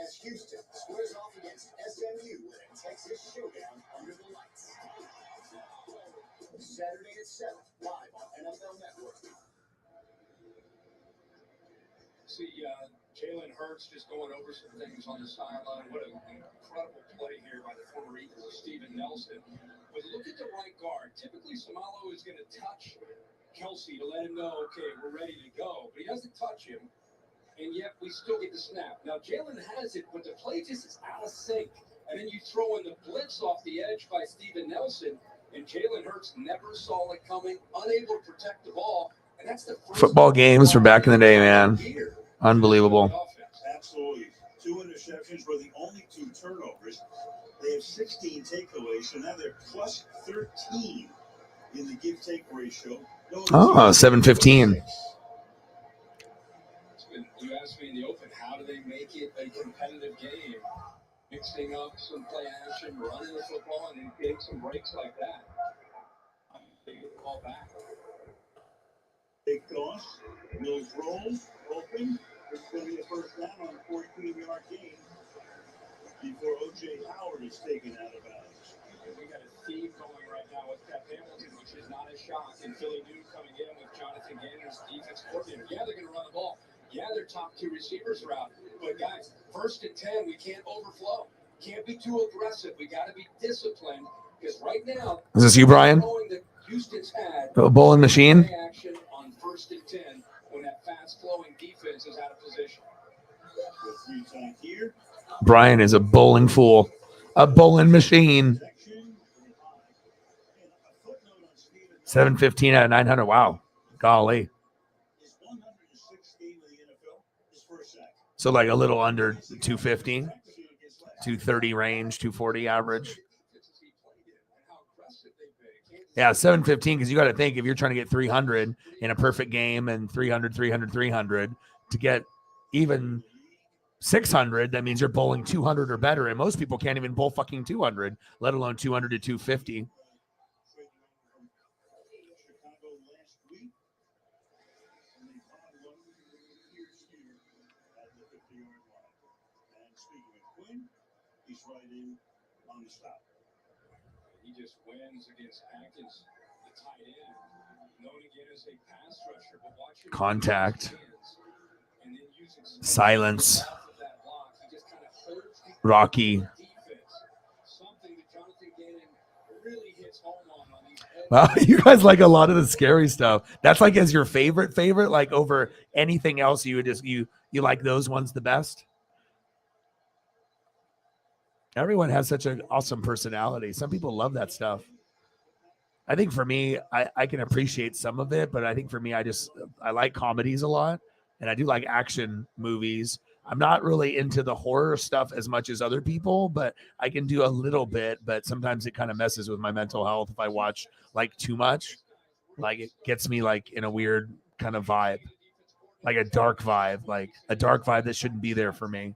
As Houston squares off against SMU in a Texas showdown under the lights. Saturday at 7, live on NFL Network. See, Jalen Hurts just going over some things on the sideline. What an incredible play here by the former Eagles, Steven Nelson. But look at the right guard. Typically, Samalo is going to touch Kelsey to let him know, okay, we're ready to go. But he doesn't touch him, and yet we still get the snap. Now, Jalen has it, but the play just is out of sync. And then you throw in the blitz off the edge by Steven Nelson, and Jalen Hurts never saw it coming, unable to protect the ball. And that's the Football games from back in the day, man. Unbelievable. Absolutely. 2 interceptions were the only 2 turnovers. They have 16 takeaways, so now they're plus 13 in the give-take ratio. Oh, 7-15. You asked me in the open, how do they make it a competitive game? Mixing up some play action, running the football, and then getting some breaks like that. They get the ball back. Big toss. Mills rolls. Open. It's going to be a first down on a 14-yard gain before O.J. Howard is taken out of bounds. We got a theme going right now with Pep Hamilton, which is not a shock. And Philly New coming in with Jonathan Gannon as defense coordinator. Yeah, they're going to run the ball. Yeah, their top 2 receivers are out. But guys, 1st and 10, we can't overflow. Can't be too aggressive. We got to be disciplined because right now. Is this you, Brian? A bowling machine. Action on 1st and 10 when that fast-flowing defense is out of position. Brian is a bowling fool, a bowling machine. 715 out of 900. Wow, golly. So like a little under 250, 230 range, 240 average. Yeah, 715, because you got to think if you're trying to get 300 in a perfect game and 300 to get even 600, that means you're bowling 200 or better. And most people can't even bowl fucking 200, let alone 200 to 250. He's right in on the stop. He just wins against Atkins, the tight end, known again as a pass rusher. But watch him Contact. Silence. Rocky. Wow, you guys like a lot of the scary stuff. That's like as your favorite, like over anything else. You would just you like those ones the best. Everyone has such an awesome personality. Some people love that stuff. I think for me, I can appreciate some of it, but I think for me, I like comedies a lot, and I do like action movies. I'm not really into the horror stuff as much as other people, but I can do a little bit, but sometimes it kind of messes with my mental health if I watch like too much. Like it gets me like in a weird kind of vibe, like a dark vibe that shouldn't be there for me.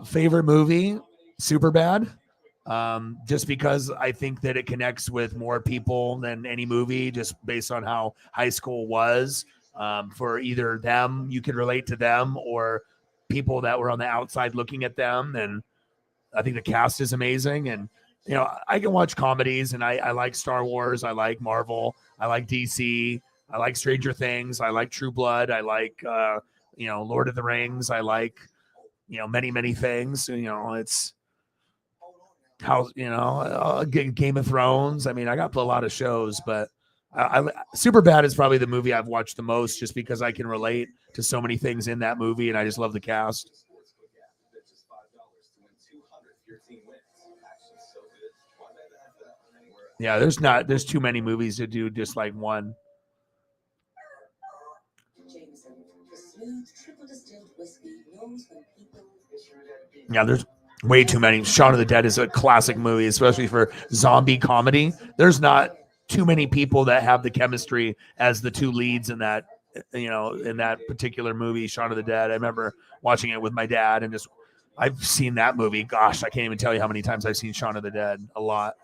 Favorite movie, Superbad. Just because I think that it connects with more people than any movie, just based on how high school was. For either them, you could relate to them, or people that were on the outside looking at them. And I think the cast is amazing. And I can watch comedies, and I like Star Wars, I like Marvel, I like DC, I like Stranger Things, I like True Blood, I like Lord of the Rings, I like many things. It's how Game of Thrones. I mean, I got a lot of shows, but Superbad is probably the movie I've watched the most, just because I can relate to so many things in that movie, and I just love the cast. Yeah, there's too many movies to do just like one. Jameson, the smooth triple distilled whiskey knows when people. Yeah, there's way too many. Shaun of the Dead is a classic movie, especially for zombie comedy. There's not too many people that have the chemistry as the two leads in that, in that particular movie, Shaun of the Dead. I remember watching it with my dad, and I've seen that movie. Gosh, I can't even tell you how many times I've seen Shaun of the Dead. A lot.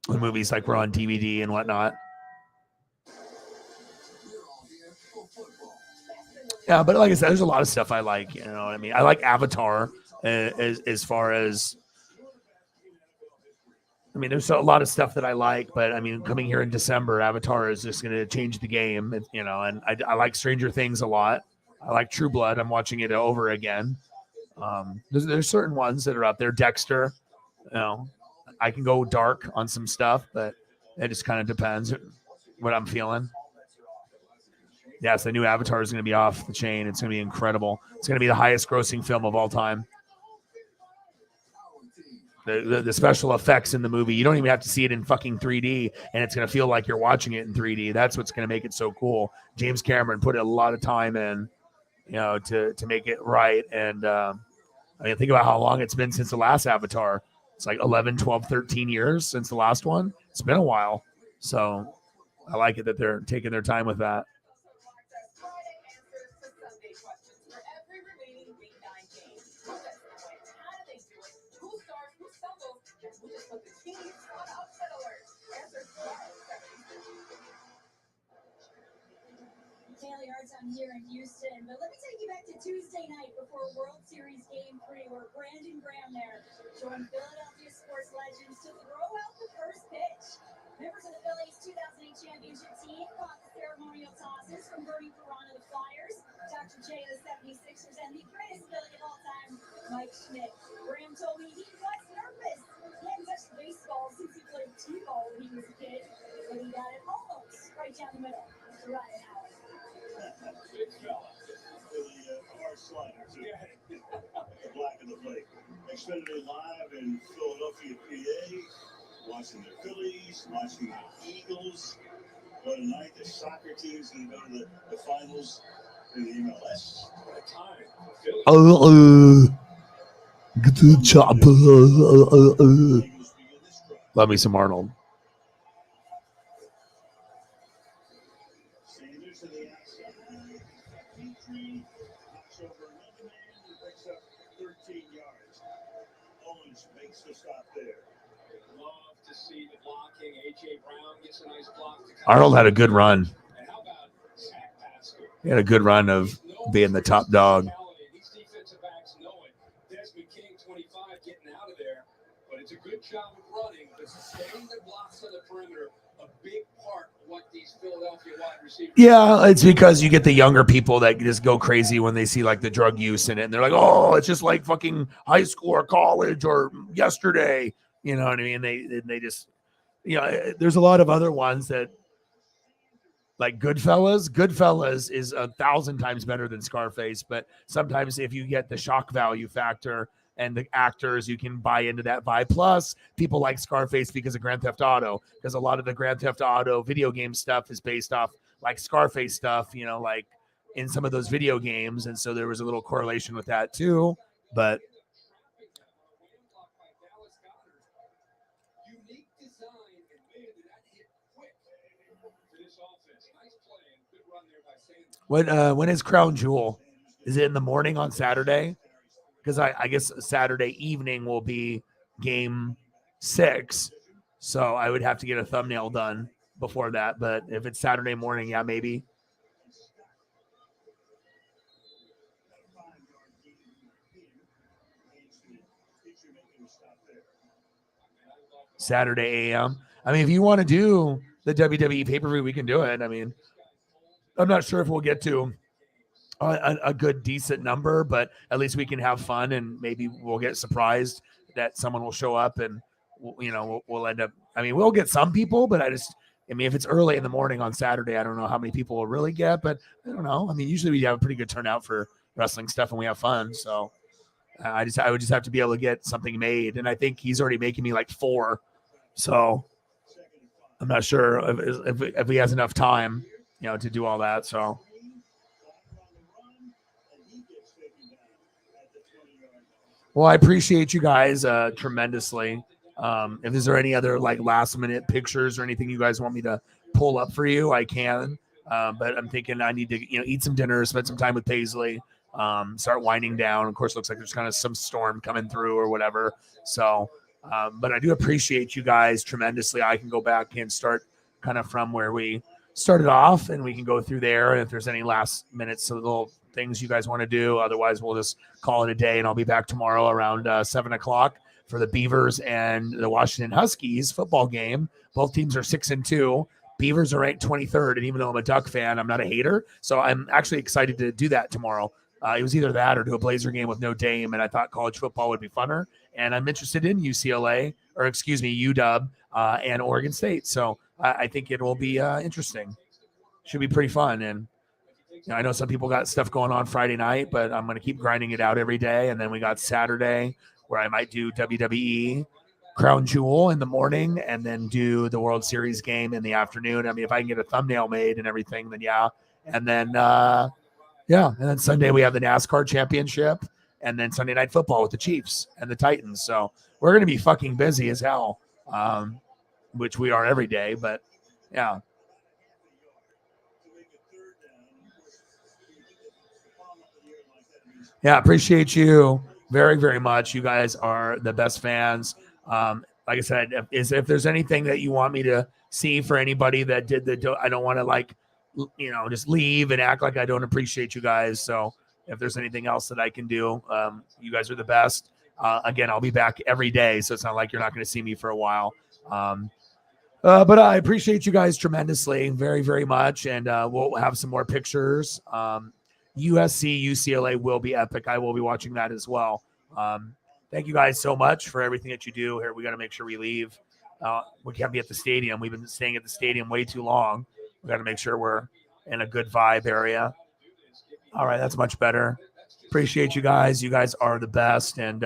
The movies like were on DVD and whatnot. Yeah, but like I said, there's a lot of stuff I like. You know what I mean? I like Avatar as far as. I mean, there's a lot of stuff that I like, but I mean, coming here in December, Avatar is just going to change the game, and I like Stranger Things a lot. I like True Blood. I'm watching it over again. There's certain ones that are up there. Dexter, I can go dark on some stuff, but it just kind of depends what I'm feeling. Yes, the new Avatar is going to be off the chain. It's going to be incredible. It's going to be the highest grossing film of all time. The special effects in the movie, you don't even have to see it in fucking 3D, and it's going to feel like you're watching it in 3D. That's what's going to make it so cool. James Cameron put a lot of time in, to make it right. And I mean, think about how long it's been since the last Avatar. It's like 11, 12, 13 years since the last one. It's been a while. So I like it that they're taking their time with that. Taylor Yards, I'm here in Houston, but let me take you back to Tuesday night before World Series Game 3, where Brandon Graham there joined Philadelphia sports legends to throw out the first pitch. Members of the Phillies 2008 championship team caught the ceremonial tosses from Bernie Ferrano of the Flyers, Dr. J of the 76ers, and the greatest Philly of all time, Mike Schmidt. Graham told me he was nervous. He hadn't touched baseball since he played t-ball when he was a kid, but he got it almost right down the middle. Right now. Big fella. The hard slider, too. The black of the plate. Xfinity Live in Philadelphia, PA. Watching the Phillies, watching the Eagles. What a night. The soccer team's going to go to the finals in the MLS. What a time. Good job. Love me some Arnold. Sanders to the outside. Petrie knocks over another man and picks up 13 yards. Owens makes the stop there. Love to see the blocking. A.J. Brown gets a nice block. Arnold had a good run. And how about Zach Pascal? He had a good run of being the top dog. These defensive backs know it. Desmond King, 25, getting out of there. But it's a good job of running. But staying the blocks on the perimeter, a big part of what these Philadelphia wide receivers. Yeah, it's because you get the younger people that just go crazy when they see like the drug use in it. And they're like, oh, it's just like fucking high school or college or yesterday. You know what I mean? They just, there's a lot of other ones that, like Goodfellas. Goodfellas is 1,000 times better than Scarface, but sometimes if you get the shock value factor and the actors, you can buy into that vibe. Plus, people like Scarface because of Grand Theft Auto, because a lot of the Grand Theft Auto video game stuff is based off like Scarface stuff, like in some of those video games. And so there was a little correlation with that too. But When is Crown Jewel? Is it in the morning on Saturday? Because I guess Saturday evening will be game 6. So I would have to get a thumbnail done before that. But if it's Saturday morning, yeah, maybe. Saturday a.m. I mean, if you want to do the WWE pay-per-view, we can do it. I mean, I'm not sure if we'll get to a good, decent number, but at least we can have fun, and maybe we'll get surprised that someone will show up, and we'll end up. I mean, we'll get some people, but I mean, if it's early in the morning on Saturday, I don't know how many people we'll really get, but I don't know. I mean, usually we have a pretty good turnout for wrestling stuff, and we have fun. So I would just have to be able to get something made, and I think he's already making me like 4. So I'm not sure if he has enough time, to do all that. So. Well, I appreciate you guys tremendously. If is there any other like last minute pictures or anything you guys want me to pull up for you, I can. But I'm thinking I need to eat some dinner, spend some time with Paisley, start winding down. Of course, looks like there's kind of some storm coming through or whatever. So, but I do appreciate you guys tremendously. I can go back and start kind of from where we started off, and we can go through there. And if there's any last minutes, little things you guys want to do, otherwise we'll just call it a day, and I'll be back tomorrow around 7:00 for the Beavers and the Washington Huskies football game. Both teams are 6-2. Beavers are ranked 23rd, and even though I'm a Duck fan, I'm not a hater, so I'm actually excited to do that tomorrow. It was either that or do a Blazer game with no Dame, and I thought college football would be funner, and I'm interested in UW and Oregon State, so I think it will be interesting. Should be pretty fun, and I know some people got stuff going on Friday night, but I'm going to keep grinding it out every day. And then we got Saturday where I might do WWE Crown Jewel in the morning and then do the World Series game in the afternoon. I mean, if I can get a thumbnail made and everything, then yeah. And then, And then Sunday we have the NASCAR championship and then Sunday night football with the Chiefs and the Titans. So we're going to be fucking busy as hell, which we are every day. But yeah. Yeah, appreciate you very, very much. You guys are the best fans. Like I said, if there's anything that you want me to see for anybody that did I don't want to just leave and act like I don't appreciate you guys. So if there's anything else that I can do, you guys are the best. Again, I'll be back every day, so it's not like you're not going to see me for a while. But I appreciate you guys tremendously, very, very much. And we'll have some more pictures. USC, UCLA will be epic. I will be watching that as well. Thank you guys so much for everything that you do here. We got to make sure we leave. We can't be at the stadium. We've been staying at the stadium way too long. We got to make sure we're in a good vibe area. All right, that's much better. Appreciate you guys. You guys are the best. And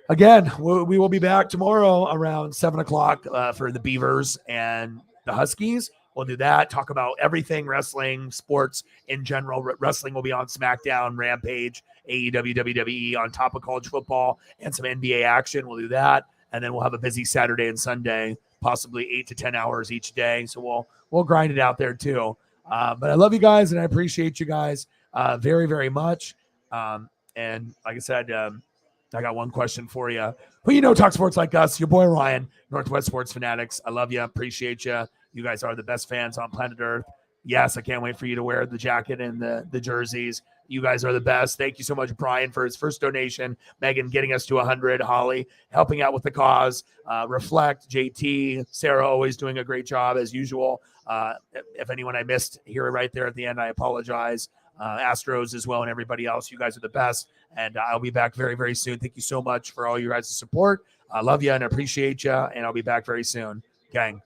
again, we will be back tomorrow around 7:00 for the Beavers and the Huskies. We'll do that, talk about everything wrestling, sports in general. Wrestling will be on SmackDown, Rampage, AEW, WWE on top of college football and some NBA action. We'll do that. And then we'll have a busy Saturday and Sunday, possibly 8 to 10 hours each day. So we'll grind it out there too. But I love you guys and I appreciate you guys very, very much. And like I said, I got one question for you. Who talk sports like us? Your boy Ryan, Northwest Sports Fanatics. I love you. Appreciate you. You guys are the best fans on planet Earth. Yes, I can't wait for you to wear the jacket and the jerseys. You guys are the best. Thank you so much, Brian, for his first donation. Megan getting us to 100. Holly helping out with the cause. Reflect, JT, Sarah always doing a great job as usual. If anyone I missed here right there at the end, I apologize. Astros as well and everybody else. You guys are the best. And I'll be back very, very soon. Thank you so much for all your guys' support. I love you and appreciate you. And I'll be back very soon. Gang.